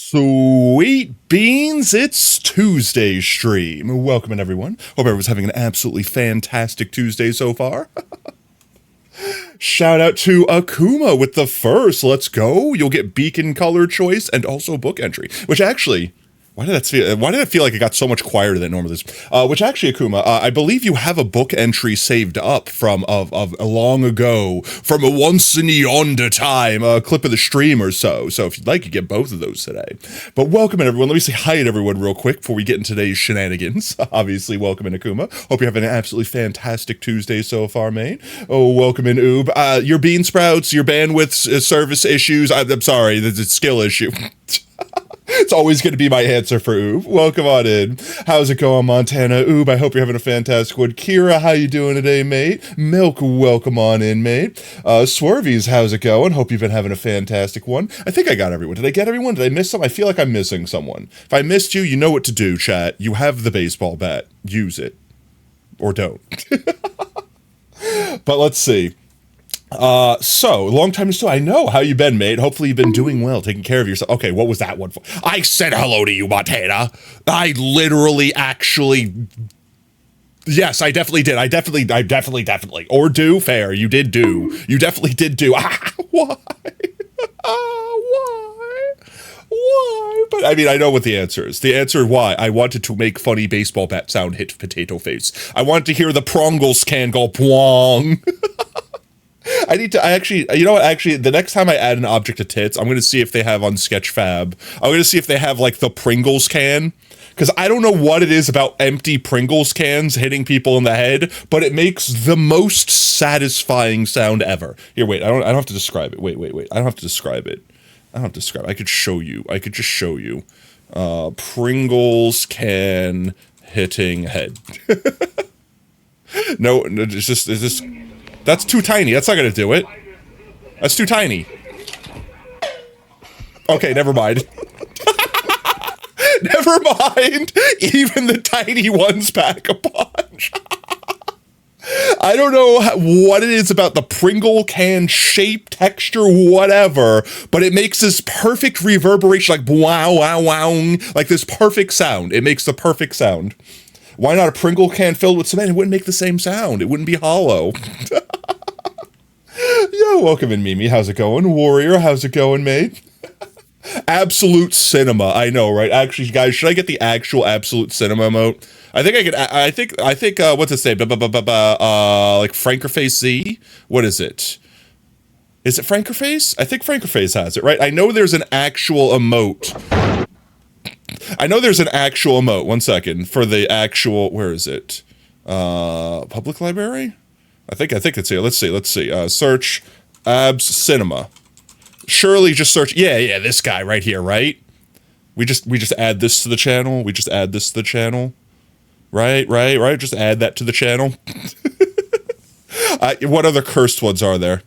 Sweet beans, it's Tuesday stream. Welcome in, everyone. Hope everyone's having an absolutely fantastic Tuesday so far. Shout out to Akuma with the first. Let's go. You'll get beacon color choice and also book entry, which actually... Why did it feel like it got so much quieter than normal? Which actually, Akuma, I believe you have a book entry saved up from of long ago, from a once in yonder time, a clip of the stream or so. So if you'd like, you get both of those today. But welcome in, everyone. Let me say hi to everyone real quick before we get into today's shenanigans. Obviously, welcome in, Akuma. Hope you're having an absolutely fantastic Tuesday so far, mate. Oh, welcome in, Oob. Your bean sprouts, your bandwidth service issues. I'm sorry, there's a skill issue. It's always going to be my answer for Oob. Welcome on in. How's it going, Montana? Oob, I hope you're having a fantastic one. Kira, how you doing today, mate? Milk, welcome on in, mate. Swervies, how's it going? Hope you've been having a fantastic one. I think I got everyone. Did I get everyone? Did I miss some? I feel like I'm missing someone. If I missed you, you know what to do, chat. You have the baseball bat. Use it. Or don't. But let's see. So, long time to I know. How you been, mate? Hopefully you've been doing well, taking care of yourself. Okay, what was that one for? I said hello to you, Montana. I literally, actually... Yes, I definitely did. I definitely. Or do, fair. You did do. You definitely did do. Why? Why? But, I mean, I know what the answer is. The answer why. I wanted to make funny baseball bat sound hit potato face. I wanted to hear the Prongles can go pwong. You know what, actually, the next time I add an object to tits, I'm going to see if they have on Sketchfab. I'm going to see if they have, like, the Pringles can. Because I don't know what it is about empty Pringles cans hitting people in the head, but it makes the most satisfying sound ever. Here, wait, I don't have to describe it. Wait. I don't have to describe it. I could show you. I could just show you. Pringles can hitting head. No, it's just... That's too tiny. That's not gonna do it. That's too tiny. Okay, never mind. Never mind. Even the tiny ones pack a punch. I don't know what it is about the Pringle can shape, texture, whatever, but it makes this perfect reverberation, like wow, wow, wow, like this perfect sound. It makes the perfect sound. Why not a Pringle can filled with cement? It wouldn't make the same sound. It wouldn't be hollow. Yo, welcome in, Mimi. How's it going? Warrior, how's it going, mate? Absolute cinema. I know, right? Actually, guys, should I get the actual absolute cinema emote? I think I could. I think. What's it say? Like Frankerface Z. What is it? Is it Frankerface? I think Frankerface has it, right? I know there's an actual emote. One second. For the actual, where is it? Public library? I think it's here. Let's see. Search abs cinema. Surely just search. Yeah, this guy right here, right? We just add this to the channel. Right. Just add that to the channel. What other cursed ones are there?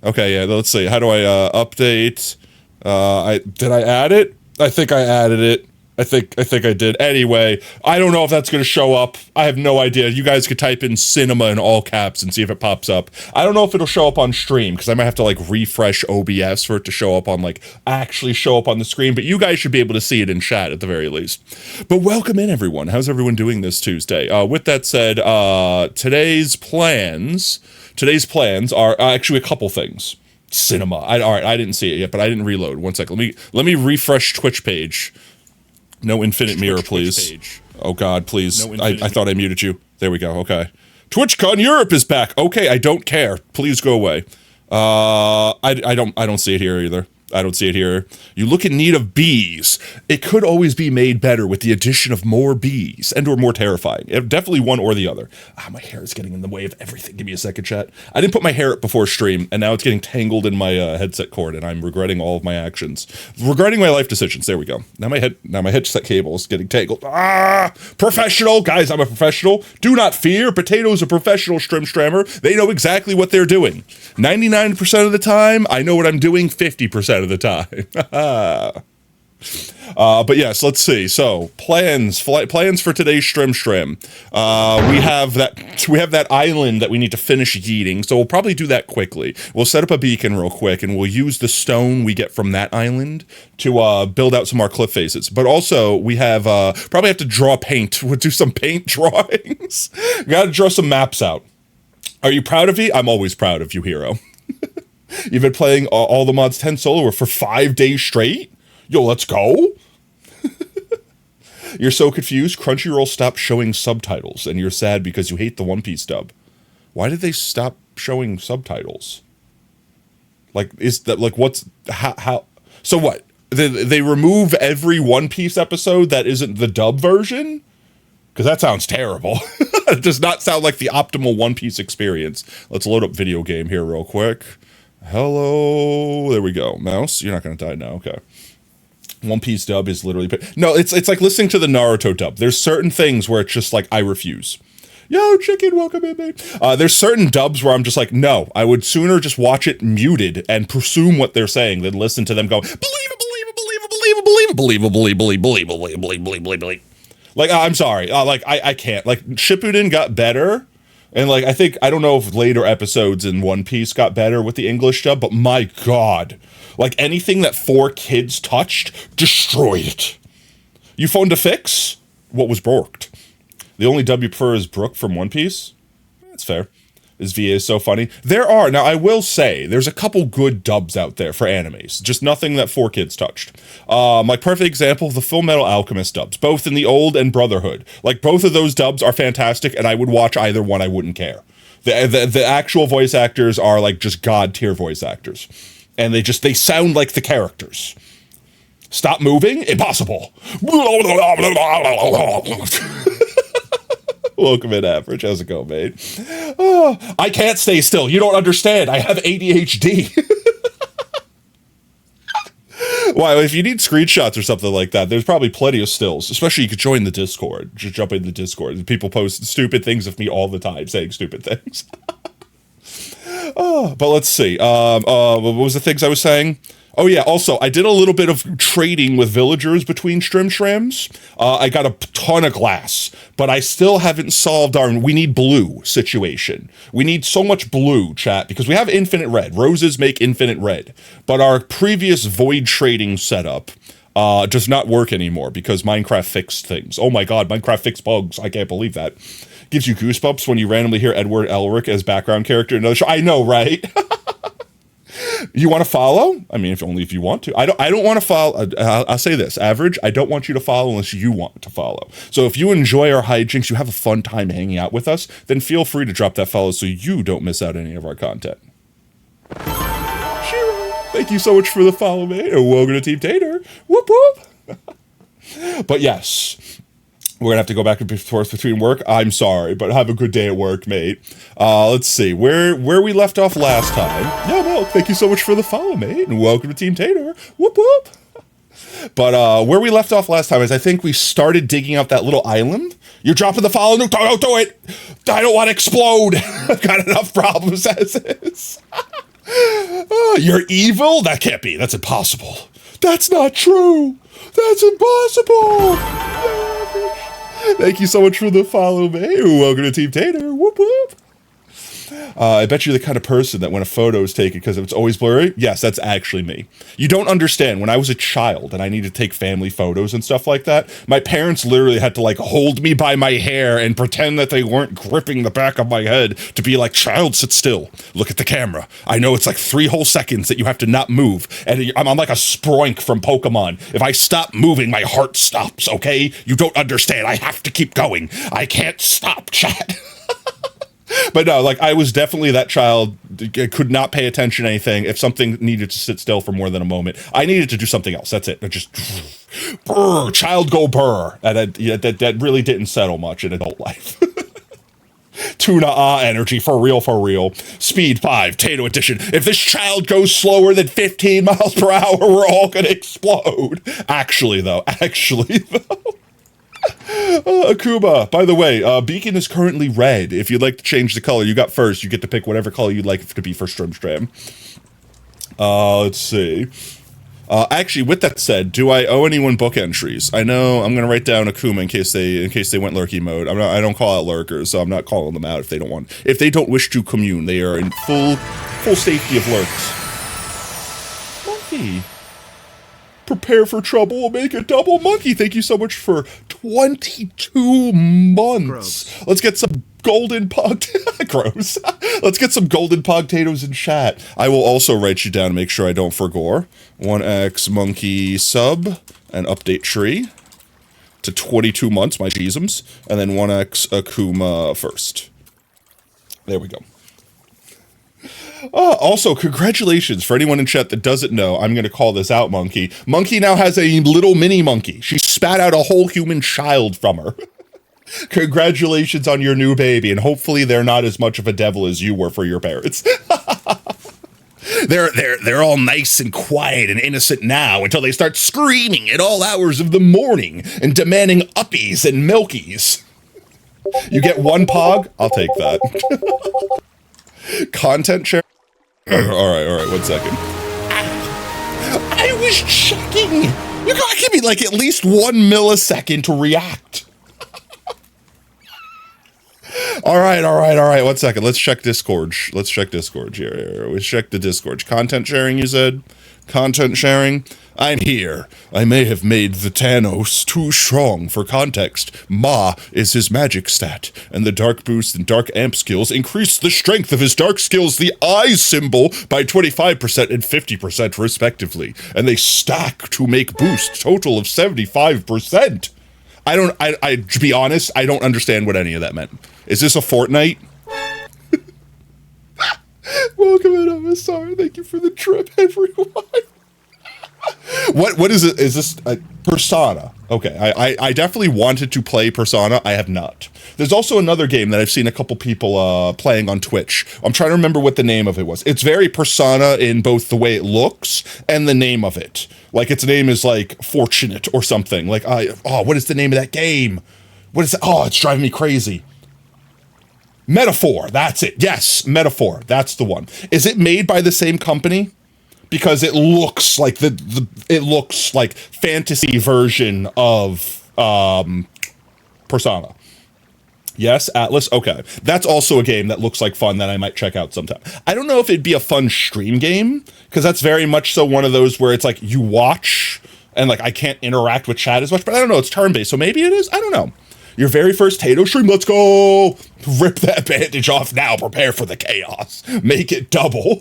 Okay, yeah, let's see. How do I update? Did I add it? I think I added it. I think I did. Anyway, I don't know if that's going to show up. I have no idea. You guys could type in cinema in all caps and see if it pops up. I don't know if it'll show up on stream because I might have to like refresh OBS for it to show up on actually show up on the screen, but you guys should be able to see it in chat at the very least. But welcome in, everyone. How's everyone doing this Tuesday? With that said, today's plans are actually a couple things. Cinema. All right, I didn't see it yet, but I didn't reload. One second. Let me refresh Twitch page. No infinite mirror, please. Oh God, please. No, I thought I muted you. There we go. Okay. TwitchCon Europe is back. Okay, I don't care. Please go away. I don't see it here either. I don't see it here. You look in need of bees. It could always be made better with the addition of more bees and or more terrifying. Definitely one or the other. My hair is getting in the way of everything. Give me a second, chat. I didn't put my hair up before stream, and now it's getting tangled in my headset cord, and I'm regretting all of my actions. Regretting my life decisions. There we go. Now my headset cable is getting tangled. Professional. Guys, I'm a professional. Do not fear. Potato's a professional strammer. They know exactly what they're doing. 99% of the time, I know what I'm doing 50% of the time. But yes, let's see. So plans for today's stream. We have that island that we need to finish yeeting. So we'll probably do that quickly. We'll set up a beacon real quick, and we'll use the stone we get from that island to build out some more cliff faces. But also we have probably have to draw paint. We'll do some paint drawings. Got to draw some maps out. Are you proud of me? I'm always proud of you, hero. You've been playing all the mods 10 solo for 5 days straight? Yo, let's go. You're so confused. Crunchyroll stopped showing subtitles, and you're sad because you hate the One Piece dub. Why did they stop showing subtitles? Like, is that, like, what's, how, so what? They remove every One Piece episode that isn't the dub version? Because that sounds terrible. It does not sound like the optimal One Piece experience. Let's load up video game here real quick. Hello, there we go. Mouse, you're not going to die now. Okay. One Piece dub is literally... No, it's like listening to the Naruto dub. There's certain things where it's just like, I refuse. Yo, chicken, welcome in, mate. There's certain dubs where I'm just like, no, I would sooner just watch it muted and presume what they're saying than listen to them go, believe. Like, I'm sorry. Like, I can't. Like, Shippuden got better. And, like, I don't know if later episodes in One Piece got better with the English dub, but my God. Like, anything that 4 kids touched, destroyed it. You phoned to fix? What was borked? The only dub you prefer is Brook from One Piece? That's fair. This VA is so funny. Now I will say, there's a couple good dubs out there for animes, just nothing that 4 kids touched. Like perfect example, the Full Metal Alchemist dubs, both in the old and Brotherhood. Like both of those dubs are fantastic, and I would watch either one, I wouldn't care. The actual voice actors are like just god tier voice actors. And they sound like the characters. Stop moving? Impossible. Welcome in, Average. How's it going, mate? Oh, I can't stay still. You don't understand. I have ADHD. Well, if you need screenshots or something like that, there's probably plenty of stills. Especially you could join the Discord. Just jump in the Discord. People post stupid things of me all the time, saying stupid things. Oh, but let's see. What was the things I was saying? Oh yeah, also, I did a little bit of trading with villagers between shrams. I got a ton of glass, but I still haven't solved our we need blue situation. We need so much blue, chat, because we have infinite red. Roses make infinite red. But our previous void trading setup does not work anymore because Minecraft fixed things. Oh my God, Minecraft fixed bugs. I can't believe that. Gives you goosebumps when you randomly hear Edward Elric as background character in another show. I know, right? You want to follow? I mean, if you want to. I don't want to follow. I'll say this, Average. I don't want you to follow unless you want to follow. So if you enjoy our hijinks, you have a fun time hanging out with us, then feel free to drop that follow so you don't miss out any of our content. Shiro, thank you so much for the follow, mate. And welcome to Team Tater. Whoop whoop. But yes. We're gonna have to go back and forth between work. I'm sorry, but have a good day at work, mate. Let's see where we left off last time. Yeah, well, thank you so much for the follow, mate, and welcome to Team Tater. Whoop whoop. But where we left off last time is I think we started digging out that little island. You're dropping the follow. No, don't do it. I don't want to explode. I've got enough problems as is. You're evil? That can't be. That's impossible. That's not true. That's impossible. Thank you so much for the follow, man. Welcome to Team Tater. Whoop whoop. I bet you're the kind of person that when a photo is taken because it's always blurry. Yes, that's actually me. You don't understand. When I was a child and I needed to take family photos and stuff like that, my parents literally had to like hold me by my hair and pretend that they weren't gripping the back of my head to be like, child, sit still. Look at the camera. I know it's like 3 whole seconds that you have to not move. And I'm like a Sproink from Pokemon. If I stop moving, my heart stops, okay? You don't understand. I have to keep going. I can't stop, chat. But no, like I was definitely that child, could not pay attention to anything. If something needed to sit still for more than a moment, I needed to do something else. That's it. Just brr, child go burr. And that really didn't settle much in adult life. Tuna energy, for real, for real. Speed 5, Tato edition. If this child goes slower than 15 miles per hour, we're all gonna explode. Actually though. Akuba, by the way, Beacon is currently red. If you'd like to change the color, you got first. You get to pick whatever color you'd like it to be for Stram. Let's see. Actually, with that said, do I owe anyone book entries? I know I'm gonna write down Akuma in case they went lurky mode. I don't call out lurkers, so I'm not calling them out if they don't want. If they don't wish to commune, they are in full safety of lurks. Monkey, prepare for trouble. We'll make a double. Monkey, thank you so much for 22 months. Gross. Let's get some golden pog. Gross. Let's get some golden pogtatoes in chat. I will also write you down to make sure I don't forgore. 1x monkey sub and update tree to 22 months, my jeezums. And then 1x Akuma first. There we go. Also, congratulations for anyone in chat that doesn't know. I'm going to call this out, Monkey. Monkey now has a little mini monkey. She spat out a whole human child from her. Congratulations on your new baby, and hopefully they're not as much of a devil as you were for your parents. They're all nice and quiet and innocent now until they start screaming at all hours of the morning and demanding uppies and milkies. You get one pog? I'll take that. Content share. All right, 1 second. I was checking. You gotta give me like at least 1 millisecond to react. All right. 1 second. Let's check Discord. Here. Let's check the Discord. Content sharing, you said? Content sharing? I'm here. I may have made the Thanos too strong for context. Ma is his magic stat, and the dark boost and dark amp skills increase the strength of his dark skills, the eye symbol, by 25% and 50% respectively, and they stack to make boost total of 75%. I to be honest, I don't understand what any of that meant. Is this a Fortnite? Welcome in, I'm sorry. Thank you for the trip, everyone. What is it? Is this Persona? Okay, I definitely wanted to play Persona. I have not. There's also another game that I've seen a couple people playing on Twitch. I'm trying to remember what the name of it was. It's very Persona in both the way it looks and the name of it. Like its name is like Fortunate or something. Like what is the name of that game? What is it? Oh, it's driving me crazy. Metaphor. That's it. Yes, Metaphor. That's the one. Is it made by the same company? Because it looks like it looks like fantasy version of Persona. Yes, Atlas. Okay, that's also a game that looks like fun that I might check out sometime. I don't know if it'd be a fun stream game because that's very much so one of those where it's like you watch and like I can't interact with chat as much. But I don't know. It's turn based, so maybe it is. I don't know. Your very first Tato stream. Let's go. Rip that bandage off now. Prepare for the chaos. Make it double.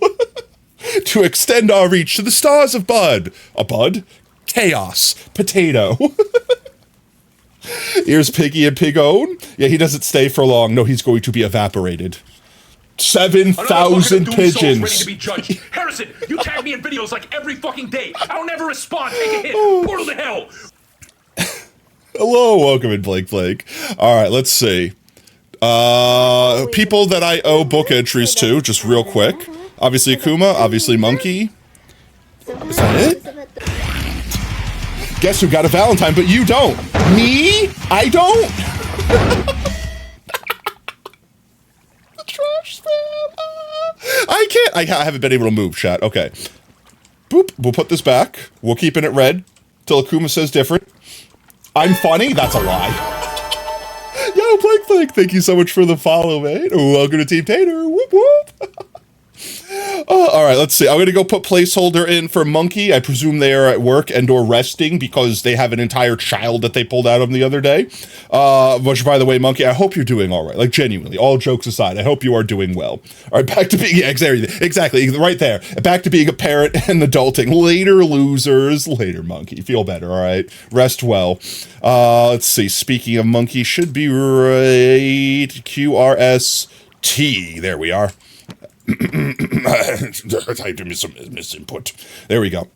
To extend our reach to the stars of Bud. A Bud? Chaos. Potato. Here's Piggy and Pigone. Yeah, he doesn't stay for long. No, he's going to be evaporated. 7,000 pigeons. Ready to be judged. Harrison, you tag me in videos like every fucking day. I don't ever respond. Take a hit. Portal to hell. Hello, welcome in, Blake. All right, let's see. People that I owe book entries to, just real quick. Obviously Akuma, obviously Monkey. Is that it? Guess who got a Valentine, but you don't. Me? I don't. The trash spam. I haven't been able to move, chat. Okay. Boop. We'll put this back. We'll keep it red till Akuma says different. I'm funny? That's a lie. Yo, Blake, thank you so much for the follow, mate. Welcome to Team Tater. Whoop, whoop. All right, let's see. I'm going to go put placeholder in for Monkey. I presume they are at work and or resting because they have an entire child that they pulled out of them the other day. Which, by the way, Monkey, I hope you're doing all right. Like, genuinely, all jokes aside, I hope you are doing well. All right, back to being, yeah, exactly, right there. Back to being a parent and adulting. Later, losers. Later, Monkey. Feel better, all right? Rest well. Let's see. Speaking of Monkey, should be right. QRST. There we are. I do miss some misinput. There we go.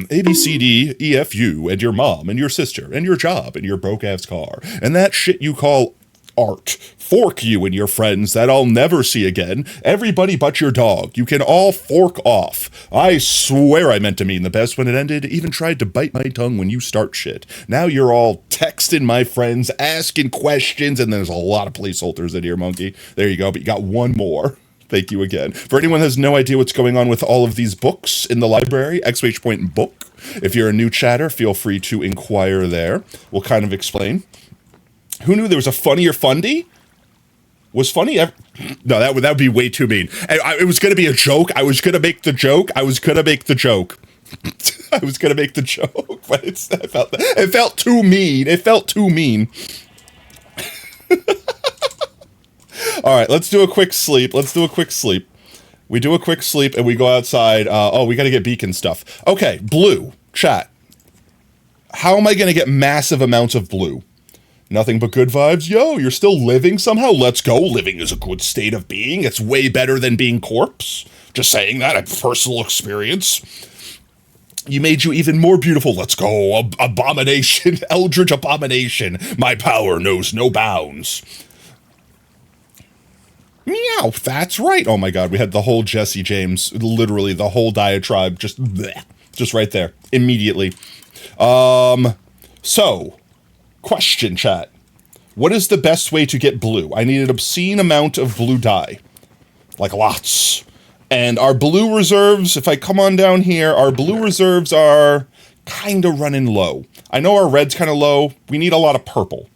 A, B, C, D, E, F, U, and your mom, and your sister, and your job, and your broke-ass car, and that shit you call art. Fork you and your friends that I'll never see again. Everybody but your dog. You can all fork off. I swear I meant to mean the best when it ended. Even tried to bite my tongue when you start shit. Now you're all texting my friends, asking questions, and there's a lot of placeholders in here, Monkey. There you go, but you got one more. Thank you again. For anyone who has no idea what's going on with all of these books in the library, exclamation point book. If you're a new chatter, feel free to inquire there. We'll kind of explain. Who knew there was a funnier fundy? Was funny ever? No, that would be way too mean. It was going to be a joke. I was going to make the joke. I was going to make the joke, but it felt too mean. It felt too mean. All right, let's do a quick sleep. We do a quick sleep and we go outside. Oh, we got to get beacon stuff. Okay, blue, chat. How am I going to get massive amounts of blue? Nothing but good vibes. Yo, you're still living somehow? Let's go. Living is a good state of being. It's way better than being corpse. Just saying that. A personal experience. You made you even more beautiful. Let's go. Abomination. Eldritch abomination. My power knows no bounds. Meow, that's right. Oh my god, we had the whole Jesse James, literally the whole diatribe, just right there, immediately. So, question chat. What is the best way to get blue? I need an obscene amount of blue dye. Like lots. And our blue reserves, if I come on down here, our blue reserves are kind of running low. I know our red's kind of low. We need a lot of purple.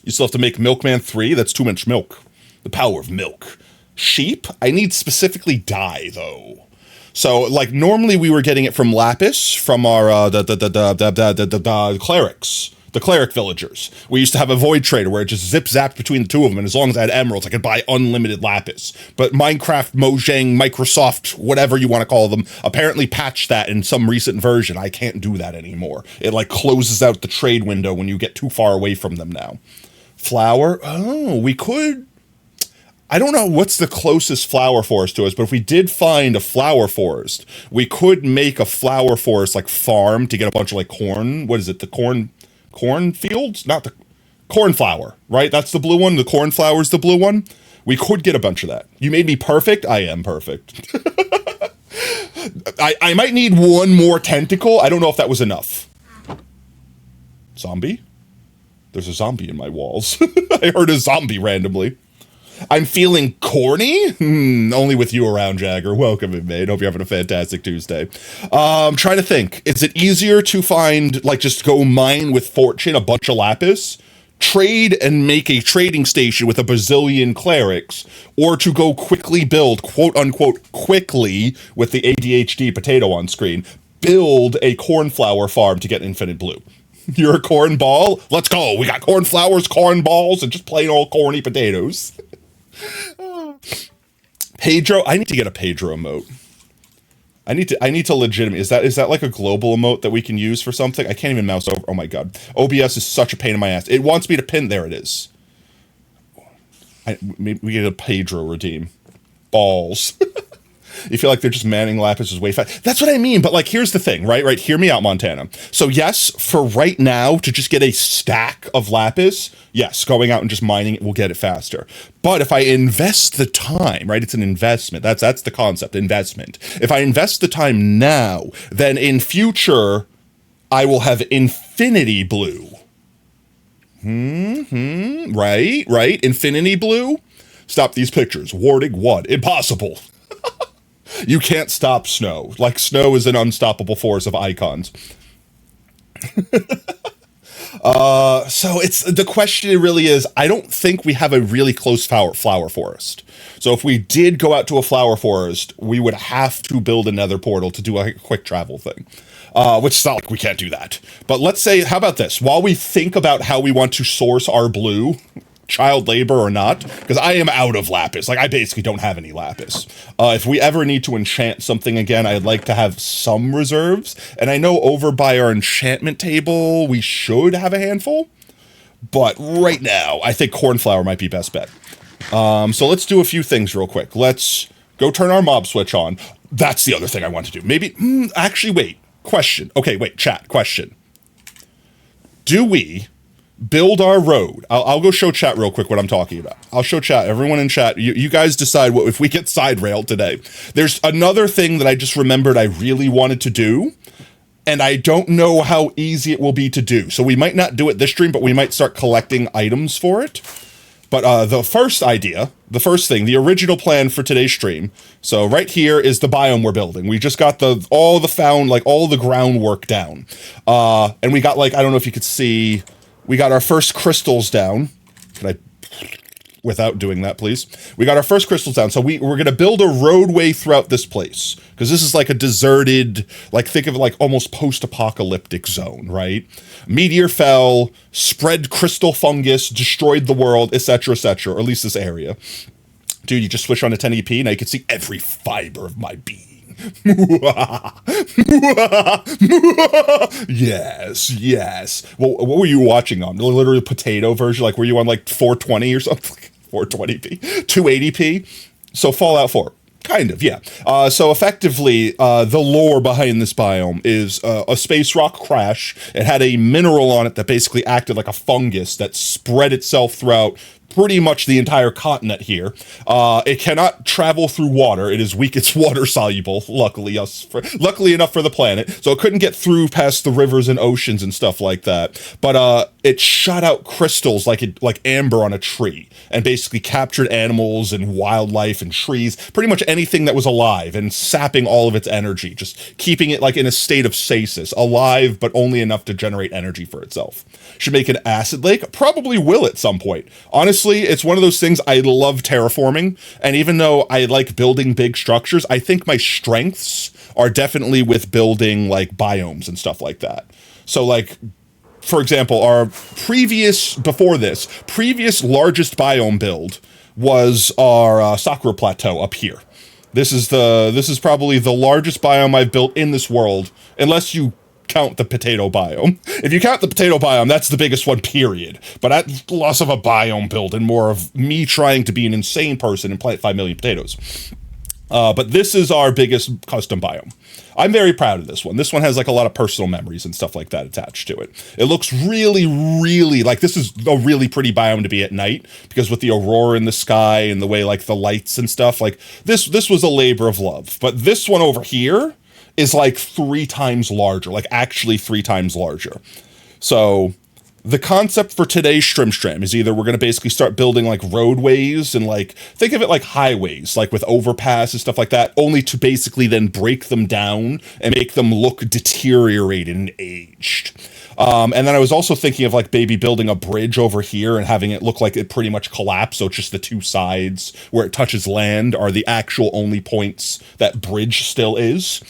You still have to make Milkman 3. That's too much milk. The power of milk. Sheep? I need specifically dye, though. So, like, normally we were getting it from Lapis, from our, the clerics. The cleric villagers. We used to have a void trader where it just zip-zapped between the two of them, and as long as I had emeralds, I could buy unlimited Lapis. But Minecraft, Mojang, Microsoft, whatever you want to call them, apparently patched that in some recent version. I can't do that anymore. It, like, closes out the trade window when you get too far away from them now. Flower? Oh, we could... I don't know what's the closest flower forest to us, but if we did find a flower forest, we could make a flower forest like farm to get a bunch of like corn. What is it? The corn fields? Not the cornflower, right? That's the blue one. The cornflower's the blue one. We could get a bunch of that. You made me perfect. I am perfect. I might need one more tentacle. I don't know if that was enough. Zombie? There's a zombie in my walls. I heard a zombie randomly. I'm feeling corny? Only with you around, Jagger. Welcome in, mate. Hope you're having a fantastic Tuesday. I'm trying to think. Is it easier to find, like, just go mine with Fortune, a bunch of Lapis, trade and make a trading station with a bazillion clerics, or to go quickly build, quote-unquote, quickly, with the ADHD potato on screen, build a cornflower farm to get infinite blue? You're a corn ball? Let's go. We got cornflowers, corn balls, and just plain old corny potatoes. Pedro, I need to get a Pedro emote. I need to legitimate. Is that like a global emote that we can use for something? I can't even mouse over. Oh my god. OBS is such a pain in my ass. It wants me to pin. There it is. Maybe we get a Pedro redeem. Balls. You feel like they're just manning Lapis is way fast. That's what I mean, but like, here's the thing, right? Hear me out, Montana. So yes, for right now, to just get a stack of Lapis, yes, going out and just mining it will get it faster. But if I invest the time, right, it's an investment. That's the concept, investment. If I invest the time now, then in future, I will have infinity blue. Right? Infinity blue? Stop these pictures. Warning 1. Impossible. You can't stop snow. Like, snow is an unstoppable force of icons. So it's the question really is, I don't think we have a really close flower forest. So if we did go out to a flower forest, we would have to build another portal to do a quick travel thing. Which is not like we can't do that. But let's say, how about this? While we think about how we want to source our blue, child labor or not, because I am out of Lapis. Like, I basically don't have any Lapis. If we ever need to enchant something again, I'd like to have some reserves. And I know over by our enchantment table, we should have a handful. But right now, I think cornflower might be best bet. So let's do a few things real quick. Let's go turn our mob switch on. That's the other thing I want to do. Maybe, actually, wait. Question. Okay, wait, chat. Question. Do we build our road? I'll go show chat real quick what I'm talking about. I'll show chat. Everyone in chat, you guys decide what if we get side railed today. There's another thing that I just remembered I really wanted to do, and I don't know how easy it will be to do. So we might not do it this stream, but we might start collecting items for it. But the first idea the first thing, the original plan for today's stream. So right here is the biome we're building. We just got all the groundwork down. And we got like, I don't know if you could see, we got our first crystals down. Can I, without doing that, please? We got our first crystals down. So we're going to build a roadway throughout this place. Because this is like a deserted, like think of it like almost post-apocalyptic zone, right? Meteor fell, spread crystal fungus, destroyed the world, etc., or at least this area. Dude, you just switch on to 1080p, now you can see every fiber of my being. Yes. Well, what were you watching on? Literally potato version? Like, were you on like 420 or something? 420p? 280p? So Fallout 4. Kind of, yeah. So effectively, the lore behind this biome is a space rock crash. It had a mineral on it that basically acted like a fungus that spread itself throughout pretty much the entire continent here. It cannot travel through water. It is weak. It's water soluble, luckily enough for the planet. So it couldn't get through past the rivers and oceans and stuff like that. But it shot out crystals like amber on a tree and basically captured animals and wildlife and trees, pretty much anything that was alive, and sapping all of its energy, just keeping it like in a state of stasis, alive, but only enough to generate energy for itself. Should make an acid lake? Probably will at some point. Honestly, it's one of those things. I love terraforming, and even though I like building big structures, I think my strengths are definitely with building like biomes and stuff like that. So like, for example, our previous largest biome build was our Sakura Plateau up here. This is probably the largest biome I've built in this world, unless you count the potato biome. If you count the potato biome, that's the biggest one, period. But that's less of a biome build and more of me trying to be an insane person and plant 5 million potatoes. But this is our biggest custom biome. I'm very proud of this one. This one has like a lot of personal memories and stuff like that attached to it. It looks really, really like this is a really pretty biome to be at night, because with the aurora in the sky and the way like the lights and stuff, like this was a labor of love. But this one over here is like 3 times larger, like actually 3 times larger. So the concept for today's Strim is either we're going to basically start building like roadways and like, think of it like highways, like with overpasses, stuff like that, only to basically then break them down and make them look deteriorated and aged. And then I was also thinking of like maybe building a bridge over here and having it look like it pretty much collapsed. So it's just the 2 sides where it touches land are the actual only points that bridge still is.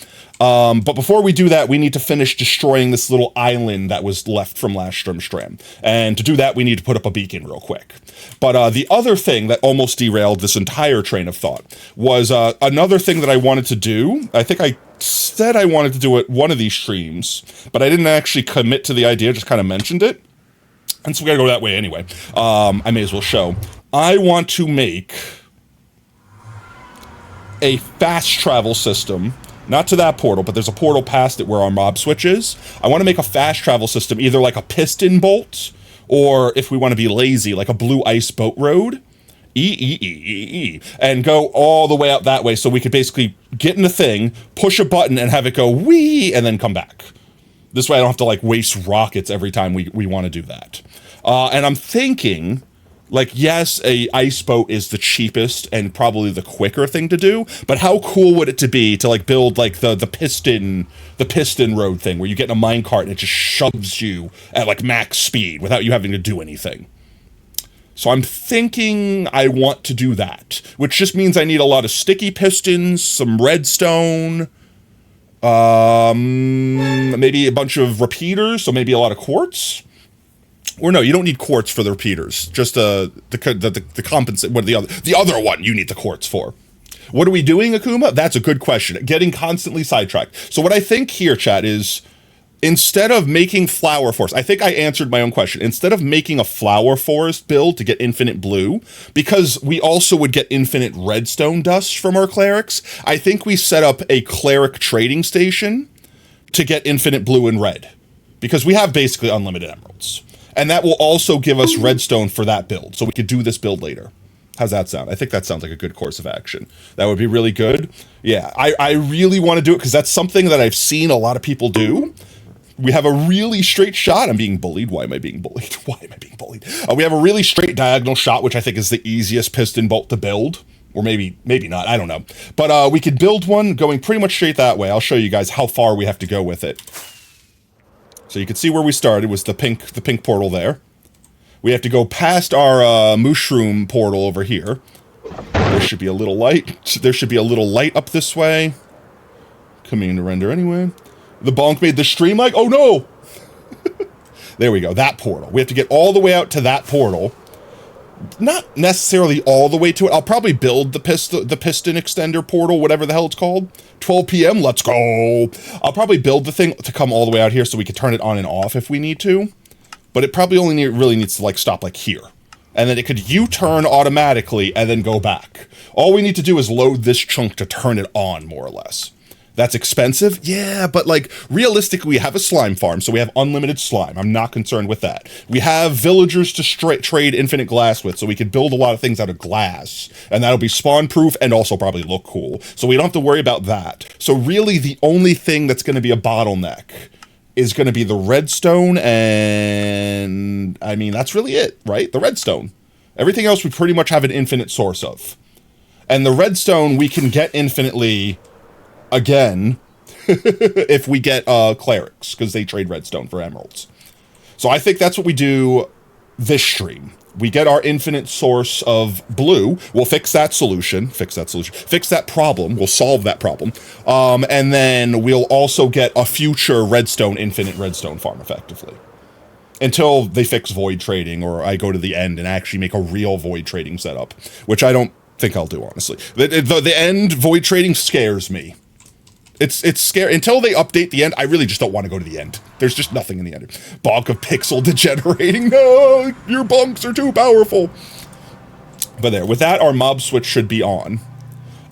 But before we do that, we need to finish destroying this little island that was left from last Strim. And to do that, we need to put up a beacon real quick. But the other thing that almost derailed this entire train of thought was another thing that I wanted to do. I think I said I wanted to do it one of these streams, but I didn't actually commit to the idea, just kind of mentioned it. And so we gotta go that way anyway. I may as well show. I want to make a fast travel system. Not to that portal, but there's a portal past it where our mob switch is. I want to make a fast travel system, either like a piston bolt, or if we want to be lazy, like a blue ice boat road. And go all the way out that way, so we could basically get in the thing, push a button, and have it go wee, and then come back. This way I don't have to like waste rockets every time we want to do that. And I'm thinking, like, yes, a ice boat is the cheapest and probably the quicker thing to do, but how cool would it to be to like build like the piston road thing where you get in a minecart and it just shoves you at like max speed without you having to do anything. So I'm thinking I want to do that, which just means I need a lot of sticky pistons, some redstone, maybe a bunch of repeaters, so maybe a lot of quartz. Or no, you don't need quartz for the repeaters. Just the compensate. What the other one you need the quartz for. What are we doing, Akuma? That's a good question. Getting constantly sidetracked. So what I think here, chat, is instead of making flower forest, I think I answered my own question. Instead of making a flower forest build to get infinite blue, because we also would get infinite redstone dust from our clerics, I think we set up a cleric trading station to get infinite blue and red, because we have basically unlimited emeralds. And that will also give us redstone for that build, so we could do this build later. How's that sound? I think that sounds like a good course of action. That would be really good. Yeah, I really want to do it because that's something that I've seen a lot of people do. We have a really straight shot. I'm being bullied. Why am I being bullied? Why am I being bullied? We have a really straight diagonal shot, which I think is the easiest piston bolt to build. Or maybe not. I don't know. But we could build one going pretty much straight that way. I'll show you guys how far we have to go with it. So you can see where we started was the pink portal there. We have to go past our mushroom portal over here. There should be a little light. There should be a little light up this way. Coming into render anyway. The bonk made the stream like, oh no! There we go, that portal. We have to get all the way out to that portal. Not necessarily all the way to it. I'll probably build the piston extender portal, whatever the hell it's called. 12 p.m., let's go! I'll probably build the thing to come all the way out here so we can turn it on and off if we need to. But it probably only really needs to like stop like here. And then it could U-turn automatically and then go back. All we need to do is load this chunk to turn it on, more or less. That's expensive? Yeah, but like realistically, we have a slime farm, so we have unlimited slime. I'm not concerned with that. We have villagers to trade infinite glass with, so we could build a lot of things out of glass, and that'll be spawn-proof and also probably look cool. So we don't have to worry about that. So really, the only thing that's going to be a bottleneck is going to be the redstone, and I mean, that's really it, right? The redstone. Everything else we pretty much have an infinite source of. And the redstone we can get infinitely again if we get clerics, because they trade redstone for emeralds. So I think that's what we do this stream. We get our infinite source of blue. We'll fix that problem. We'll solve that problem. And then we'll also get a future infinite redstone farm, effectively. Until they fix void trading, or I go to the end and actually make a real void trading setup, which I don't think I'll do, honestly. The end void trading scares me. It's scary. Until they update the end, I really just don't want to go to the end. There's just nothing in the end. Bonk of pixel degenerating. No, your bunks are too powerful. But there, with that, our mob switch should be on.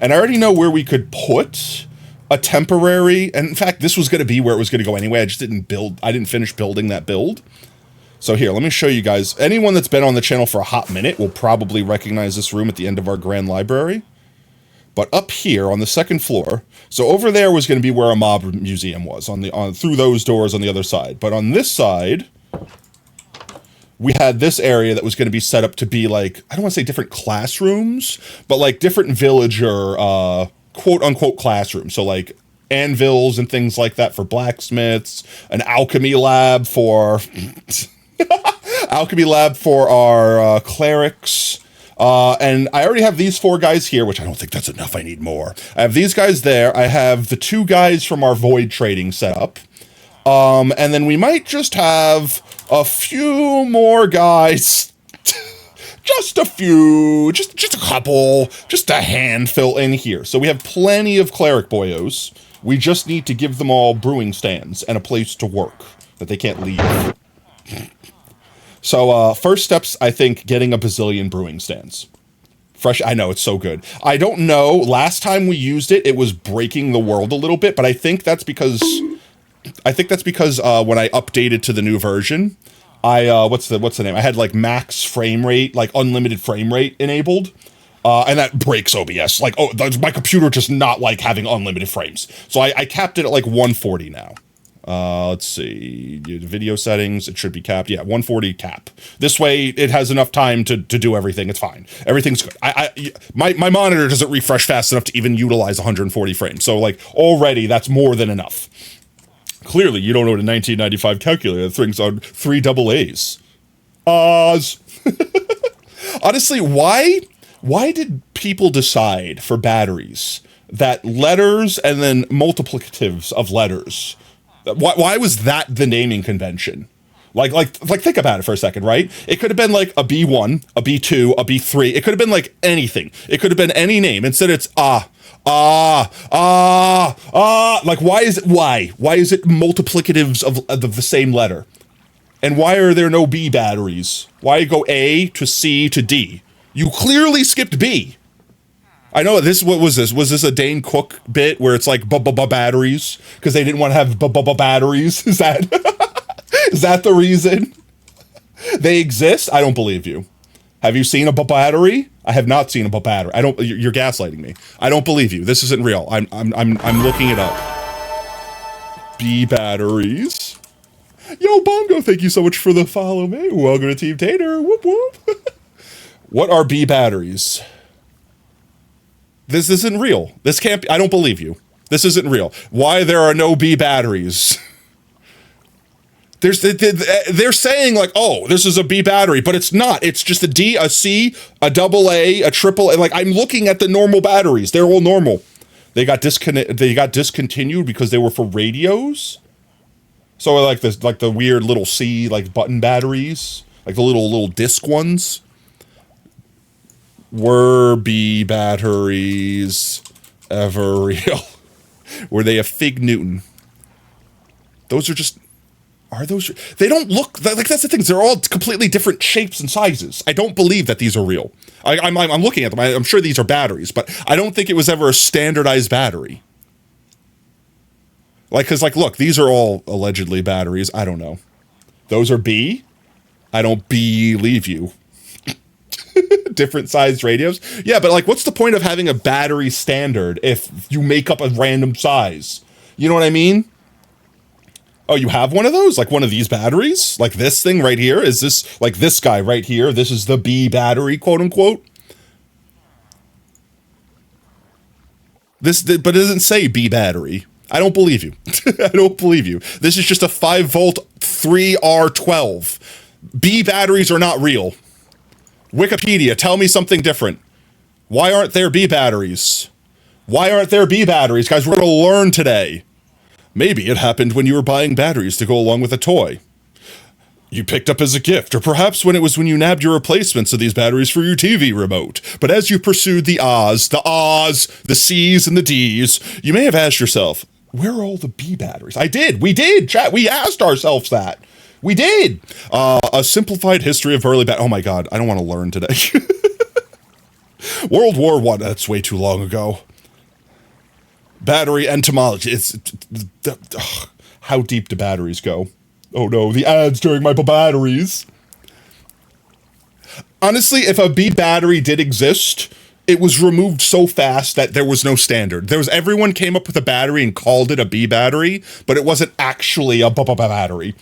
And I already know where we could put a temporary, and in fact, this was going to be where it was going to go anyway. I didn't finish building that build. So here, let me show you guys. Anyone that's been on the channel for a hot minute will probably recognize this room at the end of our grand library. But up here on the second floor, so over there was going to be where a mob museum was, through those doors on the other side. But on this side, we had this area that was going to be set up to be like, I don't want to say different classrooms, but like different villager, quote-unquote classrooms. So like anvils and things like that for blacksmiths, an alchemy lab for our clerics. And I already have these 4 guys here, which I don't think that's enough. I need more. I have these guys there. I have the 2 guys from our void trading setup. And then we might just have a few more guys. Just a few, just a couple, just a handful in here. So we have plenty of cleric boyos. We just need to give them all brewing stands and a place to work that they can't leave. So, first steps, I think, getting a bazillion brewing stands. Fresh, I know, it's so good. I don't know, last time we used it, it was breaking the world a little bit, but I think that's because when I updated to the new version, what's the name? I had, like, max frame rate, like, unlimited frame rate enabled, and that breaks OBS. Like, my computer just not like having unlimited frames. So I capped it at, like, 140 now. Let's see, video settings, it should be capped. Yeah, 140 cap. This way it has enough time to do everything. It's fine. Everything's good. My monitor doesn't refresh fast enough to even utilize 140 frames. So like already that's more than enough. Clearly you don't know what a 1995 calculator thing's on 3 AA's. Oz. Honestly, why did people decide for batteries that letters and then multiplicatives of letters? Why was that the naming convention? Like think about it for a second, right? It could have been like a B1, a B2, a B3. It could have been like anything. It could have been any name. Instead it's like why is it multiplicatives of the same letter? And why are there no B batteries? Why go A to C to D? You clearly skipped B. I know what was this? Was this a Dane Cook bit where it's like batteries because they didn't want to have batteries? Is that the reason they exist? I don't believe you. Have you seen a battery? I have not seen a battery. You're gaslighting me. I don't believe you. This isn't real. I'm looking it up. B batteries. Yo, Bongo, thank you so much for the follow, man. Welcome to Team Tater. Whoop, whoop. What are B batteries? This isn't real. This can't be. I don't believe you. This isn't real. Why there are no B batteries? They're saying like, oh, this is a B battery, but it's not. It's just a D, a C, a double A, a triple A. Like, I'm looking at the normal batteries. They're all normal. They got discontinued because they were for radios. So like this, like the weird little C like button batteries, like the little disc ones. Were B batteries ever real? Were they a Fig Newton? Those are just. Are those? They don't look like, that's the thing. They're all completely different shapes and sizes. I don't believe that these are real. I'm looking at them. I'm sure these are batteries, but I don't think it was ever a standardized battery. Like, cause like, look, these are all allegedly batteries. I don't know. Those are B. I don't believe you. Different sized radios. Yeah, but like, what's the point of having a battery standard if you make up a random size? You know what I mean? Oh, you have one of those? Like one of these batteries? Like this thing right here? Is this like this guy right here? This is the B battery, quote unquote. But it doesn't say B battery. I don't believe you. I don't believe you. This is just a 5-volt 3R12. B batteries are not real. Wikipedia, tell me something different. Why aren't there B batteries? Why aren't there B batteries? Guys, we're going to learn today. Maybe it happened when you were buying batteries to go along with a toy you picked up as a gift, or perhaps when you nabbed your replacements of these batteries for your TV remote. But as you pursued the O's, the C's, and the D's, you may have asked yourself, where are all the B batteries? We did, chat. We asked ourselves that. We did. A simplified history of early oh my God, I don't want to learn today. World War I, that's way too long ago. Battery entomology. How deep do batteries go? Oh no, the ads during my batteries. Honestly, if a B battery did exist, it was removed so fast that there was no standard. Everyone came up with a battery and called it a B battery, but it wasn't actually a battery.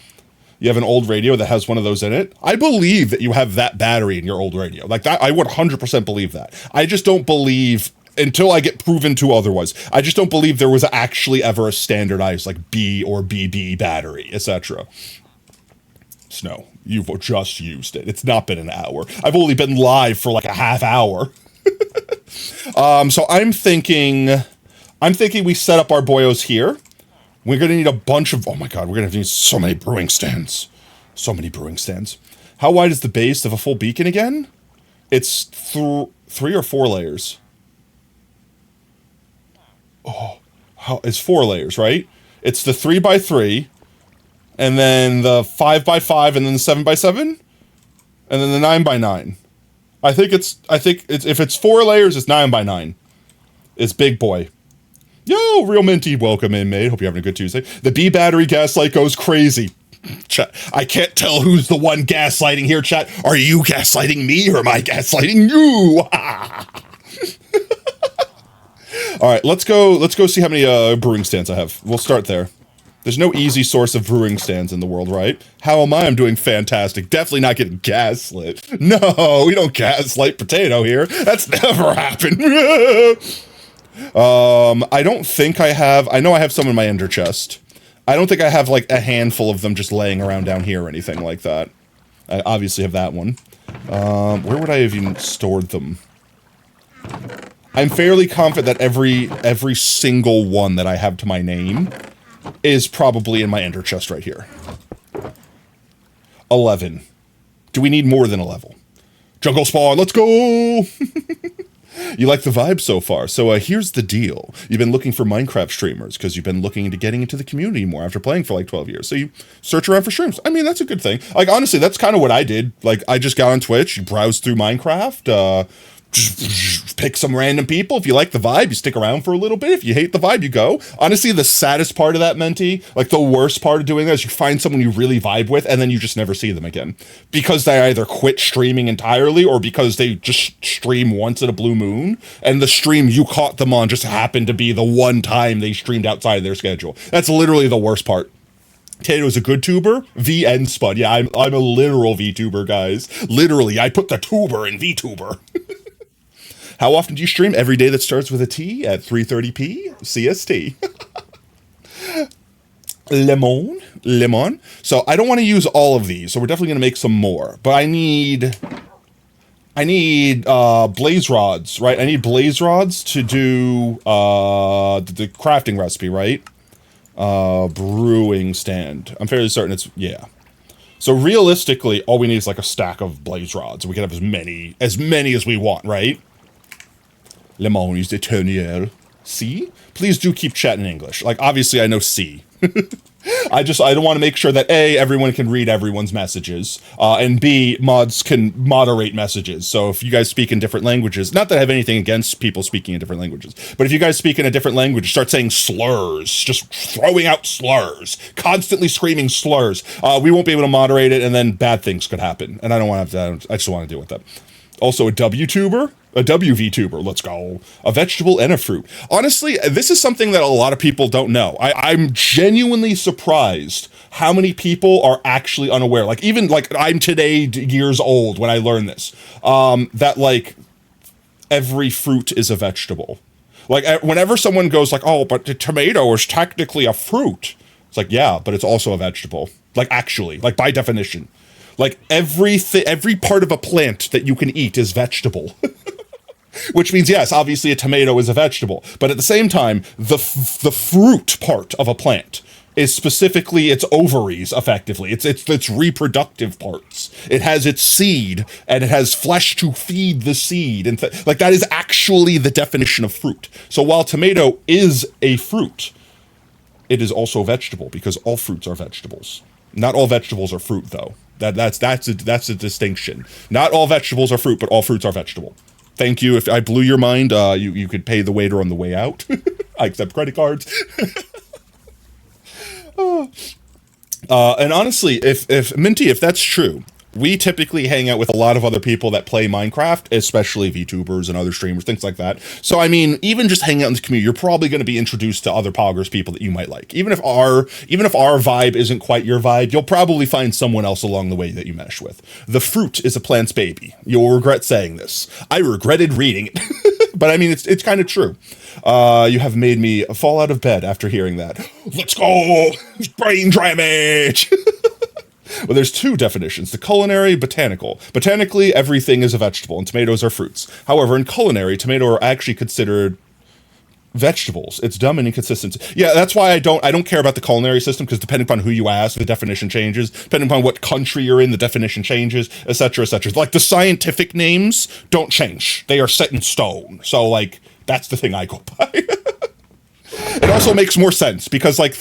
You have an old radio that has one of those in it. I believe that you have that battery in your old radio. Like that, I would 100% believe that. I just don't believe, until I get proven to otherwise, I just don't believe there was actually ever a standardized like B or BB battery, etc. Snow, you've just used it. It's not been an hour. I've only been live for like a half hour. So I'm thinking we set up our boyos here. We're going to need a bunch of, oh my God, we're going to need so many brewing stands. So many brewing stands. How wide is the base of a full beacon again? It's 3 or 4 layers. Oh, it's 4 layers, right? It's the 3x3, and then the 5x5, and then the 7x7, and then the 9x9. I think it's if it's 4 layers, it's 9x9. It's big boy. Yo, Real Minty, welcome in, mate. Hope you're having a good Tuesday. The B battery gaslight goes crazy. Chat, I can't tell who's the one gaslighting here, chat. Are you gaslighting me or am I gaslighting you? All right, let's go see how many brewing stands I have. We'll start there. There's no easy source of brewing stands in the world, right? How am I? I'm doing fantastic. Definitely not getting gaslit. No, we don't gaslight potato here. That's never happened. I don't think I have. I know I have some in my ender chest. I don't think I have like a handful of them just laying around down here or anything like that. I obviously have that one. Where would I have even stored them? I'm fairly confident that every single one that I have to my name is probably in my ender chest right here. 11. Do we need more than 11? Jungle spawn, let's go! You like the vibe so far. So here's the deal. You've been looking for Minecraft streamers because you've been looking into getting into the community more after playing for like 12 years. So you search around for streams. I mean, that's a good thing. Like, honestly, that's kind of what I did. Like, I just got on Twitch, browsed through Minecraft, just pick some random people. If you like the vibe, you stick around for a little bit. If you hate the vibe, you go. Honestly, the saddest part of that, Menti, like the worst part of doing that is you find someone you really vibe with and then you just never see them again. Because they either quit streaming entirely or because they just stream once in a blue moon and the stream you caught them on just happened to be the one time they streamed outside of their schedule. That's literally the worst part. Potato's a good tuber. V and spud. Yeah, I'm a literal VTuber, guys. Literally, I put the tuber in VTuber. How often do you stream? Every day that starts with a T at 3:30 CST. Lemon. So I don't want to use all of these, so we're definitely going to make some more. But I need blaze rods, right? I need blaze rods to do the crafting recipe, right? Brewing stand. I'm fairly certain it's, yeah. So realistically, all we need is like a stack of blaze rods. We can have as many as we want, right? Lemon is éternel. C? Please do keep chatting in English. Like, obviously I know C. I don't want to make sure that A, everyone can read everyone's messages, and B, mods can moderate messages. So if you guys speak in different languages, not that I have anything against people speaking in different languages, but if you guys speak in a different language, start saying slurs, just throwing out slurs, constantly screaming slurs, we won't be able to moderate it, and then bad things could happen. And I don't want to have to, I just want to deal with that. Also, a WTuber? A WVTuber, let's go. A vegetable and a fruit. Honestly, this is something that a lot of people don't know. I'm genuinely surprised how many people are actually unaware. Like, even, like, I'm today years old when I learned this. That, like, every fruit is a vegetable. Like, whenever someone goes like, oh, but the tomato is technically a fruit. It's like, yeah, but it's also a vegetable. Like, actually, like, by definition. Like, every part of a plant that you can eat is vegetable. Which means, yes, obviously a tomato is a vegetable. But at the same time, the fruit part of a plant is specifically its ovaries, effectively. It's reproductive parts. It has its seed, and it has flesh to feed the seed. And like, that is actually the definition of fruit. So while tomato is a fruit, it is also a vegetable, because all fruits are vegetables. Not all vegetables are fruit, though. That's a distinction. Not all vegetables are fruit, but all fruits are vegetable. Thank you. If I blew your mind, you could pay the waiter on the way out. I accept credit cards. And honestly, if Minty, if that's true, we typically hang out with a lot of other people that play Minecraft, especially VTubers and other streamers, things like that. So, I mean, even just hanging out in the community, you're probably going to be introduced to other Poggers people that you might like. Even if our vibe isn't quite your vibe, you'll probably find someone else along the way that you mesh with. The fruit is a plant's baby. You'll regret saying this. I regretted reading it. But I mean, it's kind of true. You have made me fall out of bed after hearing that. Let's go! Brain damage! Well, there's two definitions, the culinary, botanical. Botanically, everything is a vegetable, and tomatoes are fruits. However, in culinary, tomato are actually considered vegetables. It's dumb and inconsistent. Yeah, that's why I don't care about the culinary system, because depending upon who you ask, the definition changes. Depending upon what country you're in, the definition changes, etc., etc. Like, the scientific names don't change. They are set in stone. So, like, that's the thing I go by. It also makes more sense, because, like,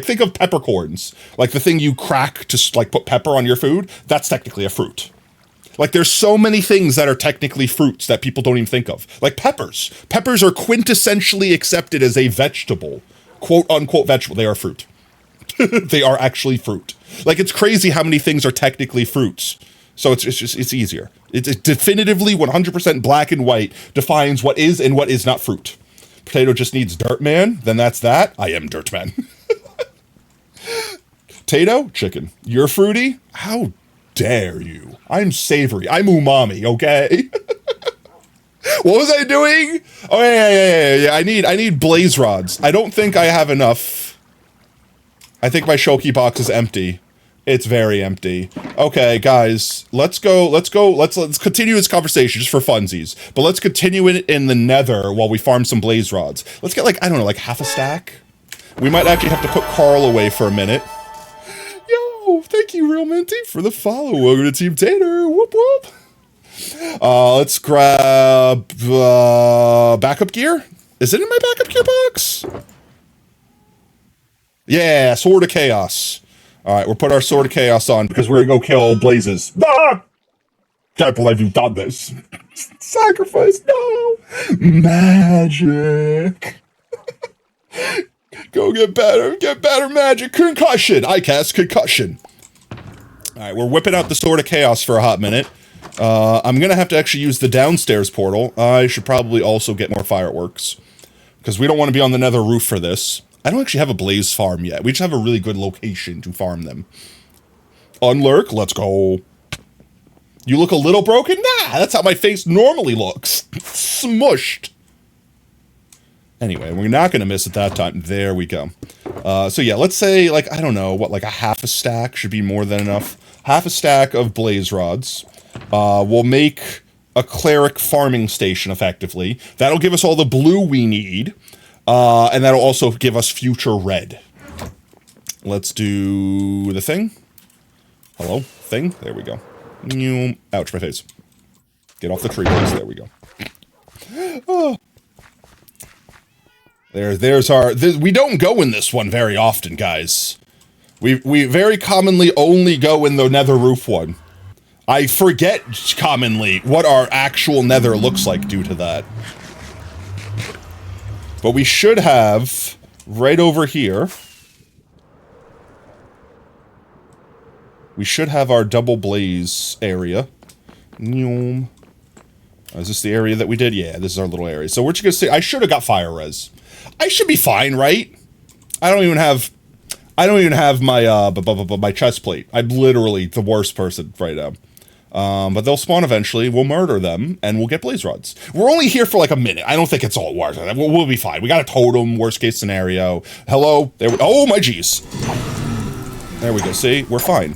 think of peppercorns. Like, the thing you crack to, like, put pepper on your food, that's technically a fruit. Like, there's so many things that are technically fruits that people don't even think of. Like peppers. Peppers are quintessentially accepted as a vegetable. Quote-unquote vegetable. They are fruit. They are actually fruit. Like, it's crazy how many things are technically fruits. So it's easier. It's definitively 100% black and white defines what is and what is not fruit. Potato just needs dirt man, then that's that. I am dirt man. Potato, chicken. You're fruity? How dare you? I'm savory. I'm umami, okay? What was I doing? Oh, yeah. I need blaze rods. I don't think I have enough. I think my Shoki box is empty. It's very empty. Okay, guys, let's continue this conversation just for funsies. But let's continue it in the nether while we farm some blaze rods. Let's get, like, I don't know, like half a stack? We might actually have to put Carl away for a minute. Yo, thank you, Real Minty, for the follow. Welcome to Team Tater. Whoop, whoop. Let's grab backup gear. Is it in my backup gear box? Yeah, Sword of Chaos. All right, we'll put our Sword of Chaos on because we're going to go kill blazes. Ah! Can't believe you've done this. Sacrifice, no. Magic. Go get better magic. Concussion. I cast concussion. All right, we're whipping out the Sword of Chaos for a hot minute. I'm going to have to actually use the downstairs portal. I should probably also get more fireworks because we don't want to be on the nether roof for this. I don't actually have a blaze farm yet. We just have a really good location to farm them. Unlurk, let's go. You look a little broken? Nah, that's how my face normally looks. Smushed. Anyway, we're not going to miss it that time. There we go. So yeah, let's say, like, I don't know, what, like a half a stack should be more than enough. Half a stack of blaze rods. We'll make a cleric farming station, effectively. That'll give us all the blue we need. And that'll also give us future red. Let's do the thing. Hello? Thing? There we go. Ouch, my face. Get off the tree, please. There we go. Oh. There's our... we don't go in this one very often, guys. We very commonly only go in the nether roof one. I forget commonly what our actual nether looks like due to that. But we should have, right over here... we should have our double blaze area. Is this the area that we did? Yeah, this is our little area. So we're just gonna say, I should have got fire res. I should be fine, right? I don't even have my, my chest plate. I'm literally the worst person right now. But they'll spawn eventually, we'll murder them, and we'll get blaze rods. We're only here for like a minute. I don't think it's all worth it. We'll be fine. We got a totem, worst case scenario. Hello? There we, oh my jeez. There we go, see? We're fine.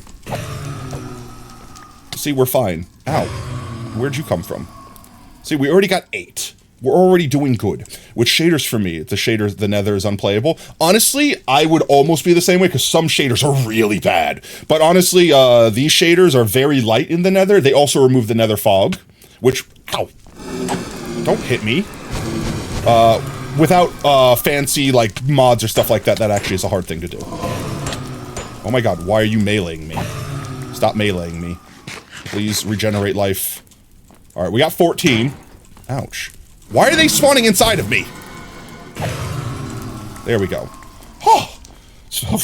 See, we're fine. Ow. Where'd you come from? See, we already got 8. We're already doing good. With shaders for me, the nether is unplayable. Honestly, I would almost be the same way, because some shaders are really bad. But honestly, these shaders are very light in the nether. They also remove the nether fog, which, ow. Don't hit me. Without fancy, like, mods or stuff like that, that actually is a hard thing to do. Oh my god, why are you meleeing me? Stop meleeing me. Please regenerate life. Alright, we got 14. Ouch. Why are they spawning inside of me? There we go. Oh, so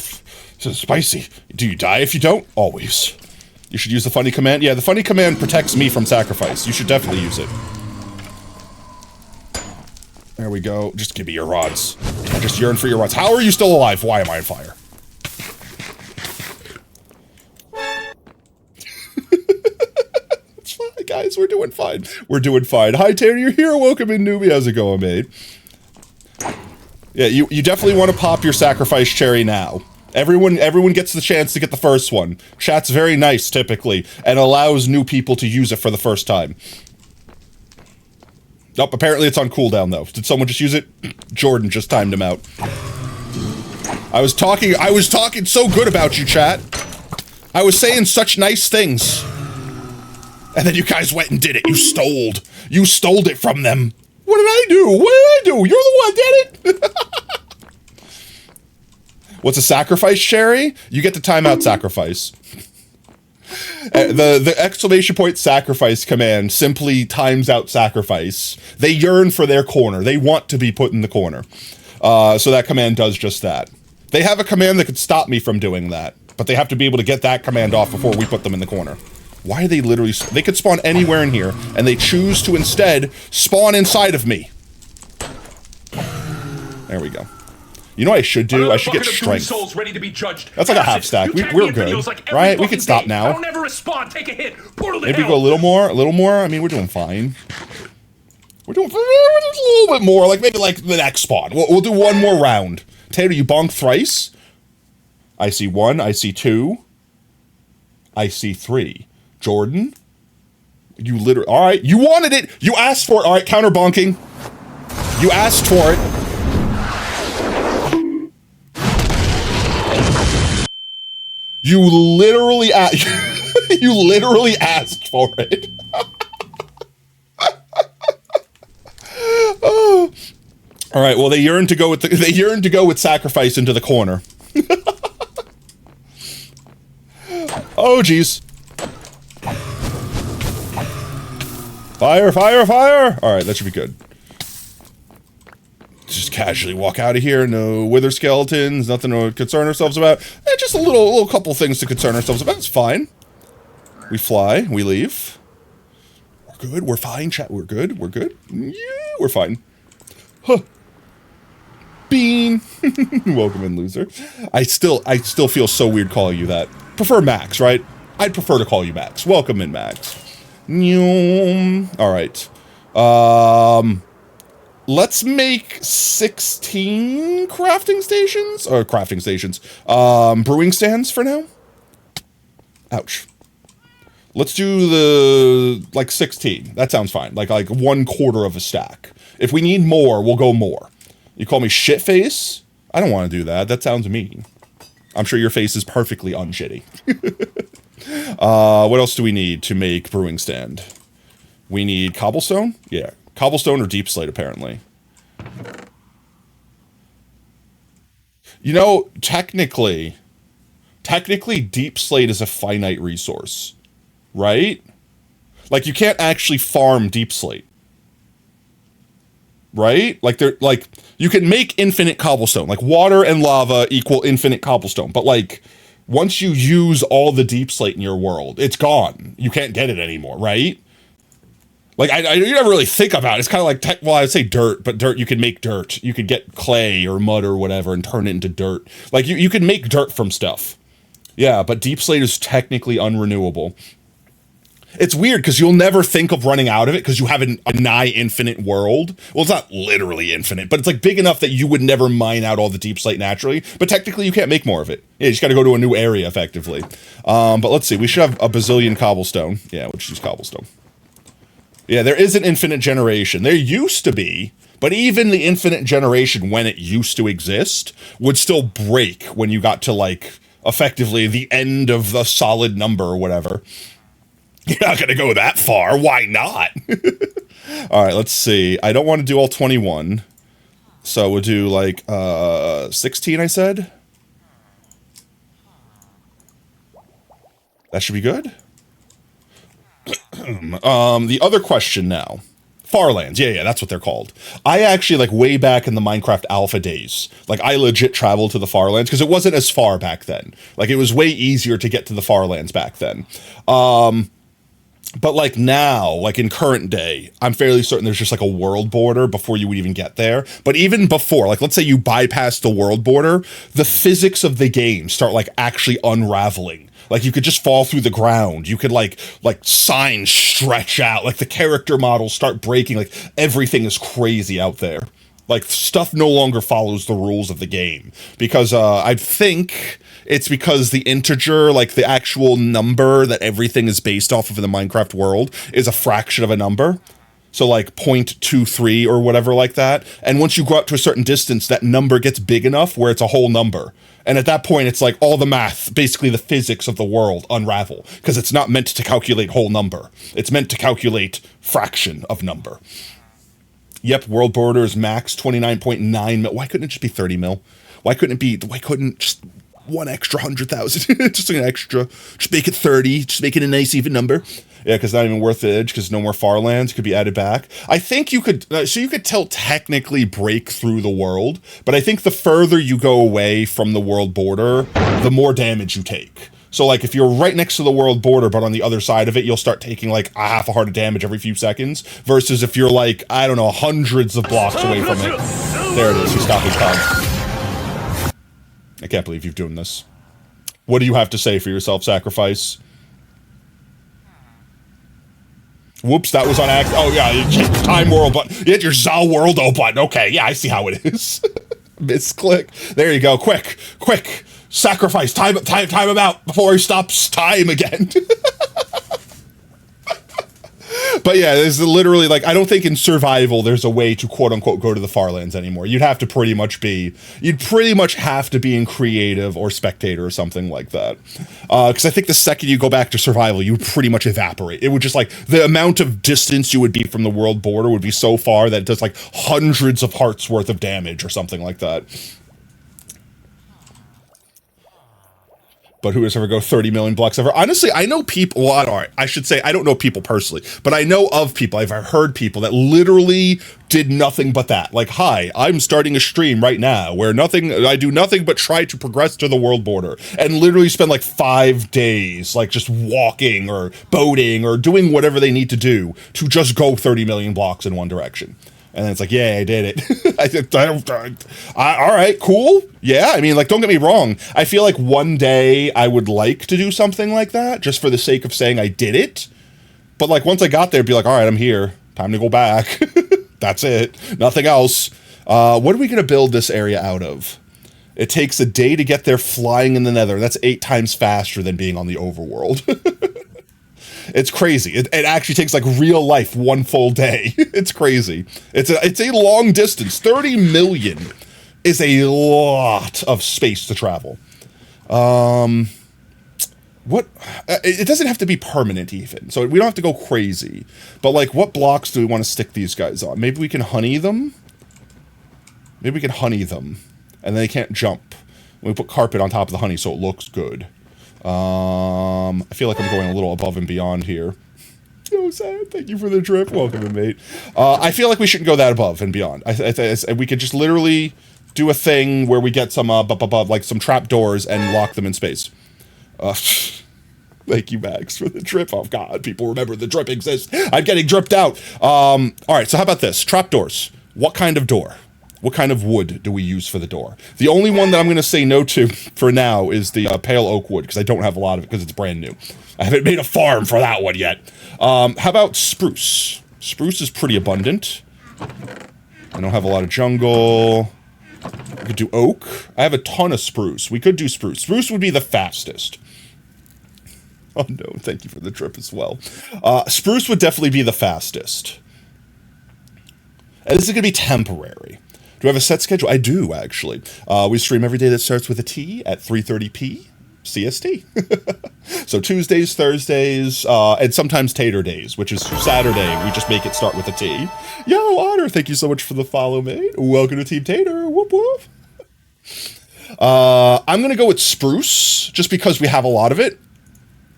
spicy. Do you die if you don't? Always. You should use the funny command. Yeah, the funny command protects me from sacrifice. You should definitely use it. There we go. Just give me your rods. I just yearn for your rods. How are you still alive? Why am I on fire? Guys, we're doing fine. We're doing fine. Hi, Tanner, you're here. Welcome in, newbie. How's it going, mate? Yeah, you definitely want to pop your sacrifice cherry now. Everyone gets the chance to get the first one. Chat's very nice, typically, and allows new people to use it for the first time. Nope, apparently it's on cooldown, though. Did someone just use it? Jordan just timed him out. I was talking so good about you, chat. I was saying such nice things. And then you guys went and did it. You stole it from them. What did I do? What did I do? You're the one that did it. What's a sacrifice, Cherry? You get the timeout sacrifice. The exclamation point sacrifice command simply times out sacrifice. They yearn for their corner. They want to be put in the corner. So that command does just that. They have a command that could stop me from doing that, but they have to be able to get that command off before we put them in the corner. Why are they literally... they could spawn anywhere in here, and they choose to instead spawn inside of me. There we go. You know what I should do? I should get strength. Souls ready to be judged. That's like a half stack. We're good, like right? We can stop now. Don't ever respond. Take a hit. Maybe go a little more. A little more. I mean, we're doing fine. We're doing a little bit more. Like maybe like the next spawn. We'll do one more round. Tater, you bonk thrice. I see 1. I see 2. I see 3. Jordan, you literally... Alright, you wanted it! You asked for it! Alright, counter bonking. You asked for it. You literally you literally asked for it. Oh. Alright, well they yearn to go with sacrifice into the corner. Oh jeez. Fire, fire, fire! Alright, that should be good. Just casually walk out of here, no wither skeletons, nothing to concern ourselves about. Just a little couple things to concern ourselves about, it's fine. We fly, we leave. We're good, we're fine, chat, we're good, we're good. Yeah, we're fine. Huh. Bean. Welcome in, loser. I still feel so weird calling you that. Prefer Max, right? I'd prefer to call you Max. Welcome in, Max. All right. Let's make 16 crafting stations, brewing stands for now. Ouch. Let's do the, like, 16. That sounds fine. Like 1/4 of a stack. If we need more, we'll go more. You call me shitface? I don't want to do that. That sounds mean. I'm sure your face is perfectly unshitty. What else do we need to make brewing stand? We need cobblestone? Yeah. Cobblestone or deep slate, apparently. You know, technically, deep slate is a finite resource, right? Like, you can't actually farm deep slate. Right? Like, you can make infinite cobblestone. Like, water and lava equal infinite cobblestone. But, like, once you use all the deep slate in your world, it's gone. You can't get it anymore, right? Like, you never really think about it. It's kind of like, well, I would say dirt, but dirt, you can make dirt. You could get clay or mud or whatever and turn it into dirt. Like, you can make dirt from stuff. Yeah, but deep slate is technically unrenewable. It's weird because you'll never think of running out of it because you have a nigh infinite world. Well, it's not literally infinite, but it's like big enough that you would never mine out all the deep slate naturally. But technically, you can't make more of it. Yeah, you just got to go to a new area effectively. But let's see. We should have a bazillion cobblestone. Yeah, we'll just use cobblestone. Yeah, there is an infinite generation. There used to be, but even the infinite generation, when it used to exist, would still break when you got to, like, effectively the end of the solid number or whatever. You're not going to go that far. Why not? All right, let's see. I don't want to do all 21. So we'll do, like, 16, I said. That should be good. The other question now. Farlands. Yeah, that's what they're called. I actually, like, way back in the Minecraft alpha days, like, I legit traveled to the Farlands because it wasn't as far back then. Like, it was way easier to get to the Farlands back then. But, like, now, like, in current day, I'm fairly certain there's just, like, a world border before you would even get there. But even before, like, let's say you bypass the world border, the physics of the game start, like, actually unraveling. Like, you could just fall through the ground. You could, like signs stretch out. Like, the character models start breaking. Like, everything is crazy out there. Like, stuff no longer follows the rules of the game. Because, I think it's because the integer, like, the actual number that everything is based off of in the Minecraft world is a fraction of a number. So, like, 0.23 or whatever like that. And once you go up to a certain distance, that number gets big enough where it's a whole number. And at that point, it's like all the math, basically the physics of the world, unravel. Because it's not meant to calculate whole number. It's meant to calculate fraction of number. Yep, world border is max 29.9 mil. Why couldn't it just be 30 mil? Why couldn't just one extra 100,000? Just an extra. Just make it 30. Just make it a nice even number. Yeah, because not even worth the edge, because no more Farlands could be added back. I think you could, so you could technically break through the world, but I think the further you go away from the world border, the more damage you take. So, like, if you're right next to the world border, but on the other side of it, you'll start taking, like, a half a heart of damage every few seconds, versus if you're, like, I don't know, hundreds of blocks away from it. There it is, he's stopping time. I can't believe you're doing this. What do you have to say for your self-sacrifice? Whoops, that was on accident. Oh, yeah, you hit your time world button. You hit your Zal Worldo button. Okay, yeah, I see how it is. Misclick. There you go. Quick. Sacrifice. Time him out before he stops time again. But yeah, there's literally, like, I don't think in survival there's a way to quote-unquote go to the Farlands anymore. You'd pretty much have to be in creative or spectator or something like that. Because I think the second you go back to survival, you would pretty much evaporate. It would just, like, the amount of distance you would be from the world border would be so far that it does, like, hundreds of hearts worth of damage or something like that. But who has ever go 30 million blocks ever? Honestly, I know people, well, all right, I should say I don't know people personally, but I know of people, I've heard people that literally did nothing but that. Like, hi, I'm starting a stream right now where I do nothing but try to progress to the world border, and literally spend like 5 days, like, just walking or boating or doing whatever they need to do to just go 30 million blocks in one direction. And then it's like, yeah, I did it. All right, cool. Yeah, I mean, like, don't get me wrong. I feel like one day I would like to do something like that, just for the sake of saying I did it. But, like, once I got there, it'd be like, all right, I'm here. Time to go back. That's it. Nothing else. What are we going to build this area out of? It takes a day to get there flying in the nether. That's 8 times faster than being on the overworld. It's crazy. It actually takes like real life 1 full day. It's crazy. It's a long distance. 30 million is a lot of space to travel. What? It doesn't have to be permanent even, so we don't have to go crazy. But like, what blocks do we want to stick these guys on? Maybe we can honey them. Maybe we can honey them, and then they can't jump. We put carpet on top of the honey so it looks good. I feel like I'm going a little above and beyond here. So sad. Thank you for the drip. Welcome, mate. I feel like we shouldn't go that above and beyond. We could just literally do a thing where we get some like some trap doors and lock them in space. Thank you, Max, for the drip. Oh God, people remember the drip exists. I'm getting dripped out. All right, so how about this? Trap doors. What kind of door? What kind of wood do we use for the door? The only one that I'm going to say no to for now is the pale oak wood, because I don't have a lot of it because it's brand new. I haven't made a farm for that one yet. How about spruce? Spruce is pretty abundant. I don't have a lot of jungle. We could do oak. I have a ton of spruce. We could do spruce. Spruce would be the fastest. Oh no, thank you for the drip as well. Spruce would definitely be the fastest. And this is going to be temporary. Do I have a set schedule? I do, actually. We stream every day that starts with a T at 3:30 CST. So Tuesdays, Thursdays, and sometimes Tater Days, which is Saturday. We just make it start with a T. Yo, Otter, thank you so much for the follow, mate. Welcome to Team Tater. Whoop, whoop. I'm going to go with spruce, just because we have a lot of it.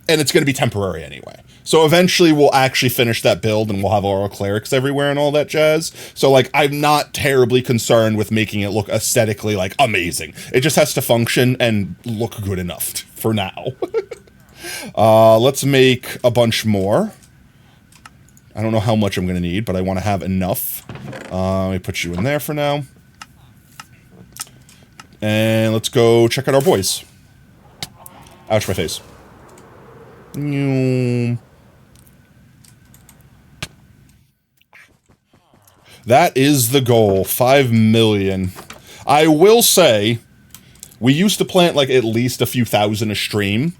And it's going to be temporary anyway. So eventually we'll actually finish that build and we'll have our clerics everywhere and all that jazz. So like, I'm not terribly concerned with making it look aesthetically like amazing. It just has to function and look good enough for now. Let's make a bunch more. I don't know how much I'm going to need, but I want to have enough. Let me put you in there for now. And let's go check out our boys. Ouch, my face. That is the goal. 5 million. I will say, we used to plant like at least a few thousand a stream,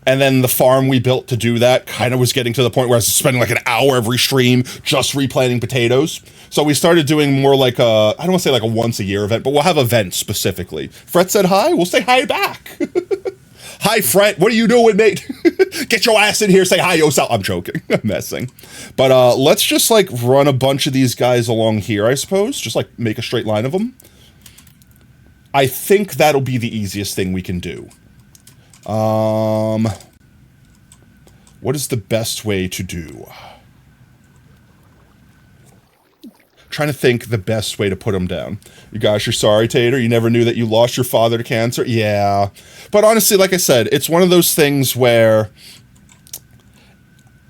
and then the farm we built to do that kind of was getting to the point where I was spending like an hour every stream just replanting potatoes. So we started doing more like a, I don't want to say like a once a year event, but we'll have events specifically. Fred said hi, we'll say hi back. Hi, Fred. What are you doing, mate? Get your ass in here. Say hi, yourself. I'm joking. I'm messing. But let's just, like, run a bunch of these guys along here, I suppose. Just, like, make a straight line of them. I think that'll be the easiest thing we can do. What is the best way to do? Trying to think the best way to put them down. You guys, you're sorry, Tater. You never knew that you lost your father to cancer? Yeah. But honestly, like I said, it's one of those things where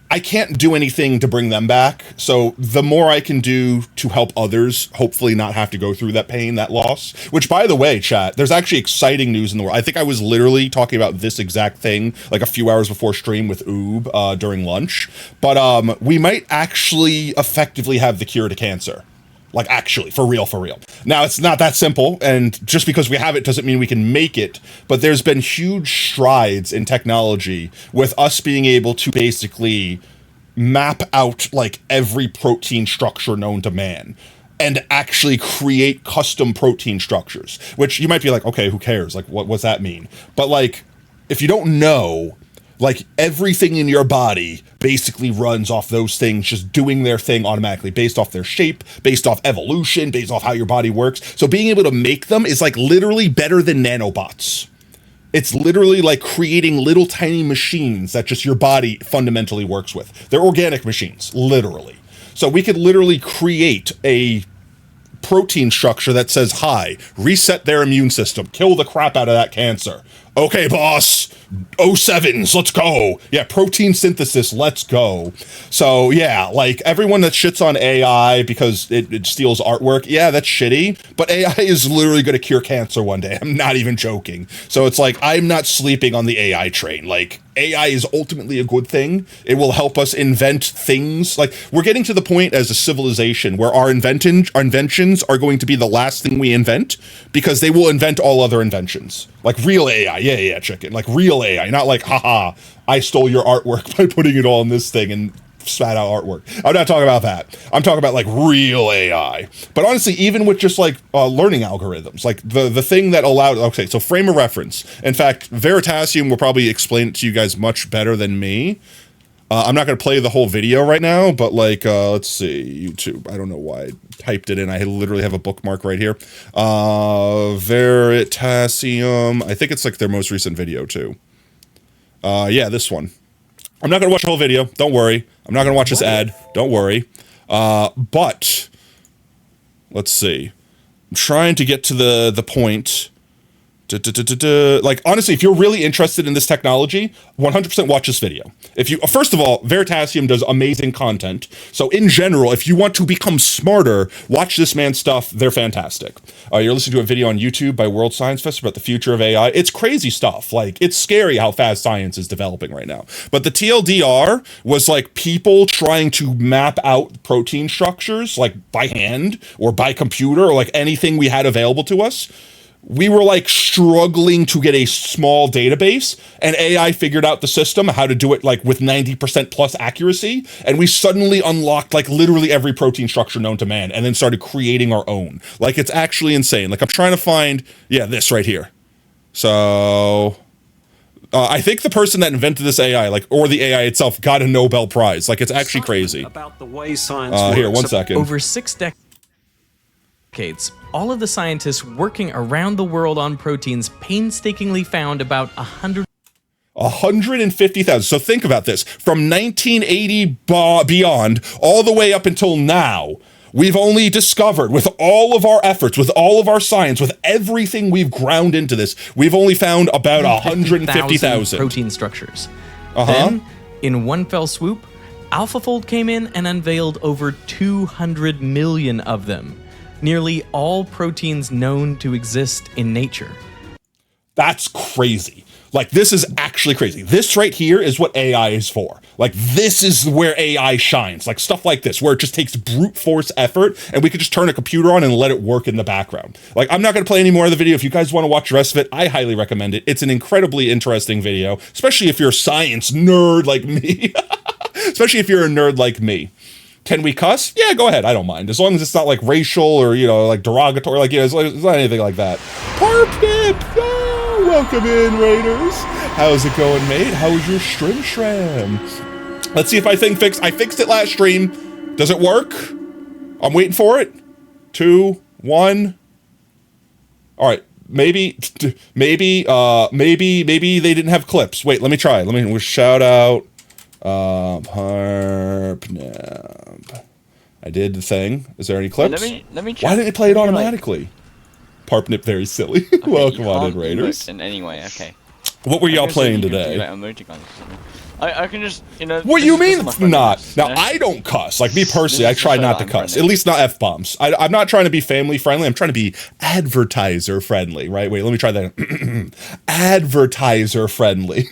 I can't do anything to bring them back. So the more I can do to help others, hopefully not have to go through that pain, that loss. Which, by the way, chat, there's actually exciting news in the world. I think I was literally talking about this exact thing like a few hours before stream with Oob during lunch. But we might actually effectively have the cure to cancer. Like, actually, for real, for real. Now, it's not that simple, and just because we have it doesn't mean we can make it, but there's been huge strides in technology with us being able to basically map out, like, every protein structure known to man, and actually create custom protein structures, which you might be like, okay, who cares? Like, what's that mean? But, like, if you don't know, like, everything in your body basically runs off those things just doing their thing automatically, based off their shape, based off evolution, based off how your body works. So being able to make them is, like, literally better than nanobots. It's literally like creating little tiny machines that just your body fundamentally works with. They're organic machines, literally. So we could literally create a protein structure that says, hi, reset their immune system, kill the crap out of that cancer. Okay, boss. O7s, let's go. Yeah, protein synthesis, let's go. So yeah, like everyone that shits on AI because it steals artwork, yeah, that's shitty. But AI is literally going to cure cancer one day. I'm not even joking. So it's like, I'm not sleeping on the AI train. Like, AI is ultimately a good thing. It will help us invent things. Like, we're getting to the point as a civilization where our inventions are going to be the last thing we invent, because they will invent all other inventions. Like real AI. Yeah, chicken. Like real AI. Not like, haha, I stole your artwork by putting it all in this thing and spat out artwork. I'm not talking about that. I'm talking about like real AI. But honestly, even with just like learning algorithms, like the thing that allowed, okay, so frame of reference. In fact, Veritasium will probably explain it to you guys much better than me. I'm not going to play the whole video right now, but like, let's see, YouTube. I don't know why I typed it in. I literally have a bookmark right here. Veritasium. I think it's like their most recent video too. Yeah, this one. I'm not going to watch the whole video. Don't worry. I'm not going to watch this ad. Don't worry. But let's see. I'm trying to get to the point. Like, honestly, if you're really interested in this technology, 100% watch this video. If you, first of all, Veritasium does amazing content. So in general, if you want to become smarter, watch this man's stuff. They're fantastic. You're listening to a video on YouTube by World Science Fest about the future of AI. It's crazy stuff. Like, it's scary how fast science is developing right now. But the TLDR was like people trying to map out protein structures, like by hand or by computer or like anything we had available to us. We were like struggling to get a small database, and AI figured out the system, how to do it like with 90% plus accuracy. And we suddenly unlocked like literally every protein structure known to man, and then started creating our own. Like, it's actually insane. Like, I'm trying to find, yeah, this right here. So I think the person that invented this AI, like, or the AI itself, got a Nobel Prize. Like, it's actually crazy. About the way science works. Here, 1 second. Over 6 decades, all of the scientists working around the world on proteins painstakingly found about 150,000. So think about this. From 1980 beyond, all the way up until now, we've only discovered, with all of our efforts, with all of our science, with everything we've ground into this, we've only found about 150,000 protein structures. Then, in one fell swoop, AlphaFold came in and unveiled over 200 million of them. Nearly all proteins known to exist in nature. That's crazy. Like, this is actually crazy. This right here is what AI is for. Like, this is where AI shines. Like, stuff like this, where it just takes brute force effort, and we could just turn a computer on and let it work in the background. Like, I'm not going to play any more of the video. If you guys want to watch the rest of it, I highly recommend it. It's an incredibly interesting video, especially if you're a science nerd like me. Especially if you're a nerd like me. Can we cuss? Yeah, go ahead. I don't mind. As long as it's not like racial or, you know, like derogatory, like, you know, it's not anything like that. Parpnip! Oh, welcome in, Raiders. How's it going, mate? How was your shrim? Let's see if I fixed it last stream. Does it work? I'm waiting for it. 2, 1. All right. Maybe they didn't have clips. Wait, let me try. Let me shout out. Parpnip. I did the thing. Is there any clips? Let me check. Why didn't it play it automatically? Parpnip, very silly. Okay, Welcome on in, Raiders. In anyway, okay. what were y'all playing today? I can just, you know. What do you mean it's not? Now, I don't cuss. Like, me personally, I try not to cuss. At least not F-bombs. I'm not trying to be family friendly. I'm trying to be advertiser friendly, right? Wait, let me try that. Advertiser friendly.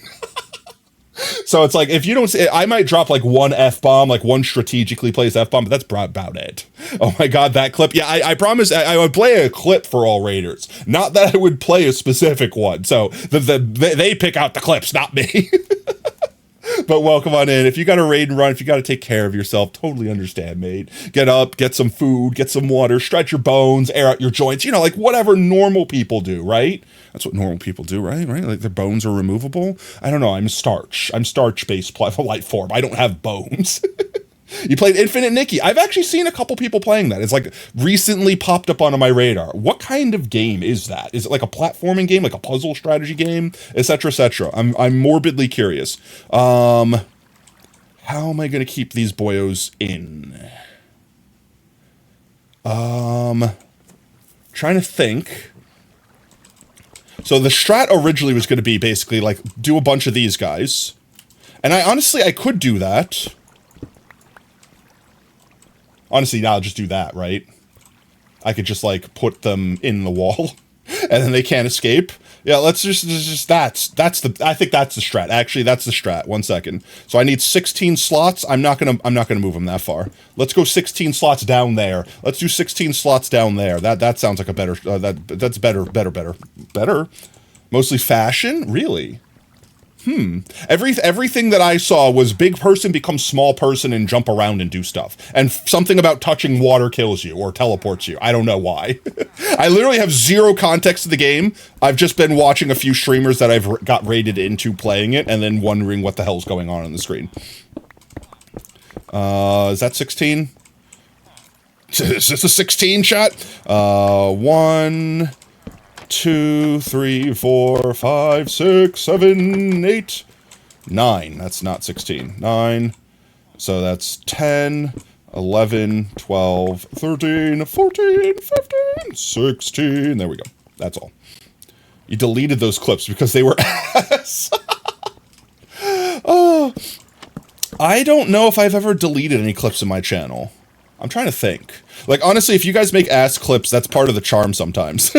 So it's like, if you don't say, I might drop like one F-bomb, like one strategically placed F-bomb, but that's about it. Oh my God, that clip. Yeah, I promise I would play a clip for all Raiders. Not that I would play a specific one. So they pick out the clips, not me. But welcome on in. If you got a raid and run, if you got to take care of yourself, totally understand, mate. Get up, get some food, get some water, stretch your bones, air out your joints, you know, like whatever normal people do, right? That's what normal people do, right? Like their bones are removable. I don't know. I'm starch. I'm starch-based life form. I don't have bones. You played Infinite Nikki. I've actually seen a couple people playing that. It's like recently popped up onto my radar. What kind of game is that? Is it like a platforming game, like a puzzle strategy game, etc., etc.? I'm morbidly curious. How am I going to keep these boyos in? Trying to think. So the strat originally was going to be basically like do a bunch of these guys. And I could do that. Honestly, now I'll just do that, right? I could just like put them in the wall and then they can't escape. Yeah, let's just I think that's the strat. Actually, that's the strat. 1 second. So I need 16 slots. I'm not going to move them that far. Let's go 16 slots down there. Let's do 16 slots down there. That sounds like a better that's better. Mostly fashion? Really? Everything that I saw was big person becomes small person and jump around and do stuff. And something about touching water kills you or teleports you. I don't know why. I literally have zero context to the game. I've just been watching a few streamers that I've got raided into playing it and then wondering what the hell's going on the screen. Is that 16? Is this a 16 shot? 1, 2, 3, 4, 5, 6, 7, 8, 9. That's not 16. 9. So that's 10, 11, 12, 13, 14, 15, 16. There we go. That's all. You deleted those clips because they were ass. Oh, I don't know if I've ever deleted any clips in my channel. I'm trying to think. Like, honestly, if you guys make ass clips, that's part of the charm sometimes.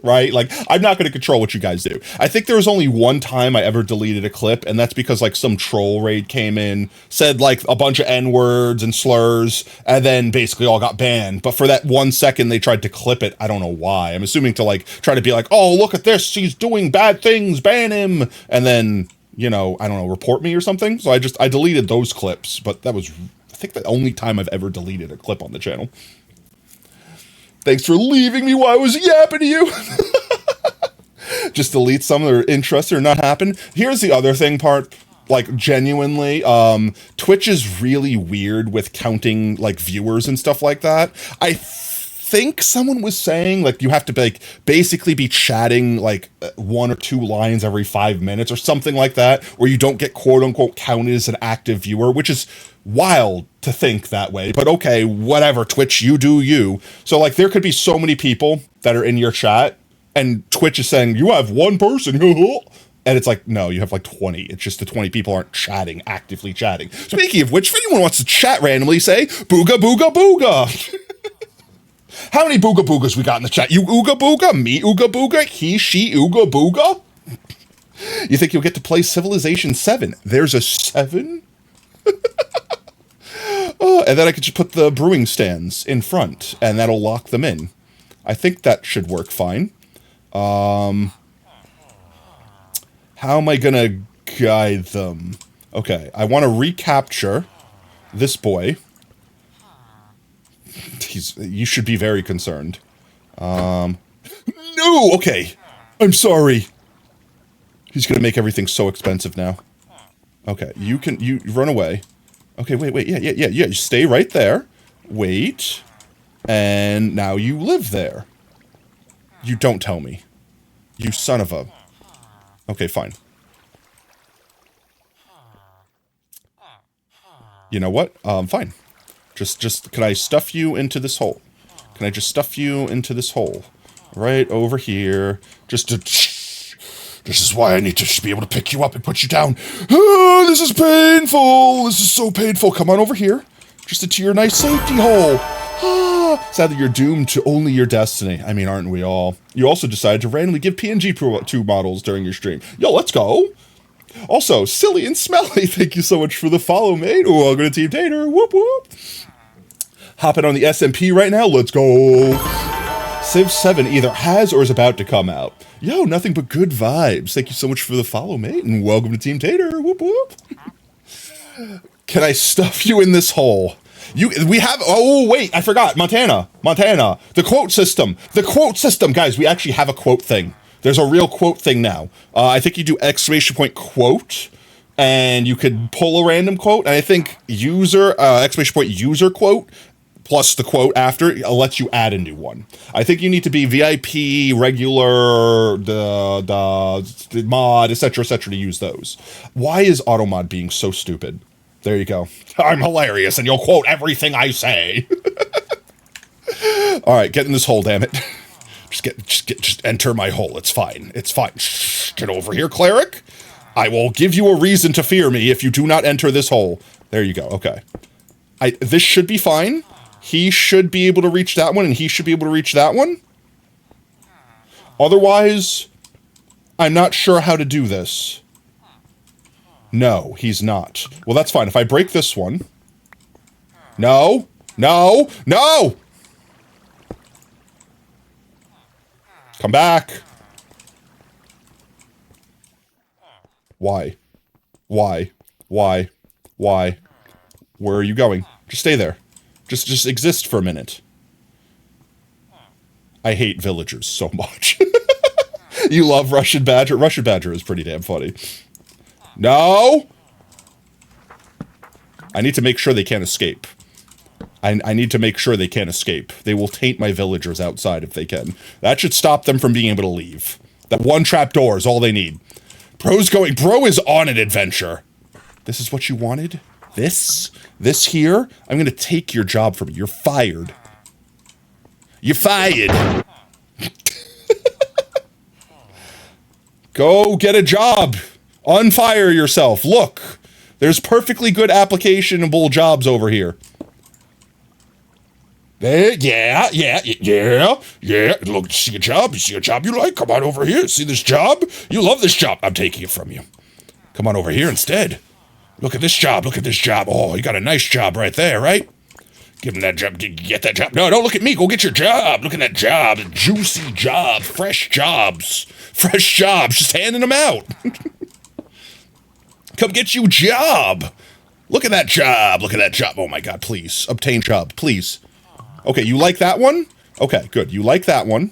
Right? Like, I'm not going to control what you guys do. I think there was only one time I ever deleted a clip, and that's because, like, some troll raid came in, said, like, a bunch of N-words and slurs, and then basically all got banned. But for that 1 second they tried to clip it, I don't know why. I'm assuming to, like, try to be like, oh, look at this, he's doing bad things, ban him! And then, you know, I don't know, report me or something? So I deleted those clips, but that was, I think, the only time I've ever deleted a clip on the channel. Thanks for leaving me while I was yapping to you. Just delete some that are interested or not happen. Here's the other thing part, like, genuinely, Twitch is really weird with counting, like, viewers and stuff like that. I think someone was saying, like, you have to, like, basically be chatting, like, 1 or 2 lines every 5 minutes or something like that, where you don't get quote-unquote counted as an active viewer, which is wild to think that way. But okay, whatever, Twitch, you do you. So, like, there could be so many people that are in your chat, and Twitch is saying, you have 1 person, and it's like, no, you have like 20. It's just the 20 people aren't chatting, actively chatting. Speaking of which, if anyone wants to chat randomly, say, booga booga booga. How many booga boogas we got in the chat? You ooga booga? Me ooga booga? He, she ooga booga? You think you'll get to play Civilization 7? There's a 7? Oh, and then I could just put the brewing stands in front, and that'll lock them in. I think that should work fine. How am I gonna guide them? Okay, I want to recapture this boy. You should be very concerned. No, okay. I'm sorry. He's gonna make everything so expensive now. Okay, you run away. Okay, wait, yeah, you stay right there. Wait. And now you live there. You don't tell me. You son of a... Okay, fine. You know what? Fine. Just, can I stuff you into this hole? Can I just stuff you into this hole? Right over here. Just to... This is why I need to be able to pick you up and put you down. Oh, this is painful. This is so painful. Come on over here. Just into your nice safety hole. Ah, sadly, you're doomed to only your destiny. I mean, aren't we all? You also decided to randomly give PNG 2 models during your stream. Yo, let's go. Also, Silly and Smelly, thank you so much for the follow, mate. Welcome to Team Tater. Whoop, whoop. Hopping on the SMP right now. Let's go. Civ 7 either has or is about to come out. Yo, nothing but good vibes. Thank you so much for the follow, mate, and welcome to Team Tater. Whoop, whoop. Can I stuff you in this hole? We have, oh, wait, I forgot. Montana. The quote system. Guys, we actually have a quote thing. There's a real quote thing now. I think you do exclamation point quote, and you could pull a random quote, and I think exclamation point user quote, plus the quote after, lets you add a new one. I think you need to be VIP, regular, the mod, etc., to use those. Why is automod being so stupid? There you go. I'm hilarious, and you'll quote everything I say. All right, get in this hole, damn it. Just Just enter my hole. It's fine. It's fine. Shh, get over here, cleric. I will give you a reason to fear me if you do not enter this hole. There you go. Okay. This should be fine. He should be able to reach that one, and he should be able to reach that one. Otherwise, I'm not sure how to do this. No, he's not. Well, that's fine. If I break this one... No! No! No! Come back! Why? Why? Why? Why? Where are you going? Just stay there. Just exist for a minute. I hate villagers so much. You love Russian Badger? Russian Badger is pretty damn funny. No! I need to make sure they can't escape. I need to make sure they can't escape. They will taint my villagers outside if they can. That should stop them from being able to leave. That one trap door is all they need. Bro is on an adventure. This is what you wanted? This here? I'm gonna take your job from you. You're fired. You're fired. Go get a job. Unfire yourself. Look, there's perfectly good applicationable jobs over here. There, yeah. Look, see a job? You see a job you like? Come on over here. See this job? You love this job. I'm taking it from you. Come on over here instead. Look at this job. Look at this job. Oh, you got a nice job right there, right? Give him that job. Get that job. No, don't look at me. Go get your job. Look at that job. Juicy job. Fresh jobs. Fresh jobs. Just handing them out. Come get you job. Look at that job. Look at that job. Oh my God, please. Obtain job, please. Okay, you like that one? Okay, good. You like that one.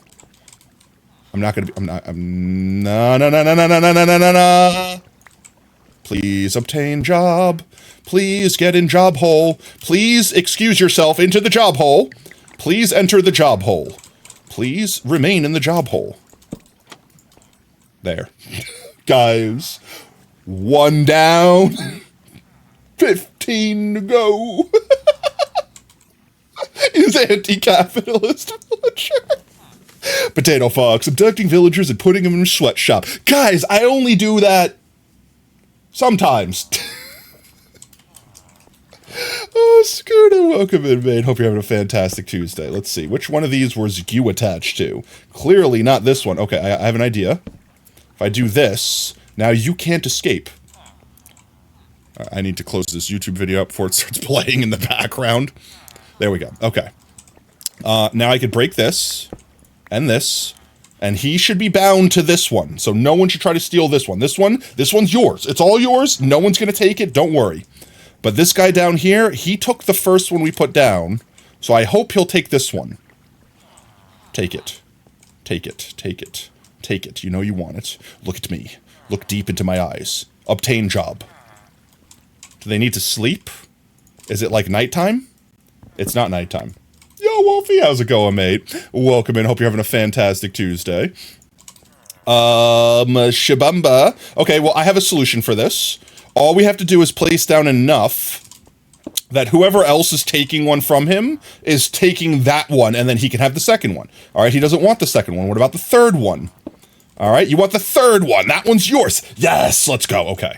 No. Please obtain job. Please get in job hole. Please excuse yourself into the job hole. Please enter the job hole. Please remain in the job hole. There. Guys, 1 down. 15 to go. Is anti-capitalist villager. Potato Fox, abducting villagers and putting them in a sweatshop. Guys, I only do that sometimes. Oh, Scooter, welcome in, mate. Hope you're having a fantastic Tuesday. Let's see. Which one of these was you attached to? Clearly not this one. Okay, I have an idea. If I do this, now you can't escape. I need to close this YouTube video up before it starts playing in the background. There we go. Okay. Now I could break this, and he should be bound to this one. So no one should try to steal this one. This one's yours. It's all yours. No one's going to take it. Don't worry. But this guy down here, he took the first one we put down. So I hope he'll take this one. Take it. Take it. Take it. Take it. You know you want it. Look at me. Look deep into my eyes. Obtain job. Do they need to sleep? Is it like nighttime? It's not nighttime. Yo, Wolfie, how's it going, mate? Welcome in. Hope you're having a fantastic Tuesday. Shabamba. Okay, well, I have a solution for this. All we have to do is place down enough that whoever else is taking one from him is taking that one, and then he can have the second one. All right, he doesn't want the second one. What about the third one? All right, you want the third one. That one's yours. Yes, let's go. Okay.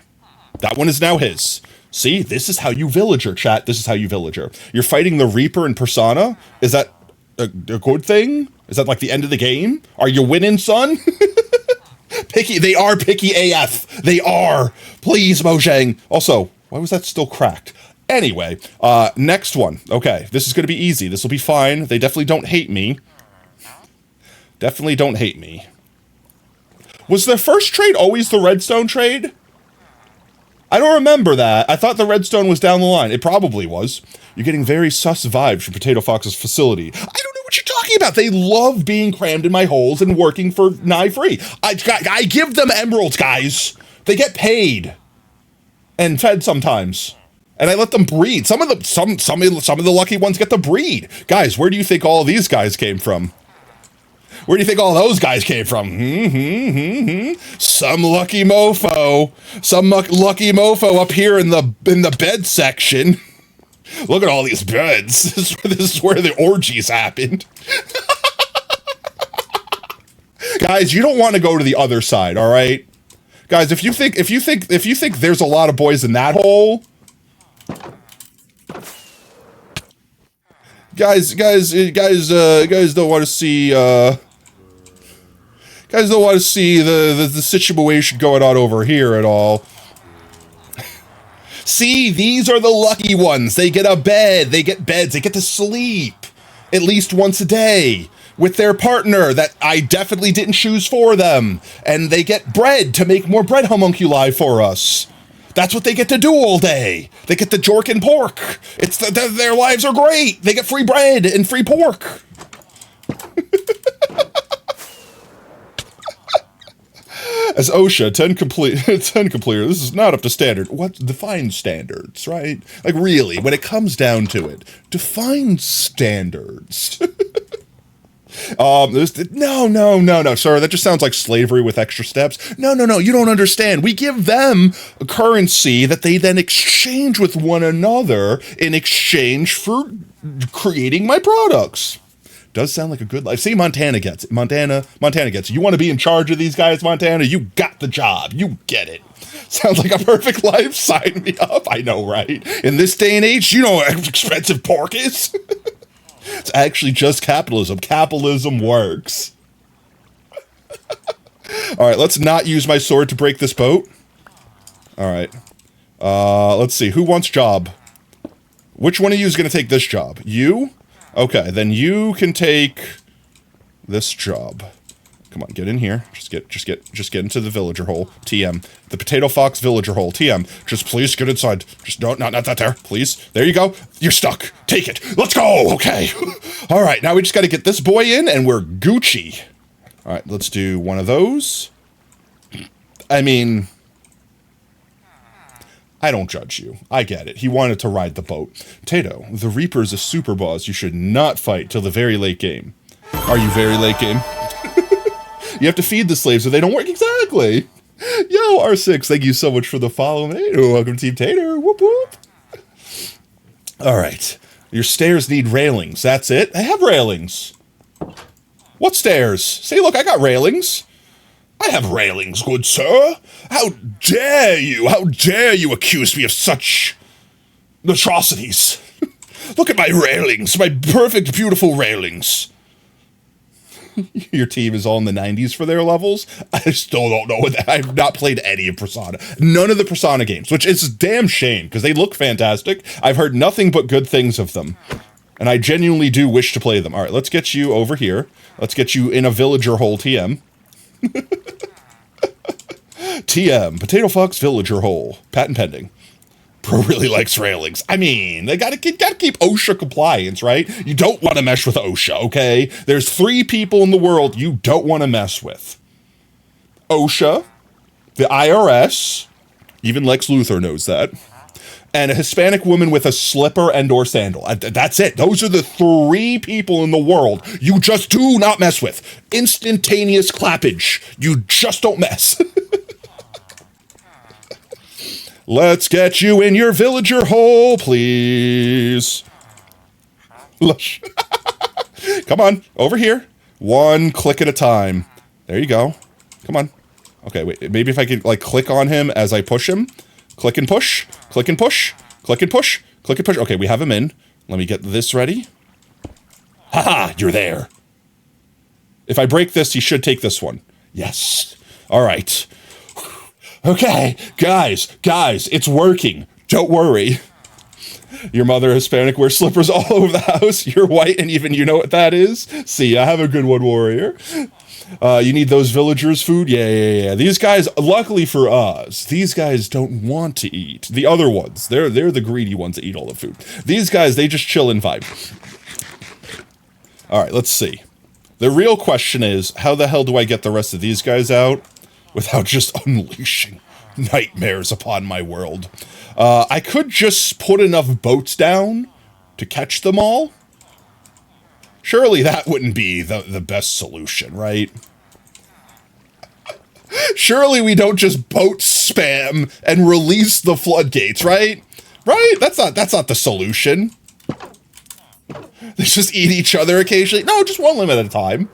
That one is now his. See, this is how you villager, chat. This is how you villager. You're fighting the Reaper in Persona? Is that a good thing? Is that like the end of the game? Are you winning, son? Picky. They are picky AF. They are. Please, Mojang. Also, why was that still cracked? Anyway, next one. Okay, this is going to be easy. This will be fine. They definitely don't hate me. Definitely don't hate me. Was their first trade always the redstone trade? I don't remember that. I thought the redstone was down the line. It probably was. You're getting very sus vibes from Potato Fox's facility. I don't know what you're talking about. They love being crammed in my holes and working for nigh free. I give them emeralds, guys. They get paid and fed sometimes, and I let them breed. Some of the lucky ones get to breed. Guys, where do you think all of these guys came from? Where do you think all those guys came from? Some lucky mofo. Some lucky mofo up here in the bed section. Look at all these beds. This is where the orgies happened. Guys, you don't want to go to the other side, all right? Guys, if you think there's a lot of boys in that hole, guys don't want to see the situation going on over here at all. See, these are the lucky ones. They get a bed, they get beds, they get to sleep at least once a day with their partner that I definitely didn't choose for them. And they get bread to make more bread homunculi for us. That's what they get to do all day. They get the jork and pork. Their lives are great. They get free bread and free pork. As OSHA, 10 completer, this is not up to standard. What? Define standards, right? Like, really, when it comes down to it, define standards. No, sir, that just sounds like slavery with extra steps. No, you don't understand. We give them a currency that they then exchange with one another in exchange for creating my products. Does sound like a good life. See, Montana gets it. Montana gets it. You want to be in charge of these guys, Montana? You got the job. You get it. Sounds like a perfect life. Sign me up. I know, right? In this day and age, you know how expensive pork is. It's actually just capitalism. Capitalism works. All right, let's not use my sword to break this boat. All right. Let's see. Who wants job? Which one of you is going to take this job? You? Okay, then you can take this job. Come on, get in here. Just get into the villager hole. TM. The potato fox villager hole. TM. Just please get inside. Just not that there. Please. There you go. You're stuck. Take it. Let's go. Okay. All right, now we just got to get this boy in and we're Gucci. All right, let's do one of those. I mean, I don't judge you. I get it. He wanted to ride the boat. Tato, the Reaper's a super boss. You should not fight till the very late game. Are you very late game? You have to feed the slaves so they don't work. Exactly. Yo, R6, thank you so much for the follow. Hey, welcome to Team Tater. Whoop, whoop. All right. Your stairs need railings. That's it. I have railings. What stairs? Say, look, I got railings. I have railings, good sir. How dare you? How dare you accuse me of such atrocities? Look at my railings, my perfect, beautiful railings. Your team is all in the 90s for their levels? I still don't know what that. I've not played any of Persona. None of the Persona games, which is a damn shame, because they look fantastic. I've heard nothing but good things of them. And I genuinely do wish to play them. All right, let's get you over here. Let's get you in a villager hole, TM. TM, Potato Fox Villager Hole. Patent pending. Pro really likes railings. I mean, they gotta keep OSHA compliance, right? You don't want to mess with OSHA, okay? There's 3 people in the world you don't want to mess with. OSHA, the IRS, even Lex Luthor knows that, and a Hispanic woman with a slipper and or sandal. That's it. Those are the 3 people in the world you just do not mess with. Instantaneous clappage. You just don't mess. Let's get you in your villager hole, please. Come on, over here. 1 click at a time. There you go. Come on. Okay, wait, maybe if I could, like, click on him as I push him. Click and push. Click and push. Click and push. Click and push. Okay, we have him in. Let me get this ready. Haha, you're there. If I break this, he should take this one. Yes. All right. Okay, guys, it's working. Don't worry. Your mother Hispanic wears slippers all over the house. You're white and even you know what that is? See, I have a good one, warrior. You need those villagers' food? Yeah. These guys, luckily for us, these guys don't want to eat. The other ones, they're the greedy ones that eat all the food. These guys, they just chill and vibe. All right, let's see. The real question is, how the hell do I get the rest of these guys out without just unleashing nightmares upon my world? I could just put enough boats down to catch them all. Surely that wouldn't be the best solution, right? Surely we don't just boat spam and release the floodgates, right? Right? That's not the solution. They just eat each other occasionally. No, just one limit at a time.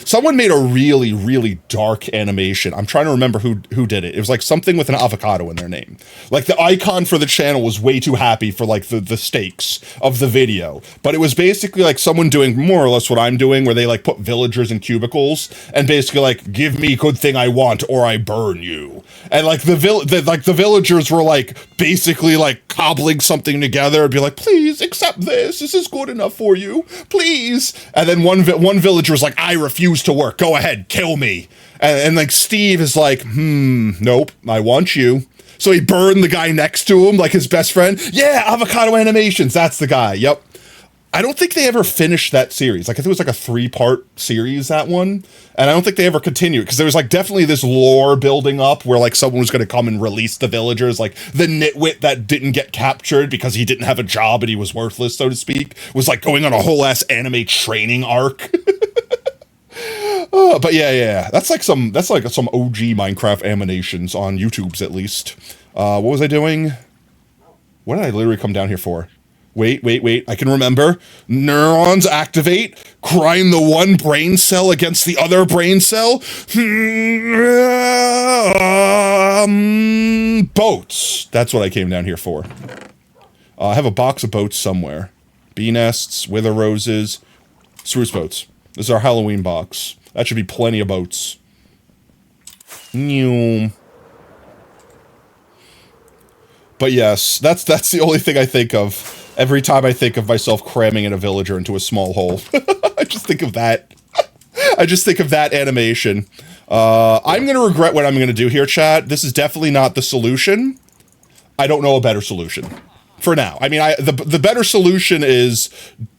Someone made a really, really dark animation. I'm trying to remember who did it. It was like something with an avocado in their name. Like the icon for the channel was way too happy for like the stakes of the video. But it was basically like someone doing more or less what I'm doing, where they like put villagers in cubicles and basically like, give me good thing I want or I burn you. And like the villagers were like basically like cobbling something together and be like, please accept this. This is good enough for you, please. And then one villager was like, I refuse to work. Go ahead, kill me. And like Steve is like, nope, I want you. So he burned the guy next to him, like his best friend. Yeah, avocado animations. That's the guy. Yep. I don't think they ever finished that series. Like I think it was like a 3-part series, that one. And I don't think they ever continued, because there was like definitely this lore building up where like someone was going to come and release the villagers. Like the nitwit that didn't get captured because he didn't have a job and he was worthless, so to speak, was like going on a whole ass anime training arc. But yeah. That's like some OG Minecraft animations on YouTube's at least. What was I doing? What did I literally come down here for? Wait. I can remember. Neurons activate. Grind the one brain cell against the other brain cell. Boats. That's what I came down here for. I have a box of boats somewhere. Bee nests, wither roses, spruce boats. This is our Halloween box. That should be plenty of boats. But yes, that's the only thing I think of every time I think of myself cramming in a villager into a small hole. I just think of that. I just think of that animation. I'm going to regret what I'm going to do here, chat. This is definitely not the solution. I don't know a better solution. For now. I mean, the better solution is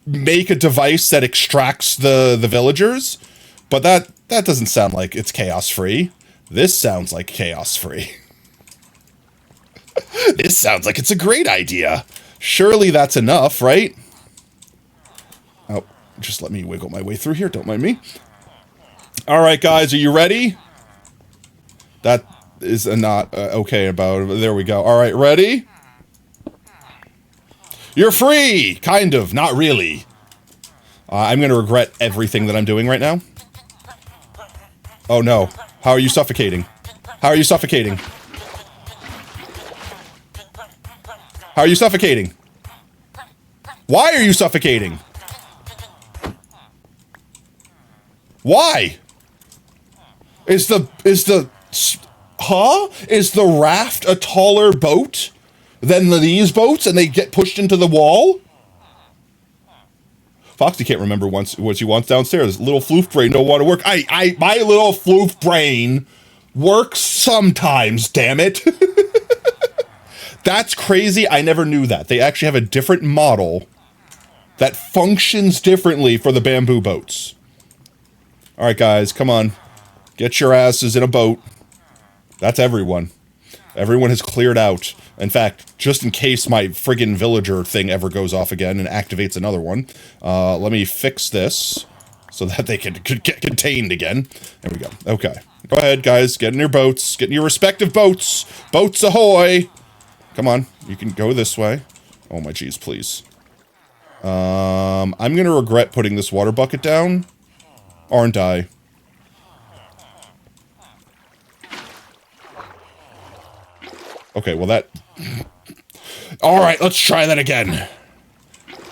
make a device that extracts the villagers, but that doesn't sound like it's chaos-free. This sounds like chaos-free. This sounds like it's a great idea. Surely that's enough, right? Oh, just let me wiggle my way through here. Don't mind me. All right, guys, are you ready? That is not okay about it. There we go. All right, ready? You're free! Kind of. Not really. I'm going to regret everything that I'm doing right now. Oh, no. How are you suffocating? How are you suffocating? How are you suffocating? Why are you suffocating? Why? Is the raft a taller boat than these boats and they get pushed into the wall? Foxy can't remember what she wants downstairs. Little floof brain don't want to work. My little floof brain works sometimes, damn it. That's crazy. I never knew that. They actually have a different model that functions differently for the bamboo boats. All right, guys, come on. Get your asses in a boat. That's everyone. Everyone has cleared out. In fact, just in case my friggin' villager thing ever goes off again and activates another one, let me fix this so that they can get contained again. There we go. Okay. Go ahead, guys. Get in your boats. Get in your respective boats. Boats ahoy! Come on. You can go this way. Oh my jeez, please. I'm gonna regret putting this water bucket down. Aren't I? Okay, well that... Alright, let's try that again.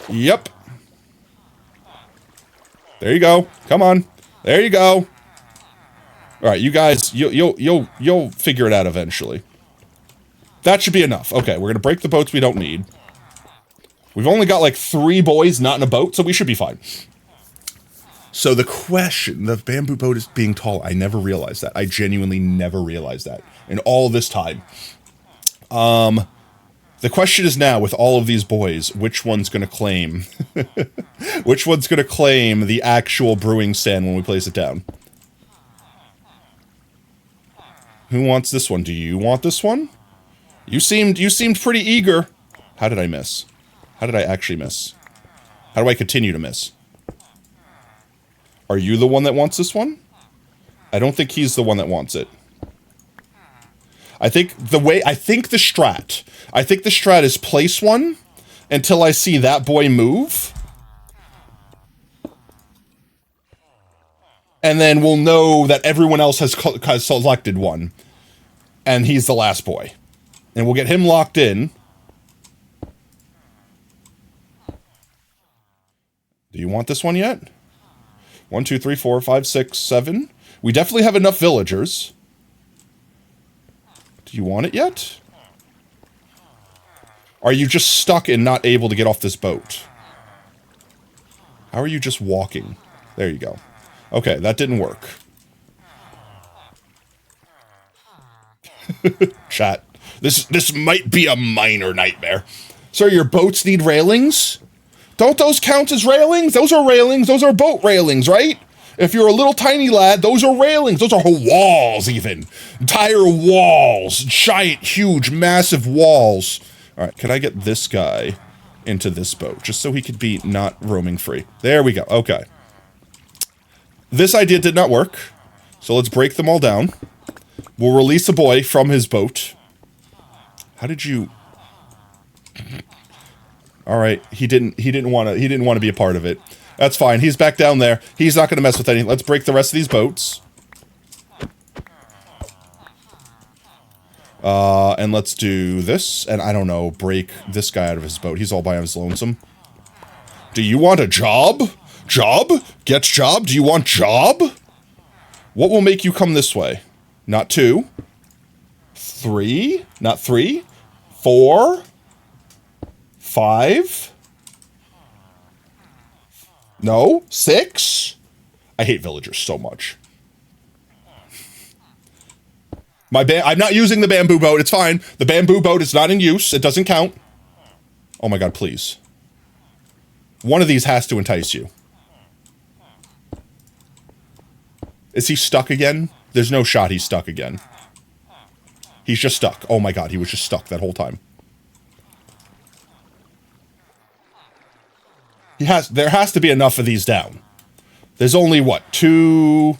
Yep. There you go. Come on. There you go. Alright, you guys, you'll figure it out eventually. That should be enough. Okay, we're gonna break the boats we don't need. We've only got like 3 boys not in a boat, so we should be fine. So the question, the bamboo boat is being tall. I never realized that. I genuinely never realized that in all this time. The question is now, with all of these boys, which one's gonna claim? Which one's gonna claim the actual brewing stand when we place it down? Who wants this one? Do you want this one? You seemed pretty eager. How did I miss? How did I actually miss? How do I continue to miss? Are you the one that wants this one? I don't think he's the one that wants it. I think the strat is place one until I see that boy move. And then we'll know that everyone else has selected one. And he's the last boy. And we'll get him locked in. Do you want this one yet? 1, 2, 3, 4, 5, 6, 7. We definitely have enough villagers. Do you want it yet? Are you just stuck and not able to get off this boat? How are you just walking? There you go. Okay, that didn't work. Chat. This might be a minor nightmare. Sir, your boats need railings? Don't those count as railings? Those are railings. Those are boat railings, right? If you're a little tiny lad, those are railings. Those are whole walls, even. Entire walls. Giant, huge, massive walls. All right, can I get this guy into this boat? Just so he could be not roaming free. There we go. Okay. This idea did not work. So let's break them all down. We'll release a boy from his boat. How did you... All right, he didn't want to be a part of it. That's fine. He's back down there. He's not going to mess with anything. Let's break the rest of these boats. And let's do this. And I don't know, break this guy out of his boat. He's all by his lonesome. Do you want a job? Job? Get job? Do you want job? What will make you come this way? Not 2. 3. Not 3. 4. 5. No. 6. I hate villagers so much. I'm not using the bamboo boat. It's fine. The bamboo boat is not in use. It doesn't count. Oh my god, please. One of these has to entice you. Is he stuck again? There's no shot he's stuck again. He's just stuck. Oh my god, he was just stuck that whole time. There has to be enough of these down. There's only, what, 2...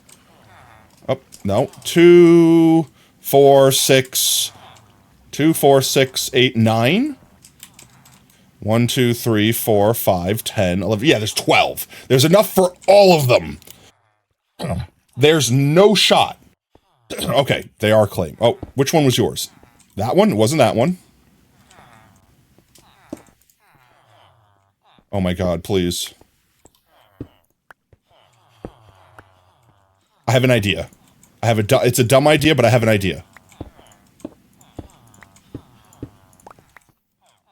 Oh, no. 2, 4, 6... 2, 4, 6, 8, 9? 1, 2, 3, 4, 5, 10, 11... Yeah, there's 12. There's enough for all of them. There's no shot. Okay, they are claimed. Oh, which one was yours? That one? It wasn't that one. Oh my god, please. I have an idea. It's a dumb idea, but I have an idea.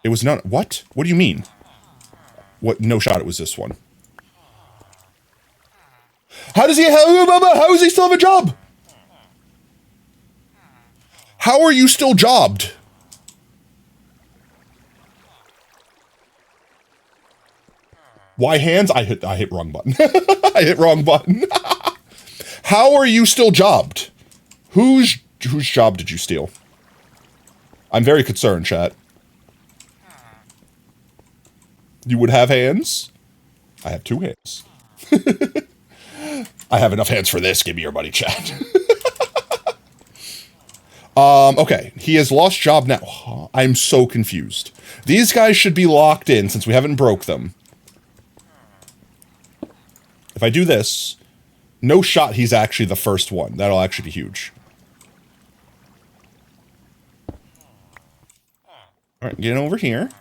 It was not... What? What do you mean? What? No shot, it was this one. How does he... How does he still have a job? How are you still jobbed? Why hands? I hit wrong button. I hit wrong button. How are you still jobbed? Whose job did you steal? I'm very concerned, chat. You would have hands? I have 2 hands. I have enough hands for this. Give me your money, chat. Okay. He has lost job now. I'm so confused. These guys should be locked in since we haven't broke them. If I do this, no shot he's actually the first one. That'll actually be huge. Alright, getting over here.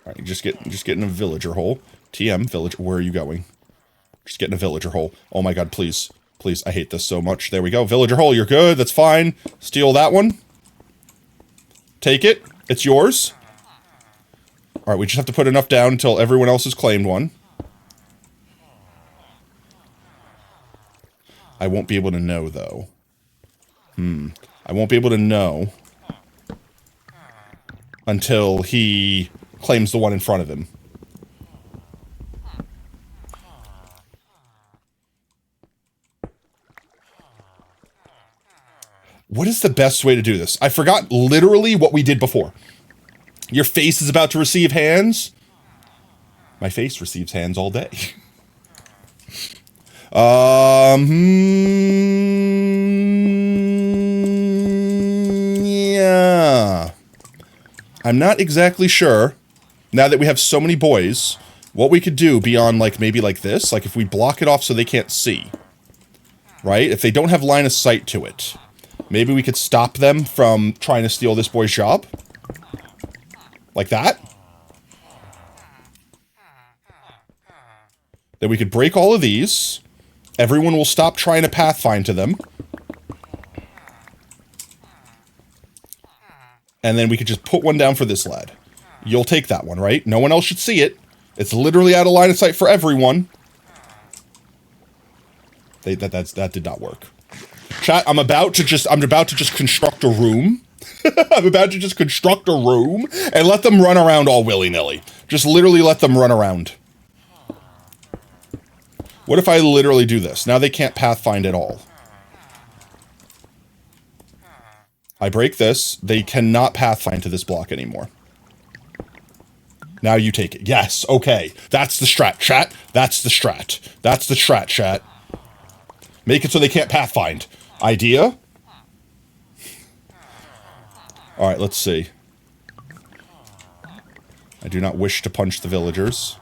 Alright, just getting a villager hole. TM, villager, where are you going? Just getting a villager hole. Oh my god, please. Please, I hate this so much. There we go. Villager hole, you're good. That's fine. Steal that one. Take it. It's yours. Alright, we just have to put enough down until everyone else has claimed one. I won't be able to know, though. I won't be able to know until he claims the one in front of him. What is the best way to do this? I forgot literally what we did before. Your face is about to receive hands. My face receives hands all day. Yeah. I'm not exactly sure, now that we have so many boys, what we could do beyond, like, maybe like this, like if we block it off so they can't see, right? If they don't have line of sight to it, maybe we could stop them from trying to steal this boy's job. Like that. Then we could break all of these. Everyone will stop trying to pathfind to them. And then we could just put one down for this lad. You'll take that one, right? No one else should see it. It's literally out of line of sight for everyone. That did not work. Chat, I'm about to just construct a room. I'm about to just construct a room and let them run around all willy-nilly. Just literally let them run around. What if I literally do this? Now they can't pathfind at all. I break this. They cannot pathfind to this block anymore. Now you take it. Yes, okay. That's the strat, chat. That's the strat. That's the strat, chat. Make it so they can't pathfind. Idea? Alright, let's see. I do not wish to punch the villagers.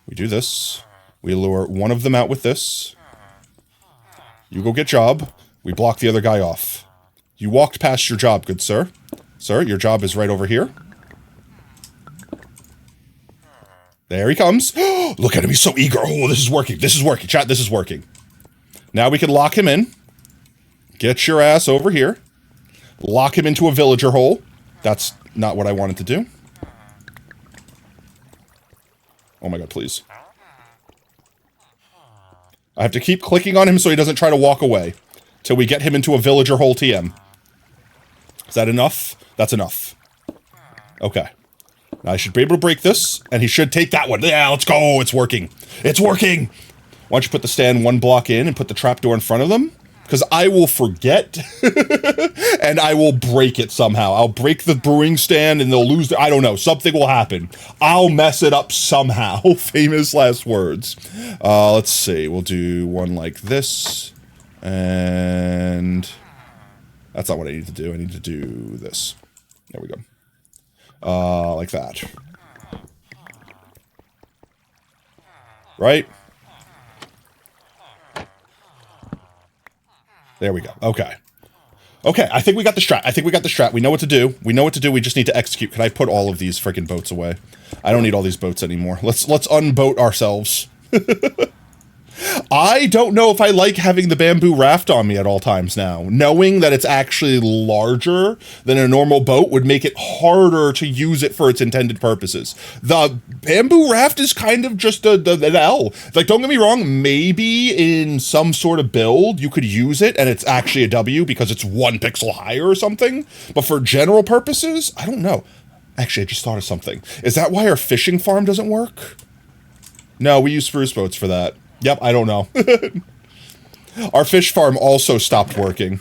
We do this. We lure one of them out with this. You go get job. We block the other guy off. You walked past your job, good sir. Sir, your job is right over here. There he comes. Look at him, he's so eager. Oh, this is working. This is working. Chat, this is working. Now we can lock him in. Get your ass over here. Lock him into a villager hole. That's not what I wanted to do. Oh my god, please. I have to keep clicking on him so he doesn't try to walk away. Till we get him into a villager hole TM. Is that enough? That's enough. Okay. Now I should be able to break this, and he should take that one. Yeah, let's go. It's working. It's working. Why don't you put the stand one block in and put the trapdoor in front of them? Because I will forget, and I will break it somehow. I'll break the brewing stand, and they'll lose I don't know. Something will happen. I'll mess it up somehow. Famous last words. Let's see. We'll do one like this. And that's not what I need to do. I need to do this. There we go. Like that. Right? There we go. Okay. Okay, I think we got the strat. I think we got the strat. We know what to do. We know what to do. We just need to execute. Can I put all of these freaking boats away? I don't need all these boats anymore. Let's unboat ourselves. I don't know if I like having the bamboo raft on me at all times now. Knowing that it's actually larger than a normal boat would make it harder to use it for its intended purposes. The bamboo raft is kind of just an L. Like, don't get me wrong, maybe in some sort of build you could use it and it's actually a W because it's 1 pixel higher or something. But for general purposes, I don't know. Actually, I just thought of something. Is that why our fishing farm doesn't work? No, we use spruce boats for that. Yep, I don't know. Our fish farm also stopped working.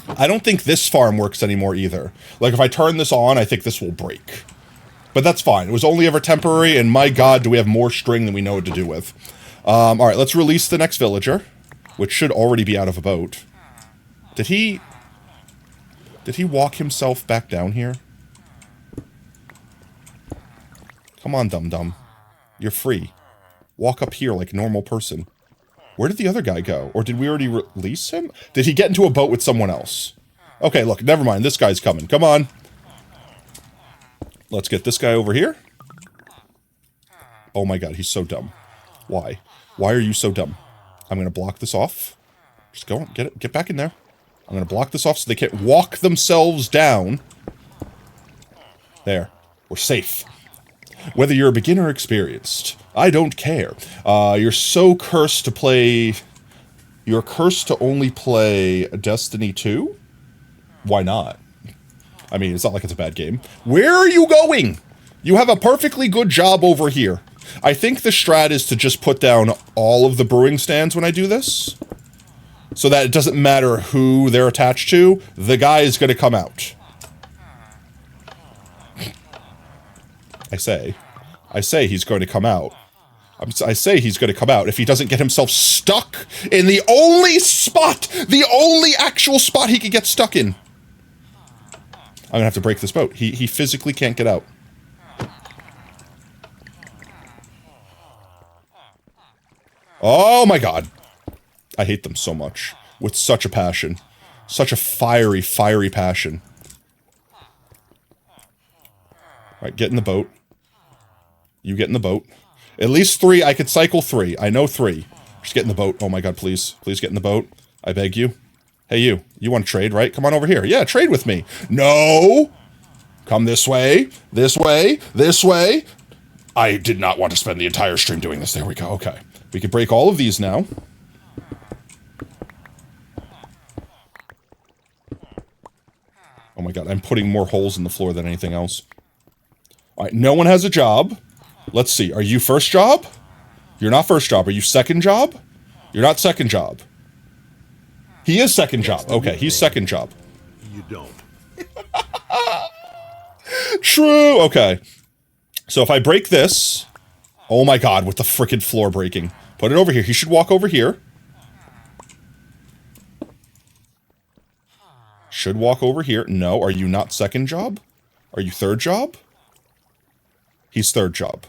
I don't think this farm works anymore either. Like, if I turn this on, I think this will break. But that's fine. It was only ever temporary, and my god, do we have more string than we know what to do with. Alright, let's release the next villager, which should already be out of a boat. Did he walk himself back down here? Come on, dum-dum. You're free. Walk up here like a normal person. Where did the other guy go? Or did we already release him? Did he get into a boat with someone else? Okay, look, never mind. This guy's coming. Come on. Let's get this guy over here. Oh my god, he's so dumb. Why? Why are you so dumb? I'm going to block this off. Just go, get back in there. I'm going to block this off so they can't walk themselves down. There. We're safe. Whether you're a beginner or experienced, I don't care. You're so cursed to play... You're cursed to only play Destiny 2? Why not? I mean, it's not like it's a bad game. Where are you going? You have a perfectly good job over here. I think the strat is to just put down all of the brewing stands when I do this. So that it doesn't matter who they're attached to, the guy is going to come out. I say he's going to come out. I say he's going to come out if he doesn't get himself stuck in the only spot, the only actual spot he could get stuck in. I'm going to have to break this boat. He physically can't get out. Oh my god. I hate them so much. With such a passion. Such a fiery, fiery passion. Alright, get in the boat. You get in the boat. At least 3. I could cycle 3. I know 3. Just get in the boat. Oh my god, please. Please get in the boat. I beg you. Hey, you. You want to trade, right? Come on over here. Yeah, trade with me. No! Come this way. This way. This way. I did not want to spend the entire stream doing this. There we go. Okay. We can break all of these now. Oh my god, I'm putting more holes in the floor than anything else. Alright, no one has a job. Let's see. Are you first job? You're not first job. Are you second job? You're not second job. He is second job. Okay, he's second job. You don't. True. Okay. So if I break this... Oh my god, with the frickin' floor breaking. Put it over here. He should walk over here. Should walk over here. No, are you not second job? Are you third job? He's third job.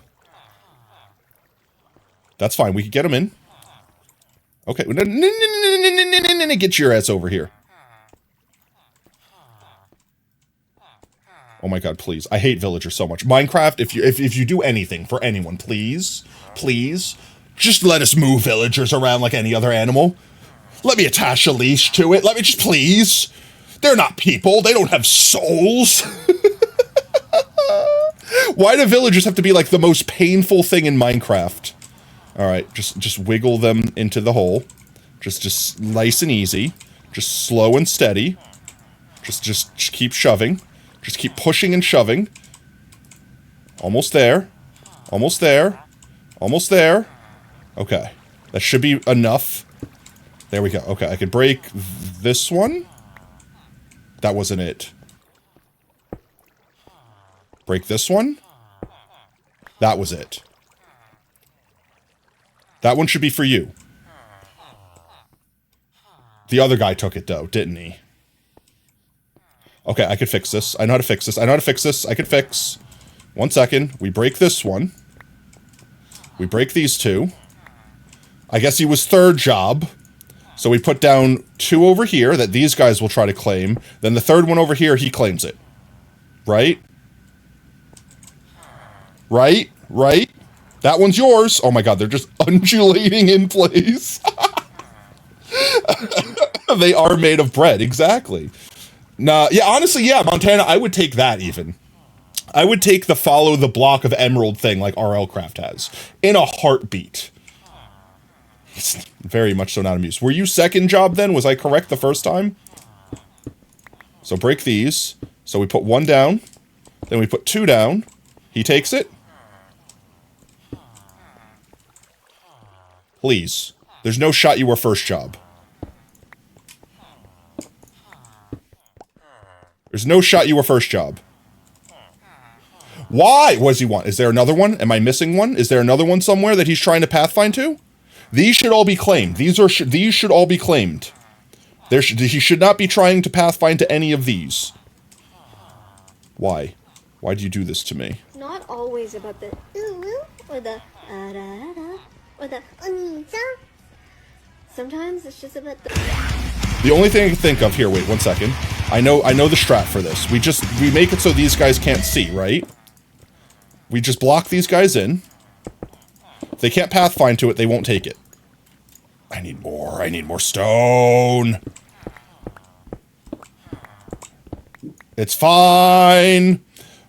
That's fine. We can get him in. Okay. Get your ass over here. Oh my god, please. I hate villagers so much. Minecraft, if you do anything for anyone, please, please, just let us move villagers around like any other animal. Let me attach a leash to it. Let me just, please. They're not people. They don't have souls. Why do villagers have to be like the most painful thing in Minecraft? Alright, just wiggle them into the hole. Just nice and easy. Just slow and steady. Just keep shoving. Just keep pushing and shoving. Almost there. Almost there. Almost there. Okay. That should be enough. There we go. Okay, I could break this one. That wasn't it. Break this one. That was it. That one should be for you. The other guy took it, though, didn't he? Okay, I could fix this. I know how to fix this. I know how to fix this. I could fix. 1 second. We break this one. We break these 2. I guess he was third job. So we put down 2 over here that these guys will try to claim. Then the third one over here, he claims it. Right? Right? Right? That one's yours. Oh my god, they're just undulating in place. They are made of bread, exactly. Nah, yeah, honestly, yeah, Montana, I would take that even. I would take the follow the block of emerald thing like RL Craft has. In a heartbeat. He's very much so not amused. Were you second job then? Was I correct the first time? So break these. So we put 1 down. Then we put 2 down. He takes it. Please. There's no shot you were first job. There's no shot you were first job. Why? What does he want? Is there another one? Am I missing one? Is there another one somewhere that he's trying to pathfind to? These should all be claimed. These should all be claimed. He should not be trying to pathfind to any of these. Why? Why do you do this to me? Not always about the ooh or the da or the sometimes it's just about the. The only thing I can think of here. Wait 1 second. I know the strat for this. We make it so these guys can't see, right? We just block these guys in. If they can't pathfind to it, they won't take it. I need more. I need more stone. It's fine.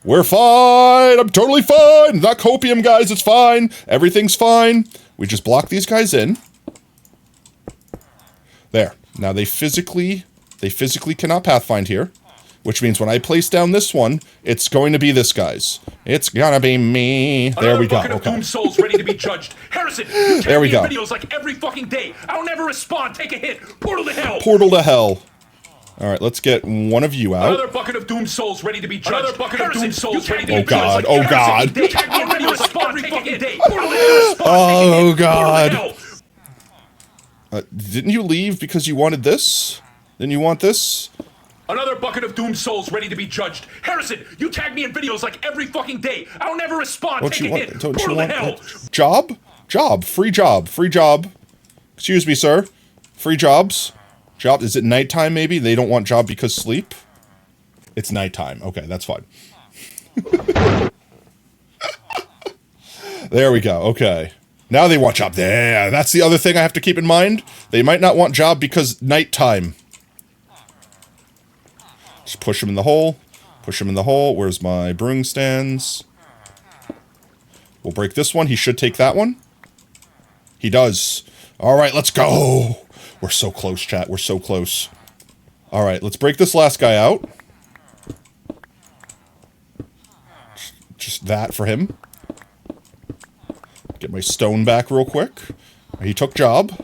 We're fine. I'm totally fine. Not copium, guys. It's fine. Everything's fine. We just block these guys in. There. Now they physically cannot pathfind here. Which means when I place down this one, it's going to be this guy's. It's gonna be me. There we go. Another bucket of doomed souls ready to be judged. Harrison, you there we go. videos like every fucking day. I don't ever respond. Take a hit. Portal to hell. Portal to hell. All right, let's get one of you out. Another bucket of doomed souls ready to be judged. Another bucket of doomed souls ready to be Oh god. Oh god. Oh god. Didn't you leave because you wanted this? Didn't you want this? Another bucket of doomed souls ready to be judged. Harrison, you tag me in videos like every fucking day. I don't ever respond. Don't Take you a want? hit. Don't Portal you to hell. want? Job? Job. Free job. Free job. Excuse me, sir. Free jobs. Job. Is it nighttime, maybe? They don't want job because sleep? It's nighttime. Okay, that's fine. There we go. Okay. Now they want job. There. That's the other thing I have to keep in mind. They might not want job because nighttime. Just push him in the hole. Push him in the hole. Where's my brewing stands? We'll break this one. He should take that one. He does. All right, let's go. We're so close, chat. We're so close. All right, let's break this last guy out. Just that for him. Get my stone back real quick. He took job.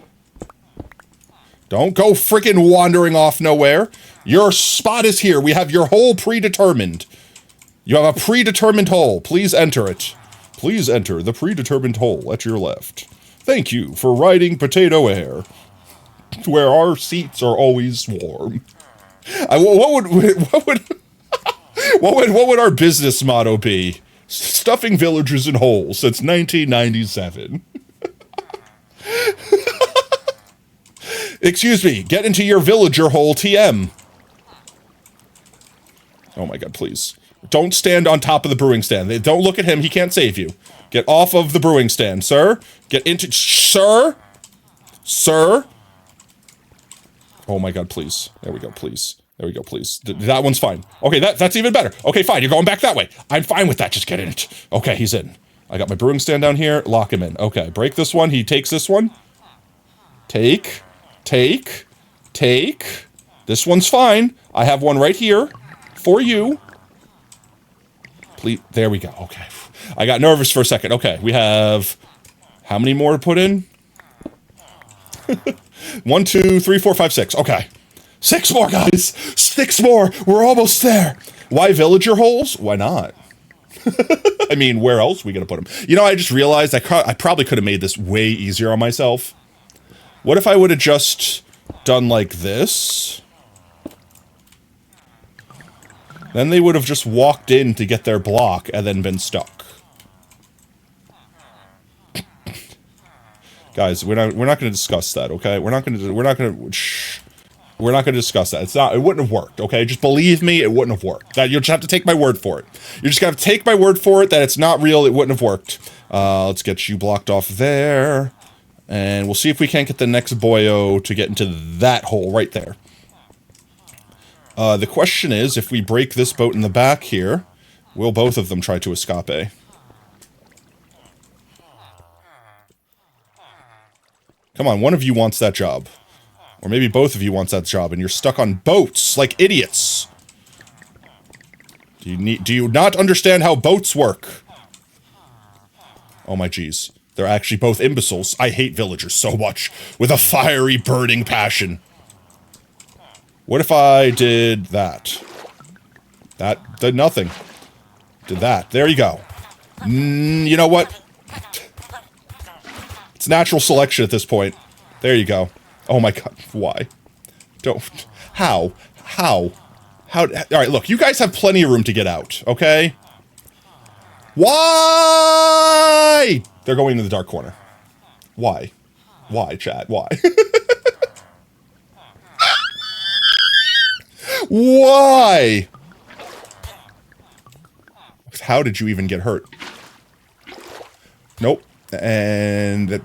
Don't go freaking wandering off nowhere. Your spot is here. We have your hole predetermined. You have a predetermined hole. Please enter it. Please enter the predetermined hole at your left. Thank you for riding potato air, where our seats are always warm. What would our business motto be? Stuffing villagers in holes since 1997. Excuse me, get into your villager hole, TM. Oh my god, please. Don't stand on top of the brewing stand. Don't look at him, he can't save you. Get off of the brewing stand, sir. Get into... Sir? Sir? Oh my god, please. There we go, please. There we go, please. That one's fine. Okay, that's even better. Okay, fine, you're going back that way. I'm fine with that, just get in it. Okay, he's in. I got my brewing stand down here, lock him in. Okay, break this one, he takes this one. Take. This one's fine. I have one right here. For you. Please, there we go, okay. I got nervous for a second. Okay, we have... How many more to put in? 1, 2, 3, 4, 5, 6. Okay. 6 more, guys! 6 more! We're almost there! Why villager holes? Why not? I mean, where else are we gonna put them? You know, I just realized I probably could have made this way easier on myself. What if I would have just done like this? Then they would have just walked in to get their block and then been stuck. Guys, we're not going to discuss that, okay? We're not going to discuss that. It wouldn't have worked, okay? Just believe me, it wouldn't have worked. That you'll just have to take my word for it. You just got to take my word for it that it's not real. It wouldn't have worked. Let's get you blocked off there. And we'll see if we can't get the next boyo to get into that hole right there. The question is, if we break this boat in the back here, will both of them try to escape? Come on, one of you wants that job. Or maybe both of you wants that job, and you're stuck on boats like idiots. Do you not understand how boats work? Oh my geez. They're actually both imbeciles. I hate villagers so much. With a fiery, burning passion. What if I did that? That did nothing. Did that. There you go. You know what? It's natural selection at this point. There you go. Oh my god. Why? Don't. How? Alright, look. You guys have plenty of room to get out. Okay? Why? They're going to the dark corner. Why? Why, chat? Why? Why? How did you even get hurt? Nope. And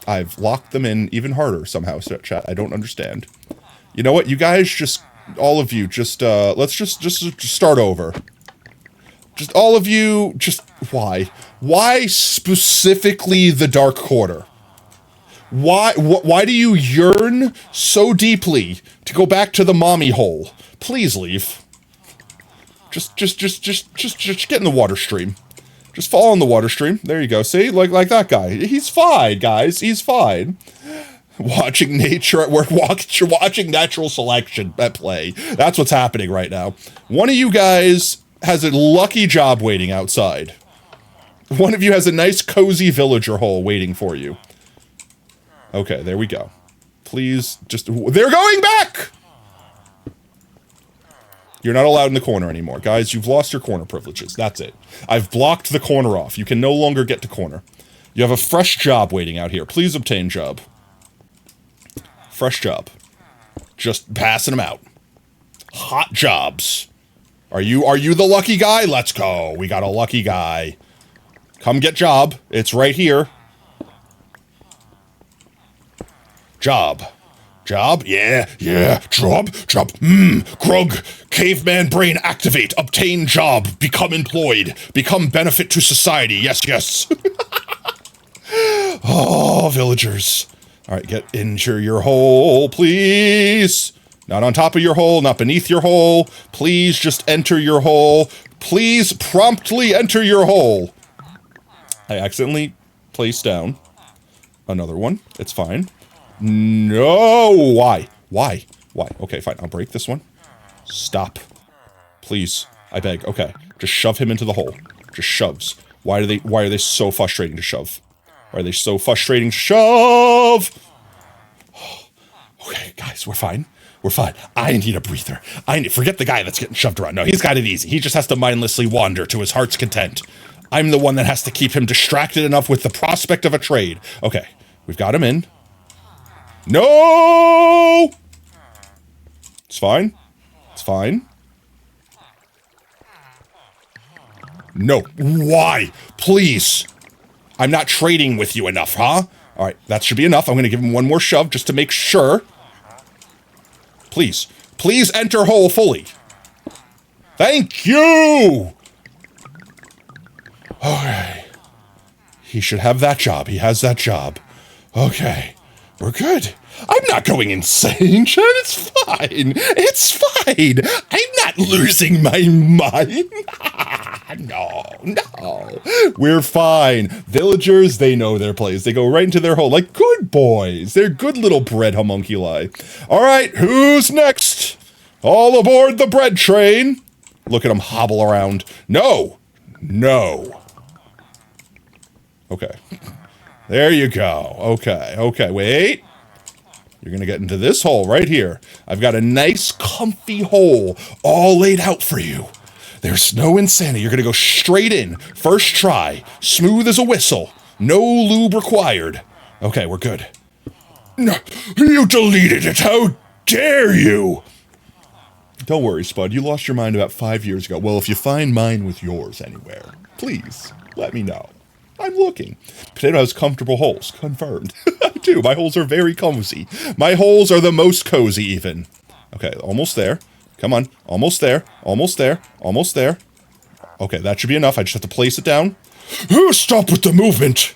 I've locked them in even harder somehow, chat. I don't understand. You know what? You guys just, all of you, just, let's just start over. Just all of you, just, why? Why specifically the dark corner? Why do you yearn so deeply to go back to the mommy hole? Please leave. Just get in the water stream. Just fall in the water stream. There you go. See? Like that guy. He's fine, guys. He's fine. Watching nature, we're watching natural selection at play. That's what's happening right now. One of you guys has a lucky job waiting outside. One of you has a nice cozy villager hole waiting for you. Okay, there we go. Please, they're going back! You're not allowed in the corner anymore. Guys, you've lost your corner privileges. That's it. I've blocked the corner off. You can no longer get to corner. You have a fresh job waiting out here. Please obtain job. Fresh job. Just passing them out. Hot jobs. Are you the lucky guy? Let's go. We got a lucky guy. Come get job. It's right here. Job. Job? Yeah. Job. Grog. Caveman brain activate. Obtain job. Become employed. Become benefit to society. Yes. Oh, villagers. All right, get into your hole, please. Not on top of your hole, not beneath your hole. Please just enter your hole. Please promptly enter your hole. I accidentally placed down another one. It's fine. No, why? Okay, fine. I'll break this one. Stop. Please. I beg. Okay. Just shove him into the hole. Just shoves. Why are they so frustrating to shove? Why are they so frustrating to shove? Okay, guys, we're fine. We're fine. I need a breather. Forget the guy that's getting shoved around. No, he's got it easy. He just has to mindlessly wander to his heart's content. I'm the one that has to keep him distracted enough with the prospect of a trade. Okay, we've got him in. No! It's fine. It's fine. No. Why? Please. I'm not trading with you enough, huh? All right, that should be enough. I'm going to give him one more shove just to make sure. Please. Please enter hole fully. Thank you! Okay. He should have that job. He has that job. Okay. We're good. I'm not going insane, Chad. It's fine. It's fine. I'm not losing my mind. No. We're fine. Villagers, they know their place. They go right into their hole like good boys. They're good little bread homunculi. All right, who's next? All aboard the bread train. Look at them hobble around. No. Okay. There you go. Okay, wait. You're gonna get into this hole right here. I've got a nice, comfy hole all laid out for you. There's no insanity. You're gonna go straight in. First try. Smooth as a whistle. No lube required. Okay, we're good. No, you deleted it. How dare you? Don't worry, Spud. You lost your mind about 5 years ago. Well, if you find mine with yours anywhere, please let me know. I'm looking. Potato has comfortable holes. Confirmed. I do. My holes are very cozy. My holes are the most cozy, even. Okay, almost there. Come on. Almost there. Okay, that should be enough. I just have to place it down. Stop with the movement.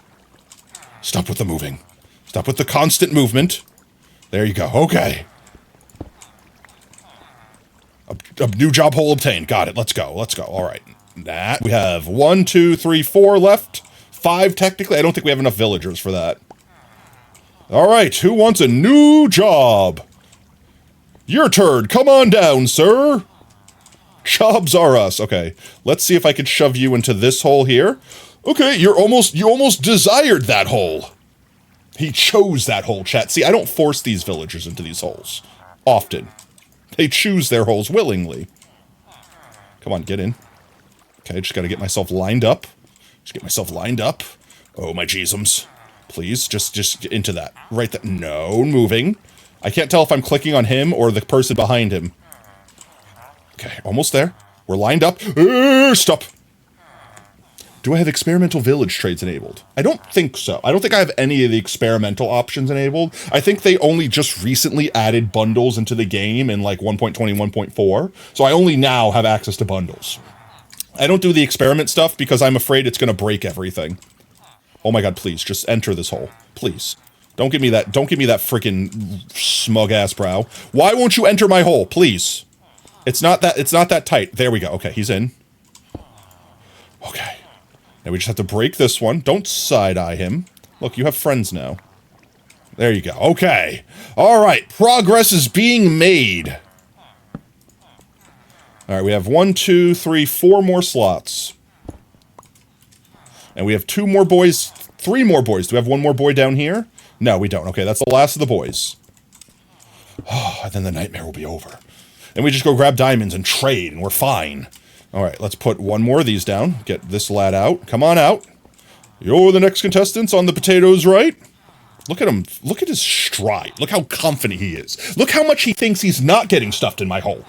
Stop with the moving. Stop with the constant movement. There you go. Okay. A new job hole obtained. Got it. Let's go. All right. That. We have 1, 2, 3, 4 left. 5 technically. I don't think we have enough villagers for that. All right. Who wants a new job? Your turn. Come on down, sir. Jobs are us. Okay. Let's see if I can shove you into this hole here. Okay. You almost desired that hole. He chose that hole, chat. See, I don't force these villagers into these holes. Often. They choose their holes willingly. Come on, get in. Okay, just gotta get myself lined up. Oh, my jeezums. Please, just get into that. Right there. No, moving. I can't tell if I'm clicking on him or the person behind him. Okay, almost there. We're lined up. Stop. Do I have experimental village trades enabled? I don't think so. I don't think I have any of the experimental options enabled. I think they only just recently added bundles into the game in like 1.20, 1.4. So I only now have access to bundles. I don't do the experiment stuff because I'm afraid it's going to break everything. Oh my god, please, just enter this hole. Please. Don't give me that freaking smug ass brow. Why won't you enter my hole? Please. It's not that tight. There we go. Okay, he's in. Okay. Now we just have to break this one. Don't side-eye him. Look, you have friends now. There you go. Okay. All right. Progress is being made. All right, we have 1, 2, 3, 4 more slots. And we have 2 more boys, 3 more boys. Do we have 1 more boy down here? No, we don't. Okay, that's the last of the boys. Oh, and then the nightmare will be over. And we just go grab diamonds and trade, and we're fine. All right, let's put 1 more of these down. Get this lad out. Come on out. You're the next contestants on the potatoes, right? Look at him. Look at his stride. Look how confident he is. Look how much he thinks he's not getting stuffed in my hole.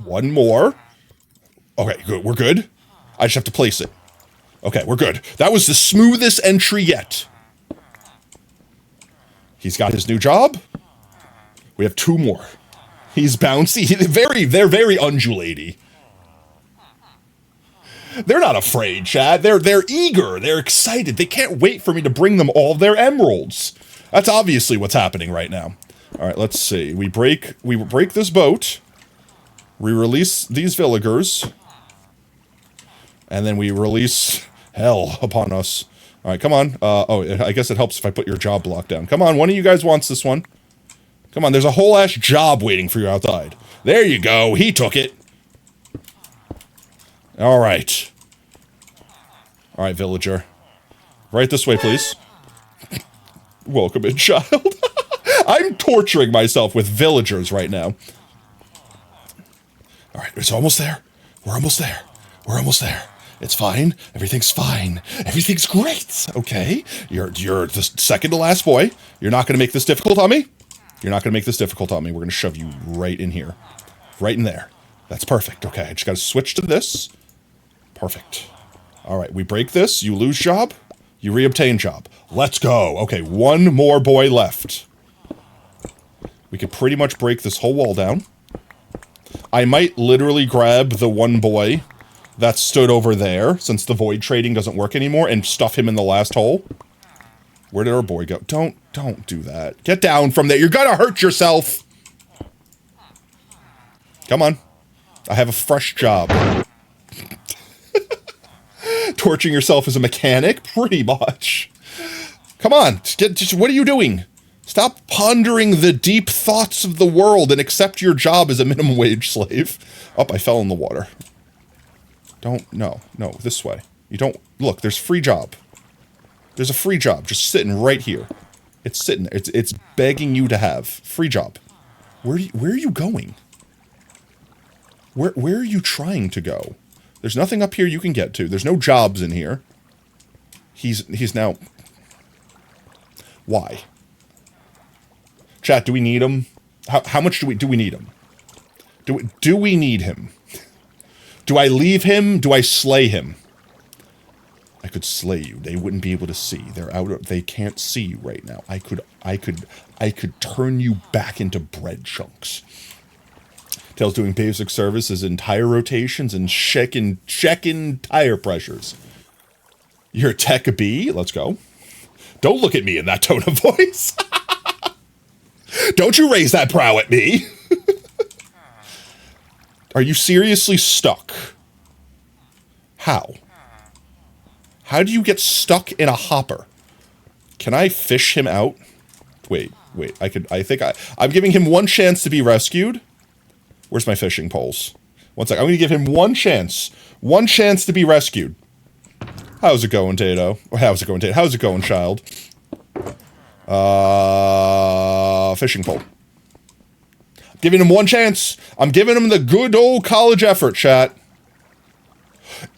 One more. Okay, good. We're good. I just have to place it. Okay, we're good. That was the smoothest entry yet. He's got his new job. We have 2 more. He's bouncy. They're very undulaty. They're not afraid, Chad. They're eager. They're excited. They can't wait for me to bring them all their emeralds. That's obviously what's happening right now. All right, let's see. We break this boat. We release these villagers. And then we release hell upon us. All right, come on. Oh, I guess it helps if I put your job block down. Come on, one of you guys wants this one. Come on, there's a whole ass job waiting for you outside. There you go. He took it. All right. All right, villager. Right this way, please. Welcome in, child. I'm torturing myself with villagers right now. All right, it's almost there. We're almost there. We're almost there. It's fine. Everything's fine. Everything's great. Okay. You're the second to last boy. You're not going to make this difficult on me. You're not going to make this difficult on me. We're going to shove you right in here. Right in there. That's perfect. Okay, I just got to switch to this. Perfect. All right, we break this. You lose job. You reobtain job. Let's go. Okay, 1 more boy left. We could pretty much break this whole wall down. I might literally grab the 1 boy that stood over there, since the void trading doesn't work anymore, and stuff him in the last hole. Where did our boy go? Don't do that. Get down from there. You're gonna hurt yourself. Come on. I have a fresh job. Torching yourself as a mechanic? Pretty much. Come on. What are you doing? Stop pondering the deep thoughts of the world and accept your job as a minimum wage slave. Oh, I fell in the water. No, this way. You don't, look, there's free job. There's a free job just sitting right here. It's sitting there. It's begging you to have. Free job. Where are you going? Where are you trying to go? There's nothing up here you can get to. There's no jobs in here. He's now... Why? Chat, do we need him? How much do we need him? Do we need him? Do I leave him? Do I slay him? I could slay you. They wouldn't be able to see. They can't see you right now. I could turn you back into bread chunks. Tails doing basic services in tire rotations and checking tire pressures. You're a tech B? Let's go. Don't look at me in that tone of voice. Don't you raise that brow at me. Are you seriously stuck? How? How do you get stuck in a hopper? Can I fish him out? Wait. I'm giving him 1 chance to be rescued. Where's my fishing poles? 1 sec. I'm going to give him 1 chance. 1 chance to be rescued. How's it going, Tato? How's it going, Tato? How's it going, child? Fishing pole. I'm giving him 1 chance. I'm giving him the good old college effort, chat.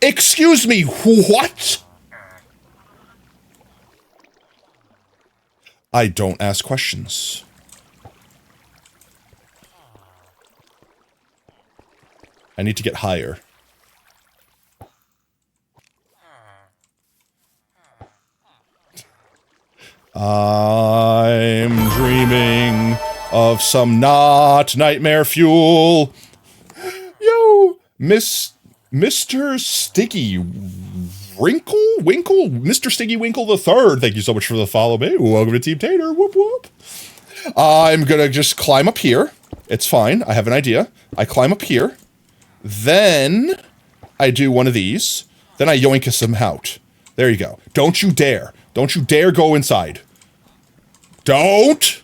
Excuse me, what? I don't ask questions. I need to get higher. I'm dreaming of some not nightmare fuel. Yo, Mr. Sticky Winkle? Mr. Sticky Winkle the Third. Thank you so much for the follow, me. Welcome to Team Tater. Whoop whoop. I'm gonna just climb up here. It's fine. I have an idea. I climb up here. Then I do one of these. Then I yoinkus him out. There you go. Don't you dare. Don't you dare go inside. Don't!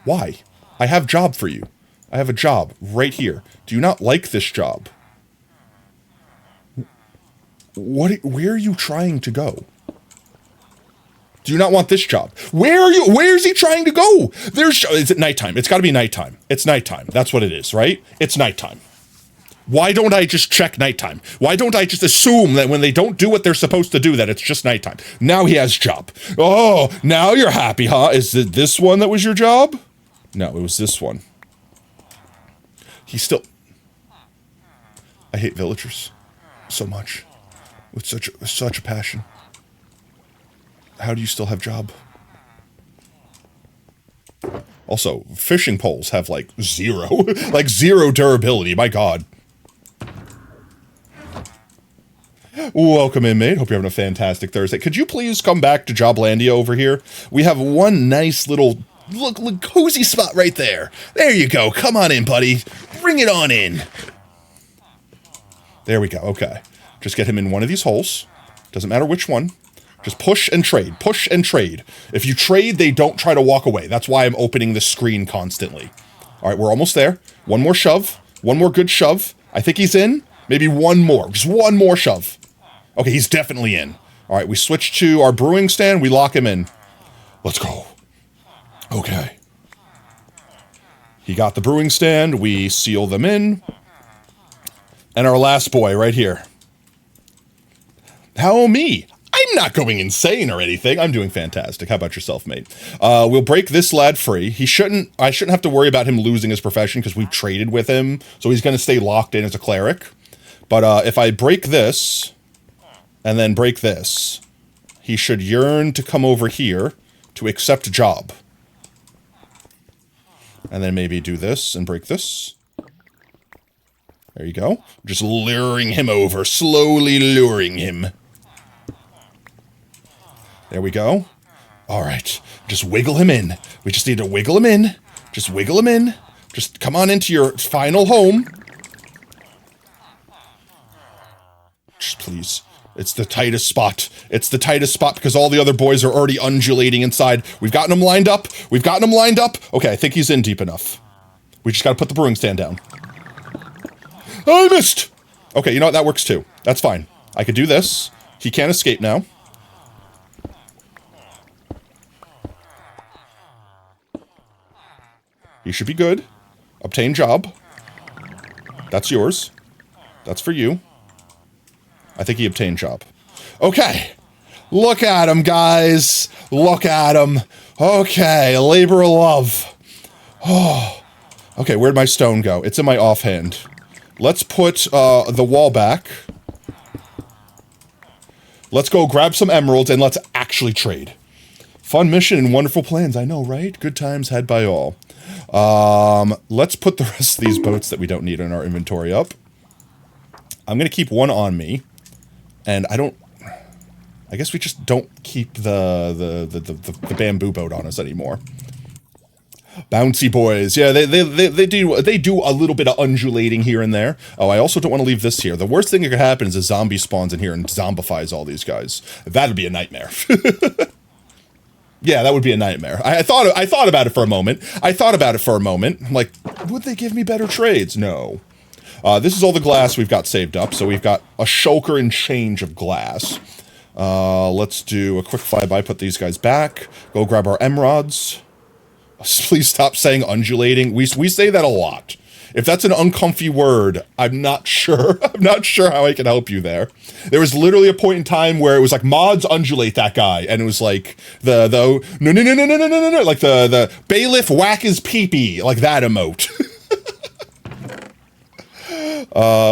Why? I have job for you. I have a job right here. Do you not like this job? Where are you trying to go? Do you not want this job? Where is he trying to go? Is it nighttime? It's gotta be nighttime. It's nighttime. That's what it is, right? It's nighttime. Why don't I just check nighttime? Why don't I just assume that when they don't do what they're supposed to do, that it's just nighttime? Now he has job. Oh, now you're happy, huh? Is it this one that was your job? No, it was this one. He's still... I hate villagers so much. With such a passion. How do you still have job? Also, fishing poles have like zero, like zero durability. My God. Welcome in, mate. Hope you're having a fantastic Thursday. Could you please come back to Joblandia over here? We have one nice little, look, cozy spot right there. There you go. Come on in, buddy. Bring it on in. There we go. Okay. Just get him in one of these holes. Doesn't matter which one. Just push and trade. Push and trade. If you trade, they don't try to walk away. That's why I'm opening the screen constantly. All right, we're almost there. One more shove. One more good shove. I think he's in. Maybe one more. Just one more shove. Okay, he's definitely in. All right, we switch to our brewing stand. We lock him in. Let's go. Okay. He got the brewing stand. We seal them in. And our last boy right here. How me? I'm not going insane or anything. I'm doing fantastic. How about yourself, mate? We'll break this lad free. I shouldn't have to worry about him losing his profession because we've traded with him. So he's going to stay locked in as a cleric. But if I break this and then break this, he should yearn to come over here to accept a job. And then maybe do this and break this. There you go. Just luring him over. Slowly luring him. There we go. All right. Just wiggle him in. We just need to wiggle him in. Just wiggle him in. Just come on into your final home. Just please. It's the tightest spot. It's the tightest spot because all the other boys are already undulating inside. We've gotten him lined up. We've gotten him lined up. Okay, I think he's in deep enough. We just got to put the brewing stand down. I missed. Okay, you know what? That works too. That's fine. I could do this. He can't escape now. You should be good. Obtain job. That's yours. That's for you. I think he obtained job. Okay. Look at him, guys. Look at him. Okay. Labor of love. Oh. Okay, where'd my stone go? It's in my offhand. Let's put the wall back. Let's go grab some emeralds and let's actually trade. Fun mission and wonderful plans. I know, right? Good times had by all. Let's put the rest of these boats that we don't need in our inventory up. I'm going to keep one on me. And I guess we just don't keep the bamboo boat on us anymore. Bouncy boys. Yeah, they do a little bit of undulating here and there. Oh, I also don't want to leave this here. The worst thing that could happen is a zombie spawns in here and zombifies all these guys. That'd be a nightmare. Yeah, that would be a nightmare. I thought about it for a moment. I'm like, would they give me better trades? No. This is all the glass we've got saved up. So we've got a shulker and change of glass. Let's do a quick flyby. Put these guys back. Go grab our emeralds. Please stop saying undulating. We say that a lot. If that's an uncomfy word, I'm not sure. I'm not sure how I can help you there. There was literally a point in time where it was like mods undulate that guy, and it was like the no, like the bailiff whack his peepee, like that emote.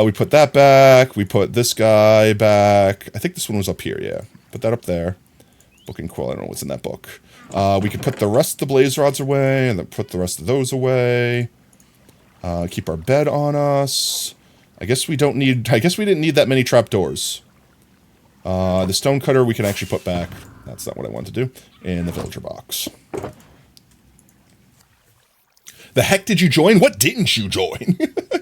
We put that back. We put this guy back. I think this one was up here. Yeah, put that up there. Book and quill. I don't know what's in that book. We could put the rest of the blaze rods away, and then put the rest of those away. Keep our bed on us. I guess we didn't need that many trapdoors. The stone cutter we can actually put back. That's not what I want to do. In the villager box. The heck did you join? What didn't you join?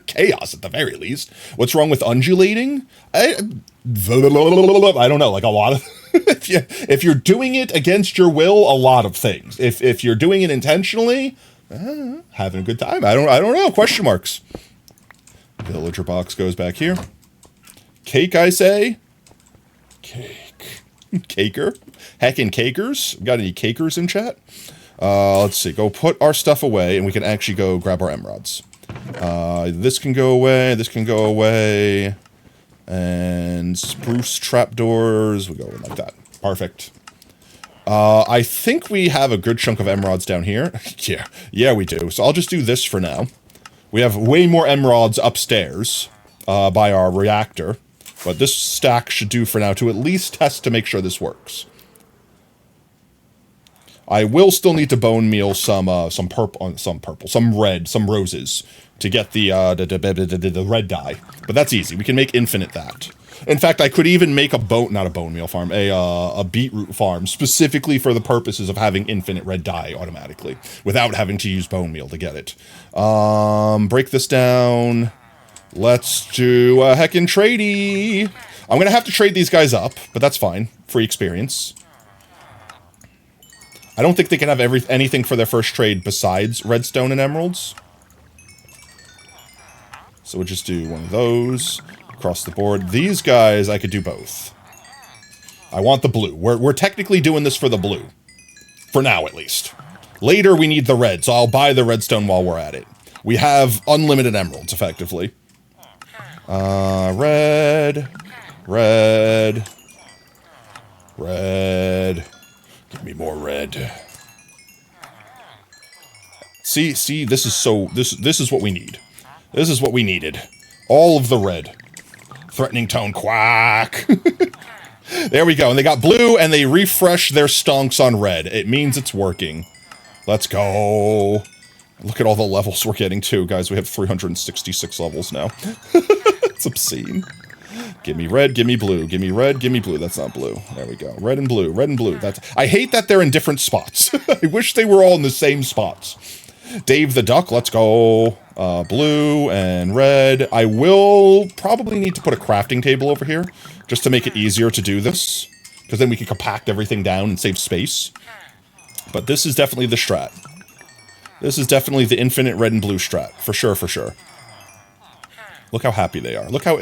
Chaos at the very least. What's wrong with undulating? I don't know, like a lot of... if you're doing it against your will, a lot of things. If you're doing it intentionally... having a good time. I don't know. Question marks. Villager box goes back here. Cake, I say. Cake. Caker. Heckin' cakers. Got any cakers in chat? Let's see. Go put our stuff away, and we can actually go grab our emeralds. This can go away. This can go away. And spruce trapdoors. We go in like that. Perfect. I think we have a good chunk of emeralds down here. Yeah, we do. So I'll just do this for now. We have way more emeralds upstairs by our reactor. But this stack should do for now to at least test to make sure this works. I will still need to bone meal some red, some roses to get the red dye. But that's easy. We can make infinite that. In fact, I could even make not a bone meal farm, a beetroot farm specifically for the purposes of having infinite red dye automatically without having to use bone meal to get it. Break this down. Let's do a heckin' tradey. I'm gonna have to trade these guys up, but that's fine. Free experience. I don't think they can have anything for their first trade besides redstone and emeralds. So we'll just do one of those across the board. These guys, I could do both. I want the blue. We're technically doing this for the blue. For now, at least. Later, we need the red, so I'll buy the redstone while we're at it. We have unlimited emeralds, effectively. Red. Give me more red. See, this is what we need. This is what we needed. All of the red. Threatening tone, quack. There we go. And they got blue, and they refresh their stonks on red. It means it's working. Let's go. Look at all the levels we're getting to, guys. We have 366 levels now. It's obscene. Give me red, give me blue, give me red, give me blue. That's not blue. There we go. Red and blue, red and blue. I hate that they're in different spots. I wish they were all in the same spots. Dave the Duck, let's go. Blue and red. I will probably need to put a crafting table over here just to make it easier to do this, because then we can compact everything down and save space. But this is definitely the strat. This is definitely the infinite red and blue strat. For sure, for sure. Look how happy they are. Look how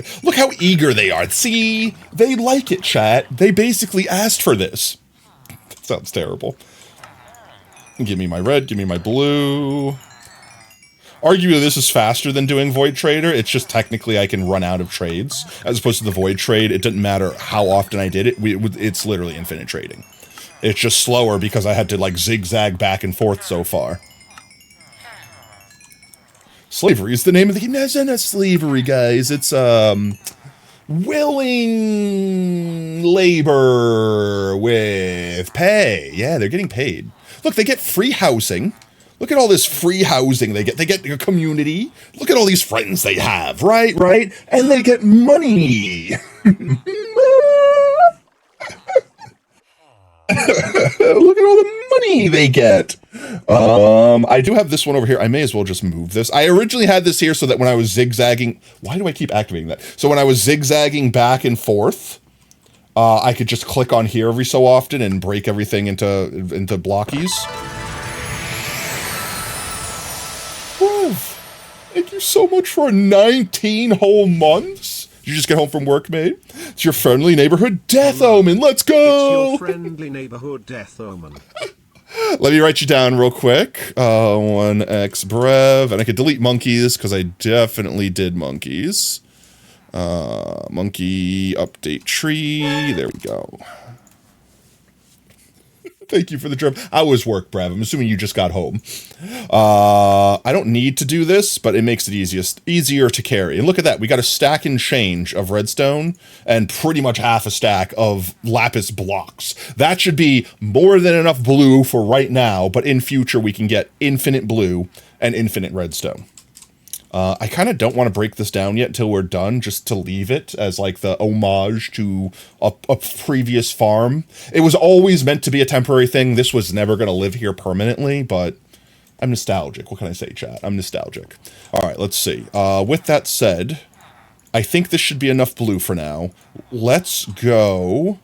eager they are. See? They like it, chat. They basically asked for this. That sounds terrible. Give me my red, give me my blue. Arguably, this is faster than doing Void Trader. It's just technically I can run out of trades. As opposed to the Void Trade, it doesn't matter how often I did it. It's literally infinite trading. It's just slower because I had to, like, zigzag back and forth so far. Slavery is the name of the game. No, it's not slavery, guys. It's, willing labor with pay. Yeah, they're getting paid. Look, they get free housing. Look at all this free housing they get. They get a community. Look at all these friends they have, right? And they get money. Look at all the money they get. I do have this one over here. I may as well just move this. I originally had this here so that when I was zigzagging... Why do I keep activating that? So when I was zigzagging back and forth, I could just click on here every so often and break everything into blockies. Bruv, thank you so much for 19 whole months. Did you just get home from work, mate? It's your friendly neighborhood death omen. Let's go! It's your friendly neighborhood death omen. Let me write you down real quick. 1x brev. And I could delete monkeys, because I definitely did monkeys. Monkey update tree. There we go. Thank you for the drip. How was work, Brev? I'm assuming you just got home. I don't need to do this, but it makes it easier to carry. And look at that. We got a stack and change of redstone and pretty much half a stack of lapis blocks. That should be more than enough blue for right now, but in future we can get infinite blue and infinite redstone. I kind of don't want to break this down yet until we're done, just to leave it as like the homage to a previous farm. It was always meant to be a temporary thing. This was never going to live here permanently, but I'm nostalgic. What can I say, chat? I'm nostalgic. All right, let's see. With that said, I think this should be enough blue for now. Let's go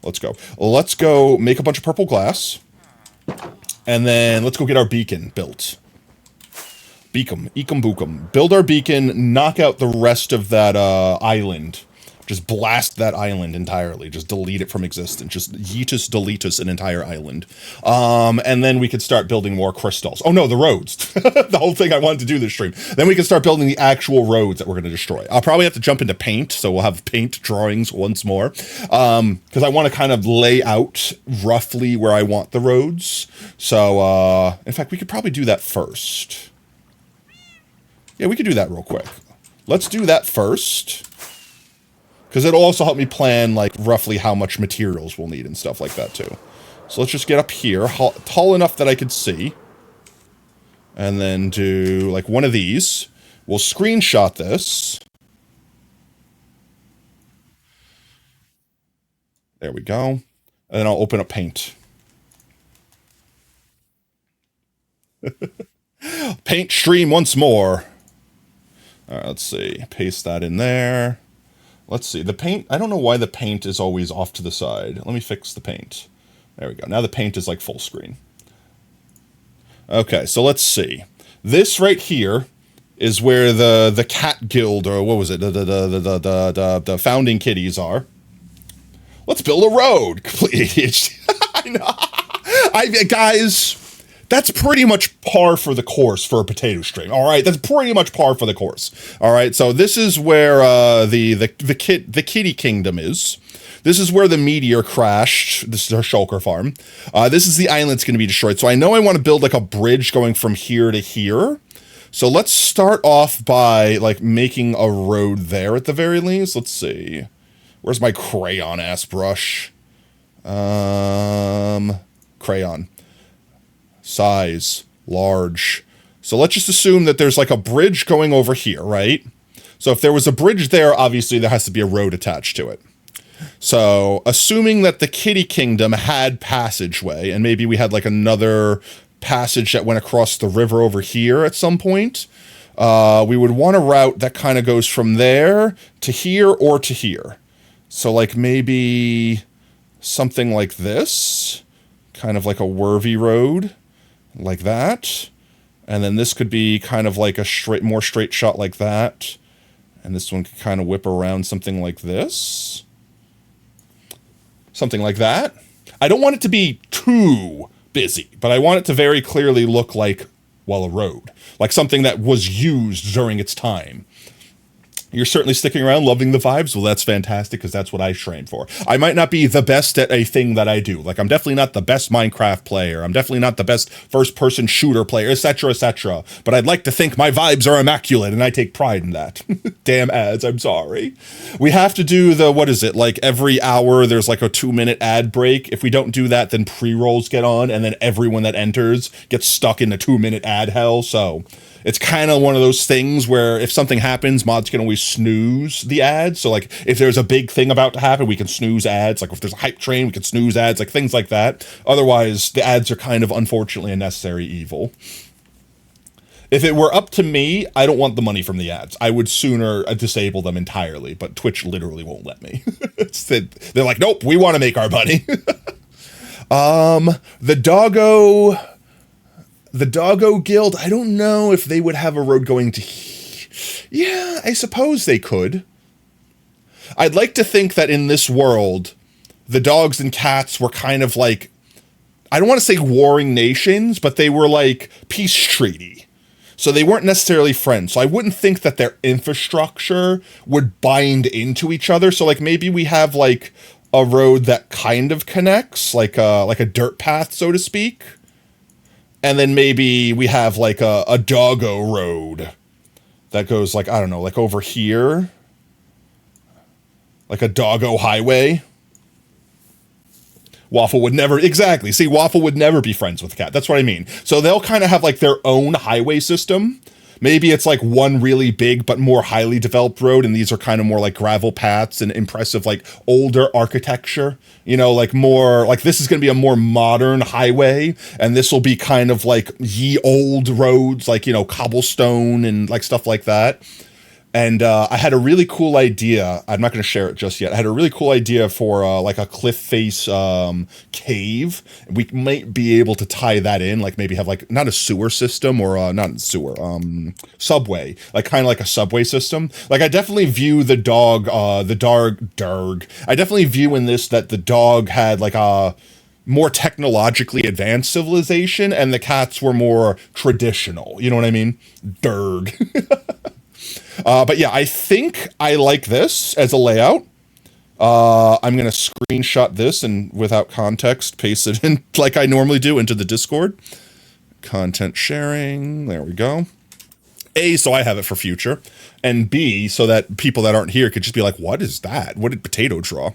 make a bunch of purple glass, and then let's go get our beacon built. Beacon, eekum bookum. Build our beacon, knock out the rest of that island Just blast that island entirely. Just delete it from existence. Just yeetus deletus an entire island. And then we could start building more crystals. Oh no, the roads. The whole thing I wanted to do this stream. Then we can start building the actual roads that we're going to destroy. I'll probably have to jump into paint, so we'll have paint drawings once more. Because I want to kind of lay out roughly where I want the roads. So, in fact, we could probably do that first. Yeah, we could do that real quick. Let's do that first. Because it'll also help me plan, like, roughly how much materials we'll need and stuff like that, too. So let's just get up here, tall enough that I could see. And then do, like, one of these. We'll screenshot this. There we go. And then I'll open up Paint. Paint stream once more. All right, let's see. Paste that in there. Let's see. The paint, I don't know why the paint is always off to the side. Let me fix the paint. There we go. Now the paint is like full screen. Okay, so let's see. This right here is where the cat guild, or what was it? The founding kitties are. Let's build a road. Complete ADHD. I know. Guys, that's pretty much par for the course for a potato stream. All right, that's pretty much par for the course. All right, so this is where the kitty kingdom is. This is where the meteor crashed. This is our shulker farm. This is the island that's going to be destroyed. So I know I want to build like a bridge going from here to here. So let's start off by like making a road there at the very least. Let's see. Where's my crayon ass brush? Crayon. Size, large. So let's just assume that there's like a bridge going over here, right? So if there was a bridge there, obviously there has to be a road attached to it. So assuming that the kitty kingdom had passageway, and maybe we had like another passage that went across the river over here at some point, we would want a route that kind of goes from there to here or to here. So like maybe something like this, kind of like a Wervy road. Like that, and then this could be kind of like a more straight shot like that, and this one could kind of whip around something like this, something like that. I don't want it to be too busy, but I want it to very clearly look like, well, a road, like something that was used during its time. You're certainly sticking around, loving the vibes. Well, that's fantastic, because that's what I train for. I might not be the best at a thing that I do. Like, I'm definitely not the best Minecraft player. I'm definitely not the best first-person shooter player, etc., etc. But I'd like to think my vibes are immaculate, and I take pride in that. Damn ads, I'm sorry. We have to do the, what is it, like every hour there's like a 2-minute ad break. If we don't do that, then pre-rolls get on, and then everyone that enters gets stuck in the 2-minute ad hell, so... It's kind of one of those things where if something happens, mods can always snooze the ads. So, like, if there's a big thing about to happen, we can snooze ads. Like, if there's a hype train, we can snooze ads, like, things like that. Otherwise, the ads are kind of, unfortunately, a necessary evil. If it were up to me, I don't want the money from the ads. I would sooner disable them entirely, but Twitch literally won't let me. They're like, nope, we want to make our money. The Doggo Guild, I don't know if they would have a road going to... Yeah, I suppose they could. I'd like to think that in this world, the dogs and cats were kind of like... I don't want to say warring nations, but they were like peace treaty. So they weren't necessarily friends. So I wouldn't think that their infrastructure would bind into each other. So like maybe we have like a road that kind of connects, like a dirt path, so to speak. And then maybe we have like a doggo road that goes like, I don't know, like over here. Like a doggo highway. Waffle would never, exactly. See, Waffle would never be friends with Cat. That's what I mean. So they'll kind of have like their own highway system. Maybe it's like one really big but more highly developed road, and these are kind of more like gravel paths and impressive like older architecture. You know, like more, like this is going to be a more modern highway, and this will be kind of like ye old roads, like, you know, cobblestone and like stuff like that. And I had a really cool idea. I'm not going to share it just yet. I had a really cool idea for like a cliff face cave. We might be able to tie that in, like maybe have like not a sewer system or not a sewer, subway, like kind of like a subway system. Like I definitely view the dog. I definitely view in this that the dog had like a more technologically advanced civilization, and the cats were more traditional. You know what I mean? Derg. But yeah, I think I like this as a layout. I'm going to screenshot this and without context, paste it in like I normally do into the Discord. Content sharing. There we go. A, so I have it for future. And B, so that people that aren't here could just be like, what is that? What did Potato draw?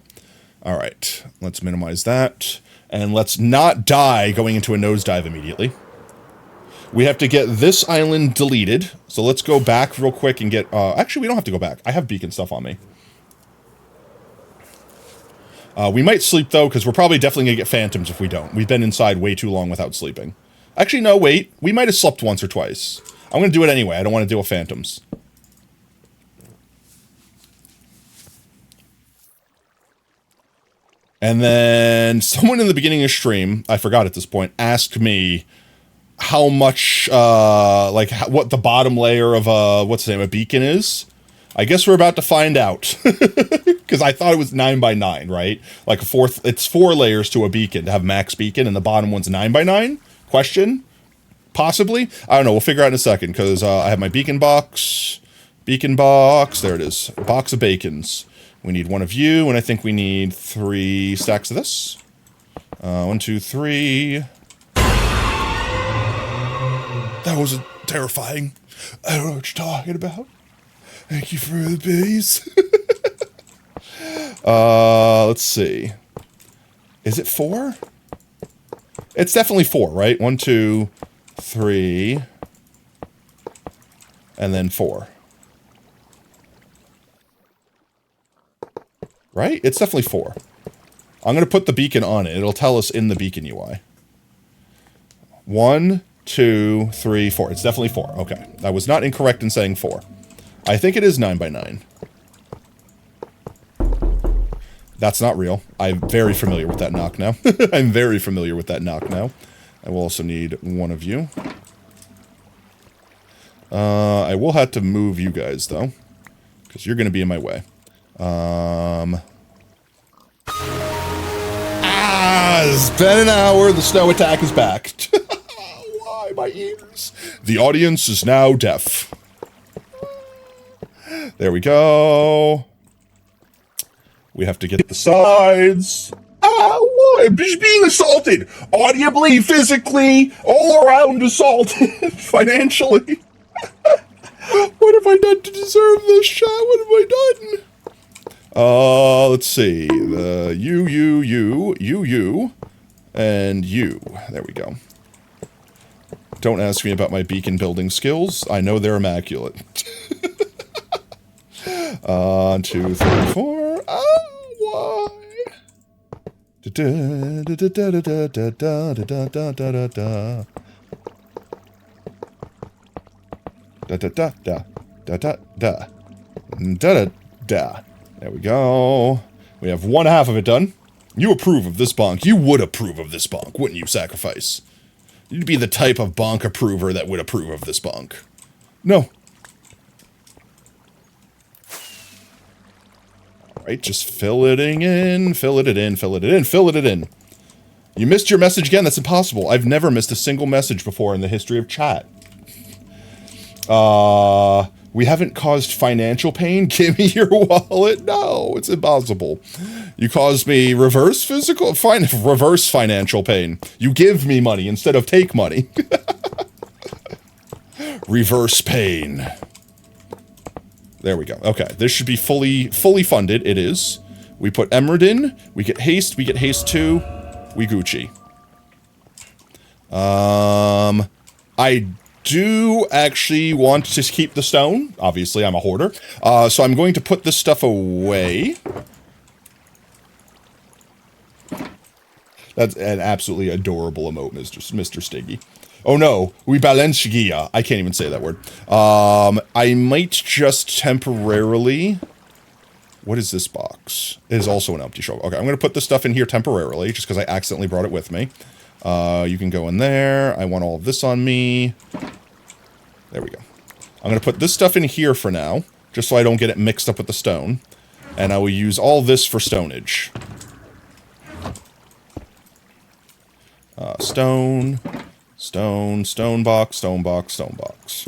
All right, let's minimize that. And let's not die going into a nosedive immediately. We have to get this island deleted. So let's go back real quick and get... actually, we don't have to go back. I have beacon stuff on me. We might sleep, though, because we're probably definitely going to get phantoms if we don't. We've been inside way too long without sleeping. Actually, no, wait. We might have slept once or twice. I'm going to do it anyway. I don't want to deal with phantoms. And then someone in the beginning of stream, I forgot at this point, asked me how much, what the bottom layer of, what's the name, a beacon is. I guess we're about to find out. Because I thought it was 9x9, right? Like it's 4 layers to a beacon to have max beacon, and the bottom one's 9x9? Question? Possibly? I don't know, we'll figure out in a second, because I have my beacon box. Beacon box, there it is. A box of bacons. We need 1 of you, and I think we need 3 stacks of this. 1, 2, 3... That was terrifying. I don't know what you're talking about. Thank you for the bees. Let's see. Is it 4? It's definitely 4, right? 1, 2, 3. And then 4. Right? It's definitely 4. I'm going to put the beacon on it. It'll tell us in the beacon UI. 1, 2, 3, 4. It's definitely 4. Okay. I was not incorrect in saying 4. I think it is 9x9. That's not real. I'm very familiar with that knock now. I'm very familiar with that knock now. I will also need 1 of you. I will have to move you guys, though. Because you're going to be in my way. It's been an hour. The snow attack is back. Why, my ears? The audience is now deaf. There we go. We have to get the sides. I'm just being assaulted. Audibly, physically, all around assaulted. Financially. What have I done to deserve this shot? What have I done? Let's see. The you, and you. There we go. Don't ask me about my beacon building skills. I know they're immaculate. 2, 3, 4. Oh, why? There we go. We have 1/2 of it done. You approve of this bonk. You would approve of this bonk, wouldn't you, Sacrifice? You'd be the type of bonk approver that would approve of this bonk. No. Alright, just fill it in, fill it in, fill it in, fill it in. You missed your message again? That's impossible. I've never missed a single message before in the history of chat. We haven't caused financial pain? Give me your wallet? No, it's impossible. You caused me reverse financial pain. You give me money instead of take money. Reverse pain. There we go. Okay, this should be fully funded. It is. We put Emerald in. We get haste 2. We Gucci. I do actually want to keep the stone. Obviously, I'm a hoarder. So I'm going to put this stuff away. That's an absolutely adorable emote, Mr. Stiggy. Oh no, we Balenciaga. I can't even say that word. I might just temporarily... What is this box? It is also an empty shovel. Okay, I'm going to put this stuff in here temporarily, just because I accidentally brought it with me. You can go in there. I want all of this on me. There we go. I'm going to put this stuff in here for now, just so I don't get it mixed up with the stone. And I will use all this for stonage. Stone, stone box, stone box, stone box.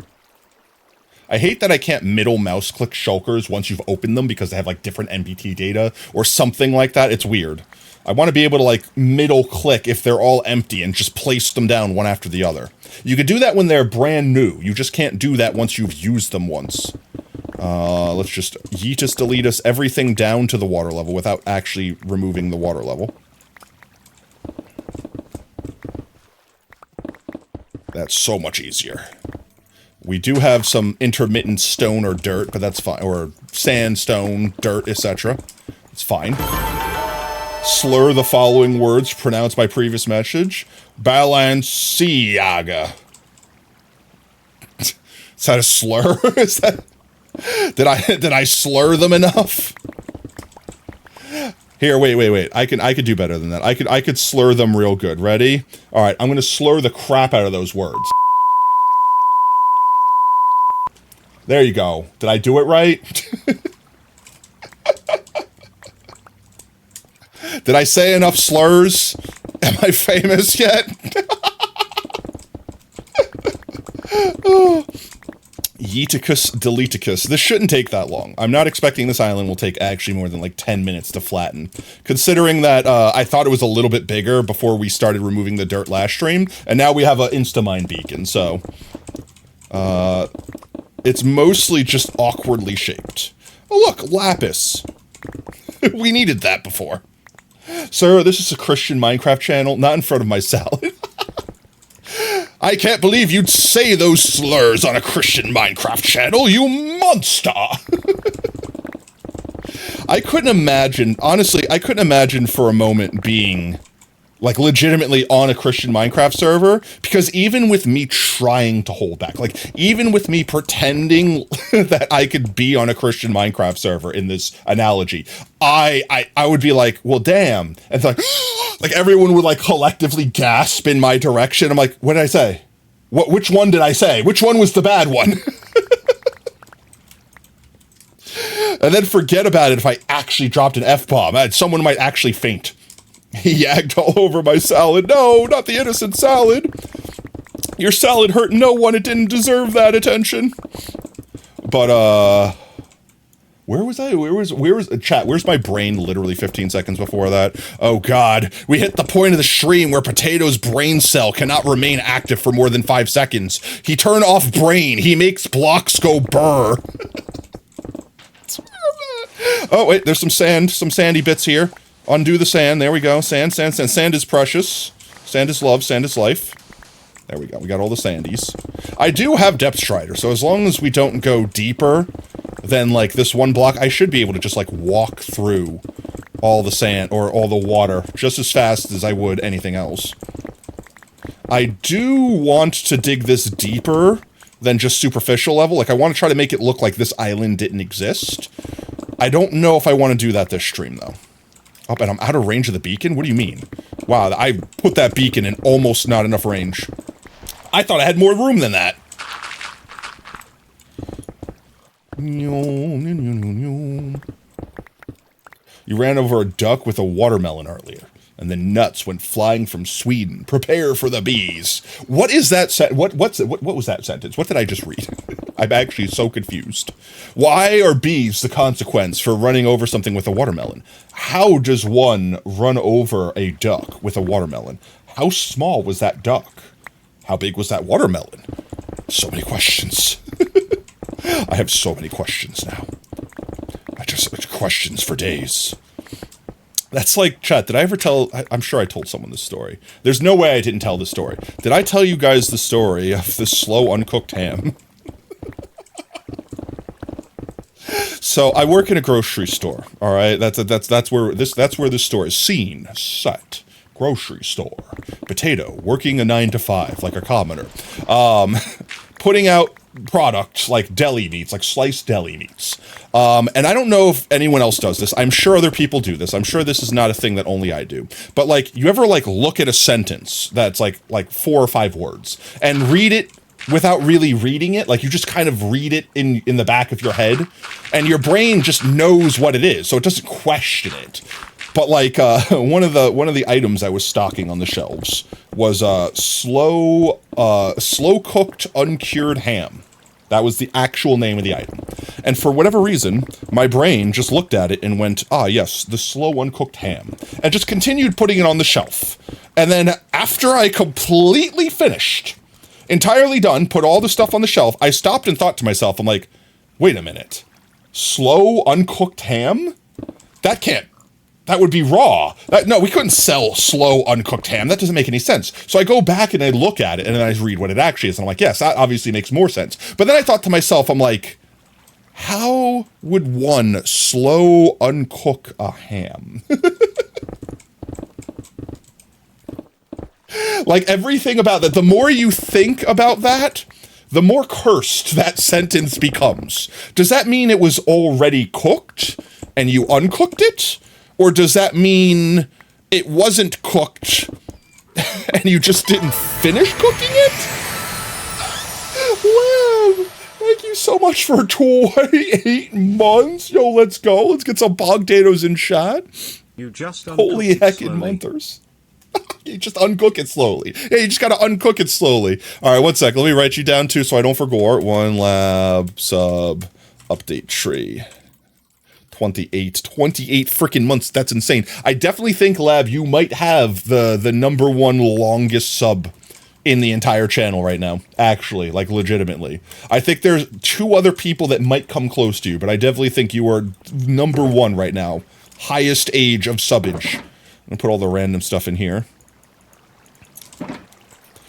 I hate that I can't middle mouse click shulkers once you've opened them because they have like different NBT data or something like that. It's weird. I want to be able to like middle click if they're all empty and just place them down one after the other. You could do that when they're brand new. You just can't do that once you've used them once. Let's just yeetus deletus everything down to the water level without actually removing the water level. That's so much easier. We do have some intermittent stone or dirt, but that's fine. Or sand, stone, dirt, etc. It's fine. Slur the following words pronounced by previous message. Balenciaga. Is that a slur? Is that... Did I slur them enough? Here, wait. I could do better than that. I could slur them real good. Ready? All right, I'm going to slur the crap out of those words. There you go. Did I do it right? Did I say enough slurs? Am I famous yet? Yeeticus deleticus. This shouldn't take that long. I'm not expecting this island will take actually more than like 10 minutes to flatten. Considering that I thought it was a little bit bigger before we started removing the dirt last stream, and now we have an Instamine beacon, so... it's mostly just awkwardly shaped. Oh look, lapis. We needed that before. Sir, this is a Christian Minecraft channel, not in front of my salad. I can't believe you'd say those slurs on a Christian Minecraft channel, you monster! I couldn't imagine, honestly, I couldn't imagine for a moment being, like, legitimately on a Christian Minecraft server, because even with me trying to hold back, like, even with me pretending that I could be on a Christian Minecraft server in this analogy, I would be like, well, damn. And it's like everyone would, like, collectively gasp in my direction. I'm like, what did I say? Which one did I say? Which one was the bad one? And then forget about it if I actually dropped an F-bomb. Someone might actually faint. He yagged all over my salad. No, not the innocent salad. Your salad hurt no one. It didn't deserve that attention. But, where was I? Where was chat? Where's my brain literally 15 seconds before that? Oh God, we hit the point of the stream where Potato's brain cell cannot remain active for more than 5 seconds. He turned off brain. He makes blocks go burr. Oh wait, there's some sand, some sandy bits here. Undo the sand. There we go. Sand. Sand is precious. Sand is love. Sand is life. There we go. We got all the sandies. I do have depth strider, so as long as we don't go deeper than, like, this one block, I should be able to just, like, walk through all the sand, or all the water, just as fast as I would anything else. I do want to dig this deeper than just superficial level. Like, I want to try to make it look like this island didn't exist. I don't know if I want to do that this stream, though. Oh, and I'm out of range of the beacon? What do you mean? Wow, I put that beacon in almost not enough range. I thought I had more room than that. You ran over a duck with a watermelon earlier, and the nuts went flying from Sweden. Prepare for the bees. What is that? What was that sentence? What did I just read? I'm actually so confused. Why are bees the consequence for running over something with a watermelon? How does one run over a duck with a watermelon? How small was that duck? How big was that watermelon? So many questions. I have so many questions now. Questions for days. That's like, chat, did I ever tell... I'm sure I told someone this story. There's no way I didn't tell this story. Did I tell you guys the story of the slow uncooked ham? So I work in a grocery store. All right, that's where this story is seen, set, grocery store. Potato, working a 9 to 5 like a commoner. Putting out products like deli meats, like sliced deli meats. And I don't know if anyone else does this. I'm sure other people do this. I'm sure this is not a thing that only I do. But like, you ever like look at a sentence that's like 4 or 5 words and read it without really reading it? Like, you just kind of read it in the back of your head, and your brain just knows what it is, so it doesn't question it. But like, one of the items I was stocking on the shelves was slow cooked uncured ham. That was the actual name of the item. And for whatever reason, my brain just looked at it and went, ah, yes, the slow uncooked ham, and just continued putting it on the shelf. And then after I completely finished, entirely done, put all the stuff on the shelf, I stopped and thought to myself, I'm like, wait a minute, slow uncooked ham? That would be raw. No, we couldn't sell slow uncooked ham. That doesn't make any sense. So I go back and I look at it and then I read what it actually is. And I'm like, yes, that obviously makes more sense. But then I thought to myself, I'm like, how would one slow uncook a ham? Like, everything about that, the more you think about that, the more cursed that sentence becomes. Does that mean it was already cooked and you uncooked it? Or does that mean it wasn't cooked and you just didn't finish cooking it? Wow, thank you so much for 28 months. Yo, let's go. Let's get some potatoes in chat. You just Holy heckin' monthers. You just uncook it slowly. Yeah, you just gotta uncook it slowly. All right, 1 sec. Let me write you down too so I don't forget. 1 lab sub update tree. 28 freaking months. That's insane. I definitely think, Lab, you might have the #1 longest sub in the entire channel right now. Actually, like, legitimately. I think there's 2 other people that might come close to you, but I definitely think you are #1 right now. Highest age of subbage. I'm gonna put all the random stuff in here.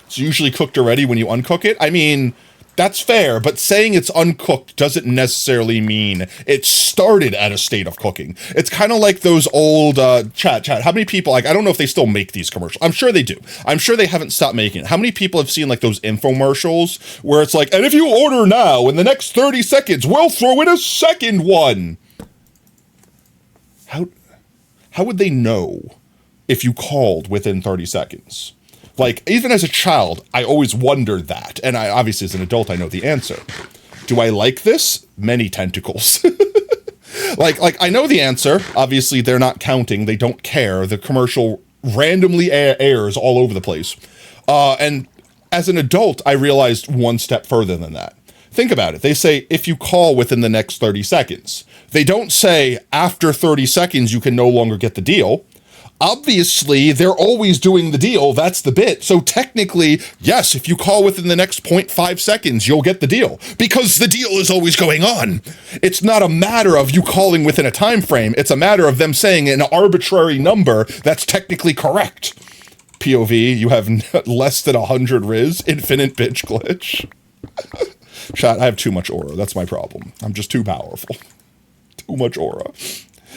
It's usually cooked already when you uncook it. I mean, that's fair, but saying it's uncooked doesn't necessarily mean it started at a state of cooking. It's kind of like those old, chat, how many people, like, I don't know if they still make these commercials. I'm sure they do. I'm sure they haven't stopped making it. How many people have seen, like, those infomercials where it's like, and if you order now, in the next 30 seconds, we'll throw in a second one? How would they know if you called within 30 seconds? Like, even as a child, I always wondered that. And I obviously, as an adult, I know the answer. Do I like this? Many tentacles. like I know the answer. Obviously, they're not counting. They don't care. The commercial randomly airs all over the place. And as an adult, I realized one step further than that. Think about it. They say, if you call within the next 30 seconds. They don't say, after 30 seconds, you can no longer get the deal. Obviously, they're always doing the deal. That's the bit. So technically, yes, if you call within the next 0.5 seconds, you'll get the deal. Because the deal is always going on. It's not a matter of you calling within a time frame. It's a matter of them saying an arbitrary number that's technically correct. POV, you have less than 100 Riz. Infinite bitch glitch. Chat, I have too much aura. That's my problem. I'm just too powerful. Too much aura.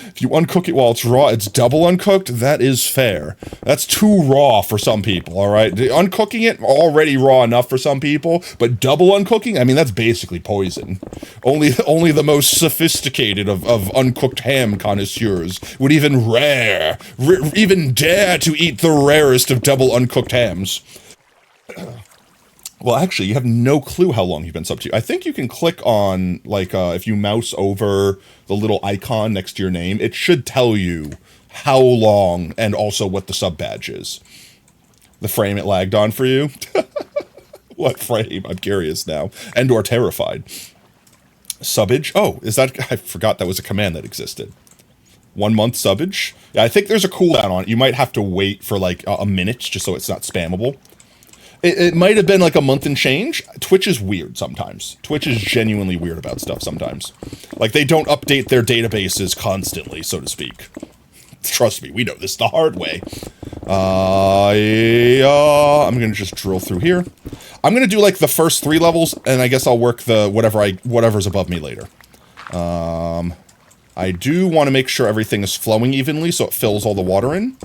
If you uncook it while it's raw, it's double uncooked. That is fair. That's too raw for some people, all right? Uncooking it, already raw enough for some people, but double uncooking, I mean, that's basically poison. Only the most sophisticated of uncooked ham connoisseurs would even even dare to eat the rarest of double uncooked hams. Well, actually, you have no clue how long you've been subbed to. I think you can click on, like, if you mouse over the little icon next to your name, it should tell you how long and also what the sub badge is. The frame it lagged on for you? What frame? I'm curious now. And or terrified. Subbage? Oh, is that... I forgot that was a command that existed. 1 month subbage? Yeah, I think there's a cooldown on it. You might have to wait for, like, a minute just so it's not spammable. It might have been like a month and change. Twitch is weird sometimes. Twitch is genuinely weird about stuff sometimes. Like, they don't update their databases constantly, so to speak. Trust me, we know this the hard way. I'm going to just drill through here. I'm going to do, like, the first 3 levels, and I guess I'll work the whatever's above me later. I do want to make sure everything is flowing evenly so it fills all the water in.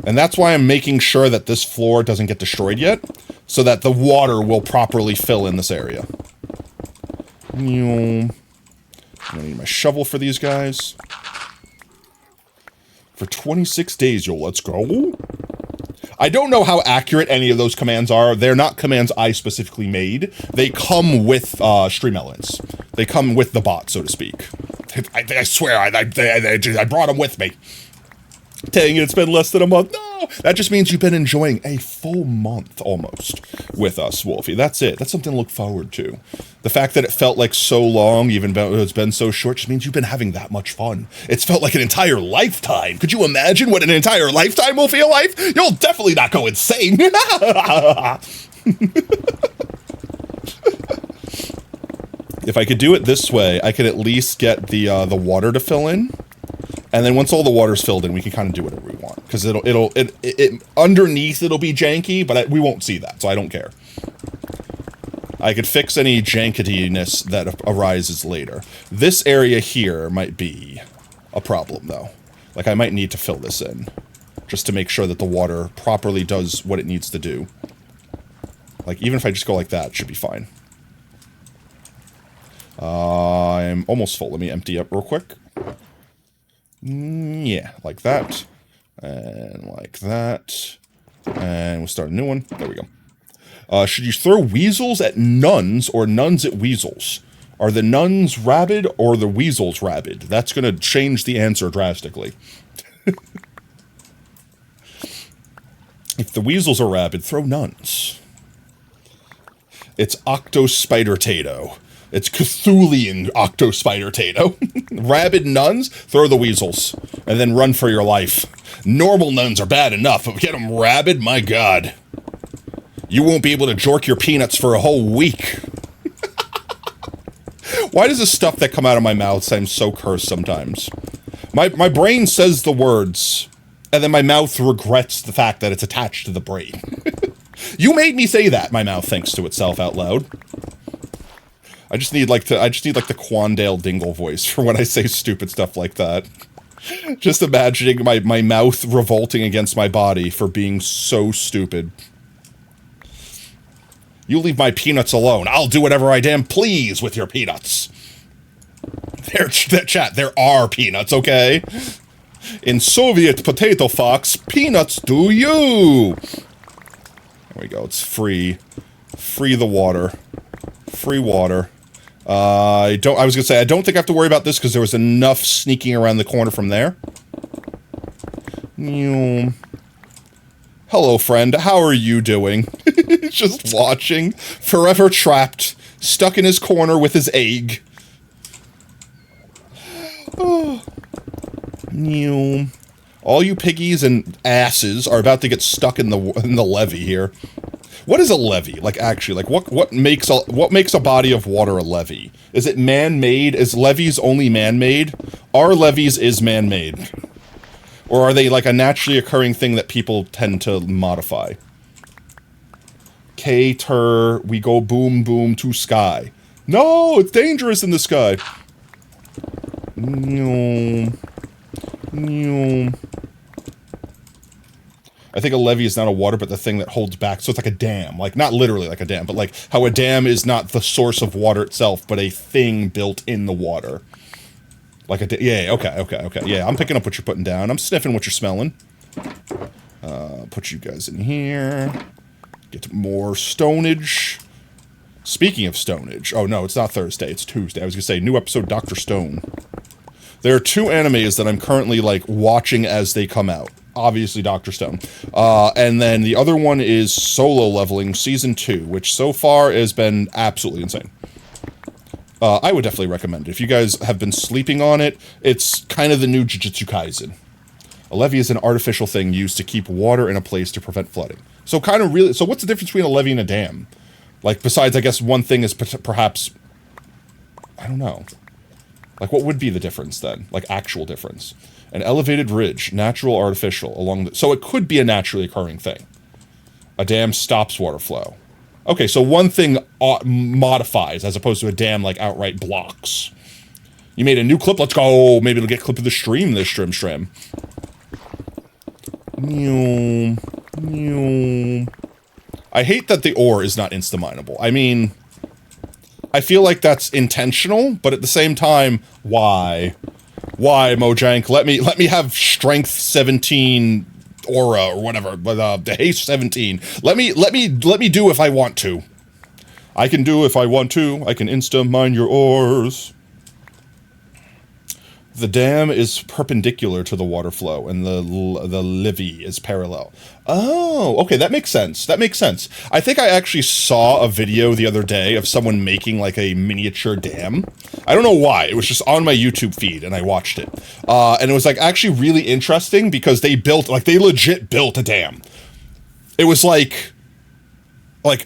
And that's why I'm making sure that this floor doesn't get destroyed yet, so that the water will properly fill in this area. I'm gonna need my shovel for these guys. For 26 days, yo, let's go. I don't know how accurate any of those commands are. They're not commands I specifically made. They come with stream elements. They come with the bot, so to speak. I swear, I brought them with me. Dang it, it's been less than a month. No! That just means you've been enjoying a full month, almost, with us, Wolfie. That's it. That's something to look forward to. The fact that it felt like so long, even though it's been so short, just means you've been having that much fun. It's felt like an entire lifetime. Could you imagine what an entire lifetime will feel like? You'll definitely not go insane. If I could do it this way, I could at least get the water to fill in. And then once all the water's filled in, we can kind of do whatever we want. Because underneath it'll be janky, but we won't see that, so I don't care. I could fix any jankiness that arises later. This area here might be a problem, though. Like, I might need to fill this in. Just to make sure that the water properly does what it needs to do. Like, even if I just go like that, it should be fine. I'm almost full. Let me empty up real quick. Yeah, like that. And like that. And we'll start a new one. There we go. Should you throw weasels at nuns or nuns at weasels? Are the nuns rabid or the weasels rabid? That's going to change the answer drastically. If the weasels are rabid, throw nuns. It's Octo-Spider-Tato. It's Cthulian Octo-Spider-Tato. Rabid nuns, throw the weasels. And then run for your life. Normal nuns are bad enough, but get them rabid, my god. You won't be able to jork your peanuts for a whole week. Why does the stuff that come out of my mouth seem so cursed sometimes? My brain says the words, and then my mouth regrets the fact that it's attached to the brain. You made me say that, my mouth thinks to itself out loud. I just need like the Quandale Dingle voice for when I say stupid stuff like that. Just imagining my mouth revolting against my body for being so stupid. You leave my peanuts alone. I'll do whatever I damn please with your peanuts. There are peanuts, okay? In Soviet Potato Fox, peanuts do you! There we go, it's free. Free the water. Free water. I was gonna say, I don't think I have to worry about this because there was enough sneaking around the corner from there. Hello, friend. How are you doing? Just watching. Forever trapped. Stuck in his corner with his egg. Oh. All you piggies and asses are about to get stuck in the levee here. What is a levee? Like, actually, like, what makes a body of water a levee? Is it man-made? Is levees only man-made? Are levees is man-made? Or are they, like, a naturally occurring thing that people tend to modify? K-tur, we go boom boom to sky. No, it's dangerous in the sky. I think a levee is not a water, but the thing that holds back. So it's like a dam. Like, not literally like a dam, but like how a dam is not the source of water itself, but a thing built in the water. Like a yeah, okay. Yeah, I'm picking up what you're putting down. I'm sniffing what you're smelling. Put you guys in here. Get more stonage. Speaking of stonage. Oh, no, it's not Thursday. It's Tuesday. I was going to say, new episode, Dr. Stone. There are two animes that I'm currently, like, watching as they come out. Obviously, Dr. Stone. And then the other one is Solo Leveling Season 2, which so far has been absolutely insane. I would definitely recommend it. If you guys have been sleeping on it, it's kind of the new Jujutsu Kaisen. A levee is an artificial thing used to keep water in a place to prevent flooding. So kind of really... So what's the difference between a levee and a dam? Like, besides, I guess, one thing is perhaps... I don't know. Like, what would be the difference, then? Like, actual difference. An elevated ridge, natural, artificial, along the... So it could be a naturally occurring thing. A dam stops water flow. Okay, so one thing modifies, as opposed to a dam, like, outright blocks. You made a new clip, let's go! Maybe it'll get clip of the stream this stream. I hate that the ore is not insta-mineable. I mean, I feel like that's intentional, but at the same time, why? Why, Mojank? Let me have strength 17 aura or whatever, but the haste 17. Let me do if I want to. I can do if I want to. I can insta-mine your ores. The dam is perpendicular to the water flow, and the levee is parallel. Oh, okay, that makes sense. That makes sense. I think I actually saw a video the other day of someone making, like, a miniature dam. I don't know why. It was just on my YouTube feed, and I watched it. And it was, like, actually really interesting because they built, like, they legit built a dam. It was, like,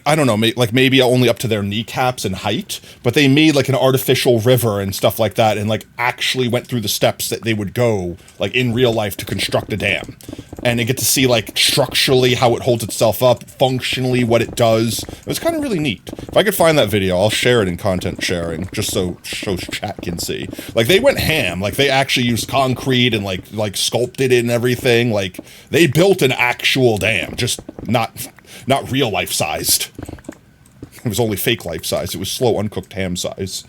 I don't know, like maybe only up to their kneecaps in height, but they made like an artificial river and stuff like that, and like actually went through the steps that they would go like in real life to construct a dam. And you get to see like structurally how it holds itself up, functionally what it does. It was kind of really neat. If I could find that video, I'll share it in content sharing, just so chat can see. Like they went ham, like they actually used concrete and like sculpted it and everything. Like they built an actual dam, just not real life sized. It was only fake life size. It was slow uncooked ham size.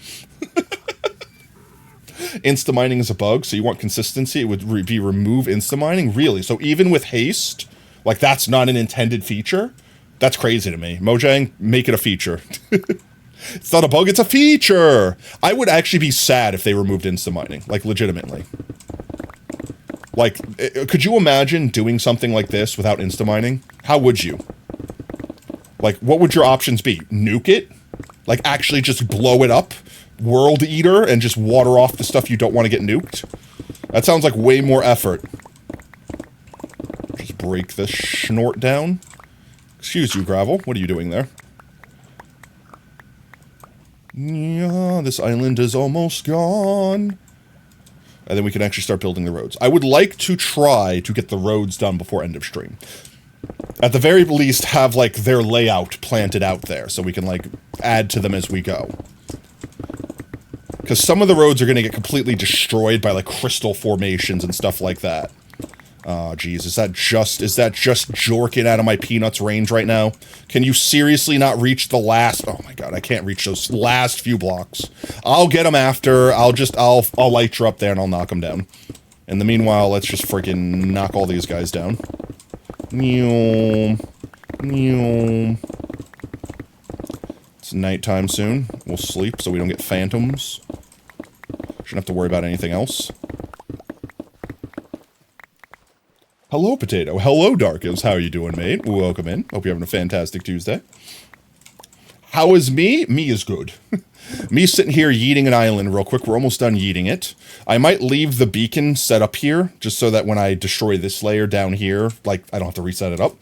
Insta-mining is a bug, so you want consistency. It would be remove insta-mining? Really? So even with haste, like that's not an intended feature? That's crazy to me. Mojang, make it a feature. It's not a bug, it's a feature! I would actually be sad if they removed insta-mining, like legitimately. Like, could you imagine doing something like this without insta-mining? How would you? Like, what would your options be? Nuke it? Like, actually just blow it up? World Eater and just water off the stuff you don't want to get nuked? That sounds like way more effort. Just break this snort down. Excuse you, Gravel. What are you doing there? Yeah, this island is almost gone. And then we can actually start building the roads. I would like to try to get the roads done before end of stream. At the very least, have, like, their layout planted out there, so we can, like, add to them as we go. Because some of the roads are going to get completely destroyed by, like, crystal formations and stuff like that. Oh, geez, is that just jorking out of my peanuts range right now? Can you seriously not reach the last... Oh my god, I can't reach those last few blocks. I'll get them after, I'll light you up there and I'll knock them down. In the meanwhile, let's just freaking knock all these guys down. It's nighttime soon. We'll sleep so we don't get phantoms. Shouldn't have to worry about anything else. Hello, Potato. Hello, Darkos. How are you doing, mate? Welcome in. Hope you're having a fantastic Tuesday. How is me? Me is good. Me sitting here yeeting an island real quick. We're almost done yeeting it. I might leave the beacon set up here, just so that when I destroy this layer down here, like, I don't have to reset it up.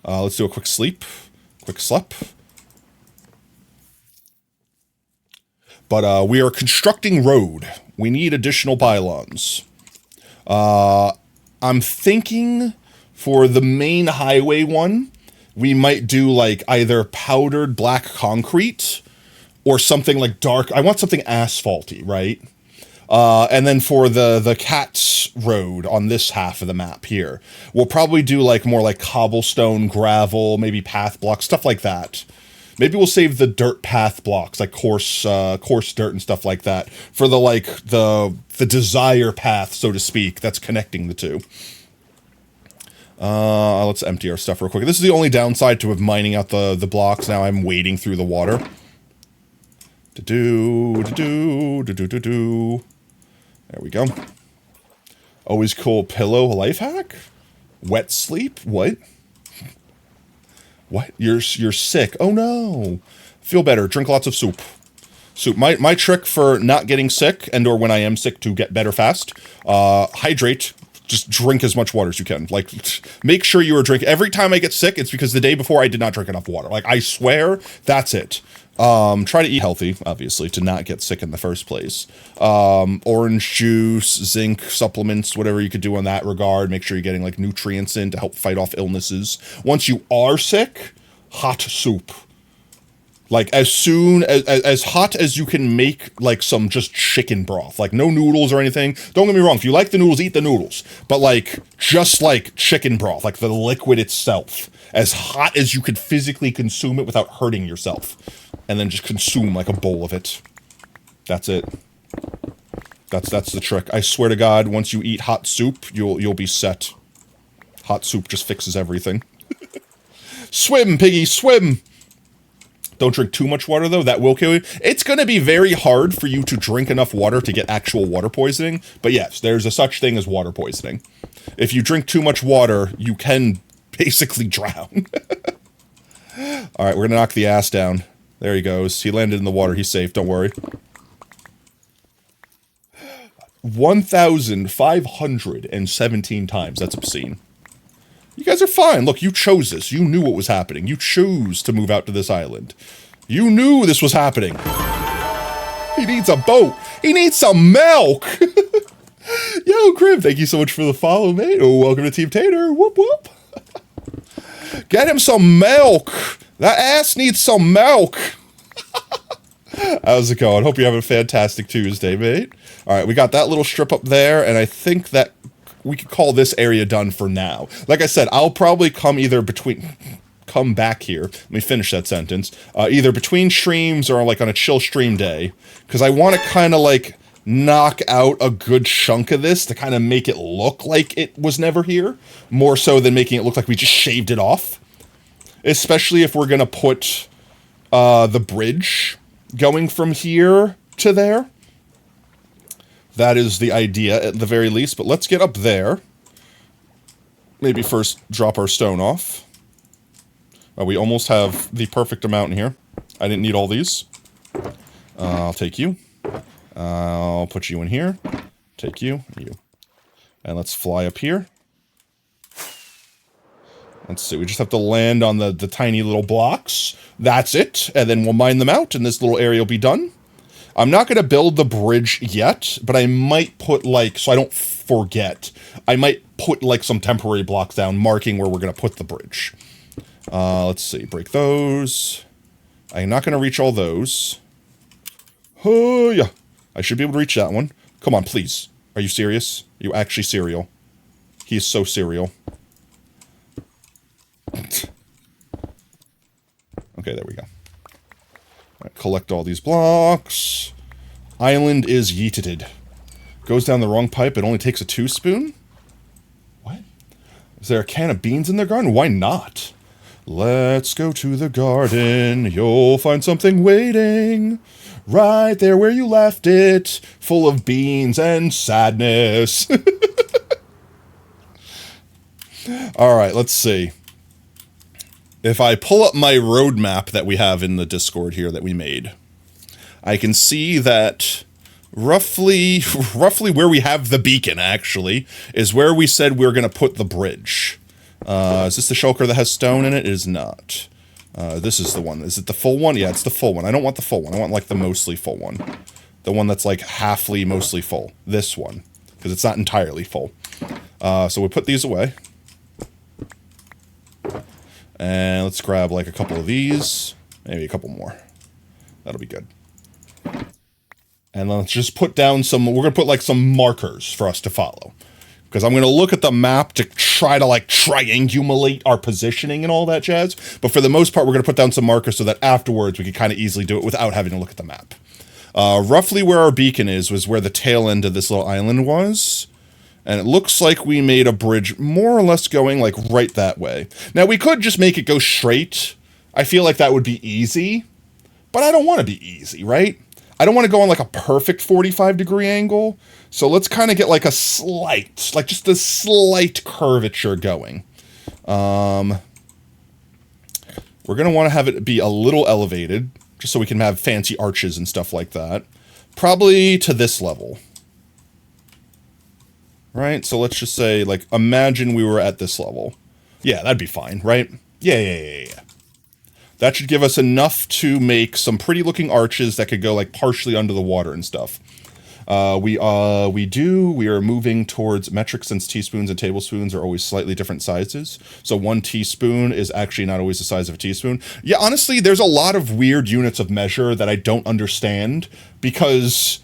Let's do a quick sleep. Quick slep. But, we are constructing road. We need additional pylons. I'm thinking for the main highway one, we might do, like, either powdered black concrete or something like dark. I want something asphalty, right? And then for the Cats Road on this half of the map here, we'll probably do, like, more like cobblestone, gravel, maybe path blocks, stuff like that. Maybe we'll save the dirt path blocks, like coarse dirt and stuff like that, for the, like, the desire path, so to speak, that's connecting the two. Let's empty our stuff real quick. This is the only downside to mining out the blocks. Now I'm wading through the water. There we go. Always cool pillow life hack? Wet sleep? What? What? You're sick. Oh no. Feel better. Drink lots of soup. Soup. My trick for not getting sick and or when I am sick to get better fast, hydrate. Just drink as much water as you can. Like, make sure you are drinking. Every time I get sick, it's because the day before I did not drink enough water. Like, I swear, that's it. Try to eat healthy, obviously, to not get sick in the first place. Orange juice, zinc, supplements, whatever you could do in that regard. Make sure you're getting, like, nutrients in to help fight off illnesses. Once you are sick, hot soup. Like, as soon as hot as you can make, like, some just chicken broth. Like, no noodles or anything. Don't get me wrong, if you like the noodles, eat the noodles. But, like, just, like, chicken broth, like the liquid itself. As hot as you could physically consume it without hurting yourself. And then just consume, like, a bowl of it. That's it. That's the trick. I swear to God, once you eat hot soup, you'll be set. Hot soup just fixes everything. Swim, piggy, swim! Don't drink too much water, though. That will kill you. It's going to be very hard for you to drink enough water to get actual water poisoning. But yes, there's a such thing as water poisoning. If you drink too much water, you can basically drown. All right, we're going to knock the ass down. There he goes. He landed in the water. He's safe. Don't worry. 1,517 times. That's obscene. You guys are fine. Look, you chose this. You knew what was happening. You chose to move out to this island. You knew this was happening. He needs a boat. He needs some milk. Yo, Crib, thank you so much for the follow, mate. Oh, welcome to Team Tater. Whoop, whoop. Get him some milk. That ass needs some milk. How's it going? Hope you're having a fantastic Tuesday, mate. All right, we got that little strip up there, and I think that we could call this area done for now. Like I said, I'll probably come back here. Let me finish that sentence. Either between streams or like on a chill stream day, because I want to kind of like knock out a good chunk of this to kind of make it look like it was never here, more so than making it look like we just shaved it off. Especially if we're gonna put the bridge going from here to there. That is the idea, at the very least. But let's get up there. Maybe first drop our stone off. We almost have the perfect amount in here. I didn't need all these. I'll take you. I'll put you in here. Take you. You. And let's fly up here. Let's see. We just have to land on the tiny little blocks. That's it. And then we'll mine them out, and this little area will be done. I'm not going to build the bridge yet, but I might put, like, so I don't forget, I might put, like, some temporary blocks down marking where we're going to put the bridge. Let's see. Break those. I'm not going to reach all those. Oh, yeah. I should be able to reach that one. Come on, please. Are you serious? Are you actually serial? He is so serial. Okay, there we go. Right, collect all these blocks. Island is yeeted. Goes down the wrong pipe. It only takes a 2-spoon? What? Is there a can of beans in their garden? Why not? Let's go to the garden. You'll find something waiting. Right there where you left it. Full of beans and sadness. Alright, let's see. If I pull up my roadmap that we have in the Discord here that we made, I can see that roughly where we have the beacon, actually, is where we said we were going to put the bridge. Is this the shulker that has stone in it? It is not. This is the one. Is it the full one? Yeah, it's the full one. I don't want the full one. I want, like, the mostly full one. The one that's, like, halfly mostly full. This one. Because it's not entirely full. So we put these away. And let's grab, like, a couple of these. Maybe a couple more. That'll be good. And let's just put down some... We're going to put, like, some markers for us to follow. Because I'm going to look at the map to try to, like, triangulate our positioning and all that jazz. But for the most part, we're going to put down some markers so that afterwards we can kind of easily do it without having to look at the map. Roughly where our beacon is was where the tail end of this little island was. And it looks like we made a bridge more or less going, like, right that way. Now, we could just make it go straight. I feel like that would be easy. But I don't want to be easy, right? I don't want to go on, like, a perfect 45-degree angle. So let's kind of get, like, a slight, like, just a slight curvature going. We're going to want to have it be a little elevated, just so we can have fancy arches and stuff like that. Probably to this level. Right? So let's just say, like, imagine we were at this level. Yeah, that'd be fine, right? Yeah. That should give us enough to make some pretty looking arches that could go, like, partially under the water and stuff. We are moving towards metric since teaspoons and tablespoons are always slightly different sizes. So 1 teaspoon is actually not always the size of a teaspoon. Yeah, honestly, there's a lot of weird units of measure that I don't understand because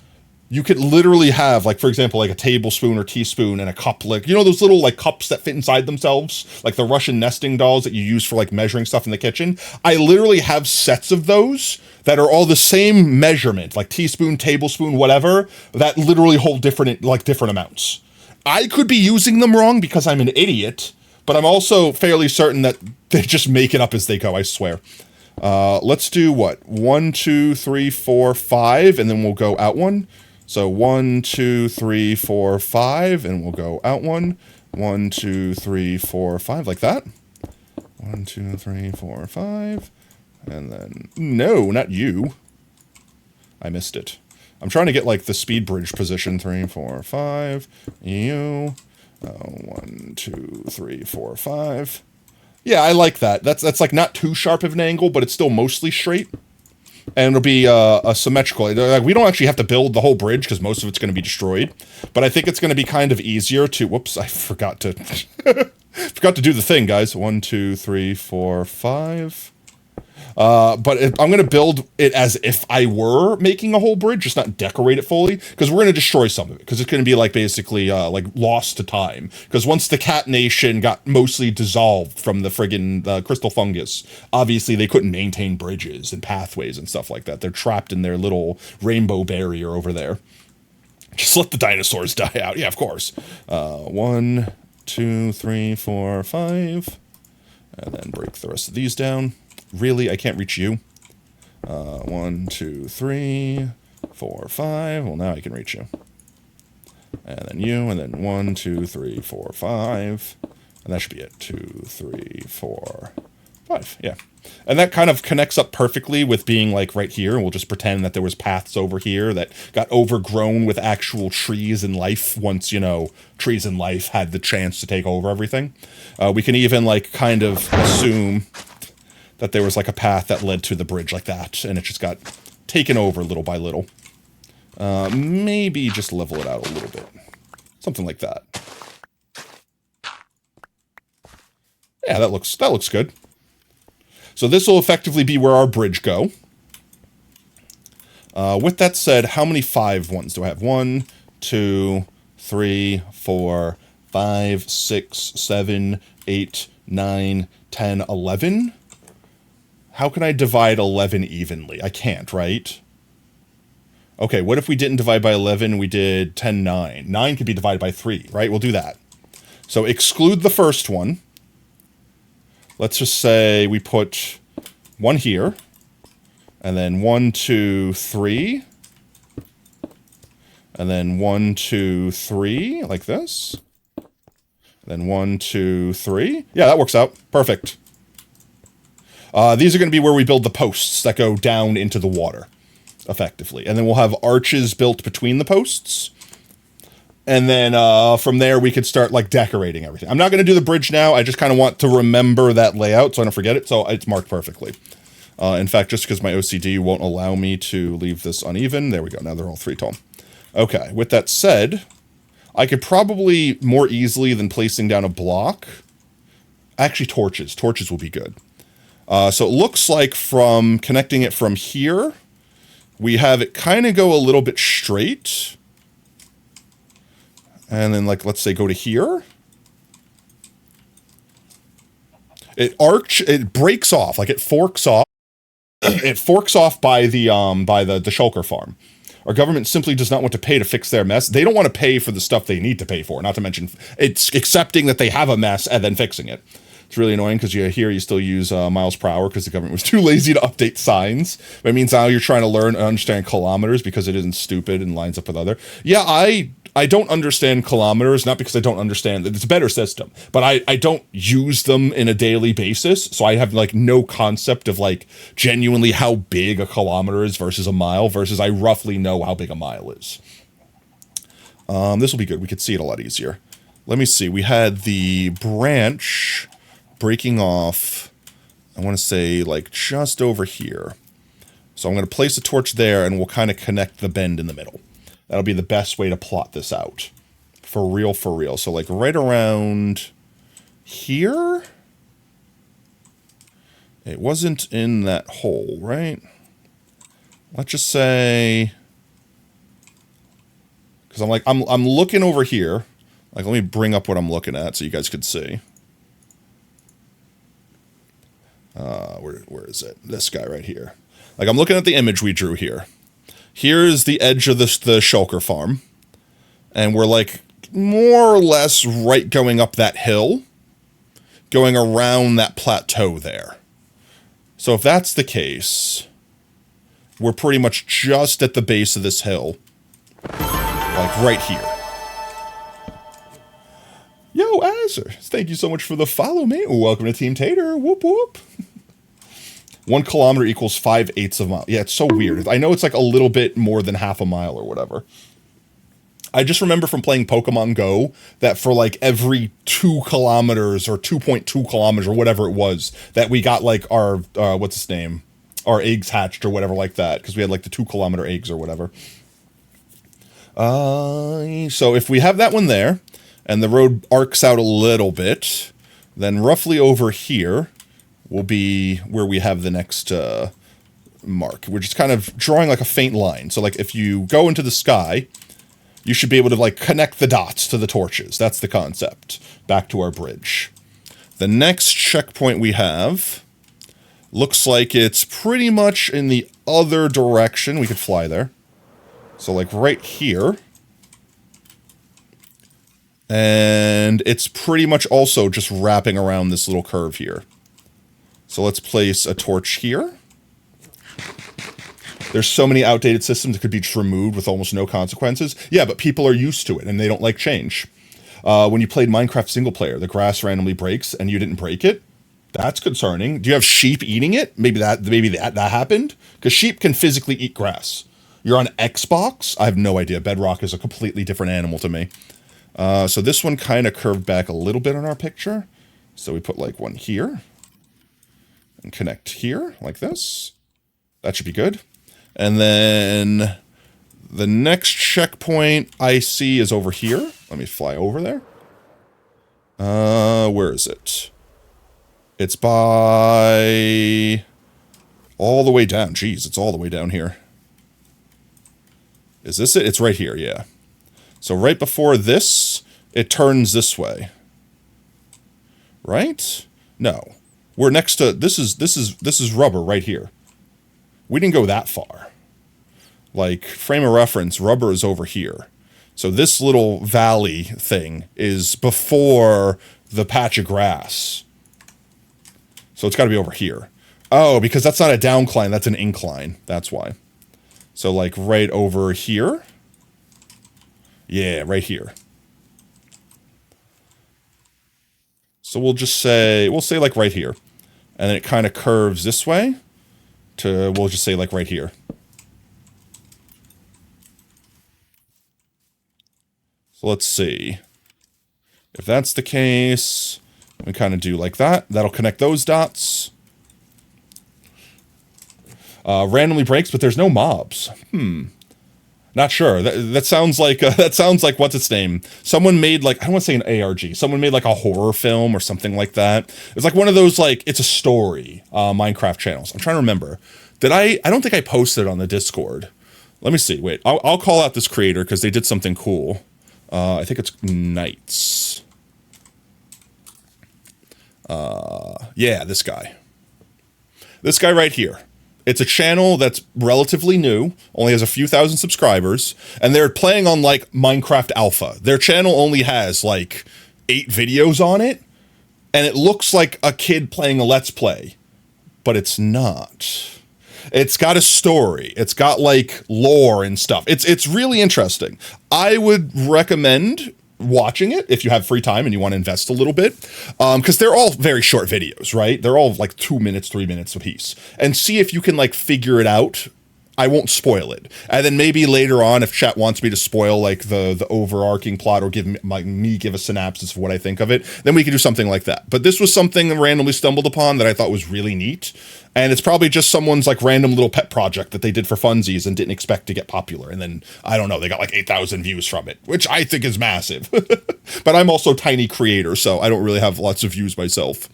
you could literally have, like, for example, like a tablespoon or teaspoon and a cup, like, you know, those little, like, cups that fit inside themselves, like the Russian nesting dolls that you use for, like, measuring stuff in the kitchen. I literally have sets of those that are all the same measurement, like teaspoon, tablespoon, whatever, that literally hold different amounts. I could be using them wrong because I'm an idiot, but I'm also fairly certain that they just make it up as they go, I swear. Let's do what? 1, 2, 3, 4, 5, and then we'll go out one. So 1, 2, 3, 4, 5, and we'll go out one. 1, 2, 3, 4, 5, like that. 1, 2, 3, 4, 5. And then, no, not you. I missed it. I'm trying to get, like, the speed bridge position. 3, 4, 5. You. 1, 2, 3, 4, 5. Yeah, I like that. That's like not too sharp of an angle, but it's still mostly straight. And it'll be a symmetrical. Like, we don't actually have to build the whole bridge because most of it's going to be destroyed. But I think it's going to be kind of easier to. Whoops, I forgot to forgot to do the thing, guys. 1, 2, 3, 4, 5. But I'm going to build it as if I were making a whole bridge, just not decorate it fully, because we're going to destroy some of it, because it's going to be, like, basically, like, lost to time. Because once the cat nation got mostly dissolved from the friggin' crystal fungus, obviously they couldn't maintain bridges and pathways and stuff like that. They're trapped in their little rainbow barrier over there. Just let the dinosaurs die out. Yeah, of course. 1, 2, 3, 4, 5. And then break the rest of these down. Really? I can't reach you? 1, 2, 3, 4, 5. Well, now I can reach you. And then you, and then 1, 2, 3, 4, 5. And that should be it. 2, 3, 4, 5. Yeah. And that kind of connects up perfectly with being, like, right here. And we'll just pretend that there was paths over here that got overgrown with actual trees and life once, you know, trees and life had the chance to take over everything. We can even, like, kind of assume that there was, like, a path that led to the bridge like that, and it just got taken over little by little. Maybe just level it out a little bit. Something like that. Yeah, that looks good. So this will effectively be where our bridge go. With that said, how many 5 ones do I have? 1, 2, 3, 4, 5, 6, 7, 8, 9, 10, 11? How can I divide 11 evenly? I can't, right? Okay, what if we didn't divide by 11, we did 10, 9? 9 could be divided by 3, right? We'll do that. So exclude the first one. Let's just say we put 1 here. And then 1, 2, 3. And then 1, 2, 3, like this. Then 1, 2, 3. Yeah, that works out. Perfect. These are going to be where we build the posts that go down into the water, effectively. And then we'll have arches built between the posts. And then from there, we could start, like, decorating everything. I'm not going to do the bridge now. I just kind of want to remember that layout so I don't forget it. So it's marked perfectly. In fact, just because my OCD won't allow me to leave this uneven. There we go. Now they're all 3 tall. Okay, with that said, I could probably more easily than placing down a block. Actually, torches. Torches will be good. So it looks like from connecting it from here, we have it kind of go a little bit straight. And then, like, let's say go to here. It breaks off, like it forks off. It forks off by the shulker farm. Our government simply does not want to pay to fix their mess. They don't want to pay for the stuff they need to pay for, not to mention it's accepting that they have a mess and then fixing it. It's really annoying because you still use miles per hour because the government was too lazy to update signs. But it means now you're trying to learn and understand kilometers because it isn't stupid and lines up with other. Yeah, I don't understand kilometers, not because I don't understand that it's a better system, but I don't use them in a daily basis. So I have, like, no concept of, like, genuinely how big a kilometer is versus a mile versus I roughly know how big a mile is. This will be good. We could see it a lot easier. Let me see. We had the branch breaking off, I want to say, like, just over here. So I'm going to place a torch there, and we'll kind of connect the bend in the middle. That'll be the best way to plot this out. For real, for real. So like right around here? It wasn't in that hole, right? Let's just say, because I'm looking over here. Like, let me bring up what I'm looking at so you guys could see. Where is it? This guy right here. Like, I'm looking at the image we drew here. Here's the edge of the shulker farm. And we're like more or less right going up that hill, going around that plateau there. So if that's the case, we're pretty much just at the base of this hill. Like right here. Yo, Azure, thank you so much for the follow, mate. Welcome to Team Tater. Whoop, whoop. 1 kilometer equals 5/8 of a mile. Yeah, it's so weird. I know it's like a little bit more than half a mile or whatever. I just remember from playing Pokemon Go that for like every 2 kilometers or 2.2 kilometers or whatever it was, that we got like our, what's its name? Our eggs hatched or whatever like that. Because we had like the 2 kilometer eggs or whatever. So if we have that one there, and the road arcs out a little bit, then roughly over here will be where we have the next mark. We're just kind of drawing like a faint line. So like if you go into the sky, you should be able to like connect the dots to the torches. That's the concept. Back to our bridge. The next checkpoint we have looks like it's pretty much in the other direction. We could fly there. So like right here. And it's pretty much also just wrapping around this little curve here. So let's place a torch here. There's so many outdated systems that could be just removed with almost no consequences. Yeah, but people are used to it and they don't like change. When you played Minecraft single player, the grass randomly breaks and you didn't break it. That's concerning. Do you have sheep eating it? Maybe that happened? Because sheep can physically eat grass. You're on Xbox? I have no idea. Bedrock is a completely different animal to me. So this one kind of curved back a little bit on our picture. So we put like one here. And connect here, like this. That should be good. And then the next checkpoint I see is over here. Let me fly over there. Where is it? It's by all the way down. Jeez, it's all the way down here. Is this it? It's right here, yeah. So right before this, it turns this way. Right? No. We're next to this is rubber right here. We didn't go that far. Like, frame of reference, rubber is over here. So this little valley thing is before the patch of grass. So it's got to be over here. Oh, because that's not a downcline, that's an incline. That's why. So like right over here. Yeah, right here. So we'll say like right here. And then it kind of curves this way to, we'll just say like right here. So let's see. If that's the case, we kind of do like that. That'll connect those dots. Randomly breaks, but there's no mobs. Not sure. That sounds like what's its name? Someone made like, I don't want to say an ARG. Someone made like a horror film or something like that. It's like one of those like it's a story Minecraft channels. I'm trying to remember. I don't think I posted it on the Discord. Let me see. Wait, I'll call out this creator because they did something cool. I think it's Knights. Yeah, this guy. This guy right here. It's a channel that's relatively new, only has a few thousand subscribers, and they're playing on, like, Minecraft Alpha. Their channel only has, like, 8 videos on it, and it looks like a kid playing a Let's Play, but it's not. It's got a story. It's got, like, lore and stuff. It's really interesting. I would recommend watching it if you have free time and you want to invest a little bit, because they're all very short videos, right? They're all like 2 minutes, 3 minutes apiece, and see if you can like figure it out I won't spoil it. And then maybe later on, if chat wants me to spoil like the overarching plot or give a synopsis of what I think of it, then we can do something like that. But this was something I randomly stumbled upon that I thought was really neat. And it's probably just someone's like random little pet project that they did for funsies and didn't expect to get popular. And then, I don't know, they got like 8,000 views from it, which I think is massive. But I'm also a tiny creator, so I don't really have lots of views myself.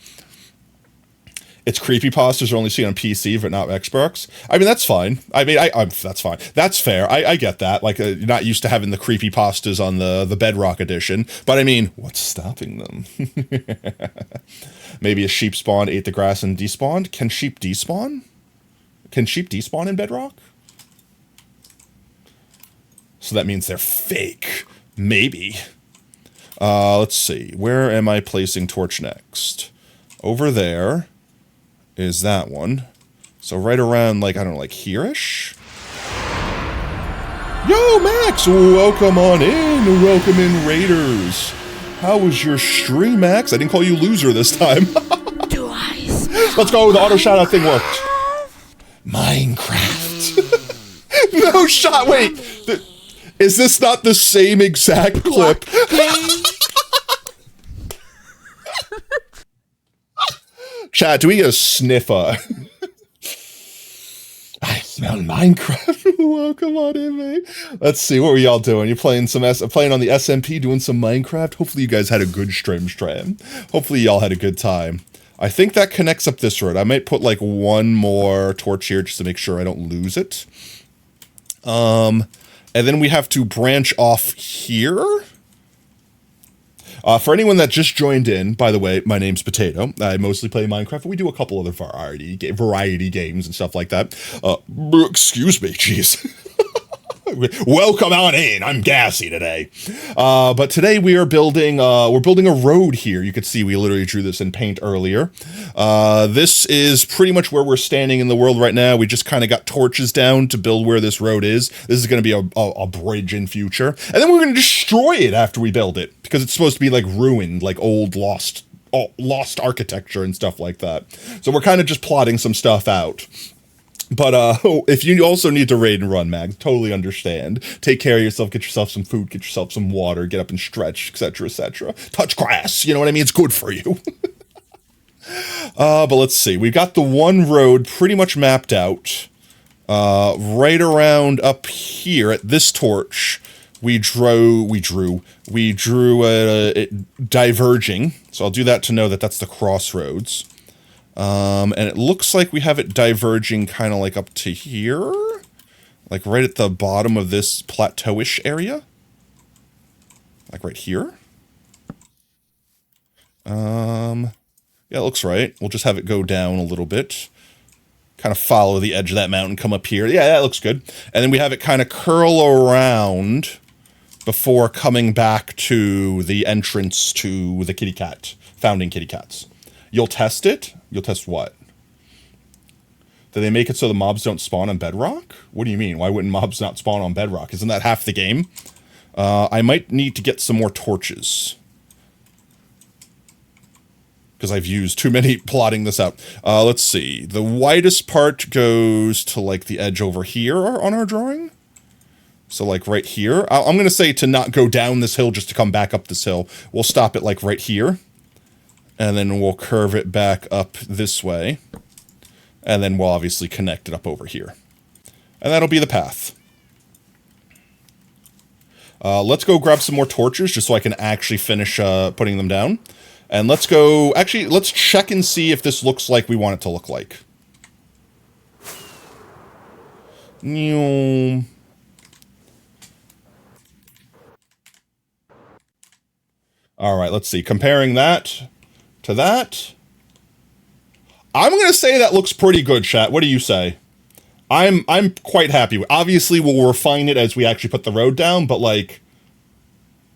It's creepypastas are only seen on PC, but not Xbox. I mean, that's fine. I mean, that's fine. That's fair. I get that. Like, you're not used to having the creepypastas on the Bedrock edition. But I mean, what's stopping them? Maybe a sheep spawned, ate the grass, and despawned? Can sheep despawn? Can sheep despawn in Bedrock? So that means they're fake. Maybe. Let's see. Where am I placing torch next? Over there is that one. So right around, like, I don't know, like here-ish? Yo, Max! Welcome on in. Welcome in, Raiders. How was your stream, Max? I didn't call you loser this time. Do I smell Let's go. The auto shout-out thing worked. Minecraft. No shot. Wait. Is this not the same exact clip? Chat, do we get a sniffer? I smell Minecraft. Welcome on in, mate. Let's see, what were y'all doing? You playing playing on the SMP, doing some Minecraft? Hopefully you guys had a good stream. Hopefully y'all had a good time. I think that connects up this road. I might put like one more torch here just to make sure I don't lose it. And then we have to branch off here. For anyone that just joined in, by the way, my name's Potato. I mostly play Minecraft, but we do a couple other variety games and stuff like that. Excuse me, jeez. Welcome on in. I'm gassy today. But today we are building, we're building a road here. You can see we literally drew this in paint earlier. This is pretty much where we're standing in the world right now. We just kind of got torches down to build where this road is. This is going to be a bridge in future. And then we're going to destroy it after we build it because it's supposed to be like ruined, like old lost architecture and stuff like that. So we're kind of just plotting some stuff out. But if you also need to raid and run, Mag, totally understand. Take care of yourself, get yourself some food, get yourself some water, get up and stretch, etc., etc. Touch grass, you know what I mean? It's good for you. But let's see. We've got the one road pretty much mapped out. Right around up here at this torch, we drew it diverging. So I'll do that to know that that's the crossroads. And it looks like we have it diverging kind of like up to here, like right at the bottom of this plateauish area, like right here. Yeah, it looks right. We'll just have it go down a little bit, kind of follow the edge of that mountain, come up here. Yeah, that looks good. And then we have it kind of curl around before coming back to the entrance to the kitty cat, founding kitty cats. You'll test it? You'll test what? Do they make it so the mobs don't spawn on Bedrock? What do you mean? Why wouldn't mobs not spawn on Bedrock? Isn't that half the game? I might need to get some more torches. Because I've used too many plotting this out. Let's see. The widest part goes to like the edge over here on our drawing. So like right here. I'm going to say to not go down this hill just to come back up this hill. We'll stop it like right here. And then we'll curve it back up this way. And then we'll obviously connect it up over here. And that'll be the path. Let's go grab some more torches just so I can actually finish putting them down. And let's go... Actually, let's check and see if this looks like we want it to look like. Alright, let's see. Comparing that to that. I'm going to say that looks pretty good, chat. What do you say? I'm quite happy with. Obviously, we'll refine it as we actually put the road down, but like,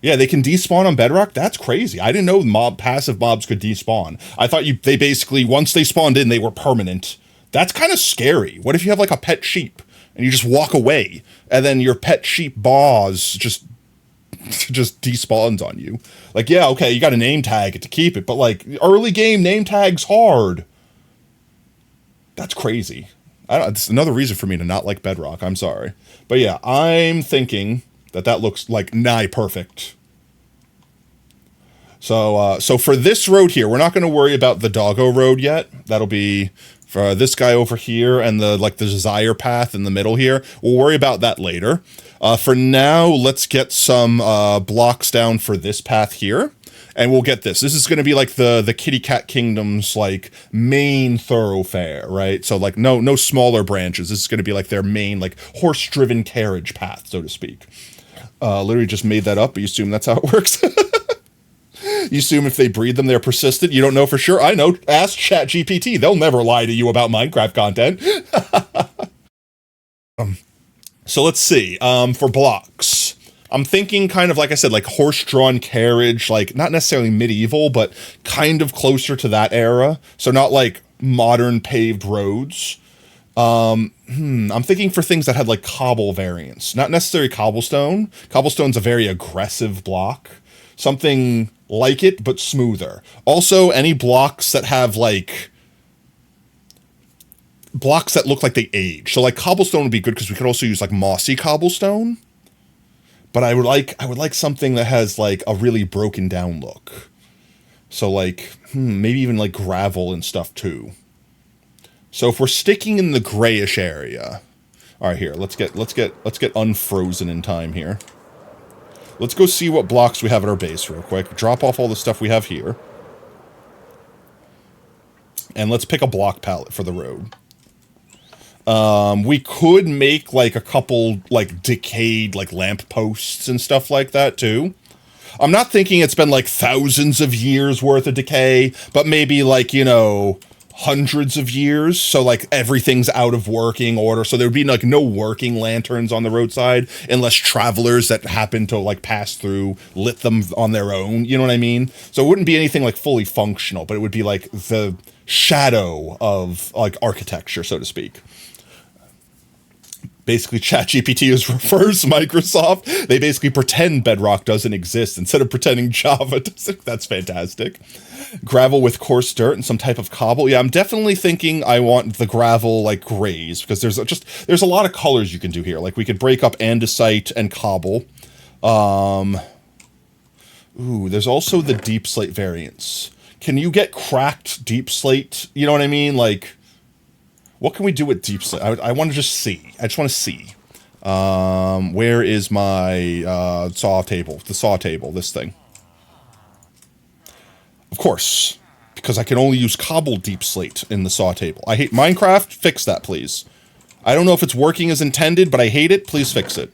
yeah, they can despawn on Bedrock. That's crazy. I didn't know passive mobs could despawn. I thought they basically, once they spawned in, they were permanent. That's kind of scary. What if you have like a pet sheep and you just walk away and then your pet sheep boss just despawns on you? Like, yeah, okay, you got to name tag it to keep it, but like early game name tag's hard. That's crazy. It's another reason for me to not like bedrock. I'm sorry. But yeah, I'm thinking that looks like nigh perfect. So for this road here, we're not going to worry about the doggo road yet. That'll be for this guy over here and the desire path in the middle here. We'll worry about that later. For now, let's get some blocks down for this path here. And we'll get this. This is going to be like the Kitty Cat Kingdom's like main thoroughfare, right? So like no smaller branches. This is going to be like their main like horse-driven carriage path, so to speak. Literally just made that up, but you assume that's how it works. You assume if they breed them, they're persistent. You don't know for sure. I know. Ask ChatGPT. They'll never lie to you about Minecraft content. So let's see. For blocks. I'm thinking kind of, like I said, like horse-drawn carriage, like not necessarily medieval, but kind of closer to that era. So not like modern paved roads. I'm thinking for things that had like cobble variants, not necessarily cobblestone. Cobblestone's a very aggressive block. Something like it, but smoother. Also, any blocks that have like blocks that look like they age. So like cobblestone would be good because we could also use like mossy cobblestone. But I would like something that has like a really broken down look. So like maybe even like gravel and stuff too. So if we're sticking in the grayish area, all right, here let's get unfrozen in time here. Let's go see what blocks we have at our base real quick. Drop off all the stuff we have here, and let's pick a block palette for the road. We could make like a couple like decayed like lamp posts and stuff like that too. I'm not thinking it's been like thousands of years worth of decay, but maybe like, you know, hundreds of years. So like everything's out of working order. So there would be like no working lanterns on the roadside unless travelers that happen to like pass through lit them on their own. You know what I mean? So it wouldn't be anything like fully functional, but it would be like the shadow of like architecture, so to speak. Basically, ChatGPT is reverse Microsoft. They basically pretend Bedrock doesn't exist instead of pretending Java doesn't. That's fantastic. Gravel with coarse dirt and some type of cobble. Yeah, I'm definitely thinking I want the gravel like grays because there's a lot of colors you can do here. Like we could break up andesite and cobble. Ooh, there's also the deep slate variants. Can you get cracked deep slate? You know what I mean? Like, what can we do with deep slate? I want to just see. I just want to see. Where is my saw table? The saw table, this thing. Of course, because I can only use cobble deep slate in the saw table. I hate Minecraft. Fix that, please. I don't know if it's working as intended, but I hate it. Please fix it.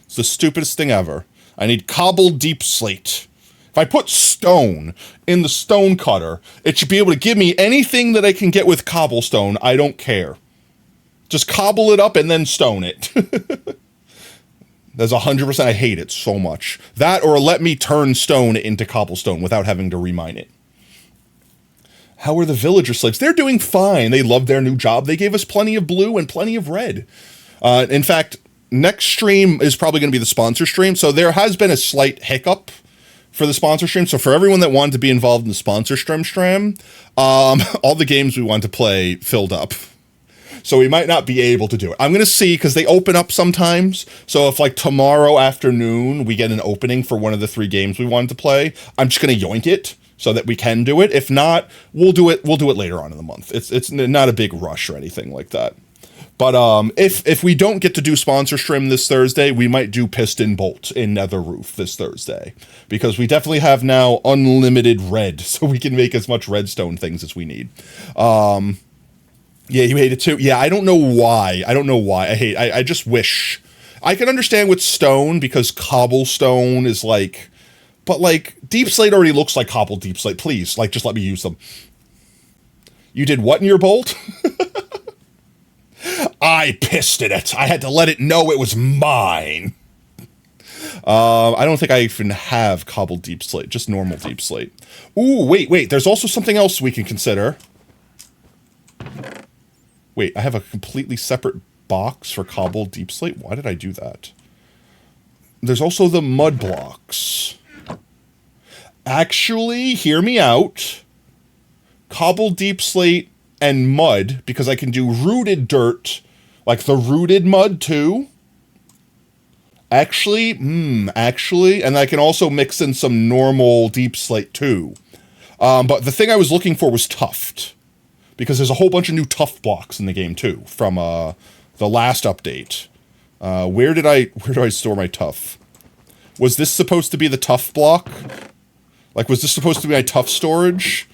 It's the stupidest thing ever. I need cobble deep slate. If I put stone in the stone cutter, it should be able to give me anything that I can get with cobblestone. I don't care. Just cobble it up and then stone it. That's 100%. I hate it so much. That or let me turn stone into cobblestone without having to remine it. How are the villager slaves? They're doing fine. They love their new job. They gave us plenty of blue and plenty of red. In fact, next stream is probably going to be the sponsor stream. So there has been a slight hiccup for the sponsor stream. So for everyone that wanted to be involved in the sponsor stream, all the games we want to play filled up. So we might not be able to do it. I'm going to see, because they open up sometimes. So if like tomorrow afternoon we get an opening for one of the 3 games we wanted to play, I'm just going to yoink it so that we can do it. If not, we'll do it later on in the month. It's not a big rush or anything like that. But if we don't get to do sponsor stream this Thursday, we might do Piston Bolt in Nether Roof this Thursday. Because we definitely have now unlimited red, so we can make as much redstone things as we need. Yeah, you hate it too? Yeah, I don't know why. I just wish. I can understand with stone, because cobblestone is like... But like, deep slate already looks like cobble deep slate. Please, like, just let me use them. You did what in your bolt? I pissed at it. I had to let it know it was mine. I don't think I even have cobble deep slate, just normal deep slate. Ooh, wait. There's also something else we can consider. Wait, I have a completely separate box for cobble deep slate? Why did I do that? There's also the mud blocks. Actually, hear me out. Cobble deep slate and mud, because I can do rooted dirt, like the rooted mud too. Actually, and I can also mix in some normal deep slate too. But the thing I was looking for was tuft, because there's a whole bunch of new tuft blocks in the game too from the last update. Where do I store my tuff? Was this supposed to be the tuff block? Like, was this supposed to be my tuff storage?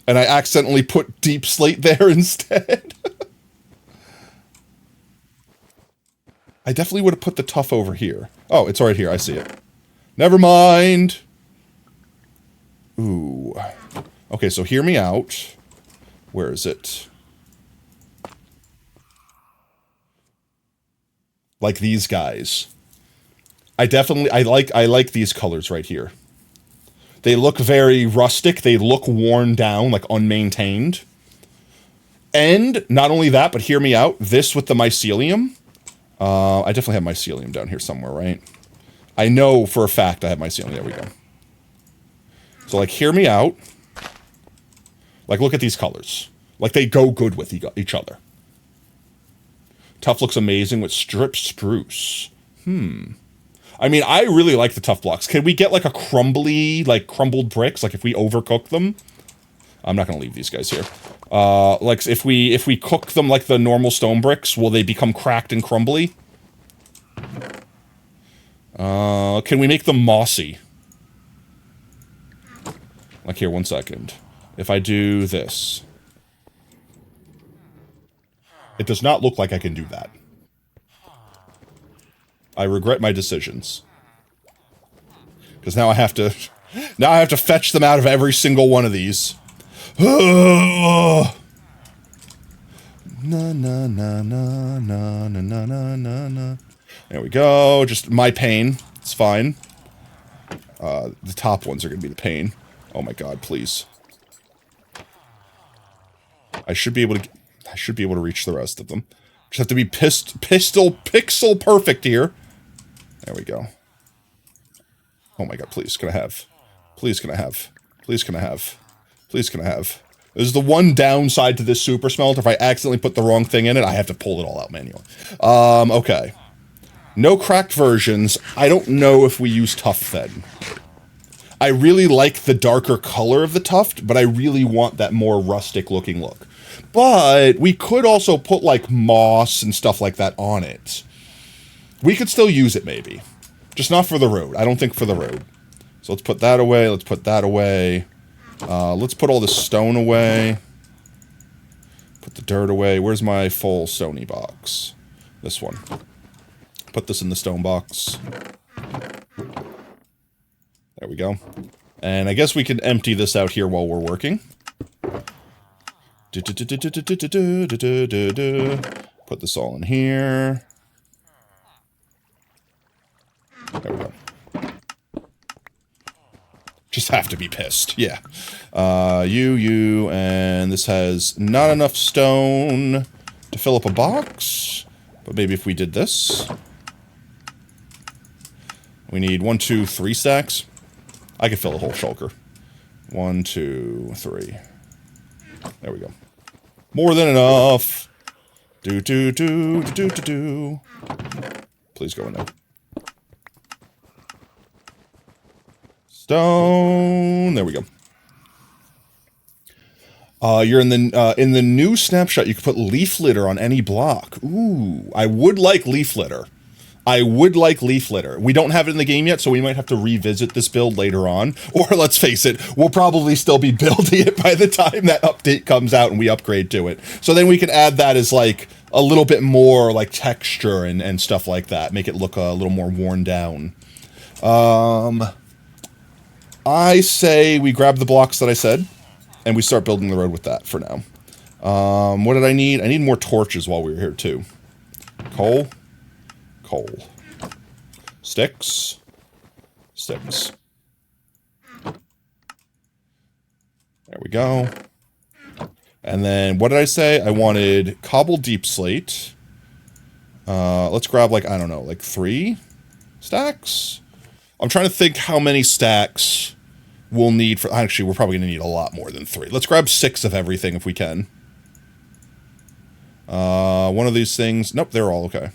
And I accidentally put deep slate there instead. I definitely would have put the tuff over here. Oh, it's right here. I see it. Never mind. Ooh. Okay, so hear me out. Where is it? Like these guys. I like these colors right here. They look very rustic. They look worn down, like unmaintained. And not only that, but hear me out. This with the mycelium. I definitely have mycelium down here somewhere, right? I know for a fact I have mycelium. There we go. So, like, hear me out. Like, look at these colors. Like, they go good with each other. Tuff looks amazing with strip spruce. I mean, I really like the tuff blocks. Can we get, like, a crumbly, like, crumbled bricks? Like, if we overcook them? I'm not going to leave these guys here. Like, if we cook them like the normal stone bricks, will they become cracked and crumbly? Can we make them mossy? Like, here, 1 second. If I do this. It does not look like I can do that. I regret my decisions. Because now I have to fetch them out of every single one of these. Na na na na na na na na na. There we go. Just my pain. It's fine. The top ones are gonna be the pain. Oh my god, please. I should be able to reach the rest of them. Just have to be pixel perfect here. There we go. Oh my god, please, can I have? Please, can I have? Please, can I have? Please, can I have? There's the one downside to this super smelter. If I accidentally put the wrong thing in it, I have to pull it all out manually. Okay. No cracked versions. I don't know if we use tuft then. I really like the darker color of the tuft, but I really want that more rustic looking look. But we could also put like moss and stuff like that on it. We could still use it maybe. Just not for the road. I don't think for the road. So let's put that away. Let's put that away. Let's put all the stone away. Put the dirt away. Where's my full stony box? This one. Put this in the stone box. There we go. And I guess we can empty this out here while we're working. Put this all in here. There we go. Just have to be pissed. Yeah. And this has not enough stone to fill up a box. But maybe if we did this. We need 1, 2, 3 stacks. I could fill a whole shulker. 1, 2, 3. There we go. More than enough. Do. Please go in there. Stone. There we go. You're in the new snapshot. You can put leaf litter on any block. Ooh, I would like leaf litter. We don't have it in the game yet, so we might have to revisit this build later on. Or let's face it, we'll probably still be building it by the time that update comes out and we upgrade to it. So then we can add that as like a little bit more like texture and stuff like that. Make it look a little more worn down. I say we grab the blocks that I said, and we start building the road with that for now. What did I need? I need more torches while we were here, too. Coal. Sticks. There we go. And then, what did I say? I wanted cobble deep slate. Let's grab, like, I don't know, like 3 stacks? I'm trying to think how many stacks we'll need for... Actually, we're probably going to need a lot more than 3. Let's grab 6 of everything if we can. One of these things. Nope, they're all okay.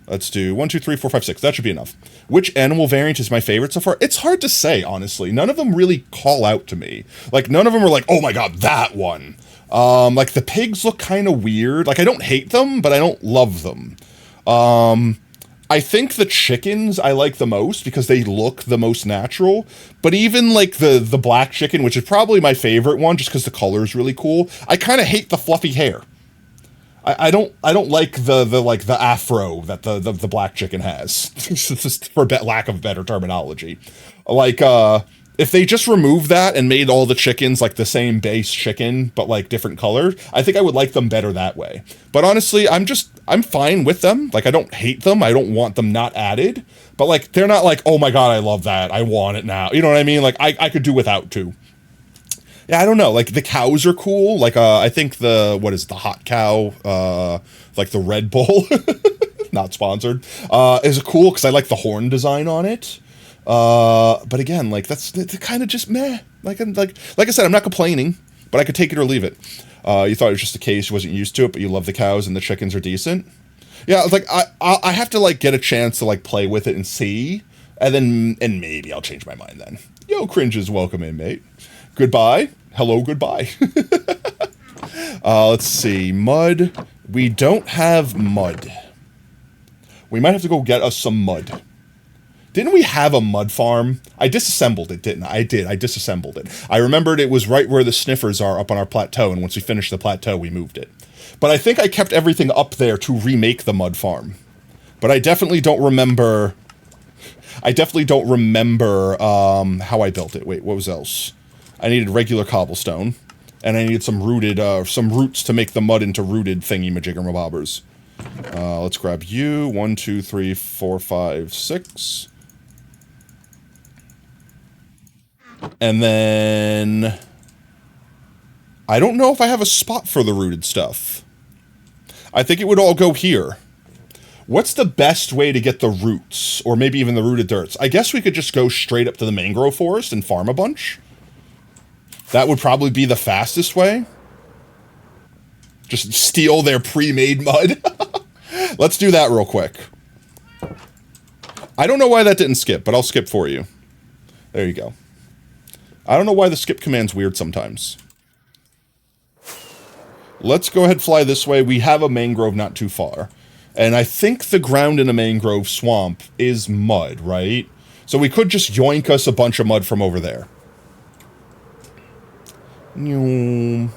Let's do 1, 2, 3, 4, 5, 6. That should be enough. Which animal variant is my favorite so far? It's hard to say, honestly. None of them really call out to me. Like, none of them are like, oh my god, that one. Like, the pigs look kind of weird. Like, I don't hate them, but I don't love them. I think the chickens I like the most because they look the most natural. But even, like, the black chicken, which is probably my favorite one just because the color is really cool, I kind of hate the fluffy hair. I don't like the afro that the black chicken has. Just for lack of better terminology. Like if they just removed that and made all the chickens like the same base chicken but like different colors, I think I would like them better that way. But honestly, I'm fine with them. Like I don't hate them. I don't want them not added. But like they're not like, oh my god, I love that. I want it now. You know what I mean? Like I could do without too. Yeah, I don't know. Like the cows are cool. Like I think the hot cow, like the Red Bull, not sponsored, is cool because I like the horn design on it. But again, like that's kind of just meh. Like I said, I'm not complaining, but I could take it or leave it. You thought it was just a case you wasn't used to it, but you love the cows and the chickens are decent. Yeah, like I have to like get a chance to like play with it and see, and maybe I'll change my mind then. Yo, cringes, welcome in, mate. Goodbye. Hello, goodbye. Let's see. Mud. We don't have mud. We might have to go get us some mud. Didn't we have a mud farm? I disassembled it, didn't I? I did. I disassembled it. I remembered it was right where the sniffers are up on our plateau, and once we finished the plateau, we moved it. But I think I kept everything up there to remake the mud farm. But I definitely don't remember... how I built it. Wait, what was else? I needed regular cobblestone, and I needed some roots to make the mud into rooted thingy-majigger-mabobbers. Let's grab you. 1, 2, 3, 4, 5, 6. And then... I don't know if I have a spot for the rooted stuff. I think it would all go here. What's the best way to get the roots, or maybe even the rooted dirts? I guess we could just go straight up to the mangrove forest and farm a bunch. That would probably be the fastest way. Just steal their pre-made mud. Let's do that real quick. I don't know why that didn't skip, but I'll skip for you. There you go. I don't know why the skip command's weird sometimes. Let's go ahead and fly this way. We have a mangrove not too far. And I think the ground in a mangrove swamp is mud, right? So we could just yoink us a bunch of mud from over there. You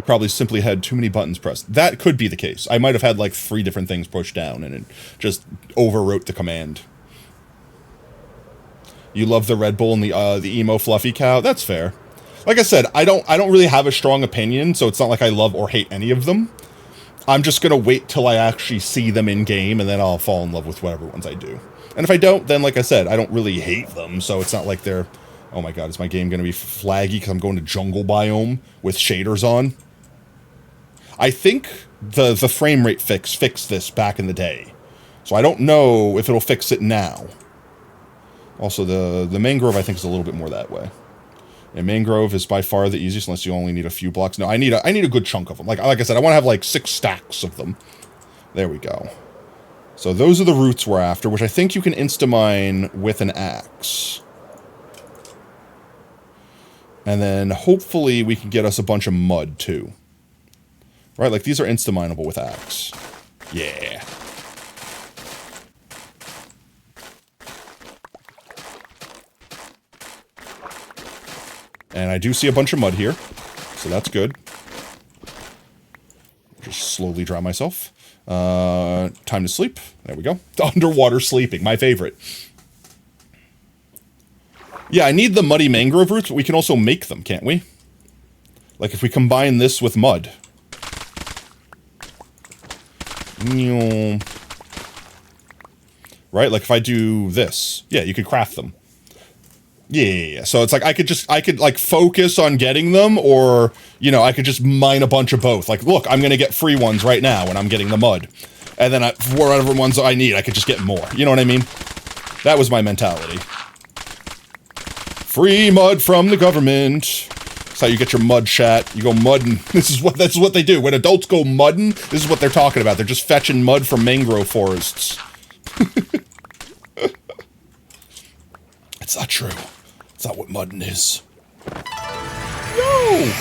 probably simply had too many buttons pressed. That could be the case. I might have had like 3 different things pushed down and it just overwrote the command. You love the Red Bull and the emo fluffy cow? That's fair. Like I said, I don't really have a strong opinion, so it's not like I love or hate any of them. I'm just gonna wait till I actually see them in game, and then I'll fall in love with whatever ones I do. And if I don't, then like I said, I don't really hate them, so it's not like they're... Oh my god, is my game gonna be flaggy because I'm going to jungle biome with shaders on? I think the frame rate fixed this back in the day. So I don't know if it'll fix it now. Also, the mangrove, I think, is a little bit more that way. And mangrove is by far the easiest, unless you only need a few blocks. No, I need a good chunk of them. Like I said, I want to have like 6 stacks of them. There we go. So those are the roots we're after, which I think you can insta-mine with an axe. And then hopefully we can get us a bunch of mud too. Right, like these are insta-mineable with axe. Yeah. And I do see a bunch of mud here, so that's good. Just slowly dry myself. Time to sleep. There we go. Underwater sleeping, my favorite. Yeah, I need the muddy mangrove roots, but we can also make them, can't we? Like if we combine this with mud. Right, like if I do this. Yeah, you could craft them. Yeah, so it's like I could like focus on getting them, or, you know, I could just mine a bunch of both. Like, look, I'm gonna get free ones right now when I'm getting the mud. And then whatever ones I need, I could just get more. You know what I mean? That was my mentality. Free mud from the government. That's how you get your mud, chat. You go mudding. That's what they do. When adults go mudding, this is what they're talking about. They're just fetching mud from mangrove forests. It's not true. It's not what mudding is. Yo!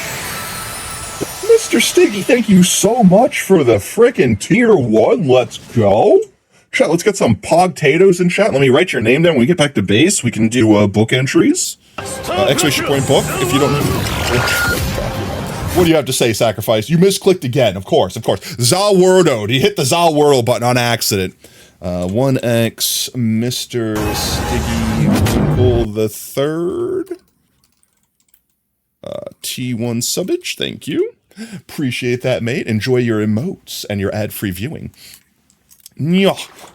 Mr. Stiggy, thank you so much for the frickin' tier 1. Let's go. Chat, let's get some pogtatoes in chat. Let me write your name down. When we get back to base, we can do book entries. Exclamation point book, if you don't know. What do you have to say, Sacrifice? You misclicked again, of course. Zalwordo. He hit the Zalwordo button on accident. 1x, Mr. Stiggy Tinkle the Third. T1 subbage, thank you. Appreciate that, mate. Enjoy your emotes and your ad-free viewing.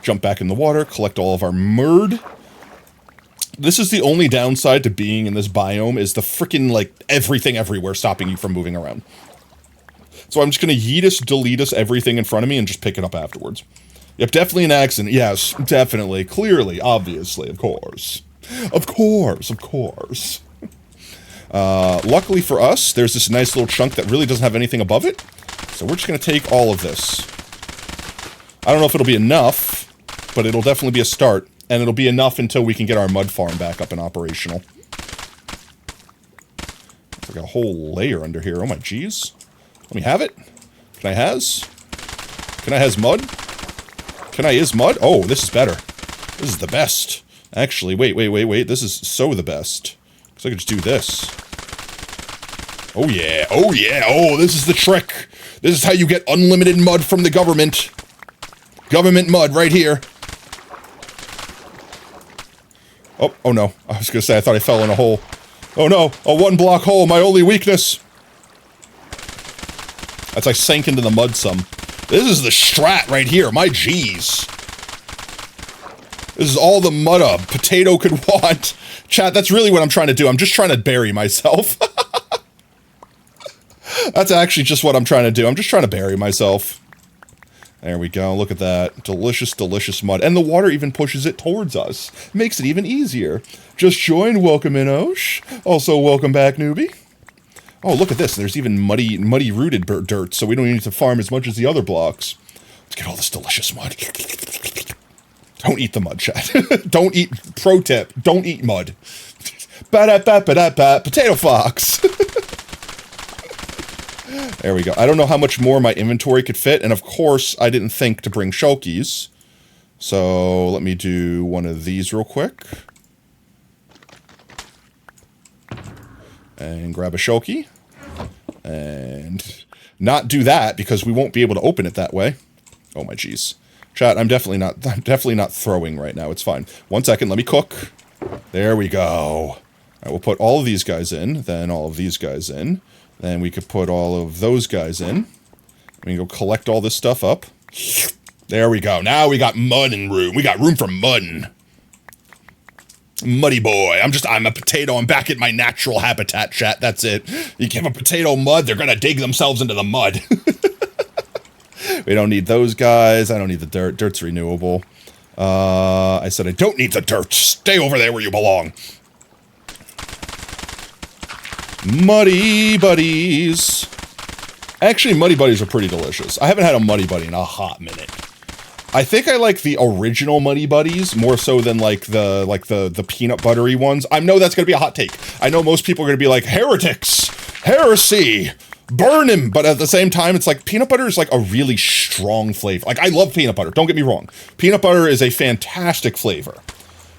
Jump back in the water, collect all of our murd. This is the only downside to being in this biome, is the frickin', like, everything everywhere stopping you from moving around. So I'm just gonna yeetus, deletus everything in front of me and just pick it up afterwards. Yep, definitely an accident. Yes, definitely. Clearly, obviously, of course. Of course. Luckily for us, there's this nice little chunk that really doesn't have anything above it. So we're just gonna take all of this. I don't know if it'll be enough, but it'll definitely be a start. And it'll be enough until we can get our mud farm back up and operational. It's like a whole layer under here. Oh my jeez. Let me have it. Can I has mud? Can I is mud? Oh, this is better. This is the best. Actually, wait. This is so the best. Because I could just do this. Oh yeah. Oh, this is the trick. This is how you get unlimited mud from the government. Government mud right here. Oh no. I was gonna say, I thought I fell in a hole. Oh no, a 1-block hole, my only weakness. That's I sank into the mud some. This is the strat right here, my G's. This is all the mud a potato could want. Chat, that's really what I'm trying to do. I'm just trying to bury myself. That's actually just what I'm trying to do. I'm just trying to bury myself. There we go, look at that. Delicious, delicious mud. And the water even pushes it towards us. Makes it even easier. Just joined, welcome in, Osh. Also, welcome back, newbie. Oh, look at this. There's even muddy rooted dirt, so we don't need to farm as much as the other blocks. Let's get all this delicious mud. Don't eat the mud, chat. Don't eat, pro tip, don't eat mud. Ba-da-ba-ba-da-ba, potato fox. There we go. I don't know how much more my inventory could fit, and of course, I didn't think to bring shulkies. So, let me do one of these real quick. And grab a shulky. And not do that, because we won't be able to open it that way. Oh my jeez. Chat, I'm definitely not throwing right now. It's fine. 1 second, let me cook. There we go. All right, we'll put all of these guys in, then all of these guys in. Then we could put all of those guys in. We can go collect all this stuff up. There we go. Now we got mud and room. We got room for mudding. Muddy boy. I'm a potato. I'm back at my natural habitat, chat. That's it. You give a potato mud, they're gonna dig themselves into the mud. We don't need those guys. I don't need the dirt. Dirt's renewable. I said I don't need the dirt. Stay over there where you belong. Muddy Buddies. Actually, Muddy Buddies are pretty delicious. I haven't had a Muddy Buddy in a hot minute. I think I like the original Muddy Buddies more so than like the peanut buttery ones. I know that's gonna be a hot take. I know most people are gonna be like, heretics, heresy, burn him. But at the same time, it's like peanut butter is like a really strong flavor. Like, I love peanut butter. Don't get me wrong. Peanut butter is a fantastic flavor,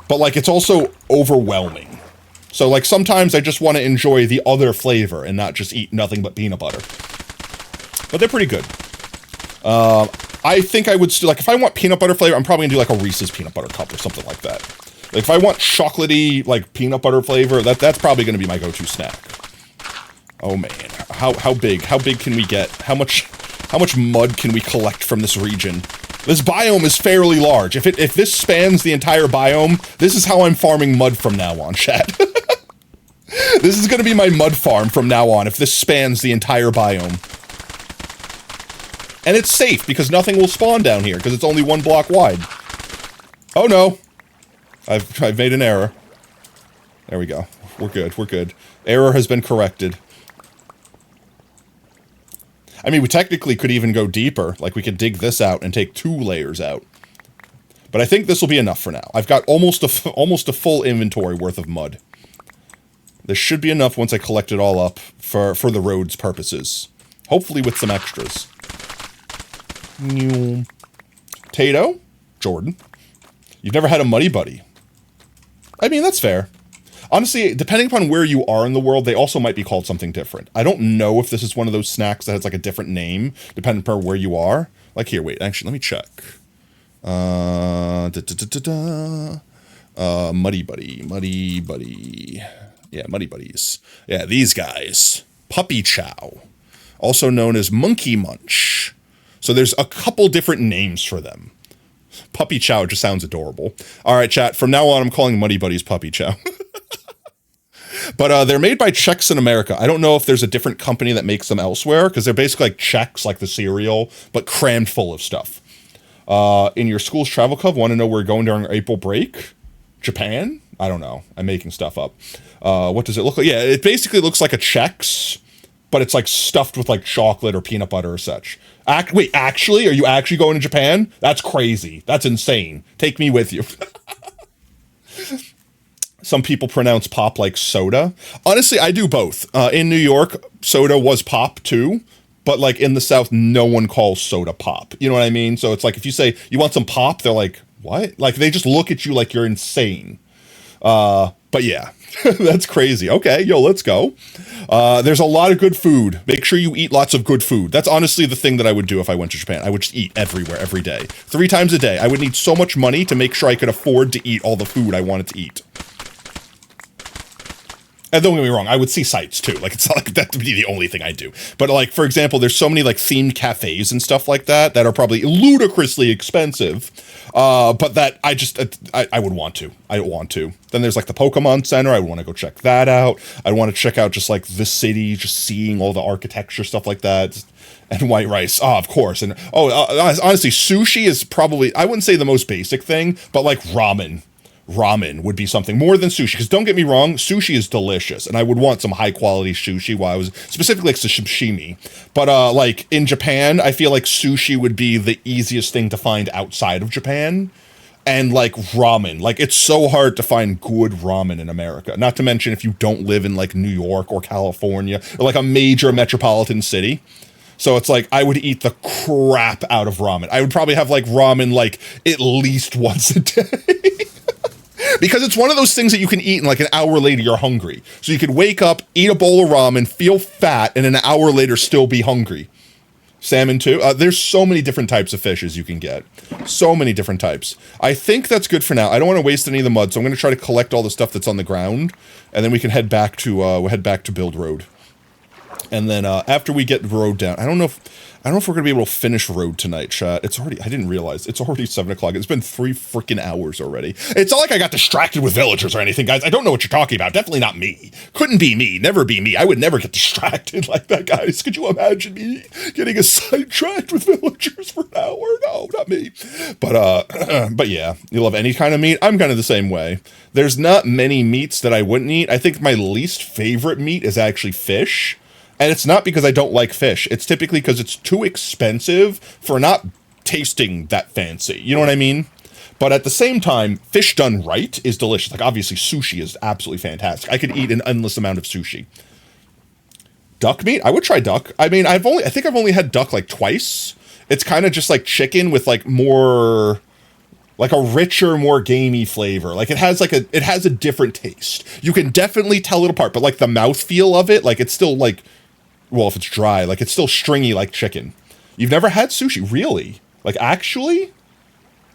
but like it's also overwhelming. So, like, sometimes I just want to enjoy the other flavor and not just eat nothing but peanut butter. But they're pretty good. I think I would still, like, if I want peanut butter flavor, I'm probably going to do, like, a Reese's peanut butter cup or something like that. Like, if I want chocolatey, like, peanut butter flavor, that's probably going to be my go-to snack. Oh, man. How big can we get? How much mud can we collect from this region? This biome is fairly large. If this spans the entire biome, this is how I'm farming mud from now on, chat. This is gonna be my mud farm from now on, if this spans the entire biome. And it's safe, because nothing will spawn down here, because it's only 1 block wide. Oh no! I've made an error. There we go. We're good. We're good. Error has been corrected. I mean, we technically could even go deeper. Like, we could dig this out and take 2 layers out. But I think this will be enough for now. I've got almost a full inventory worth of mud. This should be enough once I collect it all up for the road's purposes. Hopefully with some extras. Tato? Jordan. You've never had a Muddy Buddy. I mean, that's fair. Honestly, depending upon where you are in the world, they also might be called something different. I don't know if this is one of those snacks that has like a different name, depending upon where you are. Like here, wait, actually, let me check. Muddy Buddy. Yeah, Muddy Buddies. Yeah, these guys. Puppy Chow. Also known as Monkey Munch. So there's a couple different names for them. Puppy Chow just sounds adorable. All right, chat. From now on, I'm calling Muddy Buddies Puppy Chow. But they're made by Chex in America. I don't know if there's a different company that makes them elsewhere, because they're basically like Chex, like the cereal, but crammed full of stuff. In your school's travel club, want to know where we're going during April break? Japan? I don't know. I'm making stuff up. What does it look like? Yeah, it basically looks like a Chex, but it's like stuffed with like chocolate or peanut butter or such. Wait, actually? Are you actually going to Japan? That's crazy. That's insane. Take me with you. Some people pronounce pop like soda. Honestly, I do both. In New York, soda was pop too. But like in the South, no one calls soda pop. You know what I mean? So it's like if you say, you want some pop? They're like, what? Like they just look at you like you're insane. But yeah, that's crazy. Okay, yo, let's go. There's a lot of good food. Make sure you eat lots of good food. That's honestly the thing that I would do if I went to Japan. I would just eat everywhere, every day. 3 times a day. I would need so much money to make sure I could afford to eat all the food I wanted to eat. And don't get me wrong, I would see sights too. Like, it's not like that to be the only thing I do. But like, for example, there's so many like themed cafes and stuff like that that are probably ludicrously expensive. But that I would want to. I want to. Then there's like the Pokemon Center. I want to go check that out. I want to check out just like the city, just seeing all the architecture, stuff like that. And white rice. Oh, of course. And honestly, sushi is probably, I wouldn't say the most basic thing, but like ramen. Ramen would be something more than sushi, because don't get me wrong, sushi is delicious, and I would want some high quality sushi while I was specifically like sashimi. But like in Japan, I feel like sushi would be the easiest thing to find outside of Japan. And like ramen, like it's so hard to find good ramen in America. Not to mention if you don't live in like New York or California or like a major metropolitan city. So it's like I would eat the crap out of ramen. I would probably have like ramen like at least once a day. Because it's one of those things that you can eat and like an hour later you're hungry. So you could wake up, eat a bowl of ramen, feel fat, and an hour later still be hungry. Salmon too. There's so many different types of fishes you can get. So many different types. I think that's good for now. I don't want to waste any of the mud, so I'm going to try to collect all the stuff that's on the ground, and then we can head back to Build Road. And then after we get the road down, I don't know if we're gonna be able to finish road tonight, chat. It's already, I didn't realize, it's already 7 o'clock. It's been 3 freaking hours already. It's not like I got distracted with villagers or anything, guys. I don't know what you're talking about. Definitely not me. Couldn't be me. Never be me. I would never get distracted like that, guys. Could you imagine me getting a sidetracked with villagers for an hour? No, not me. But yeah, you love any kind of meat. I'm kind of the same way. There's not many meats that I wouldn't eat. I think my least favorite meat is actually fish. And it's not because I don't like fish. It's typically because it's too expensive for not tasting that fancy. You know what I mean? But at the same time, fish done right is delicious. Like, obviously, sushi is absolutely fantastic. I could eat an endless amount of sushi. Duck meat? I would try duck. I mean, I think I've only had duck like twice. It's kind of just like chicken with like more, like a richer, more gamey flavor. Like it has a different taste. You can definitely tell it apart, but like the mouthfeel of it, like it's still like, well, if it's dry, like it's still stringy like chicken. You've never had sushi, really? Like actually?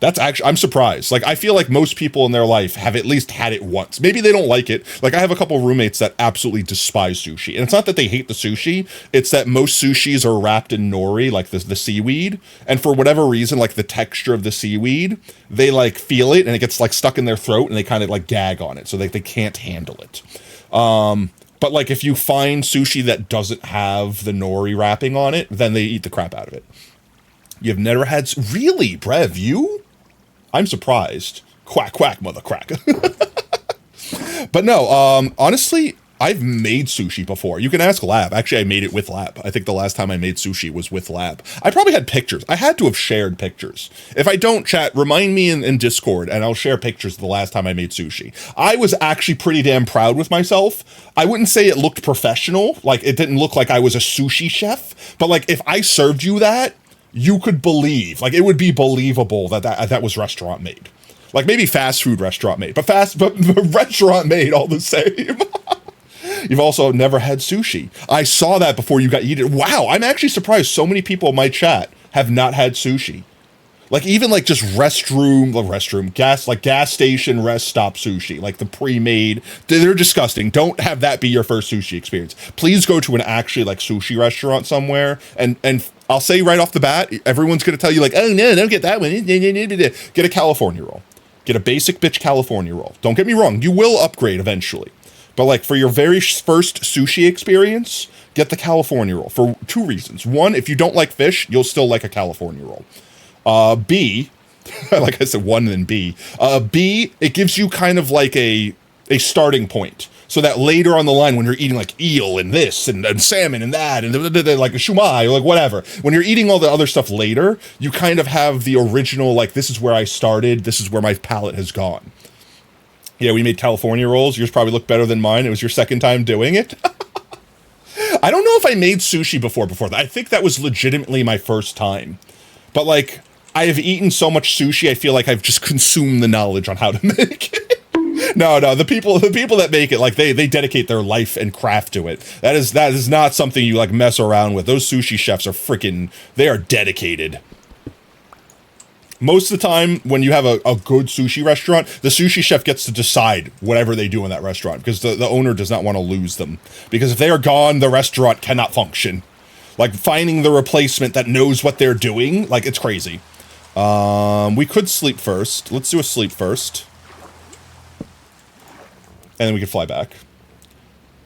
I'm surprised. Like I feel like most people in their life have at least had it once. Maybe they don't like it. Like I have a couple roommates that absolutely despise sushi. And it's not that they hate the sushi, it's that most sushis are wrapped in nori, like the seaweed. And for whatever reason, like the texture of the seaweed, they like feel it and it gets like stuck in their throat and they kind of like gag on it. So they can't handle it. But like if you find sushi that doesn't have the nori wrapping on it, then they eat the crap out of it. You've never had... Really, Brev, you? I'm surprised. Quack, quack, mother crack. But no, honestly, I've made sushi before. You can ask Lab. Actually, I made it with Lab. I think the last time I made sushi was with Lab. I probably had pictures. I had to have shared pictures. If I don't, chat, remind me in Discord, and I'll share pictures of the last time I made sushi. I was actually pretty damn proud with myself. I wouldn't say it looked professional. Like, it didn't look like I was a sushi chef. But, like, if I served you that, you could believe. Like, it would be believable that was restaurant made. Like, maybe fast food restaurant made. But restaurant made all the same. You've also never had sushi. I saw that before you got eaten. Wow, I'm actually surprised so many people in my chat have not had sushi. Like, even like just gas station rest stop sushi, like the pre-made. They're disgusting. Don't have that be your first sushi experience. Please go to an actually like sushi restaurant somewhere. And I'll say right off the bat, everyone's going to tell you like, oh no, don't get that one. Get a California roll. Get a basic bitch California roll. Don't get me wrong. You will upgrade eventually. But like for your very first sushi experience, get the California roll for two reasons. One, if you don't like fish, you'll still like a California roll. B, like I said, one and then B. B, it gives you kind of like a starting point. So that later on the line, when you're eating like eel and this and salmon and that and like a shumai or like whatever, when you're eating all the other stuff later, you kind of have the original, like, this is where I started, this is where my palate has gone. Yeah, we made California rolls. Yours probably looked better than mine. It was your second time doing it. I don't know if I made sushi before that. I think that was legitimately my first time. But like, I have eaten so much sushi, I feel like I've just consumed the knowledge on how to make it. No, the people that make it, like they dedicate their life and craft to it. That is not something you like mess around with. Those sushi chefs are they are dedicated. Most of the time, when you have a good sushi restaurant, the sushi chef gets to decide whatever they do in that restaurant because the owner does not want to lose them. Because if they are gone, the restaurant cannot function. Like, finding the replacement that knows what they're doing, like, it's crazy. We could sleep first. Let's do a sleep first. And then we can fly back.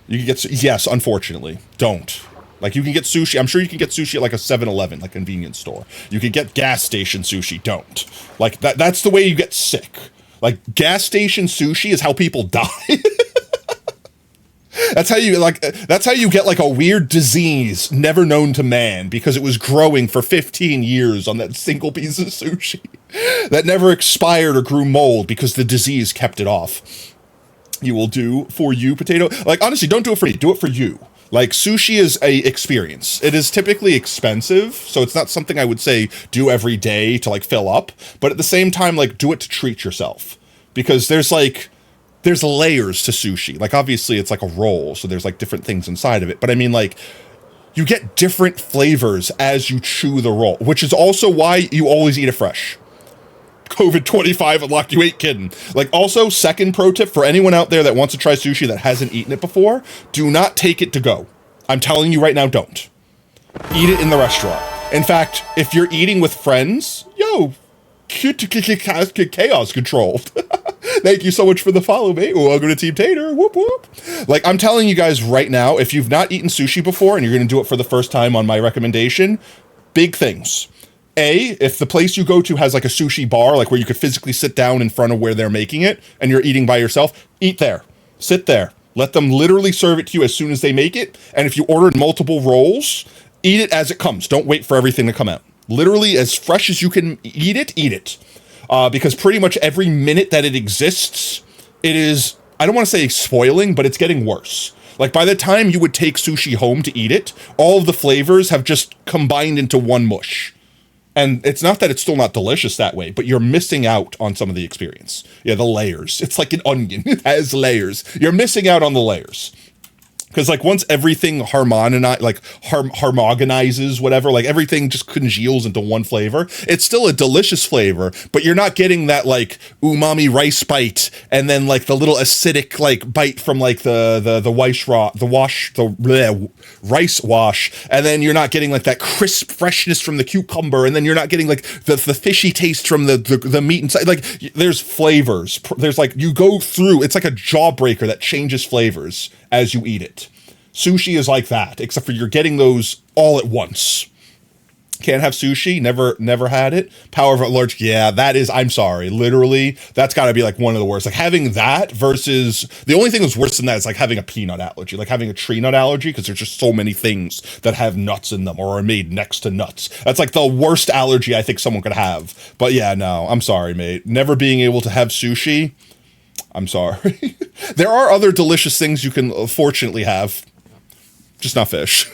You can get... Yes, unfortunately. Don't. Like, you can get sushi. I'm sure you can get sushi at, like, a 7-Eleven, like, convenience store. You can get gas station sushi. Don't. Like, that's the way you get sick. Like, gas station sushi is how people die. That's how you get, like, a weird disease never known to man because it was growing for 15 years on that single piece of sushi that never expired or grew mold because the disease kept it off. You will do for you, potato. Like, honestly, don't do it for me. Do it for you. Like, sushi is a experience. It is typically expensive, so it's not something I would say do every day to, like, fill up. But at the same time, like, do it to treat yourself. Because there's layers to sushi. Like, obviously, it's like a roll, so there's, like, different things inside of it. But I mean, like, you get different flavors as you chew the roll, which is also why you always eat it fresh. COVID-25 unlocked, you ain't kidding. Like, also, second pro tip for anyone out there that wants to try sushi that hasn't eaten it before, do not take it to go. I'm telling you right now, don't. Eat it in the restaurant. In fact, if you're eating with friends, chaos controlled. Thank you so much for the follow, mate. Welcome to Team Tater. Whoop, whoop. Like, I'm telling you guys right now, if you've not eaten sushi before and you're going to do it for the first time on my recommendation, big things. A, if the place you go to has like a sushi bar, like where you could physically sit down in front of where they're making it and you're eating by yourself, eat there. Sit there. Let them literally serve it to you as soon as they make it. And if you ordered multiple rolls, eat it as it comes. Don't wait for everything to come out. Literally as fresh as you can eat it, eat it. Because pretty much every minute that it exists, it is, I don't want to say spoiling, but it's getting worse. Like, by the time you would take sushi home to eat it, all of the flavors have just combined into one mush. And it's not that it's still not delicious that way, but you're missing out on some of the experience. Yeah, the layers. It's like an onion. It has layers. You're missing out on the layers. Because, like, once everything homogenizes, whatever, like, everything just congeals into one flavor, it's still a delicious flavor, but you're not getting that, like, umami rice bite, and then, like, the little acidic, like, bite from, like, the rice wash, and then you're not getting, like, that crisp freshness from the cucumber, and then you're not getting, like, the fishy taste from the meat inside. Like, there's flavors. There's, like, you go through, it's like a jawbreaker that changes flavors as you eat it. Sushi is like that, except for you're getting those all at once. Can't have sushi. Never had it. Power of allergic. Yeah, that is. I'm sorry. Literally, that's got to be like one of the worst. Like having that versus the only thing that's worse than that is like having a peanut allergy, like having a tree nut allergy, because there's just so many things that have nuts in them or are made next to nuts. That's like the worst allergy I think someone could have. But yeah, no, I'm sorry, mate. Never being able to have sushi. I'm sorry. There are other delicious things you can fortunately have, just not fish.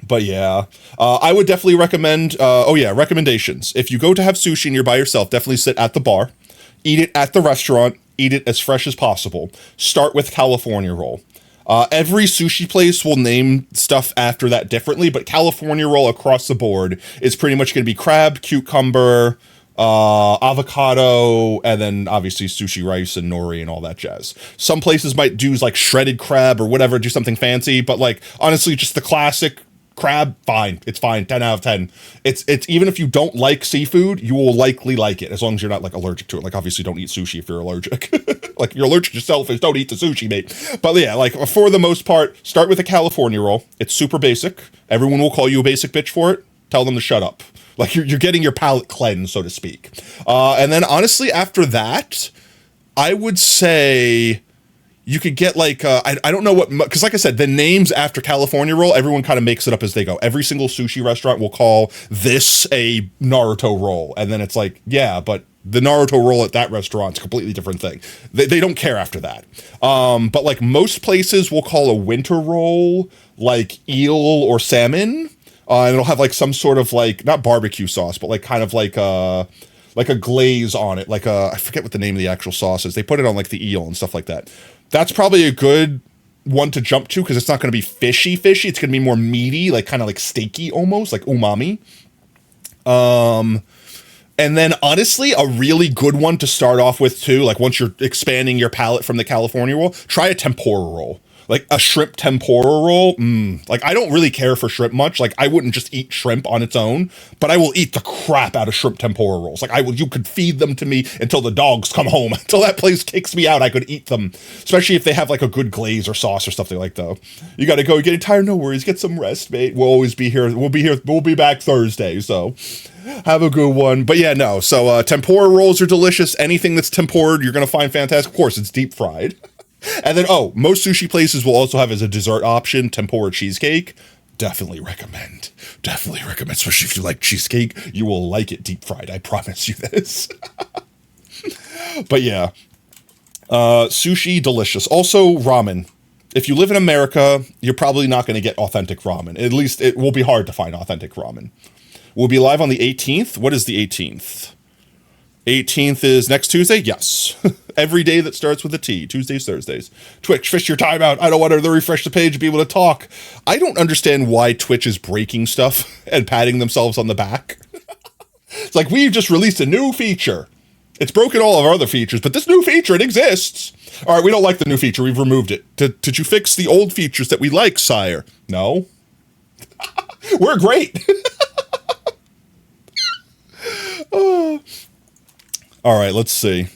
But yeah, I would definitely recommend, recommendations. If you go to have sushi and you're by yourself, definitely sit at the bar, eat it at the restaurant, eat it as fresh as possible. Start with California roll. Every sushi place will name stuff after that differently, but California roll across the board is pretty much going to be crab, cucumber, avocado, and then obviously sushi rice and nori and all that jazz. Some places might do like shredded crab or whatever, do something fancy, but like honestly, just the classic crab, fine. It's fine. 10 out of 10. It's even if you don't like seafood, you will likely like it as long as you're not like allergic to it. Like obviously don't eat sushi if you're allergic. Like if you're allergic to shellfish, don't eat the sushi, mate. But yeah, like for the most part, start with a California roll. It's super basic. Everyone will call you a basic bitch for it. Tell them to shut up. Like you're getting your palate cleansed, so to speak. And then honestly, after that, I would say you could get like, I don't know what, because like I said, the names after California roll, everyone kind of makes it up as they go. Every single sushi restaurant will call this a Naruto roll. And then it's like, yeah, but the Naruto roll at that restaurant's a completely different thing. They don't care after that. But like most places will call a winter roll like eel or salmon. And it'll have like some sort of like, not barbecue sauce, but like kind of like a glaze on it. Like I forget what the name of the actual sauce is. They put it on like the eel and stuff like that. That's probably a good one to jump to because it's not going to be fishy. It's going to be more meaty, like kind of like steaky almost, like umami. And then honestly, a really good one to start off with too, like once you're expanding your palate from the California roll, try a tempura roll. Like a shrimp tempura roll, like I don't really care for shrimp much. Like I wouldn't just eat shrimp on its own, but I will eat the crap out of shrimp tempura rolls. Like you could feed them to me until the dogs come home. Until that place kicks me out, I could eat them. Especially if they have like a good glaze or sauce or something like that. You got to go. You're getting tired? No worries. Get some rest, mate. We'll always be here. We'll be here. We'll be back Thursday. So have a good one. But yeah, no. So tempura rolls are delicious. Anything that's tempured, you're gonna find fantastic. Of course, it's deep fried. And then, most sushi places will also have as a dessert option tempura cheesecake. Definitely recommend. Especially if you like cheesecake, you will like it deep fried. I promise you this. But yeah, sushi, delicious. Also, ramen. If you live in America, you're probably not going to get authentic ramen. At least it will be hard to find authentic ramen. We'll be live on the 18th. What is the 18th? 18th is next Tuesday? Yes. Every day that starts with a T. Tuesdays, Thursdays. Twitch, fish your time out. I don't want to refresh the page to be able to talk. I don't understand why Twitch is breaking stuff and patting themselves on the back. It's like, we've just released a new feature. It's broken all of our other features, but this new feature, it exists. All right, we don't like the new feature. We've removed it. Did you fix the old features that we like, sire? No. We're great. Oh. All right, let's see.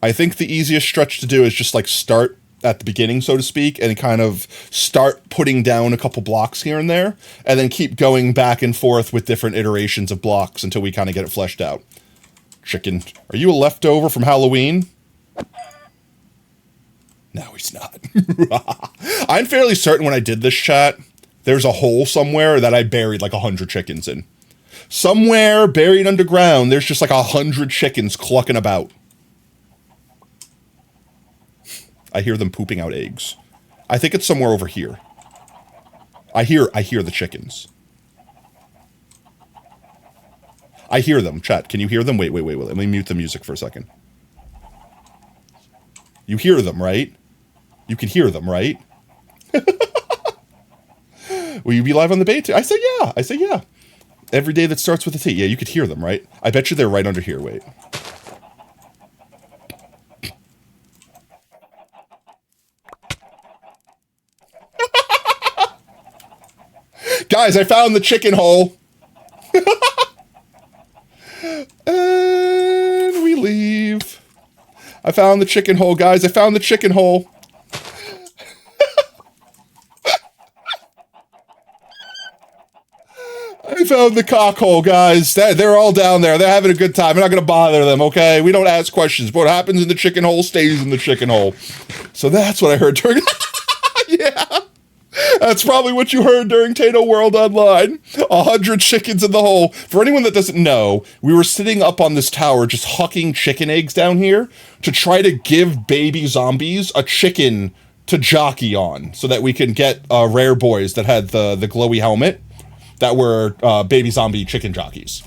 I think the easiest stretch to do is just like start at the beginning, so to speak, and kind of start putting down a couple blocks here and there, and then keep going back and forth with different iterations of blocks until we kind of get it fleshed out. Chicken, are you a leftover from Halloween? No, he's not. I'm fairly certain when I did this chat, there's a hole somewhere that I buried like 100 chickens in. Somewhere buried underground, there's just like 100 chickens clucking about. I hear them pooping out eggs. I think it's somewhere over here. I hear the chickens. I hear them. Chat, can you hear them? Wait. Let me mute the music for a second. You hear them, right? You can hear them, right? Will you be live on the beta? I say yeah. Every day that starts with a T. Yeah, you could hear them, right? I bet you they're right under here. Wait. Guys, I found the chicken hole. And we leave. I found the chicken hole, guys. I found the chicken hole. found the cockhole, guys. They're all down there. They're having a good time. We're not going to bother them, okay? We don't ask questions. What happens in the chicken hole stays in the chicken hole. So that's what I heard during... Yeah. That's probably what you heard during Tato World Online. 100 chickens in the hole. For anyone that doesn't know, we were sitting up on this tower just hucking chicken eggs down here to try to give baby zombies a chicken to jockey on so that we can get rare boys that had the glowy helmet that were baby zombie chicken jockeys.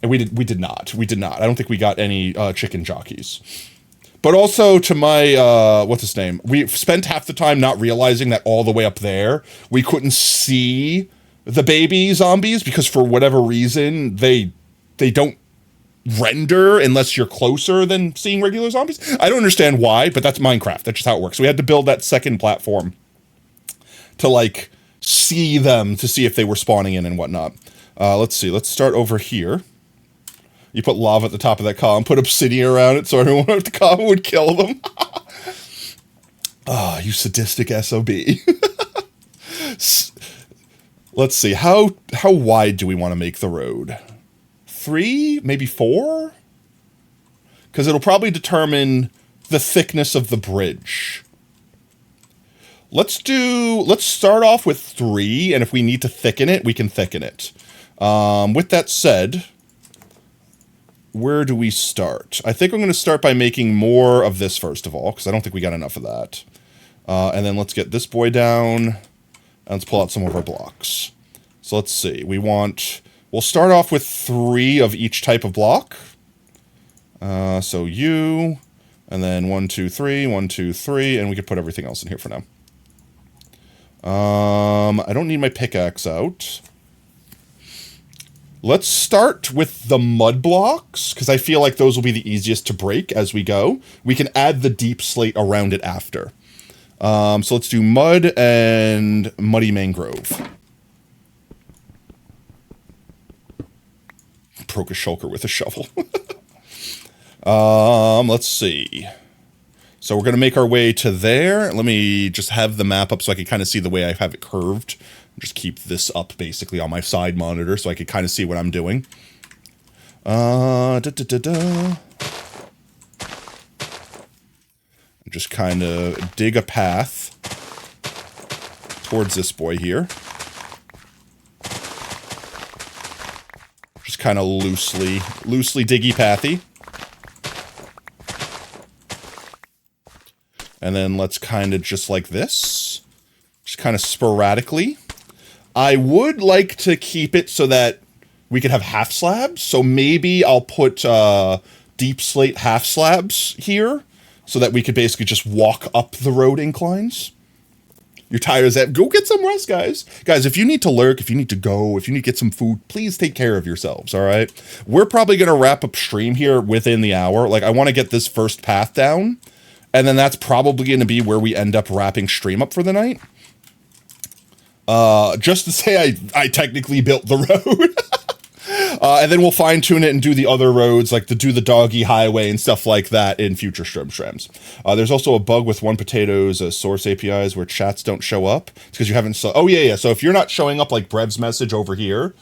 And we did not. I don't think we got any chicken jockeys. But also to my, what's his name? We spent half the time not realizing that all the way up there, we couldn't see the baby zombies because for whatever reason, they don't render unless you're closer than seeing regular zombies. I don't understand why, but that's Minecraft. That's just how it works. So we had to build that second platform to like see them to see if they were spawning in and whatnot. Let's see. Let's start over here. You put lava at the top of that column, put obsidian around it so everyone at the column would kill them. Ah, you sadistic SOB. Let's see. How wide do we want to make the road? 3, maybe 4? Because it'll probably determine the thickness of the bridge. Let's start off with 3, and if we need to thicken it, we can thicken it. With that said, where do we start? I think I'm going to start by making more of this first of all, because I don't think we got enough of that. And then let's get this boy down, and let's pull out some of our blocks. So let's see. We'll start off with 3 of each type of block. So you, and then 1, 2, 3, 1, 2, 3, and we could put everything else in here for now. I don't need my pickaxe out. Let's start with the mud blocks, because I feel like those will be the easiest to break as we go. We can add the deep slate around it after. So let's do mud and muddy mangrove. Broke a shulker with a shovel. Let's see. So we're going to make our way to there. Let me just have the map up so I can kind of see the way I have it curved. Just keep this up basically on my side monitor so I can kind of see what I'm doing. Just kind of dig a path towards this boy here. Just kind of loosely diggy pathy. And then let's kind of just like this. Just kind of sporadically. I would like to keep it so that we could have half slabs. So maybe I'll put deep slate half slabs here so that we could basically just walk up the road inclines. You're tired of that? Go get some rest, guys. Guys, if you need to lurk, if you need to go, if you need to get some food, please take care of yourselves, all right? We're probably going to wrap up stream here within the hour. Like, I want to get this first path down, and then that's probably going to be where we end up wrapping stream up for the night. Just to say I technically built the road. And then we'll fine tune it and do the other roads, like do the doggy highway and stuff like that in future streams. There's also a bug with One Potato's source APIs where chats don't show up. It's because you haven't oh yeah. So if you're not showing up like Brev's message over here,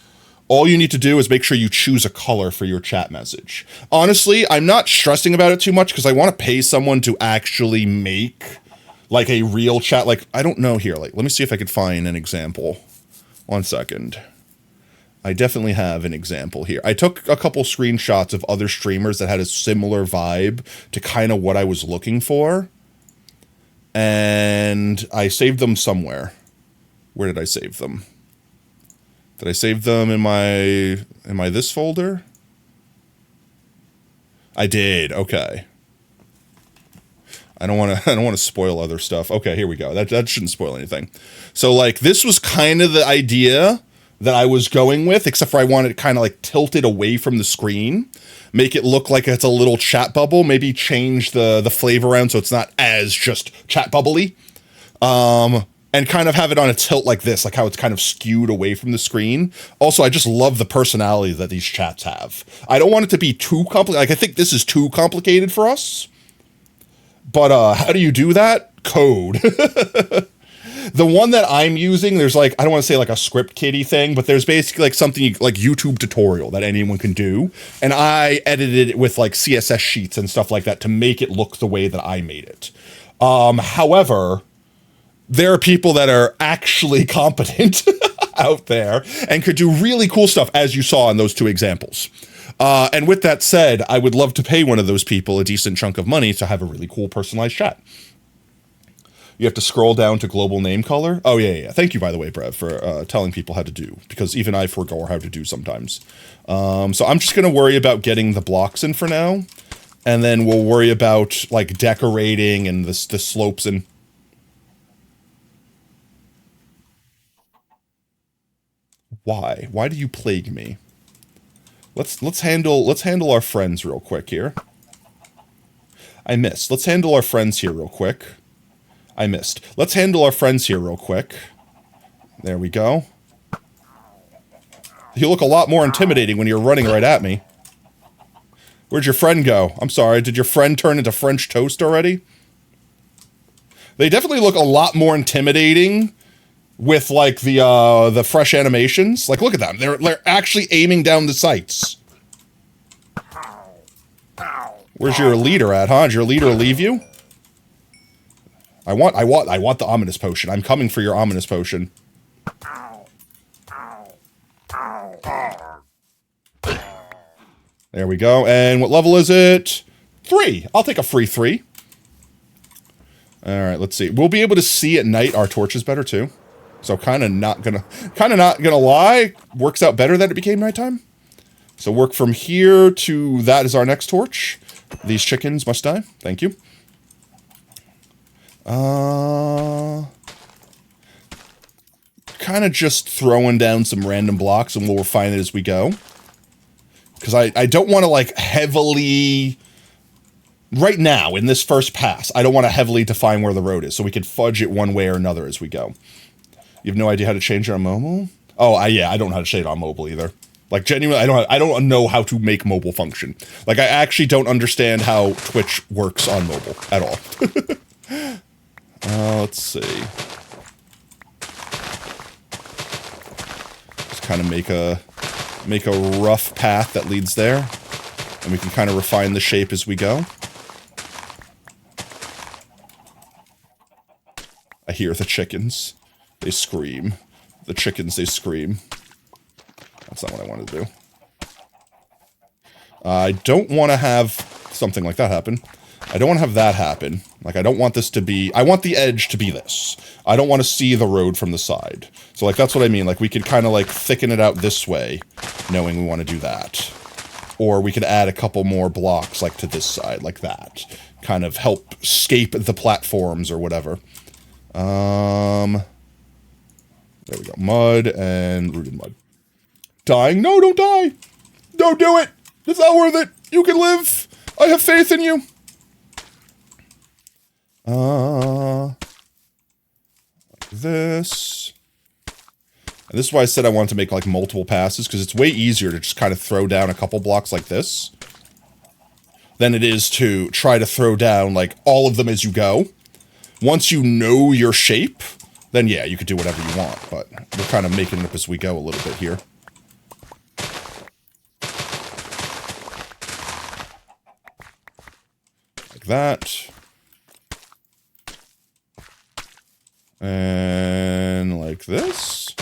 all you need to do is make sure you choose a color for your chat message. Honestly, I'm not stressing about it too much because I want to pay someone to actually make like a real chat. Like, I don't know here. Like, let me see if I could find an example. 1 second. I definitely have an example here. I took a couple screenshots of other streamers that had a similar vibe to kind of what I was looking for. And I saved them somewhere. Where did I save them? Did I save them in my this folder? I did. Okay. I don't want to spoil other stuff. Okay, here we go. That shouldn't spoil anything. So like this was kind of the idea that I was going with, except for I wanted to kind of like tilt it away from the screen, make it look like it's a little chat bubble, maybe change the flavor around so it's not as just chat bubbly. And kind of have it on a tilt like this, like how it's kind of skewed away from the screen. Also, I just love the personality that these chats have. I don't want it to be too complicated. Like I think this is too complicated for us. But how do you do that? Code. The one that I'm using, there's like, I don't want to say like a script kiddie thing, but there's basically like something like YouTube tutorial that anyone can do. And I edited it with like CSS sheets and stuff like that to make it look the way that I made it. However, there are people that are actually competent out there and could do really cool stuff, as you saw in those 2 examples. And with that said, I would love to pay one of those people a decent chunk of money to have a really cool personalized chat. You have to scroll down to global name color. Oh, yeah. Thank you, by the way, Brev, for telling people how to do, because even I forgo how to do sometimes. So I'm just going to worry about getting the blocks in for now, and then we'll worry about, like, decorating and the slopes and... Why? Why do you plague me? Let's handle our friends real quick here. I missed. Let's handle our friends here real quick. I missed. Let's handle our friends here real quick. There we go. You look a lot more intimidating when you're running right at me. Where'd your friend go? I'm sorry, did your friend turn into French toast already? They definitely look a lot more intimidating with, like, the fresh animations. Like, look at them. They're actually aiming down the sights. Where's your leader at, huh? Did your leader leave you? I want the ominous potion. I'm coming for your ominous potion. There we go. And what level is it? 3. I'll take a free 3. All right, let's see. We'll be able to see at night our torches better too. So kind of not gonna lie. Works out better that it became nighttime. So work from here to that is our next torch. These chickens must die. Thank you. Kind of just throwing down some random blocks and we'll refine it as we go. Because I don't want to, like, heavily... Right now, in this first pass, I don't want to heavily define where the road is, so we can fudge it one way or another as we go. You have no idea how to change it on mobile? Oh, yeah, I don't know how to change it on mobile either. Like, genuinely, I don't know how to make mobile function. Like, I actually don't understand how Twitch works on mobile at all. Let's see. Just kind of make a rough path that leads there. And we can kind of refine the shape as we go. I hear the chickens. They scream. The chickens, they scream. That's not what I wanted to do. I don't want to have something like that happen. I don't want to have that happen. Like, I don't want this to be... I want the edge to be this. I don't want to see the road from the side. So, like, that's what I mean. Like, we could kind of, like, thicken it out this way, knowing we want to do that. Or we could add a couple more blocks, like, to this side, like that. Kind of help scape the platforms or whatever. There we go. Mud and rooted mud. Dying? No, don't die! Don't do it! It's not worth it! You can live! I have faith in you! Like this. And this is why I said I wanted to make, like, multiple passes, because it's way easier to just kind of throw down a couple blocks like this than it is to try to throw down, like, all of them as you go. Once you know your shape, then yeah, you could do whatever you want, but we're kind of making it up as we go a little bit here. Like that. And like this.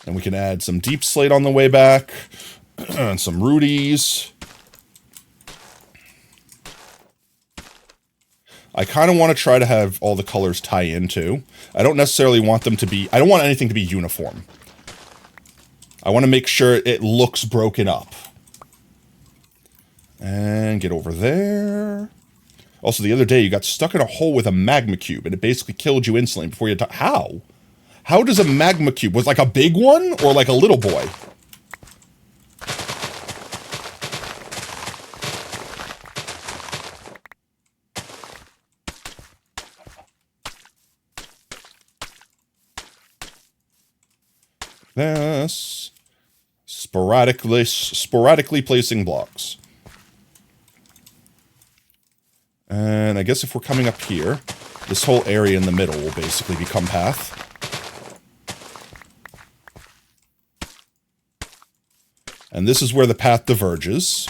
And we can add some deep slate on the way back. And some rudies. I kind of want to try to have all the colors tie in too. I don't necessarily want them to be... I don't want anything to be uniform. I want to make sure it looks broken up. And get over there. Also, the other day, you got stuck in a hole with a magma cube, and it basically killed you instantly before you... How? How does a magma cube... Was like a big one, or like a little boy? This. Sporadically placing blocks. And I guess if we're coming up here, this whole area in the middle will basically become path. And this is where the path diverges.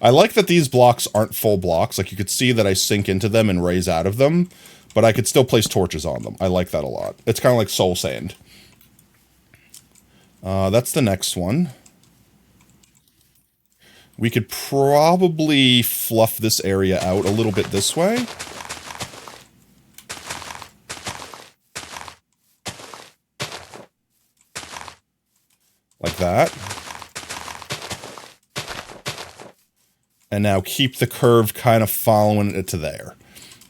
I like that these blocks aren't full blocks. Like, you could see that I sink into them and raise out of them, but I could still place torches on them. I like that a lot. It's kind of like soul sand. That's the next one. We could probably fluff this area out a little bit this way. Like that. And now keep the curve kind of following it to there.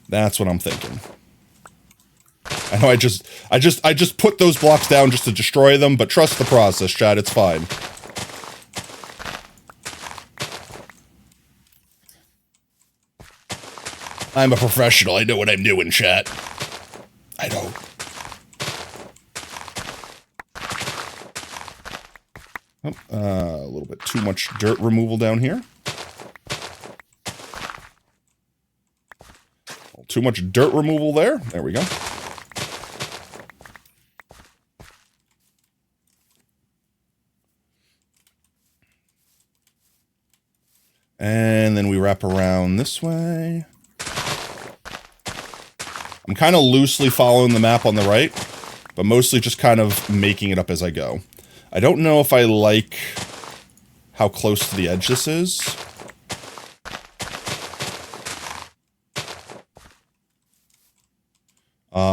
That's what I'm thinking. I know I just put those blocks down just to destroy them, but trust the process, Chad, it's fine. I'm a professional, I know what I'm doing, chat. I don't. Oh, a little bit too much dirt removal down here. Too much dirt removal there. There we go. And then we wrap around this way. I'm kind of loosely following the map on the right, but mostly just kind of making it up as I go. I don't know if I like how close to the edge this is.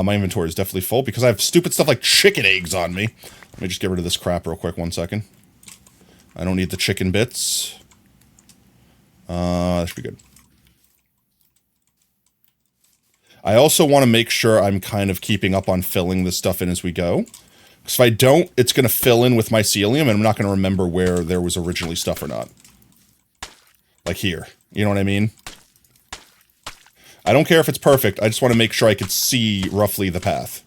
My inventory is definitely full because I have stupid stuff like chicken eggs on me. Let me just get rid of this crap real quick, 1 second. I don't need the chicken bits. That should be good. I also want to make sure I'm kind of keeping up on filling this stuff in as we go. Because if I don't, it's going to fill in with mycelium, and I'm not going to remember where there was originally stuff or not. Like here. You know what I mean? I don't care if it's perfect, I just want to make sure I can see roughly the path.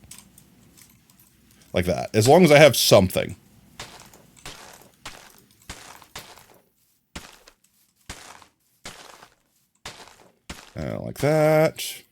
Like that. As long as I have something. Like that.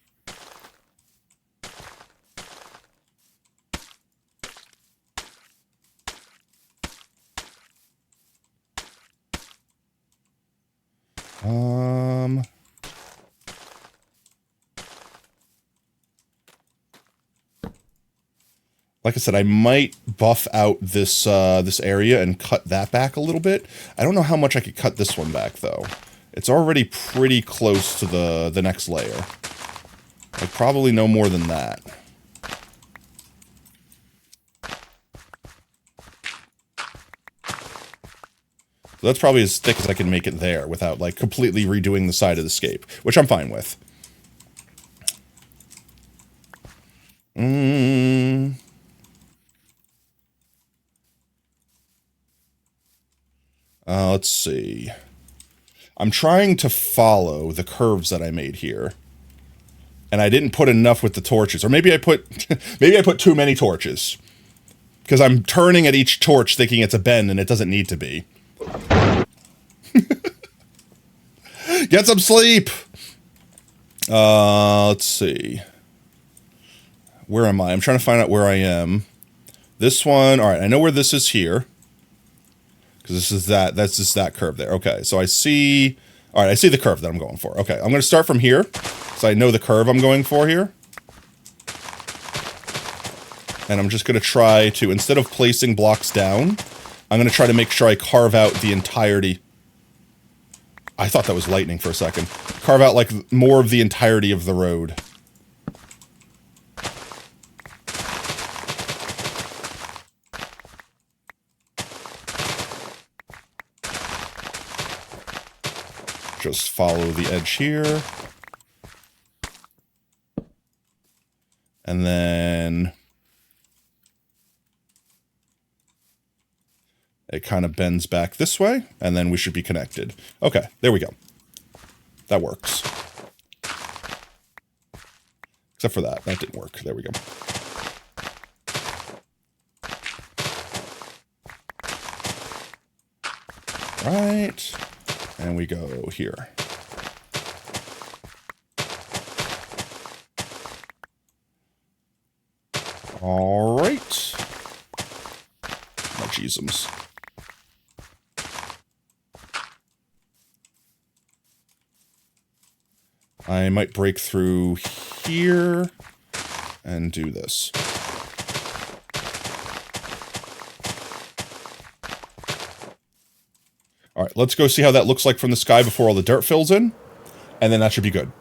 Like I said, I might buff out this this area and cut that back a little bit. I don't know how much I could cut this one back, though. It's already pretty close to the next layer. Like, probably no more than that. So that's probably as thick as I can make it there without, like, completely redoing the side of the scape, which I'm fine with. Let's see. I'm trying to follow the curves that I made here. And I didn't put enough with the torches. Or maybe I put maybe I put too many torches. Because I'm turning at each torch thinking it's a bend and it doesn't need to be. Get some sleep! Let's see. Where am I? I'm trying to find out where I am. This one, alright, I know where this is here. Because this is that's just that curve there. Okay, so I see, alright, I see the curve that I'm going for. Okay, I'm going to start from here, so I know the curve I'm going for here. And I'm just going to try to, instead of placing blocks down, I'm going to try to make sure I carve out the entirety. I thought that was lightning for a second. Carve out, like, more of the entirety of the road. Just follow the edge here. And then it kind of bends back this way, and then we should be connected. Okay, there we go. That works. Except for that. That didn't work. There we go. Right. And we go here. All right. Oh, jeezums. I might break through here and do this. All right, let's go see how that looks like from the sky before all the dirt fills in, and then that should be good.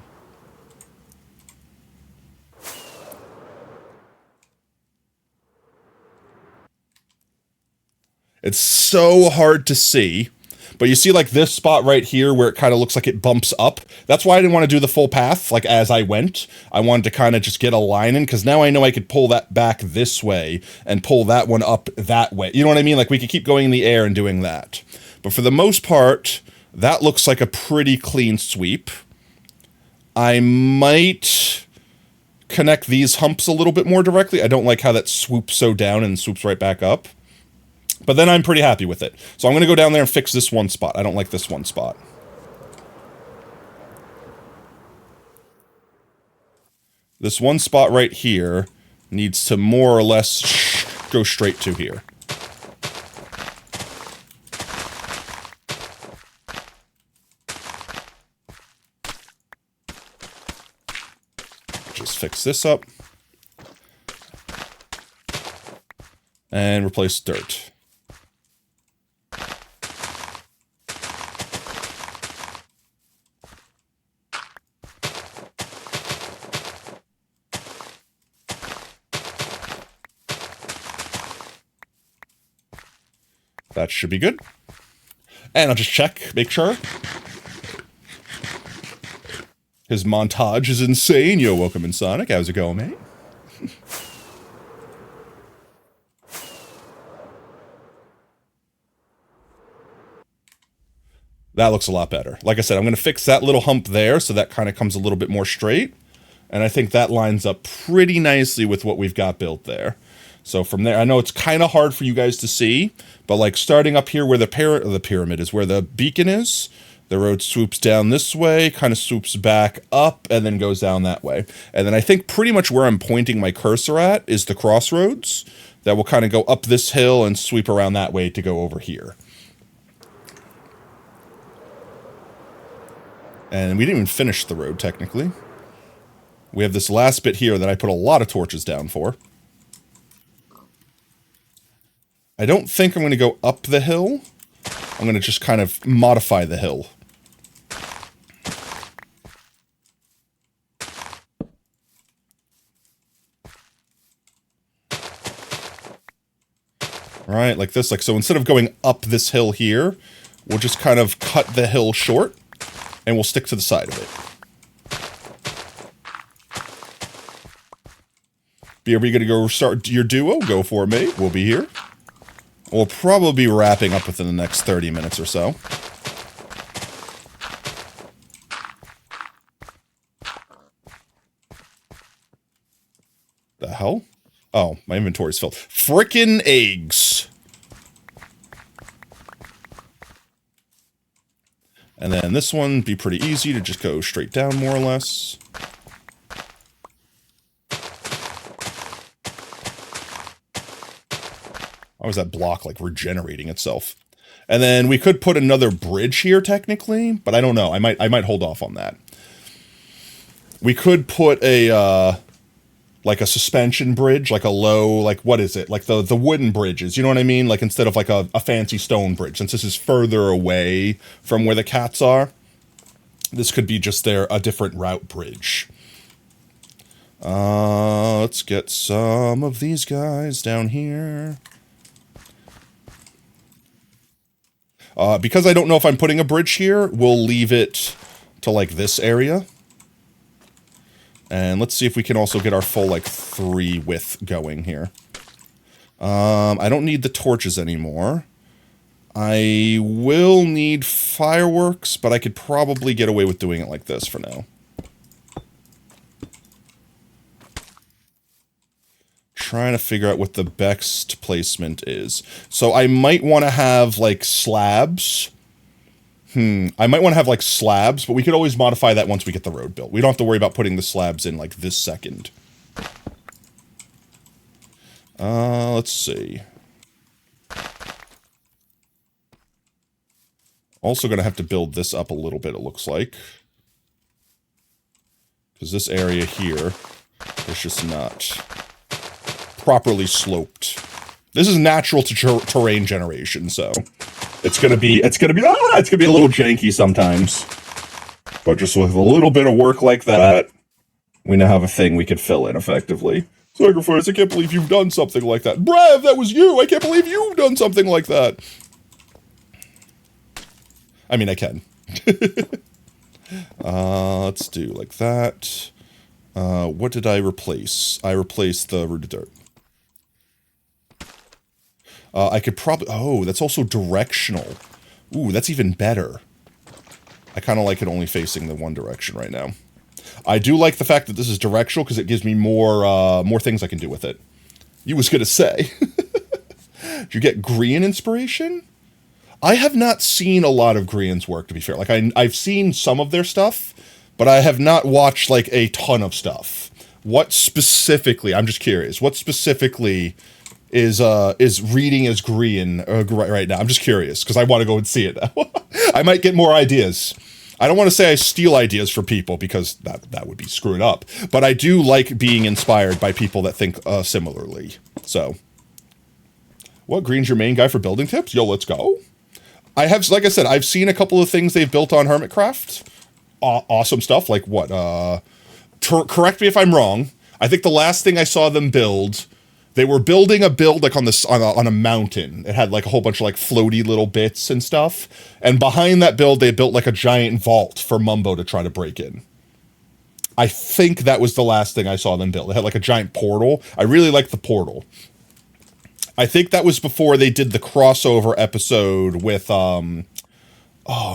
It's so hard to see, but you see like this spot right here where it kind of looks like it bumps up. That's why I didn't want to do the full path, like as I went. I wanted to kind of just get a line in, because now I know I could pull that back this way and pull that one up that way. You know what I mean? Like we could keep going in the air and doing that. But for the most part, that looks like a pretty clean sweep. I might connect these humps a little bit more directly. I don't like how that swoops so down and swoops right back up. But then I'm pretty happy with it. So I'm going to go down there and fix this one spot. I don't like this one spot. This one spot right here needs to more or less go straight to here. Just fix this up. And replace dirt. That should be good. And I'll just check, make sure. His montage is insane. Yo, welcome in Sonic. How's it going, mate? That looks a lot better. Like I said, I'm going to fix that little hump there so that kind of comes a little bit more straight. And I think that lines up pretty nicely with what we've got built there. So from there, I know it's kind of hard for you guys to see, but like starting up here where the pyramid is, where the beacon is, the road swoops down this way, kind of swoops back up, and then goes down that way. And then I think pretty much where I'm pointing my cursor at is the crossroads that will kind of go up this hill and sweep around that way to go over here. And we didn't even finish the road, technically. We have this last bit here that I put a lot of torches down for. I don't think I'm going to go up the hill. I'm going to just kind of modify the hill. Right, like this. Like so instead of going up this hill here, we'll just kind of cut the hill short, and we'll stick to the side of it. Are we going to go start your duo? Go for it, mate. We'll be here. We'll probably be wrapping up within the next 30 minutes or so. The hell? Oh, my inventory's filled. Frickin' eggs. And then this one be pretty easy to just go straight down more or less. How is that block like regenerating itself? And then we could put another bridge here technically, but I don't know. I might hold off on that. We could put a like a suspension bridge, like a low, like what is it? Like the wooden bridges, you know what I mean? Like instead of like a fancy stone bridge, since this is further away from where the cats are, this could be just a different route bridge. Let's get some of these guys down here. Because I don't know if I'm putting a bridge here, we'll leave it to like this area. And let's see if we can also get our full like 3 width going here. I don't need the torches anymore. I will need fireworks, but I could probably get away with doing it like this for now. Trying to figure out what the best placement is. So I might want to have like slabs I might want to have like slabs, but we could always modify that once we get the road built. We don't have to worry about putting the slabs in like this second. Let's see. Also going to have to build this up a little bit, it looks like. Because this area here is just not properly sloped. This is natural to terrain generation, so it's gonna be a little janky sometimes. But just with a little bit of work like that, we now have a thing we could fill in effectively. Sacrifice, I can't believe you've done something like that. Brav, that was you! I can't believe you've done something like that! I mean, I can. Let's do like that. What did I replace? I replaced the rooted dirt. I could probably... Oh, that's also directional. Ooh, that's even better. I kind of like it only facing the one direction right now. I do like the fact that this is directional because it gives me more things I can do with it. You was gonna say. Did you get Grian inspiration? I have not seen a lot of Grian's work, to be fair. Like, I've seen some of their stuff, but I have not watched, like, a ton of stuff. What specifically... I'm just curious. What specifically is reading as Grian right now? I'm just curious, because I want to go and see it now. I might get more ideas. I don't want to say I steal ideas from people, because that would be screwed up. But I do like being inspired by people that think similarly. So, what, Green's your main guy for building tips? Yo, let's go. I have, like I said, I've seen a couple of things they've built on Hermitcraft. Awesome stuff, like what? Correct me if I'm wrong. I think the last thing I saw them build, they were building a build like on a mountain. It had like a whole bunch of like floaty little bits and stuff. And behind that build, they built like a giant vault for Mumbo to try to break in. I think that was the last thing I saw them build. It had like a giant portal. I really liked the portal. I think that was before they did the crossover episode with, oh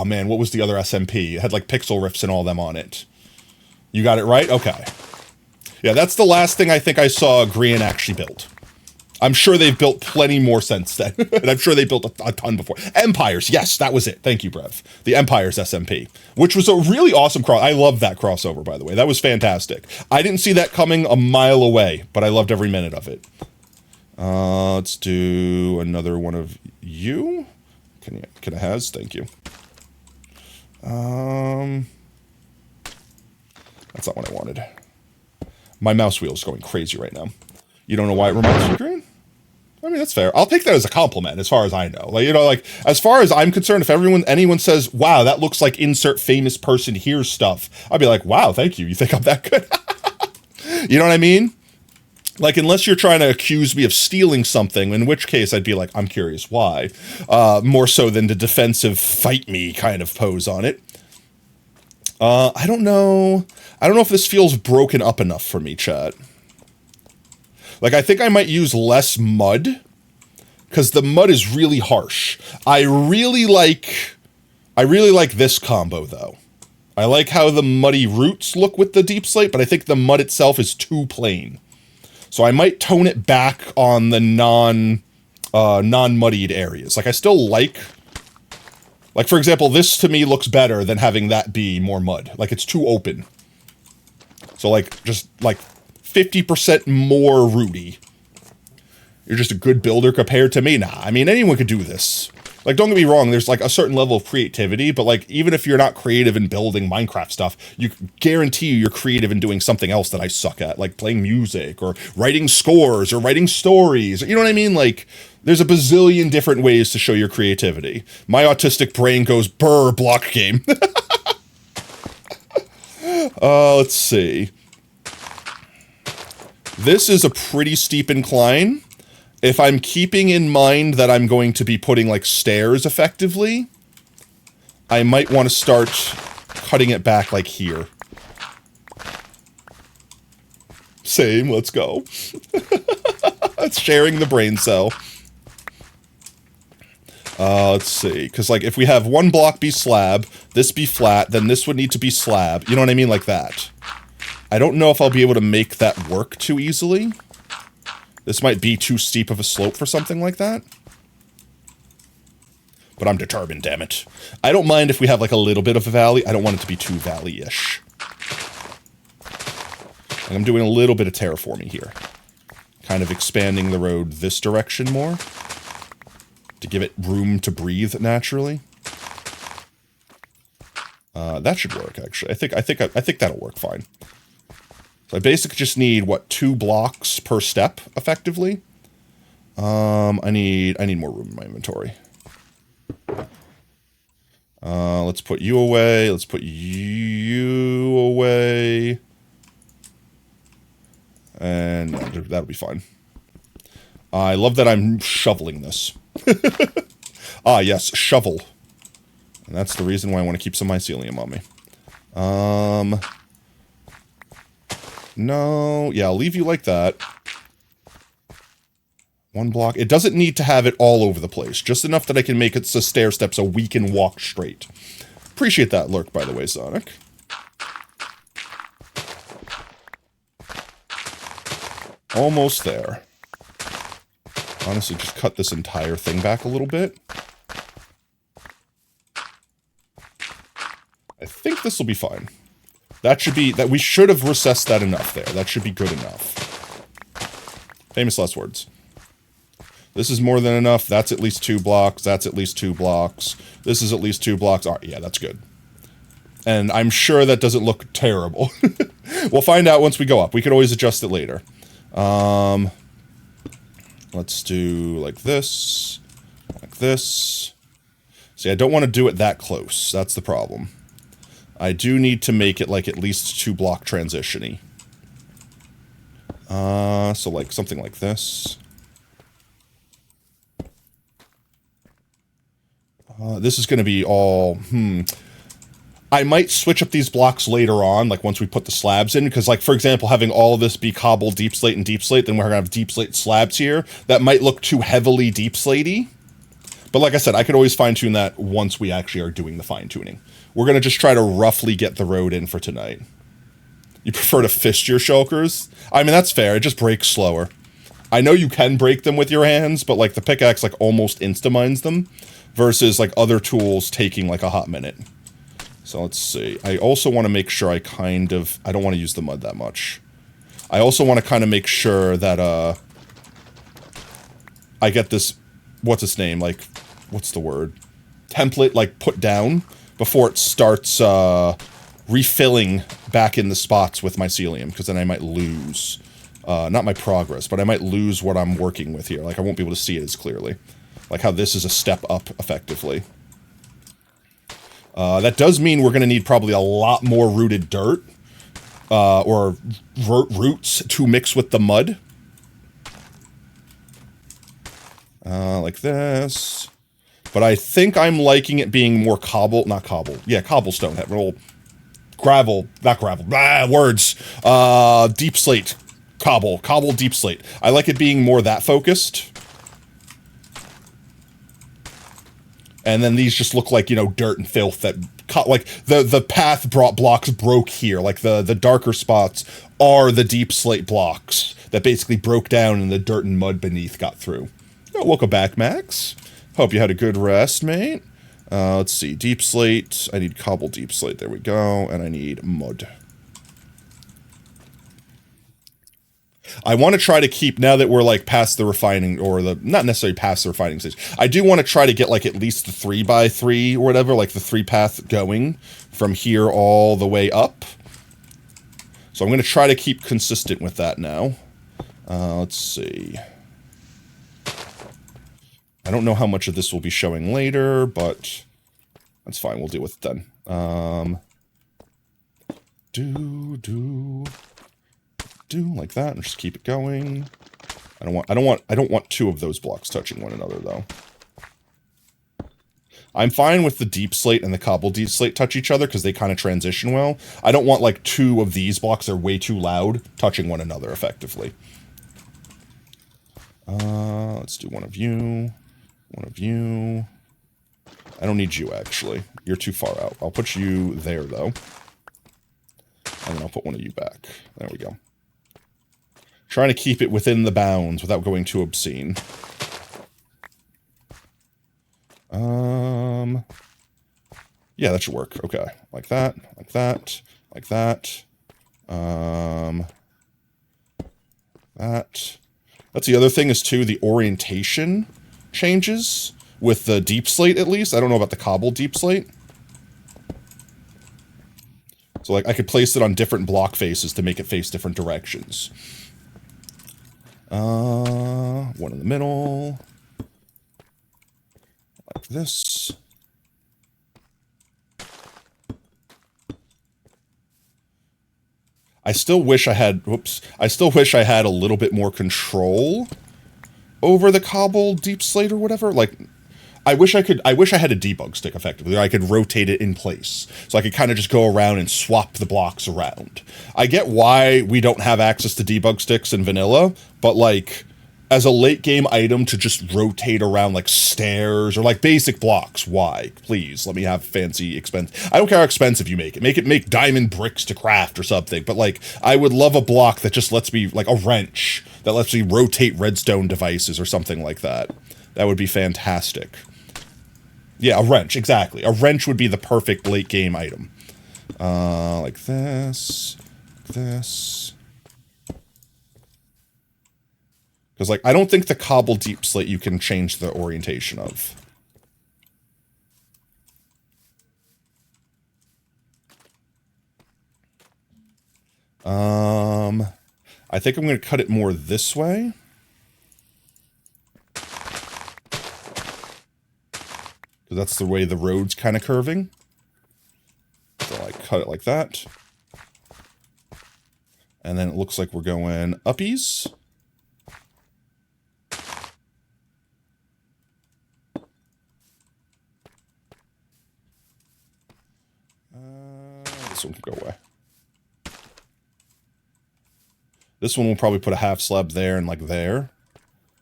man, what was the other SMP? It had like Pixel Rifts and all them on it. You got it right? Okay. Yeah, that's the last thing I think I saw Grian actually build. I'm sure they've built plenty more since then. And I'm sure they built a ton before. Empires, yes, that was it. Thank you, Brev. The Empires SMP, which was a really awesome I love that crossover, by the way. That was fantastic. I didn't see that coming a mile away, but I loved every minute of it. Let's do another one of you. Can I has? Thank you. That's not what I wanted. My mouse wheel is going crazy right now. You don't know why it reminds you of Green? I mean, that's fair. I'll take that as a compliment, as far as I know. Like, you know, like, as far as I'm concerned, if anyone says, wow, that looks like insert famous person here's stuff, I'll be like, wow, thank you. You think I'm that good? You know what I mean? Like, unless you're trying to accuse me of stealing something, in which case I'd be like, I'm curious why. More so than the defensive fight me kind of pose on it. I don't know. I don't know if this feels broken up enough for me, chat. Like, I think I might use less mud, because the mud is really harsh. I really like this combo, though. I like how the muddy roots look with the deep slate, but I think the mud itself is too plain. So I might tone it back on the non-muddied areas. Like, I still like, for example, this to me looks better than having that be more mud. Like, it's too open. So, like, just, like, 50% more rooty. You're just a good builder compared to me? Nah, I mean, anyone could do this. Like, don't get me wrong, there's, like, a certain level of creativity, but, like, even if you're not creative in building Minecraft stuff, you guarantee you're creative in doing something else that I suck at, like playing music, or writing scores, or writing stories, you know what I mean? Like, there's a bazillion different ways to show your creativity. My autistic brain goes, brr, block game. Let's see. This is a pretty steep incline. If I'm keeping in mind that I'm going to be putting, like, stairs effectively, I might want to start cutting it back, like, here. Same, let's go. It's sharing the brain cell. Let's see, because, like, if we have one block be slab, this be flat, then this would need to be slab. You know what I mean? Like that. I don't know if I'll be able to make that work too easily. This might be too steep of a slope for something like that. but I'm determined, damn it. I don't mind if we have like a little bit of a valley. I don't want it to be too valley-ish. And I'm doing a little bit of terraforming here. Kind of expanding the road this direction more. To give it room to breathe naturally. That should work, actually. I think that'll work fine. So I basically just need, what, 2 blocks per step, effectively? I need more room in my inventory. Let's put you away. Let's put you away. And that'll be fine. I love that I'm shoveling this. Ah, yes, shovel. And that's the reason why I want to keep some mycelium on me. No, yeah, I'll leave you like that. 1 block. It doesn't need to have it all over the place. Just enough that I can make it so stair steps so we can walk straight. Appreciate that lurk, by the way, Sonic. Almost there. Honestly, just cut this entire thing back a little bit. I think this will be fine. That should be, that we should have recessed that enough there. That should be good enough. Famous last words. This is more than enough. That's at least 2 blocks. That's at least 2 blocks. This is at least 2 blocks. All right, yeah, that's good. And I'm sure that doesn't look terrible. We'll find out once we go up. We could always adjust it later. Let's do like this. Like this. See, I don't want to do it that close. That's the problem. I do need to make it like at least 2 block transition-y. So like something like this. This is going to be all, I might switch up these blocks later on, like once we put the slabs in, because like, for example, having all of this be cobble, deep slate, and deep slate, then we're going to have deep slate slabs here. That might look too heavily deep slatey. But like I said, I could always fine-tune that once we actually are doing the fine-tuning. We're going to just try to roughly get the road in for tonight. You prefer to fist your shulkers? I mean, that's fair. It just breaks slower. I know you can break them with your hands, but like the pickaxe like almost insta-mines them versus like other tools taking like a hot minute. So let's see. I also want to make sure I don't want to use the mud that much. I also want to kind of make sure that I get this, what's its name? Like, what's the word? Template like put down before it starts refilling back in the spots with mycelium, because then I might lose, not my progress, but I might lose what I'm working with here. Like I won't be able to see it as clearly. Like how this is a step up, effectively. That does mean we're going to need probably a lot more rooted dirt, or roots to mix with the mud. Like this. But I think I'm liking it being more cobblestone. Well, gravel, not gravel, words. Deep slate, cobble, deep slate. I like it being more that focused. And then these just look like, you know, dirt and filth that, like, the path blocks broke here. Like, the darker spots are the deep slate blocks that basically broke down and the dirt and mud beneath got through. Oh, welcome back, Max. Hope you had a good rest, mate. Let's see. Deep slate. I need cobble deep slate. There we go. And I need mud. I want to try to keep, now that we're like past the refining, or the, not necessarily past the refining stage, I do want to try to get like at least the 3x3 or whatever, like the 3 path going from here all the way up. So I'm going to try to keep consistent with that now. Let's see. I don't know how much of this will be showing later, but that's fine. We'll deal with it then. Do like that and just keep it going. I don't want 2 of those blocks touching one another though. I'm fine with the deep slate and the cobble deep slate touch each other because they kind of transition well. I don't want like 2 of these blocks that are way too loud touching one another effectively. Let's do one of you. One of you. I don't need you actually. You're too far out. I'll put you there though. And then I'll put one of you back. There we go. Trying to keep it within the bounds without going too obscene. Yeah, that should work. Okay, like that, like that, like that. That. That's the other thing is, too, the orientation changes with the deep slate, at least. I don't know about the cobbled deep slate. So, like, I could place it on different block faces to make it face different directions. One in the middle. Like this. I still wish I had, whoops, I still wish I had a little bit more control over the cobble deep slate or whatever. Like, I wish I had a debug stick effectively. I could rotate it in place. So I could kind of just go around and swap the blocks around. I get why we don't have access to debug sticks in vanilla, but like, as a late game item to just rotate around like stairs or like basic blocks, why? Please, let me have fancy I don't care how expensive you make it. Make diamond bricks to craft or something. But like, I would love a block that just lets me, like a wrench, that lets me rotate redstone devices or something like that. That would be fantastic. Yeah, a wrench, exactly. A wrench would be the perfect late game item. Like this, this. Because, like, I don't think the cobble deep slate you can change the orientation of. I think I'm going to cut it more this way. Because that's the way the road's kind of curving. So I cut it like that. And then it looks like we're going uppies. This one can go away. This one will probably put a half slab there and like there.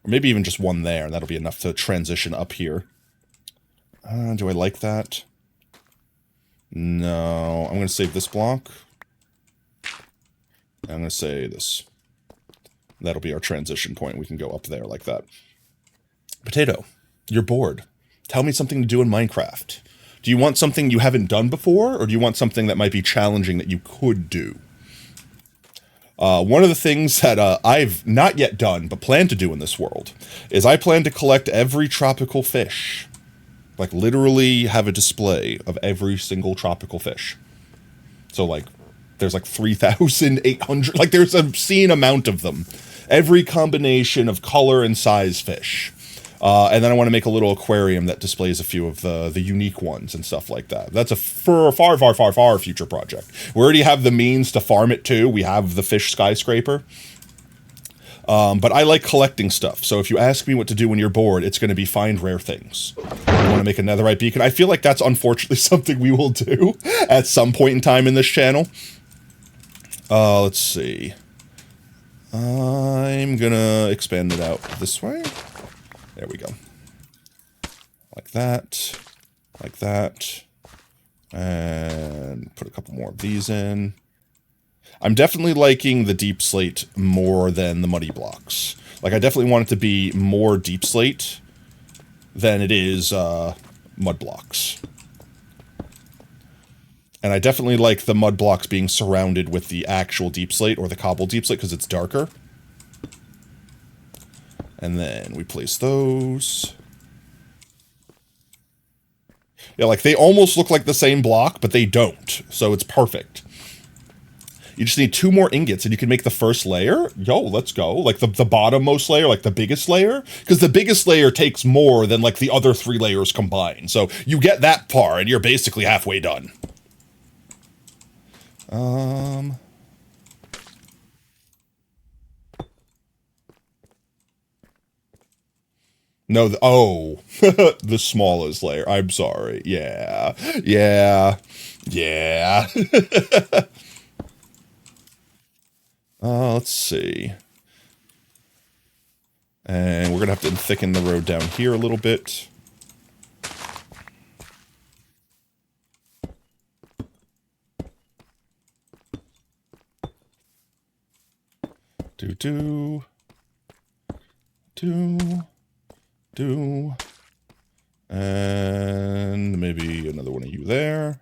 Or maybe even just one there, and that'll be enough to transition up here. Do I like that? No. I'm going to save this block. I'm going to say this. That'll be our transition point. We can go up there like that. Potato, you're bored. Tell me something to do in Minecraft. Do you want something you haven't done before, or do you want something that might be challenging that you could do? One of the things that I've not yet done, but plan to do in this world, is I plan to collect every tropical fish. Like, literally have a display of every single tropical fish. So, like, there's like 3,800, like, there's an obscene amount of them. Every combination of color and size fish. And then I want to make a little aquarium that displays a few of the unique ones and stuff like that. That's a far, far, far, far future project. We already have the means to farm it too. We have the fish skyscraper. But I like collecting stuff. So if you ask me what to do when you're bored, it's going to be find rare things. I want to make a netherite beacon. I feel like that's unfortunately something we will do at some point in time in this channel. Let's see. I'm going to expand it out this way. There we go. Like that. Like that. And put a couple more of these in. I'm definitely liking the deep slate more than the muddy blocks. Like, I definitely want it to be more deep slate than it is mud blocks. And I definitely like the mud blocks being surrounded with the actual deep slate or the cobble deep slate because it's darker. And then we place those. Yeah, like, they almost look like the same block, but they don't. So it's perfect. You just need 2 more ingots, and you can make the first layer. Yo, let's go. Like, the bottommost layer, like the biggest layer. Because the biggest layer takes more than, like, the other 3 layers combined. So you get that far, and you're basically halfway done. No, the smallest layer. I'm sorry. Yeah. Yeah. Yeah. Let's see. And we're going to have to thicken the road down here a little bit. Do. And maybe another one of you there.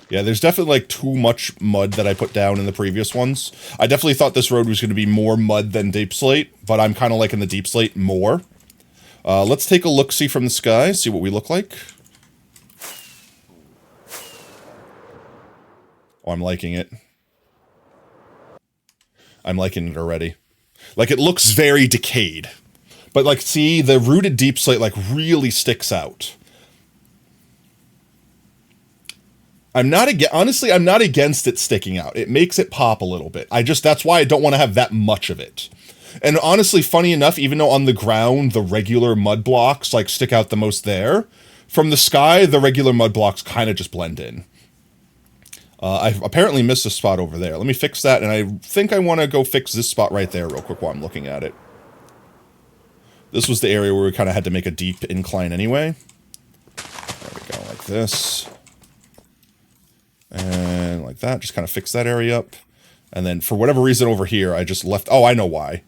Yeah, there's definitely like too much mud that I put down in the previous ones. I definitely thought this road was going to be more mud than deep slate, but I'm kind of liking the deep slate more. Let's take a look-see from the sky, see what we look like. Oh, I'm liking it. I'm liking it already. Like, it looks very decayed. But, like, see, the rooted deep slate, like, really sticks out. Honestly, I'm not against it sticking out. It makes it pop a little bit. That's why I don't want to have that much of it. And honestly, funny enough, even though on the ground, the regular mud blocks, like, stick out the most there, from the sky, the regular mud blocks kind of just blend in. I've apparently missed a spot over there. Let me fix that, and I think I want to go fix this spot right there real quick while I'm looking at it. This was the area where we kind of had to make a deep incline anyway. There we go, like this. And like that, just kind of fix that area up. And then for whatever reason over here, I just left, oh, I know why.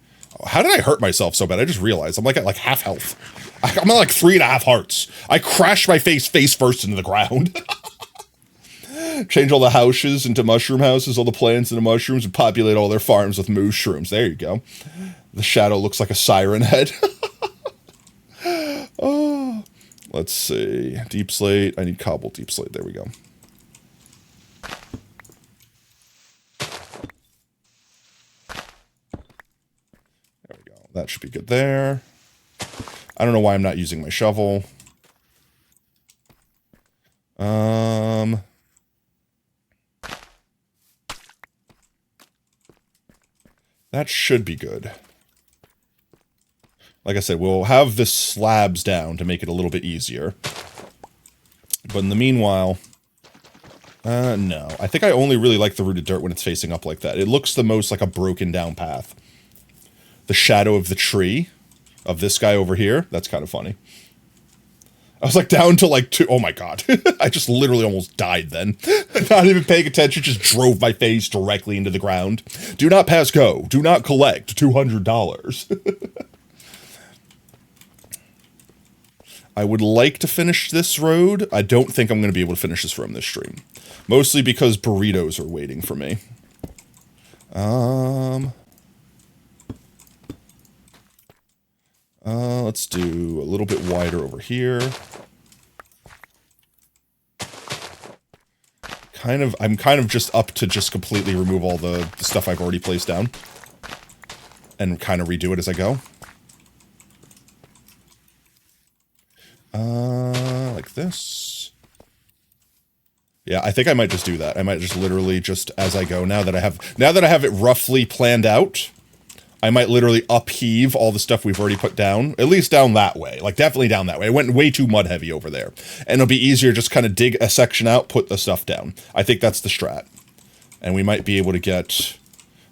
How did I hurt myself so bad? I just realized I'm like at like half health. I'm at like 3.5 hearts. I crashed my face first into the ground. Change all the houses into mushroom houses, all the plants into mushrooms, and populate all their farms with mushrooms. There you go. The shadow looks like a siren head. Oh, let's see. Deep slate. I need cobble deep slate. There we go. There we go. That should be good there. I don't know why I'm not using my shovel. That should be good. Like I said, we'll have the slabs down to make it a little bit easier. But in the meanwhile, no. I think I only really like the rooted dirt when it's facing up like that. It looks the most like a broken down path. The shadow of the tree of this guy over here, that's kind of funny. I was like down to like 2. Oh my god. I just literally almost died then. Not even paying attention, just drove my face directly into the ground. Do not pass go. Do not collect $200. I would like to finish this road. I don't think I'm going to be able to finish this road this stream. Mostly because burritos are waiting for me. Let's do a little bit wider over here. I'm kind of just up to just completely remove all the stuff I've already placed down. And kind of redo it as I go. Like this. Yeah, I think I might just do that. I might just literally just as I go now that I have it roughly planned out. I might literally upheave all the stuff we've already put down, at least down that way, like definitely down that way. It went way too mud heavy over there, and it'll be easier just kind of dig a section out, put the stuff down. I think that's the strat, and we might be able to get.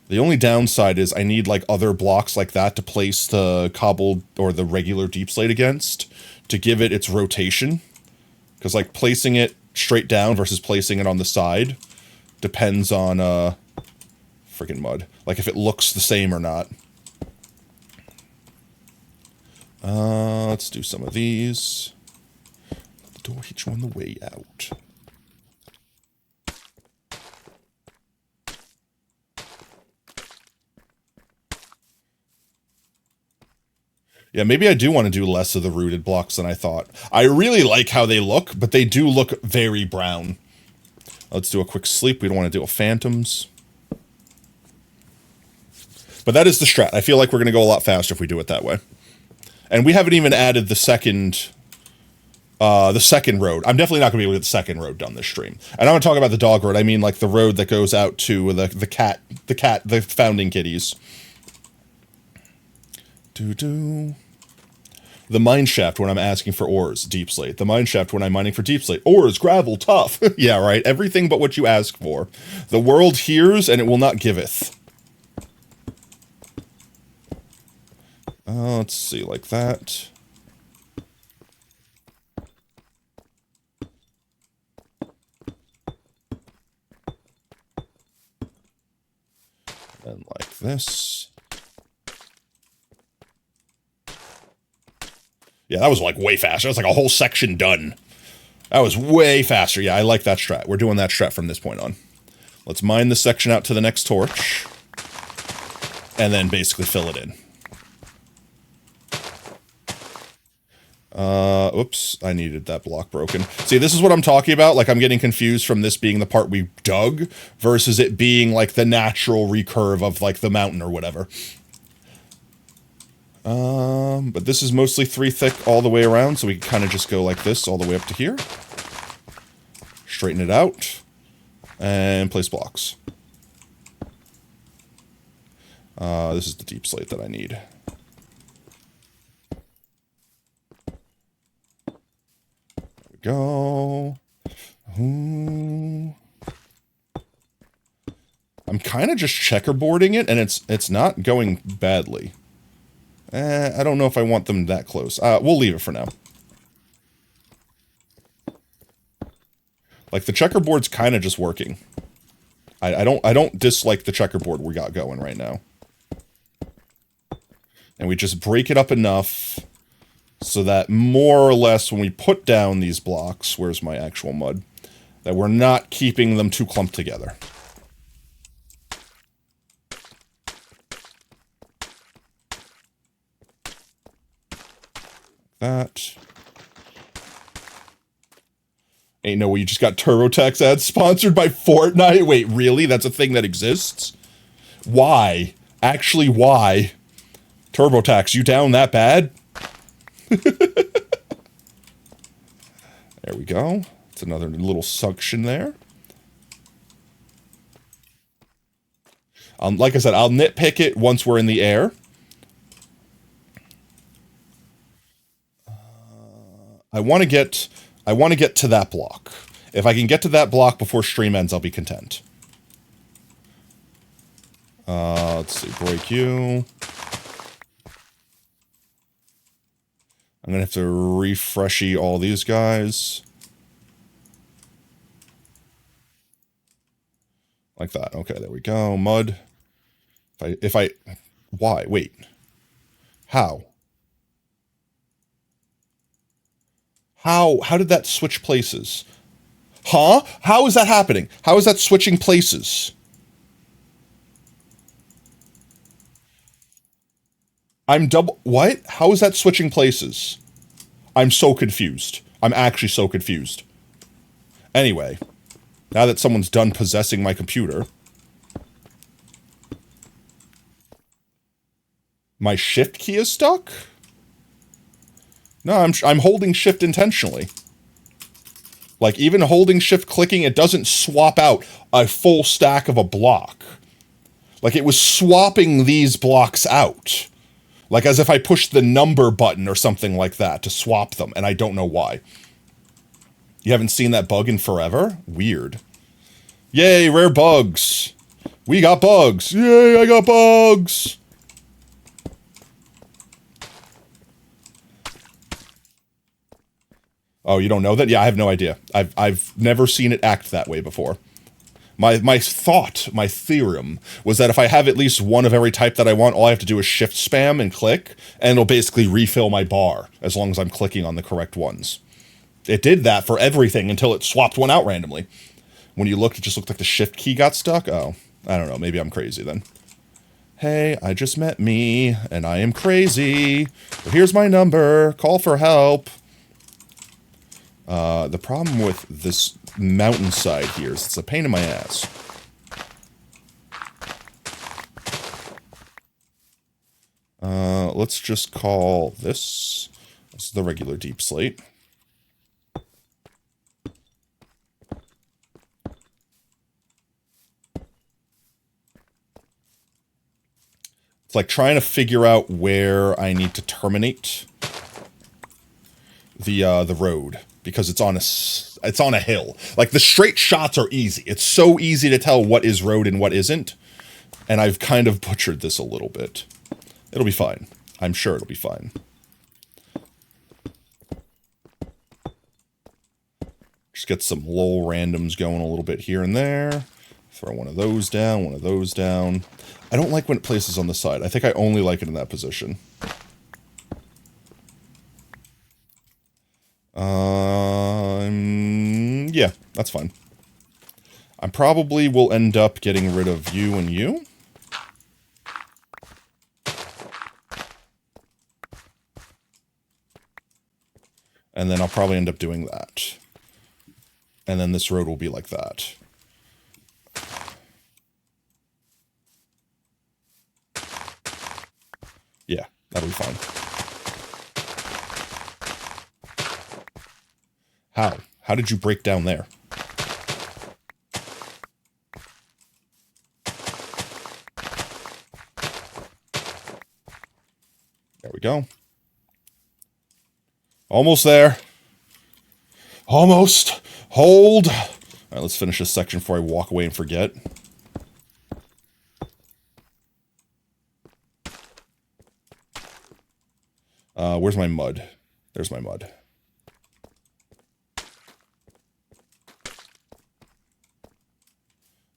The only downside is I need like other blocks like that to place the cobbled or the regular deep slate against to give it its rotation, because like placing it straight down versus placing it on the side depends on freaking mud. Like if it looks the same or not. Let's do some of these. The door hit you on the way out. Yeah, maybe I do want to do less of the rooted blocks than I thought. I really like how they look, but they do look very brown. Let's do a quick sleep. We don't want to do a phantoms. But that is the strat. I feel like we're going to go a lot faster if we do it that way. And we haven't even added the second road. I'm definitely not going to be able to get the second road done this stream. And I'm going to talk about the dog road. I mean like the road that goes out to the founding kitties. The mine shaft when I'm asking for ores, deep slate. The mine shaft when I'm mining for deep slate. Ores, gravel, tough. Yeah, right. Everything but what you ask for. The world hears and it will not giveth. Let's see, like that. And like this. Yeah, that was like way faster. That was like a whole section done. That was way faster. Yeah, I like that strat. We're doing that strat from this point on. Let's mine this section out to the next torch. And then basically fill it in. Oops, I needed that block broken. See, this is what I'm talking about. Like, I'm getting confused from this being the part we dug versus it being, like, the natural recurve of, like, the mountain or whatever. But this is mostly 3 thick all the way around, so we can kind of just go like this all the way up to here. Straighten it out. And place blocks. This is the deep slate that I need. Go. Ooh. I'm kind of just checkerboarding it, and it's not going badly. I don't know if I want them that close. We'll leave it for now. Like, the checkerboard's kind of just working. I don't dislike the checkerboard we got going right now. And we just break it up enough so that more or less when we put down these blocks, where's my actual mud, that we're not keeping them too clumped together. That. Ain't no way you just got TurboTax ads sponsored by Fortnite? Wait, really? That's a thing that exists? Why? Actually, why? TurboTax, you down that bad? There we go. It's another little suction there. Like I said, I'll nitpick it once we're in the air. I want to get to that block. If I can get to that block before stream ends, I'll be content. Let's see, break you. I'm gonna have to refreshy all these guys. Like that. Okay, there we go. Mud. Why? Wait. How? How did that switch places? Huh? How is that happening? How is that switching places? What? How is that switching places? I'm so confused. I'm actually so confused. Anyway, now that someone's done possessing my computer, my shift key is stuck? No, I'm holding shift intentionally. Like, even holding shift clicking, it doesn't swap out a full stack of a block. Like, it was swapping these blocks out. Like, as if I pushed the number button or something like that to swap them, and I don't know why. You haven't seen that bug in forever? Weird. Yay, rare bugs. We got bugs. Yay, I got bugs. Oh, you don't know that? Yeah, I have no idea. I've never seen it act that way before. My theorem, was that if I have at least one of every type that I want, all I have to do is shift spam and click, and it'll basically refill my bar, as long as I'm clicking on the correct ones. It did that for everything until it swapped one out randomly. When you looked, it just looked like the shift key got stuck. Oh, I don't know. Maybe I'm crazy then. Hey, I just met me, and I am crazy. But here's my number. Call for help. The problem with this mountainside here is it's a pain in my ass. Let's just call this is the regular deep slate. It's like trying to figure out where I need to terminate the road, because it's on a hill. Like, the straight shots are easy. It's so easy to tell what is road and what isn't. And I've kind of butchered this a little bit. It'll be fine. I'm sure it'll be fine. Just get some lull randoms going a little bit here and there. Throw one of those down, one of those down. I don't like when it places on the side. I think I only like it in that position. Yeah, that's fine. I probably will end up getting rid of you and you. And then I'll probably end up doing that. And then this road will be like that. Yeah, that'll be fine. How? How did you break down there? There we go. Almost there. Almost. Hold. All right, let's finish this section before I walk away and forget. Where's my mud? There's my mud.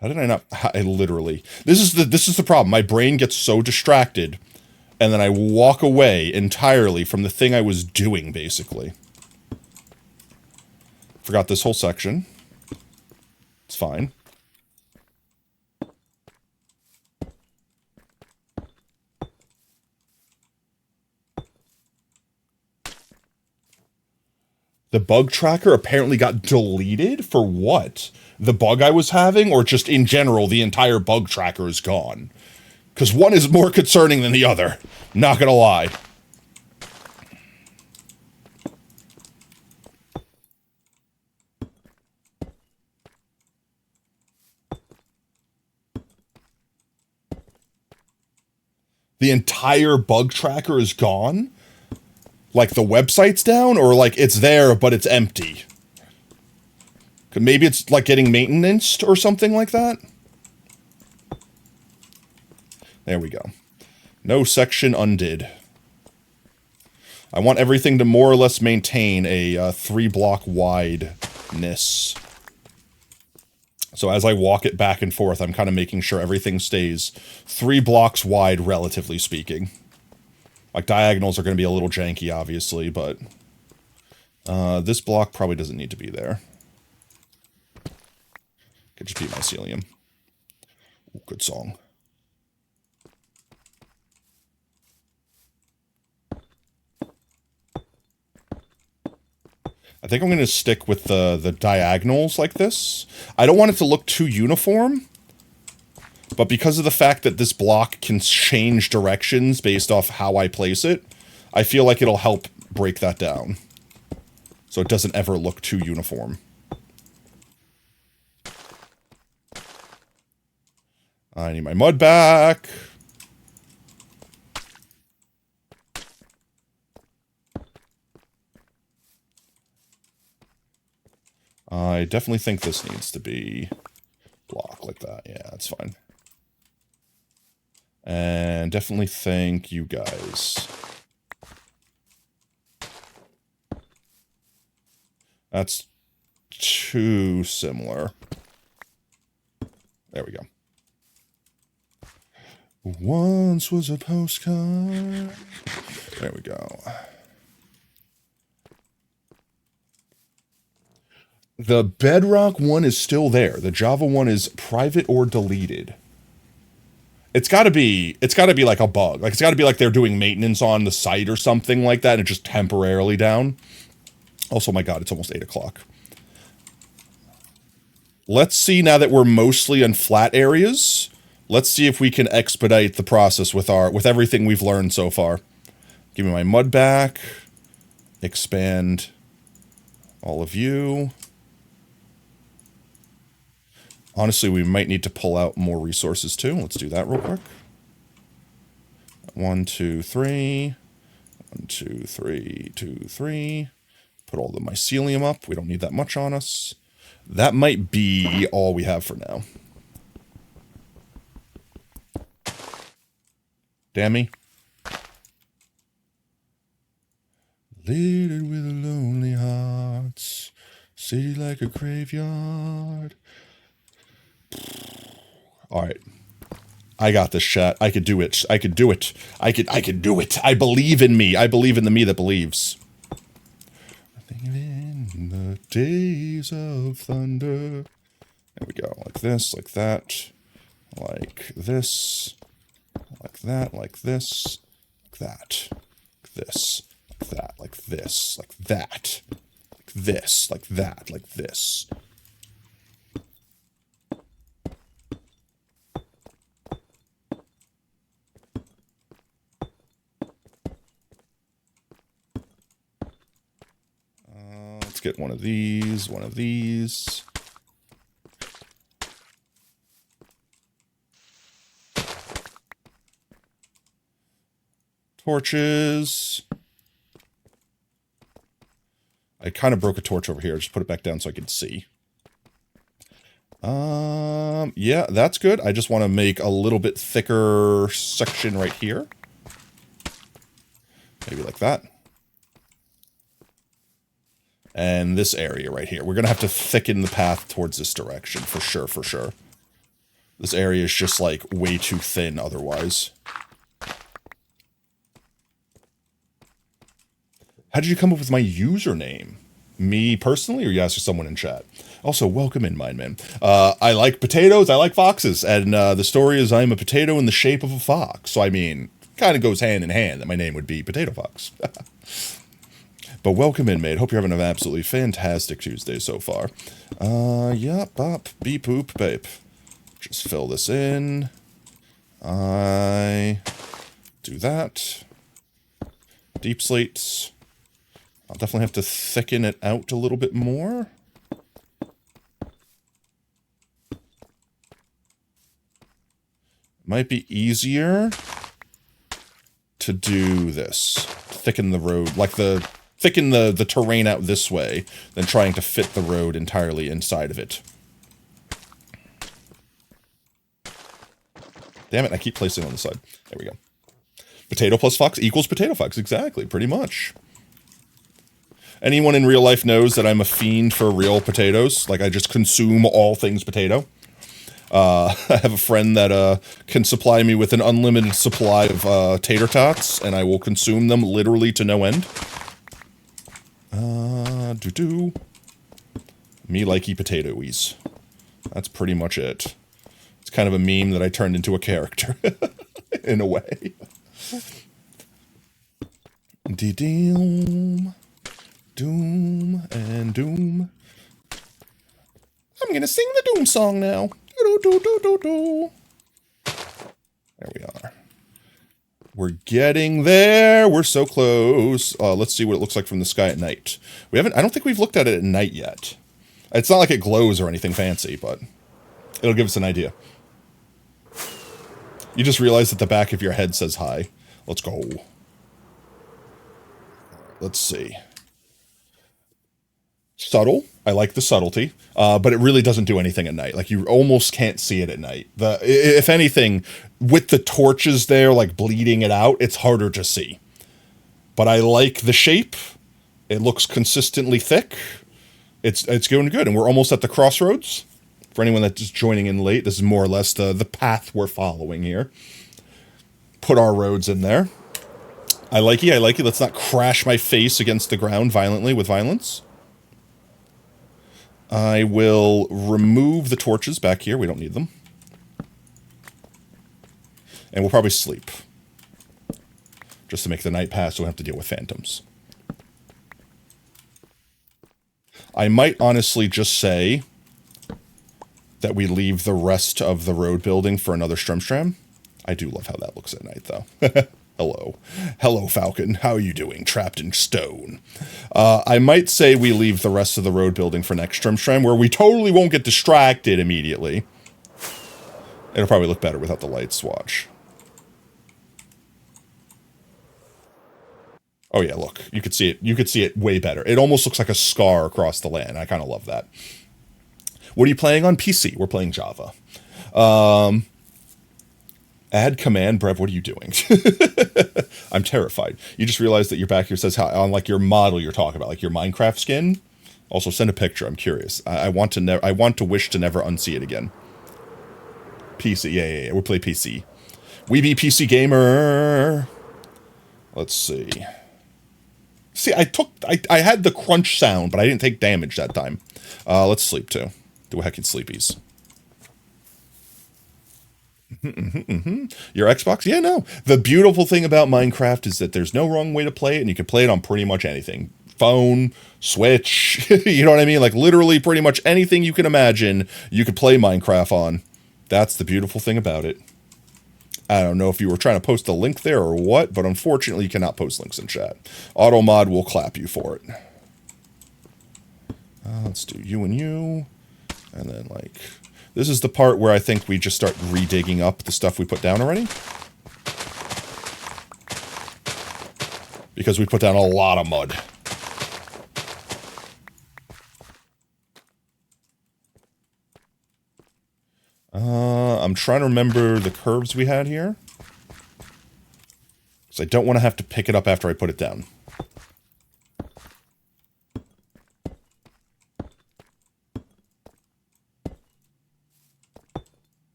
How did I not? I literally. This is the problem. My brain gets so distracted, and then I walk away entirely from the thing I was doing, basically. Forgot this whole section. It's fine. The bug tracker apparently got deleted? For what? The bug I was having, or just in general, the entire bug tracker is gone? Because one is more concerning than the other. Not gonna lie. The entire bug tracker is gone? Like the website's down, or like it's there but it's empty? Maybe it's like getting maintenanced or something like that? There we go. No section undid. I want everything to more or less maintain a 3-block wideness. So as I walk it back and forth, I'm kind of making sure everything stays 3 blocks wide, relatively speaking. Like, diagonals are going to be a little janky, obviously, but this block probably doesn't need to be there. Could just be mycelium. Ooh, good song. I think I'm going to stick with the diagonals like this. I don't want it to look too uniform, but because of the fact that this block can change directions based off how I place it, I feel like it'll help break that down. So it doesn't ever look too uniform. I need my mud back. I definitely think this needs to be block like that. Yeah, that's fine. And definitely think you guys. That's too similar. There we go. Once was a postcard. There we go. The Bedrock one is still there. The Java one is private or deleted. It's got to be like a bug. Like, it's got to be like they're doing maintenance on the site or something like that and it's just temporarily down. Also, my God, it's almost 8 o'clock. Let's see, now that we're mostly in flat areas, let's see if we can expedite the process with everything we've learned so far. Give me my mud back. Expand all of you. Honestly, we might need to pull out more resources too. Let's do that real quick. 1, 2, 3. 1, 2, 3, 2, 3. Put all the mycelium up. We don't need that much on us. That might be all we have for now. Damn me. Littered with lonely hearts, city like a graveyard. All right. I got this, chat. I could do it. I could do it. I could do it. I believe in me. I believe in the me that believes. In the Days of Thunder. There we go. Like this, like that, like this, like that, like this, like that, like this, like that, like this, like that, like this, like that, like this. Let's get one of these, one of these. Torches. I kind of broke a torch over here. Just put it back down so I can see. Yeah, that's good. I just want to make a little bit thicker section right here. Maybe like that. And this area right here. We're going to have to thicken the path towards this direction, for sure, for sure. This area is just, like, way too thin otherwise. How did you come up with my username? Me personally, or you asked someone in chat? Also, welcome in, Mindman. I like potatoes, I like foxes, and the story is I'm a potato in the shape of a fox. So, I mean, kind of goes hand in hand that my name would be Potato Fox. But welcome in, mate. Hope you're having an absolutely fantastic Tuesday so far. Yeah, bop, beep, poop, babe. Just fill this in. I do that. Deep slates. I'll definitely have to thicken it out a little bit more. Might be easier to do this. Thicken the road, like thicken the terrain out this way than trying to fit the road entirely inside of it. Damn it, I keep placing it on the side. There we go. Potato plus fox equals potato fox. Exactly, pretty much. Anyone in real life knows that I'm a fiend for real potatoes. Like, I just consume all things potato. I have a friend that can supply me with an unlimited supply of tater tots, and I will consume them literally to no end. Me likey potatoes. That's pretty much it. It's kind of a meme that I turned into a character, in a way. Doom, doom, and doom. I'm gonna sing the Doom song now. Do-do-do-do-do-do. There we are. We're getting there. We're so close. Let's see what it looks like from the sky at night. I don't think we've looked at it at night yet. It's not like it glows or anything fancy, but it'll give us an idea. You just realize that the back of your head says hi. Let's go. Let's see. Subtle. I like the subtlety, but it really doesn't do anything at night. Like, you almost can't see it at night. If anything, with the torches there, like, bleeding it out, it's harder to see. But I like the shape. It looks consistently thick. It's going good, and we're almost at the crossroads. For anyone that's just joining in late, this is more or less the path we're following here. Put our roads in there. I like it. Let's not crash my face against the ground violently with violence. I will remove the torches back here. We don't need them. And we'll probably sleep. Just to make the night pass so we don't have to deal with phantoms. I might honestly just say that we leave the rest of the road building for another Stromstram. I do love how that looks at night, though. Hello. Hello, Falcon. How are you doing? Trapped in stone. I might say we leave the rest of the road building for next Stromstram, where we totally won't get distracted immediately. It'll probably look better without the light swatch. Oh yeah, look. You could see it. You could see it way better. It almost looks like a scar across the land. I kind of love that. What are you playing on PC? We're playing Java. Add command, Brev, what are you doing? I'm terrified. You just realized that your back here says how on like your model you're talking about, like your Minecraft skin. Also, send a picture. I'm curious. I want to wish to never unsee it again. PC, yeah. We'll play PC. We be PC gamer. Let's see. See, I had the crunch sound, but I didn't take damage that time. Let's sleep too. Do a heckin' sleepies. Your Xbox? Yeah, no. The beautiful thing about Minecraft is that there's no wrong way to play it, and you can play it on pretty much anything. Phone, Switch, you know what I mean? Like, literally pretty much anything you can imagine, you could play Minecraft on. That's the beautiful thing about it. I don't know if you were trying to post a link there or what, but unfortunately you cannot post links in chat. Automod will clap you for it. Let's do you and you. And then, like, this is the part where I think we just start redigging up the stuff we put down already. Because we put down a lot of mud. I'm trying to remember the curves we had here. Because I don't want to have to pick it up after I put it down.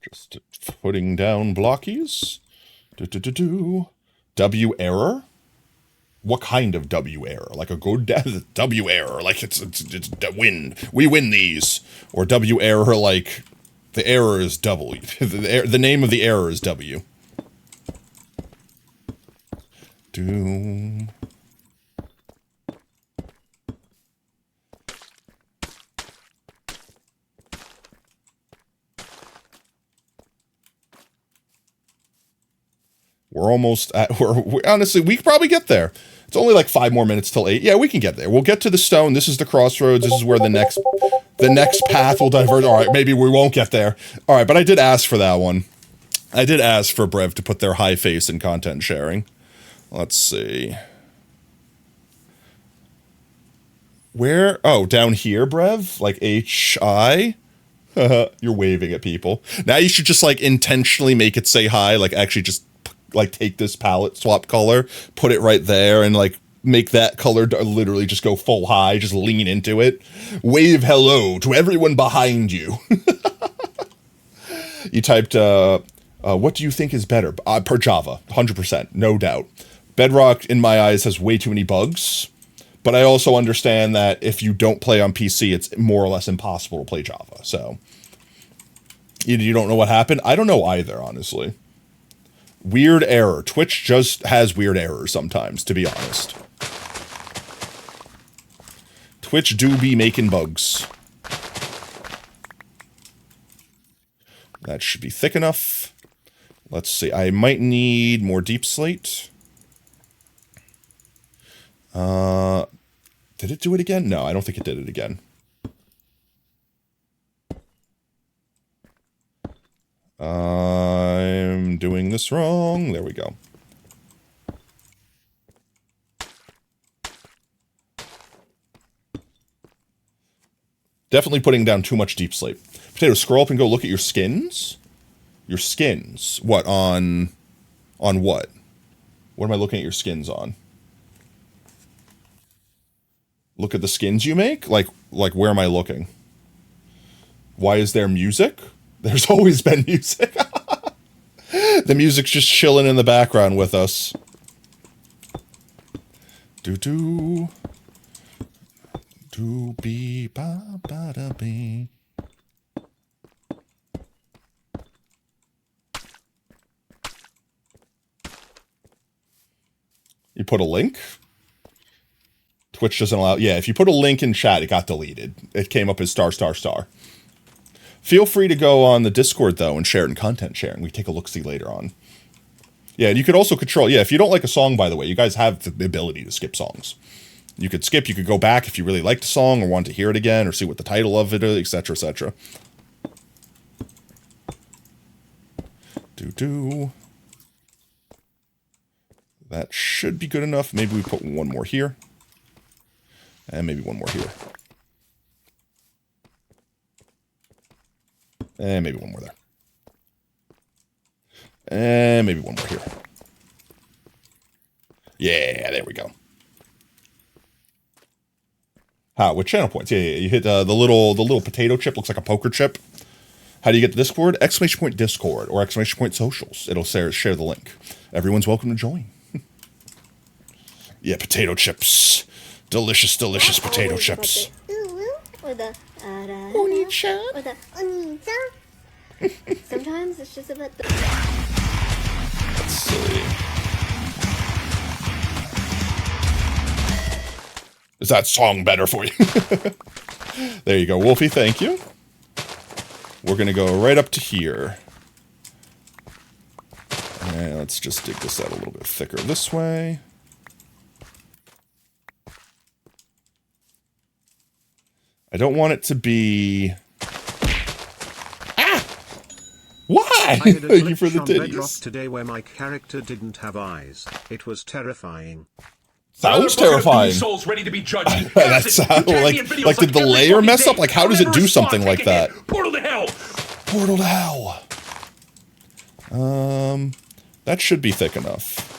Just putting down blockies. W error? What kind of W error? Like a good W error, like it's win. We win these. Or W error, like the error is W. The name of the error is W. Doom. We're almost at, we're honestly, we could probably get there. It's only like 5 more minutes till 8. Yeah, we can get there. We'll get to the stone. This is the crossroads. This is where the next path will diverge. All right, maybe we won't get there. All right, but I did ask for that one. I did ask for Brev to put their high face in content sharing. Let's see. Where? Oh, down here, Brev? Like H-I? You're waving at people. Now you should just like intentionally make it say hi, like actually just like take this palette swap color, put it right there, and like make that color literally just go full high, just lean into it. Wave hello to everyone behind you. You typed, what do you think is better? Per Java, 100%, no doubt. Bedrock, in my eyes, has way too many bugs, but I also understand that if you don't play on PC, it's more or less impossible to play Java, so. You don't know what happened? I don't know either, honestly. Weird error. Twitch just has weird errors sometimes, to be honest. Twitch do be making bugs. That should be thick enough. Let's see. I might need more deep slate. Did it do it again? No, I don't think it did it again. I'm doing this wrong. There we go. Definitely putting down too much deep slate. Potato, scroll up and go look at your skins. Your skins. What, on what? What am I looking at your skins on? Look at the skins you make? Like where am I looking? Why is there music? There's always been music. The music's just chilling in the background with us. Do be ba ba da be. You put a link? Twitch doesn't allow. Yeah, if you put a link in chat, it got deleted. It came up as star star star. Feel free to go on the Discord, though, and share it in content sharing. We take a look-see later on. Yeah, and you could also control... Yeah, if you don't like a song, by the way, you guys have the ability to skip songs. You could skip, you could go back if you really liked a song or want to hear it again or see what the title of it is, etc., etc. That should be good enough. Maybe we put one more here. And maybe one more here. And maybe one more there. And maybe one more here. Yeah, there we go. How? With channel points? Yeah. You hit the little potato chip. Looks like a poker chip. How do you get to Discord? !Discord or !Socials. It'll share the link. Everyone's welcome to join. Yeah, potato chips. Delicious, delicious potato Always about chips. the ooh, or the Oni-chan. or the oni-chan. Sometimes it's just about the. Let's see. Is that song better for you? There you go, Wolfie, thank you. We're going to go right up to here. And let's just dig this out a little bit thicker this way. I don't want it to be... Ah! Why? I had a Thank you for glitch the on Bedrock titties. today where my character didn't have eyes. It was terrifying. Sounds Another bucket of terrifying. doomed souls ready to be judged. That's how, like did the every layer fucking mess day. up? Like, how I'll does it never do respond. something Take like a hit. that? Portal to hell. Portal to hell. That should be thick enough.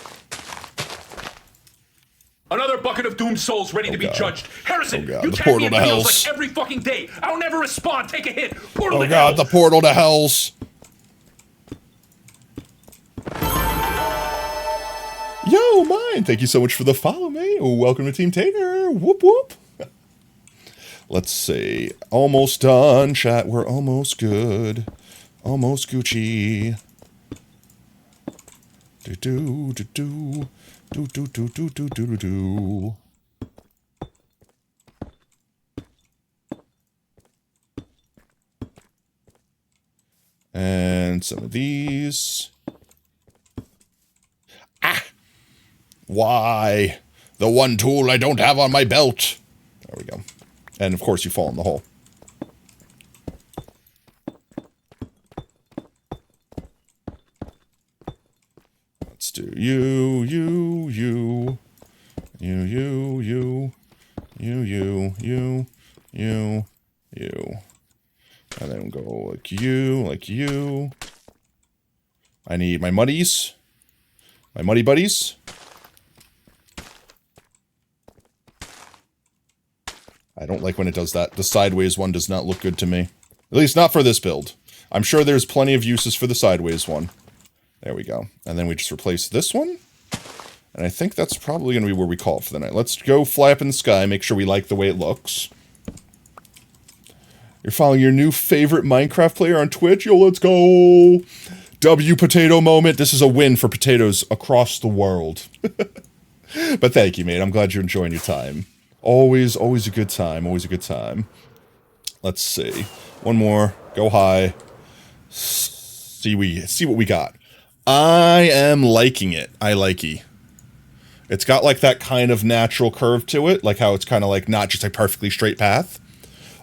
Another bucket of doomed souls ready to be God. judged. Harrison, Oh God, you the tag me portal in to videos hells. like every fucking day. I don't ever respond. Take a hit. Portal Oh to God, hell. the portal to hells. Yo, mine. Thank you so much for the follow, mate. Welcome to Team Tater. Whoop whoop. Let's see. Almost done, chat. We're almost good. Almost Gucci. Do do do do do do do do do do do. And some of these. Ah! Why? The one tool I don't have on my belt. There we go. And of course you fall in the hole. Let's do you, you, you. You, you, you. You, you, you. You, you. And then go like you, like you. I need my muddies. My muddy buddies. I don't like when it does that. The sideways one does not look good to me. At least not for this build. I'm sure there's plenty of uses for the sideways one. There we go. And then we just replace this one. And I think that's probably going to be where we call it for the night. Let's go fly up in the sky, make sure we like the way it looks. You're following your new favorite Minecraft player on Twitch? Yo, let's go! W potato moment. This is a win for potatoes across the world. But thank you, mate. I'm glad you're enjoying your time. Always a good time. Always a good time. Let's see. One more. Go high. See what we got. I am liking it. I likey. It's got like that kind of natural curve to it, like how it's kind of like not just a perfectly straight path.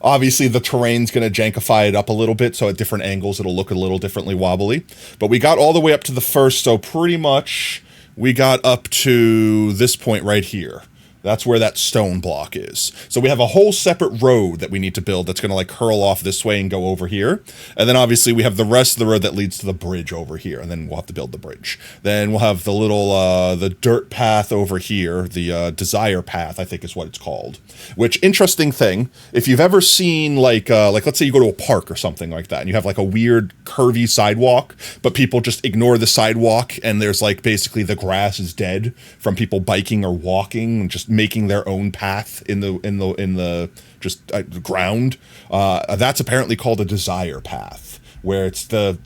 Obviously, the terrain's going to jankify it up a little bit, so at different angles it'll look a little differently wobbly. But we got all the way up to the first, so pretty much we got up to this point right here. That's where that stone block is. So we have a whole separate road that we need to build that's going to like curl off this way and go over here. And then obviously we have the rest of the road that leads to the bridge over here. And then we'll have to build the bridge. Then we'll have the little, the dirt path over here. The desire path, I think is what it's called. Which, interesting thing, if you've ever seen like let's say you go to a park or something like that and you have like a weird curvy sidewalk, but people just ignore the sidewalk and there's like basically the grass is dead from people biking or walking and just making their own path in the just ground. That's apparently called a desire path, where it's the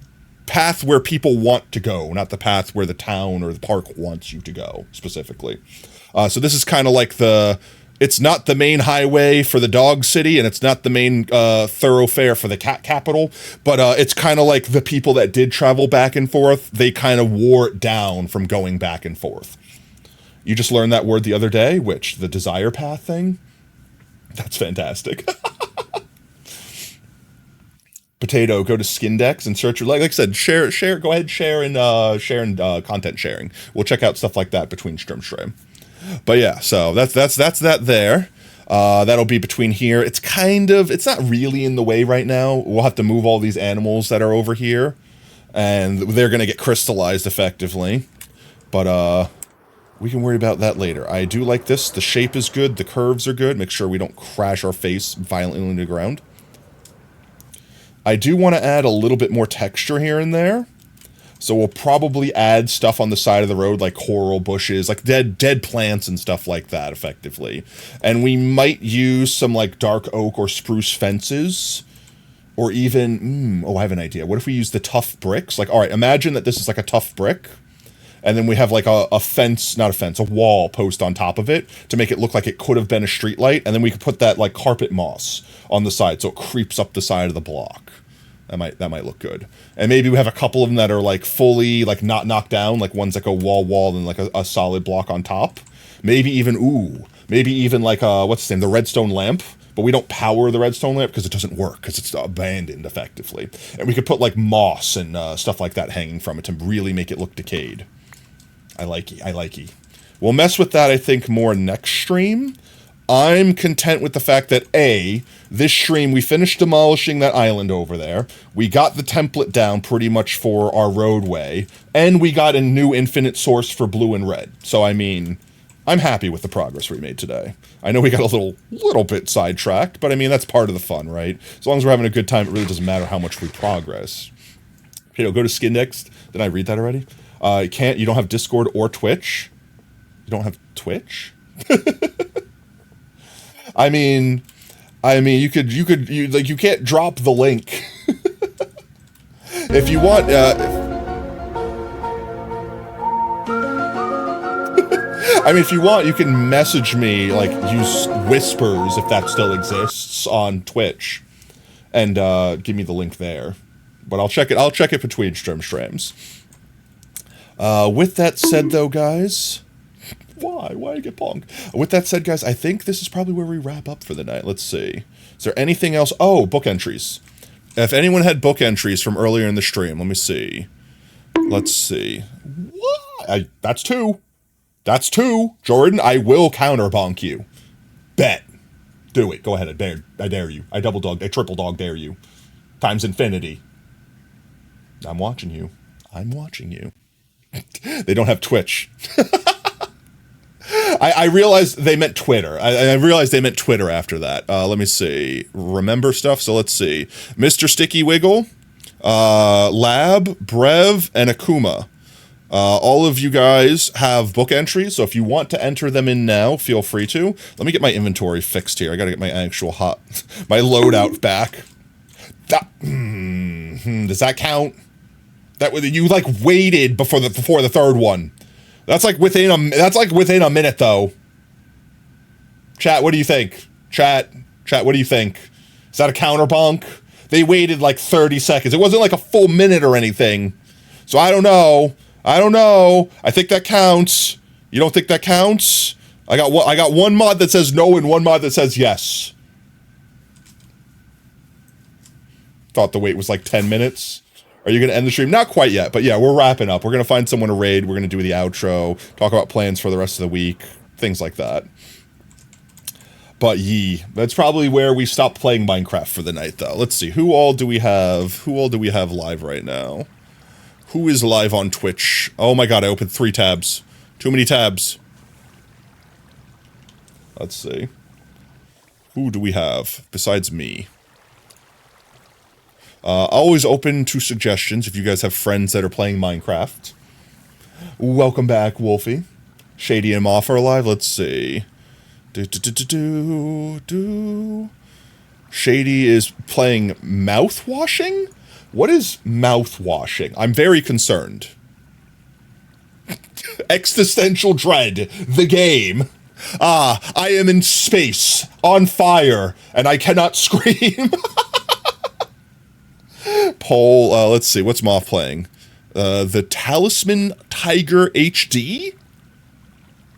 path where people want to go, not the path where the town or the park wants you to go specifically. So this is kind of like it's not the main highway for the dog city, and it's not the main thoroughfare for the cat capital, but it's kind of like the people that did travel back and forth, they kind of wore it down from going back and forth. You just learned that word the other day, which, the desire path thing? That's fantastic. Potato, go to Skindex and search, like I said, share, go ahead, share in content sharing. We'll check out stuff like that between stream. But yeah, so that's that there. That'll be between here. It's not really in the way right now. We'll have to move all these animals that are over here, and they're going to get crystallized effectively. But, we can worry about that later. I do like this. The shape is good. The curves are good. Make sure we don't crash our face violently into the ground. I do want to add a little bit more texture here and there. So we'll probably add stuff on the side of the road, like coral bushes, like dead plants and stuff like that, effectively. And we might use some like dark oak or spruce fences, or even, I have an idea. What if we use the tough bricks? Like, all right, imagine that this is like a tough brick, and then we have like a fence, not a fence, a wall post on top of it to make it look like it could have been a street light, and then we could put that like carpet moss on the side so it creeps up the side of the block. That might look good. And maybe we have a couple of them that are like fully like not knocked down, like ones that go wall and like a solid block on top. Maybe even like what's the name, the redstone lamp. But we don't power the redstone lamp because it doesn't work, because it's abandoned effectively. And we could put like moss and stuff like that hanging from it to really make it look decayed. I like it. We'll mess with that, I think, more next stream. I'm content with the fact that this stream, we finished demolishing that island over there. We got the template down pretty much for our roadway, and we got a new infinite source for blue and red. So, I mean, I'm happy with the progress we made today. I know we got a little bit sidetracked, but I mean, that's part of the fun, right? As long as we're having a good time, it really doesn't matter how much we progress. Okay, go to Skin Next. Did I read that already? You don't have Discord or Twitch? You don't have Twitch? I mean, you can't drop the link. If you want, if you want, you can message me, like, use Whispers, if that still exists, on Twitch, and give me the link there. But I'll check it between streams. With that said, though, guys, why get ponged? With that said, guys, I think this is probably where we wrap up for the night. Let's see. Is there anything else? Oh, book entries. If anyone had book entries from earlier in the stream, let me see. Let's see. What? That's two. That's two. Jordan, I will counter bonk you. Bet. Do it. Go ahead. I dare you. I triple dog dare you. Times infinity. I'm watching you. They don't have Twitch. I realized they meant Twitter. I realized they meant Twitter after that. Let me see. Remember stuff? So let's see. Mr. Sticky Wiggle, Lab, Brev, and Akuma. All of you guys have book entries, so if you want to enter them in now, feel free to. Let me get my inventory fixed here. I gotta get my actual my loadout back. Does that count? That you like waited before the third one. That's like within a minute though. Chat, what do you think? Chat, what do you think? Is that a counter bonk? They waited like 30 seconds. It wasn't like a full minute or anything. So I don't know. I think that counts. You don't think that counts? I got one mod that says no and one mod that says yes. Thought the wait was like 10 minutes. Are you going to end the stream? Not quite yet, but yeah, we're wrapping up. We're going to find someone to raid. We're going to do the outro, talk about plans for the rest of the week, things like that. But that's probably where we stop playing Minecraft for the night, though. Let's see. Who all do we have live right now? Who is live on Twitch? Oh my god, I opened 3 tabs. Too many tabs. Let's see. Who do we have besides me? Always open to suggestions if you guys have friends that are playing Minecraft. Welcome back, Wolfie. Shady and Moff are live. Let's see. Shady is playing mouth washing? What is mouth washing? I'm very concerned. Existential Dread, the game. I am in space, on fire, and I cannot scream. Poll, let's see, what's Moth playing? The Talisman Tiger HD?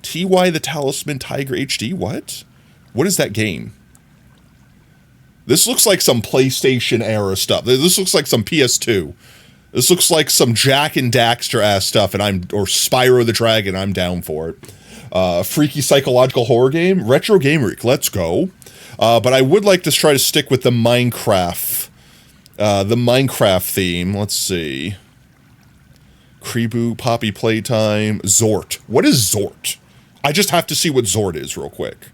TY the Talisman Tiger HD? What? What is that game? This looks like some PlayStation era stuff. This looks like some PS2. This looks like some Jack and Daxter ass stuff, and or Spyro the Dragon. I'm down for it. Freaky psychological horror game, Retro Game Week. Let's go. But I would like to try to stick with the Minecraft theme. Let's see. Krebu, Poppy Playtime, Zort. What is Zort? I just have to see what Zort is real quick.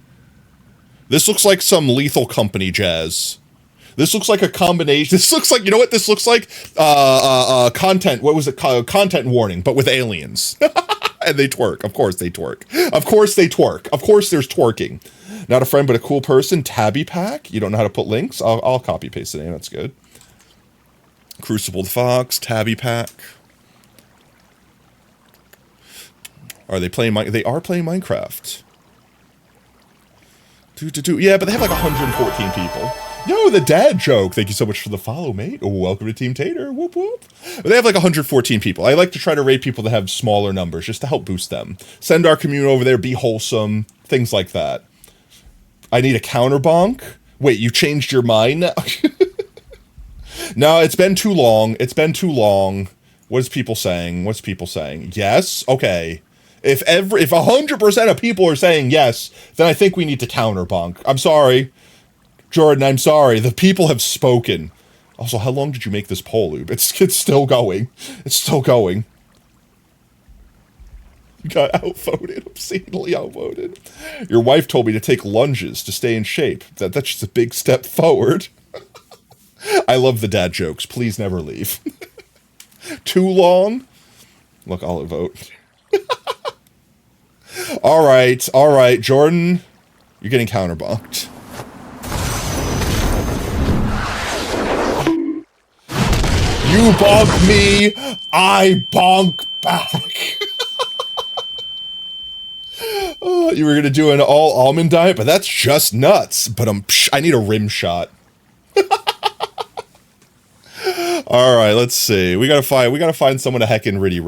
This looks like some Lethal Company jazz. This looks like a combination. This looks like, you know what this looks like? Content. What was it called? Content warning, but with aliens. And they twerk. Of course they twerk. Of course they twerk. Of course there's twerking. Not a friend, but a cool person. Tabby Pack. You don't know how to put links? I'll copy paste the name. That's good. Crucible the Fox. Tabby Pack. Are they playing They are playing Minecraft. Yeah, but they have like 114 people. Yo, the dad joke. Thank you so much for the follow, mate. Oh, welcome to Team Tater. Whoop, whoop. But they have like 114 people. I like to try to rate people that have smaller numbers just to help boost them. Send our community over there, be wholesome, things like that. I need a counter bonk. Wait, you changed your mind now? No, it's been too long. It's been too long. What is people saying? What's people saying? Yes? Okay. If 100% of people are saying yes, then I think we need to counter bonk. I'm sorry. Jordan, I'm sorry. The people have spoken. Also, how long did you make this poll, Oob? It's still going. It's still going. You got outvoted. Obscenely outvoted. Your wife told me to take lunges to stay in shape. That's just a big step forward. I love the dad jokes. Please never leave. Too long? Look, I'll vote. All right, Jordan. You're getting counterbonked. You bonk me, I bonk back. Oh, you were gonna do an all almond diet, but that's just nuts. But I need a rim shot. All right, let's see. We gotta find someone to heckin' Riddy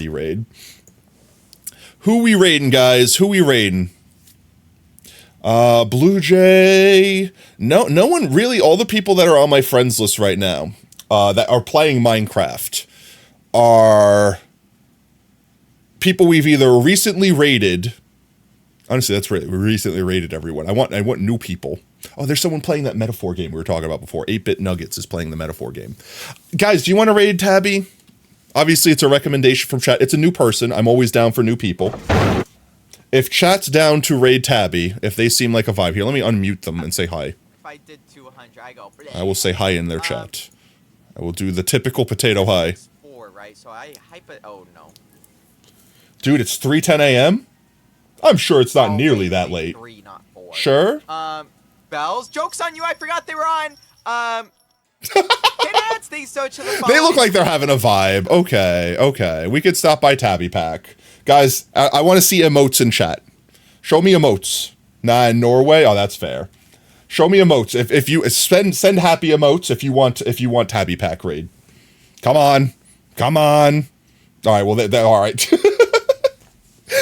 raid. Who we raiding, guys? Who we raiding? Blue Jay. No one really. All the people that are on my friends list right now, that are playing Minecraft, are people we've either recently raided. Honestly, that's right. We recently raided everyone. I want new people. Oh, there's someone playing that metaphor game we were talking about before. 8-Bit Nuggets is playing the metaphor game. Guys, do you want to raid Tabby? Obviously, it's a recommendation from chat. It's a new person. I'm always down for new people. If chat's down to raid Tabby, if they seem like a vibe here, let me unmute them and say hi. If I did 200, I go. I will say hi in their chat. I will do the typical potato hi. 4, right? So I hype it. Oh no. Dude, it's 3:10 a.m. I'm sure it's not nearly that late. 3, not 4. Sure. Bells. Jokes on you. I forgot they were on. Pinheads, they look like they're having a vibe. Okay. We could stop by Tabby Pack. Guys, I want to see emotes in chat. Show me emotes. Nah, in Norway? Oh, that's fair. Show me emotes. If you send happy emotes if you want Tabby Pack raid. Come on. All right, well, all right.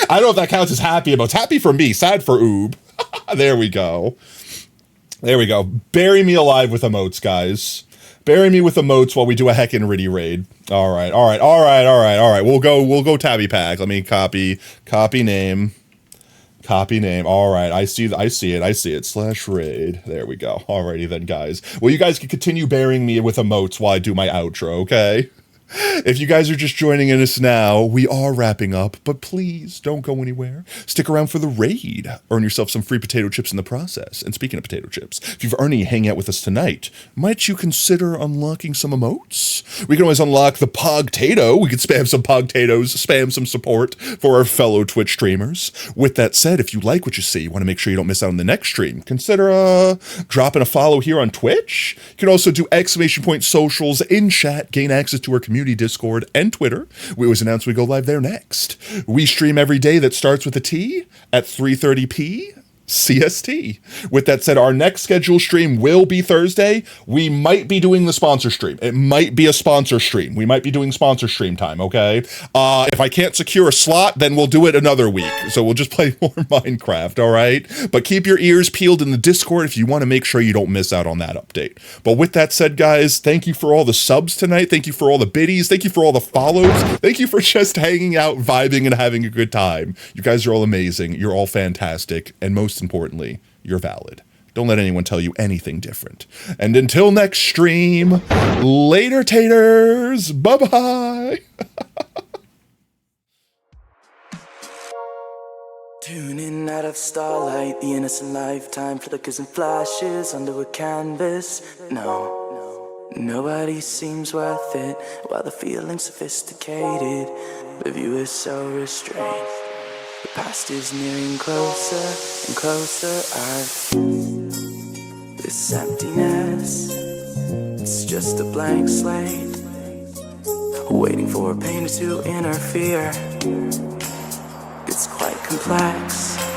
I don't know if that counts as happy emotes. Happy for me, sad for Oob. There we go. Bury me alive with emotes, guys. Bury me with emotes while we do a heckin' Riddy raid. All right. We'll go Tabby Pack. Let me copy name. All right. I see it. /raid. There we go. Alrighty then, guys. Well, you guys can continue burying me with emotes while I do my outro, okay? If you guys are just joining us now, we are wrapping up, but please don't go anywhere. Stick around for the raid. Earn yourself some free potato chips in the process. And speaking of potato chips, if you've already hanging out with us tonight, might you consider unlocking some emotes? We can always unlock the Pogtato. We could spam some Pogtatoes, spam some support for our fellow Twitch streamers. With that said, if you like what you see, you want to make sure you don't miss out on the next stream, consider dropping a follow here on Twitch. You can also do !socials in chat, gain access to our community Discord and Twitter. We always announce we go live there next. We stream every day that starts with a T at 3:30 CST. With that said, our next scheduled stream will be Thursday. We might be doing the sponsor stream. It might be a sponsor stream. We might be doing sponsor stream time, okay? If I can't secure a slot, then we'll do it another week. So we'll just play more Minecraft, all right? But keep your ears peeled in the Discord if you want to make sure you don't miss out on that update. But with that said, guys, thank you for all the subs tonight. Thank you for all the biddies. Thank you for all the follows. Thank you for just hanging out, vibing, and having a good time. You guys are all amazing. You're all fantastic. And most importantly, you're valid. Don't let anyone tell you anything different. And until next stream, later taters. Bye-bye. Tuning out of starlight, the innocent lifetime flickers and flashes under a canvas. No, nobody seems worth it, while the feeling's sophisticated. The view is so restrained. The past is nearing closer and closer. I feel this emptiness. It's just a blank slate, waiting for a painter to interfere. It's quite complex.